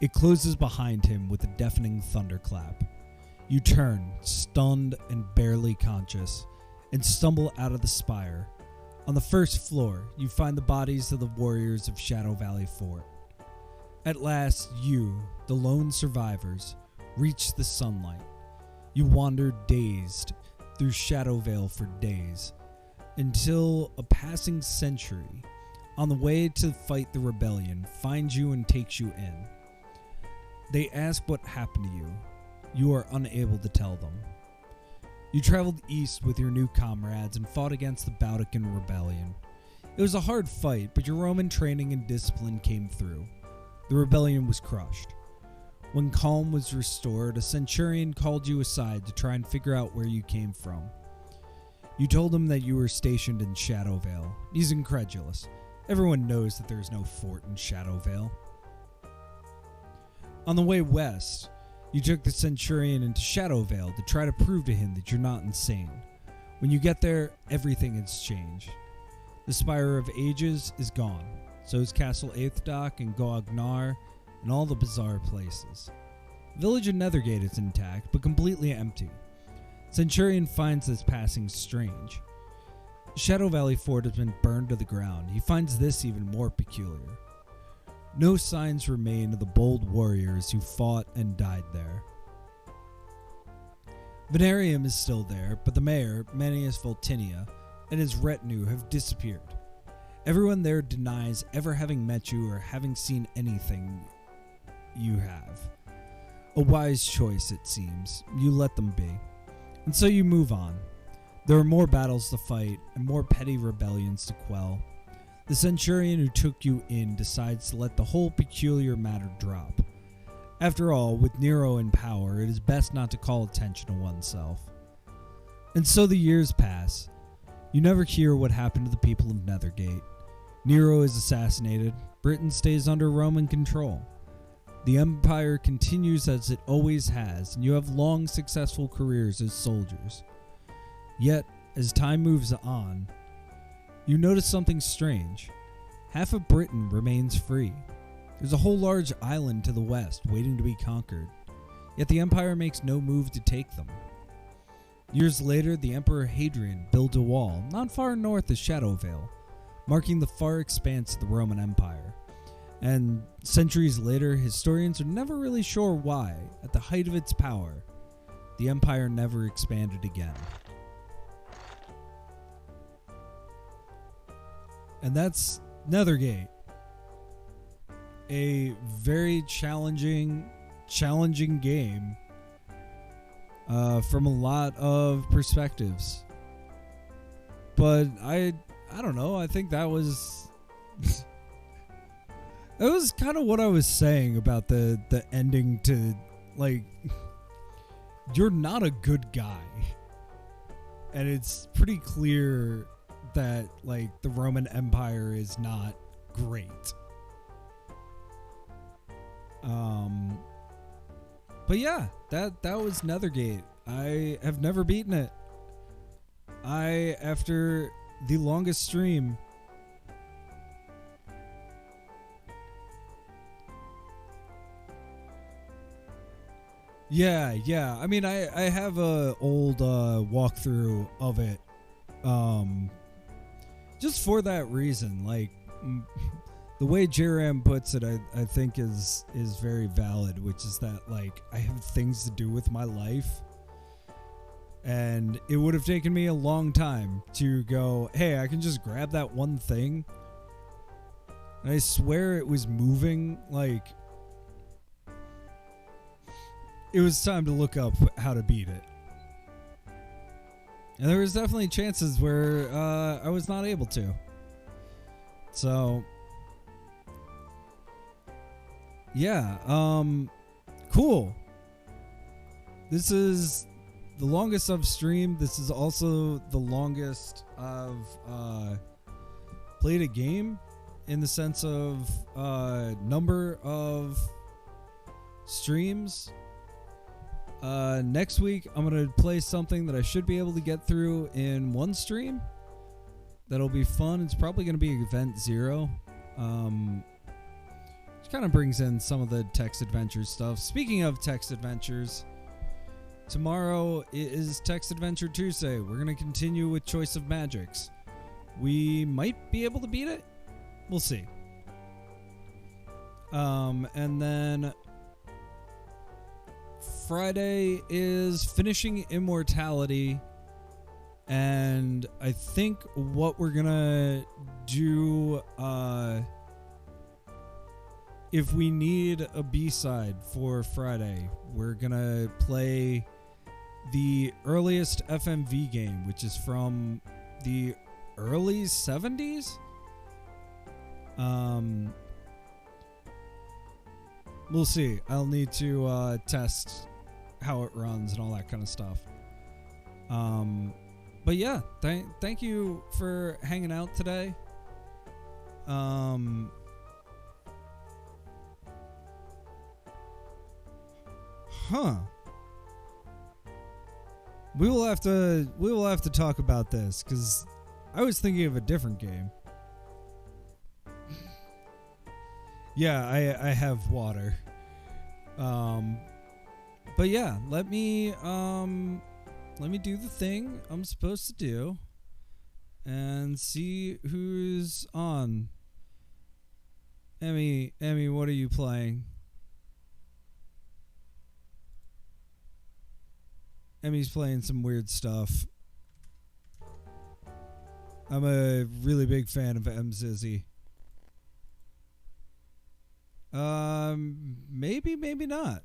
It closes behind him with a deafening thunderclap. You turn, stunned and barely conscious, and stumble out of the spire. On the first floor, you find the bodies of the warriors of Shadow Valley Fort. At last, you, the lone survivors, reach the sunlight. You wander dazed through Shadowvale for days, until a passing sentry, on the way to fight the rebellion, finds you and takes you in. They ask what happened to you. You are unable to tell them. You traveled east with your new comrades and fought against the Baudican rebellion. It was a hard fight, but your Roman training and discipline came through. The rebellion was crushed. When calm was restored, a centurion called you aside to try and figure out where you came from. You told him that you were stationed in Shadowvale. He's incredulous. Everyone knows that there is no fort in Shadowvale. On the way west, you took the centurion into Shadowvale to try to prove to him that you're not insane. When you get there, everything has changed. The Spire of Ages is gone. So is Castle Aethdok and Goagnar and all the bizarre places. Village of Nethergate is intact, but completely empty. Centurion finds this passing strange. Shadow Valley Fort has been burned to the ground. He finds this even more peculiar. No signs remain of the bold warriors who fought and died there. Venarium is still there, but the mayor, Manius Voltinia, and his retinue have disappeared. Everyone there denies ever having met you or having seen anything you have. A wise choice, it seems. You let them be. And so you move on. There are more battles to fight and more petty rebellions to quell. The centurion who took you in decides to let the whole peculiar matter drop. After all, with Nero in power, it is best not to call attention to oneself. And so the years pass. You never hear what happened to the people of Nethergate. Nero is assassinated. Britain stays under Roman control. The empire continues as it always has, and you have long, successful careers as soldiers. Yet, as time moves on, you notice something strange. Half of Britain remains free. There's a whole large island to the west waiting to be conquered, yet the empire makes no move to take them. Years later, the Emperor Hadrian builds a wall not far north of Shadowvale, marking the far expanse of the Roman Empire. And centuries later, historians are never really sure why, at the height of its power, the empire never expanded again. And that's Nethergate. A very challenging game from a lot of perspectives. But I don't know. I think that was that was kind of what I was saying about the ending to, like, you're not a good guy. And it's pretty clear that, like, the Roman Empire is not great. But yeah, that was Nethergate. I have never beaten it. After the longest stream, yeah. I mean, I have a old walkthrough of it, just for that reason. Like, the way J-Ram puts it, I think is very valid, which is that, like, I have things to do with my life, and it would have taken me a long time to go, hey, I can just grab that one thing, and I swear it was moving. Like, it was time to look up how to beat it. And there was definitely chances where I was not able to. So yeah, cool. This is the longest I've streamed. This is also the longest I've played a game, in the sense of number of streams. Next week, I'm going to play something that I should be able to get through in one stream. That'll be fun. It's probably going to be Event Zero. Which kind of brings in some of the text adventures stuff. Speaking of text adventures, tomorrow is Text Adventure Tuesday. We're going to continue with Choice of Magics. We might be able to beat it. We'll see. And then Friday is Finishing Immortality. And I think what we're gonna do, if we need a B-side for Friday, we're gonna play the earliest FMV game, which is from the early 70s. We'll see. I'll need to test how it runs and all that kind of stuff. But yeah, thank you for hanging out today. We will have to talk about this, because I was thinking of a different game. Yeah, I have water. But yeah, let me do the thing I'm supposed to do and see who's on. Emmy, what are you playing? Emmy's playing some weird stuff. I'm a really big fan of Zizzy. Maybe, maybe not.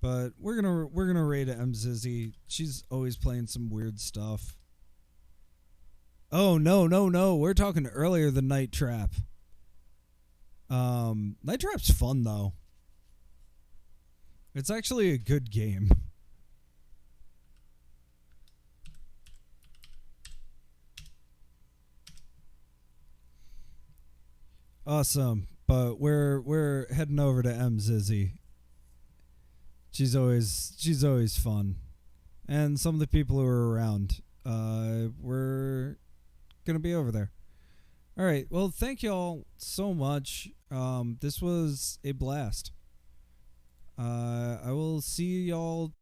But we're gonna rate Zizzy. She's always playing some weird stuff. Oh no! We're talking earlier than Night Trap. Night Trap's fun though. It's actually a good game. Awesome, but we're heading over to Zizzy. She's always fun, and some of the people who are around, we're gonna be over there. All right. Well, thank y'all so much. This was a blast. I will see y'all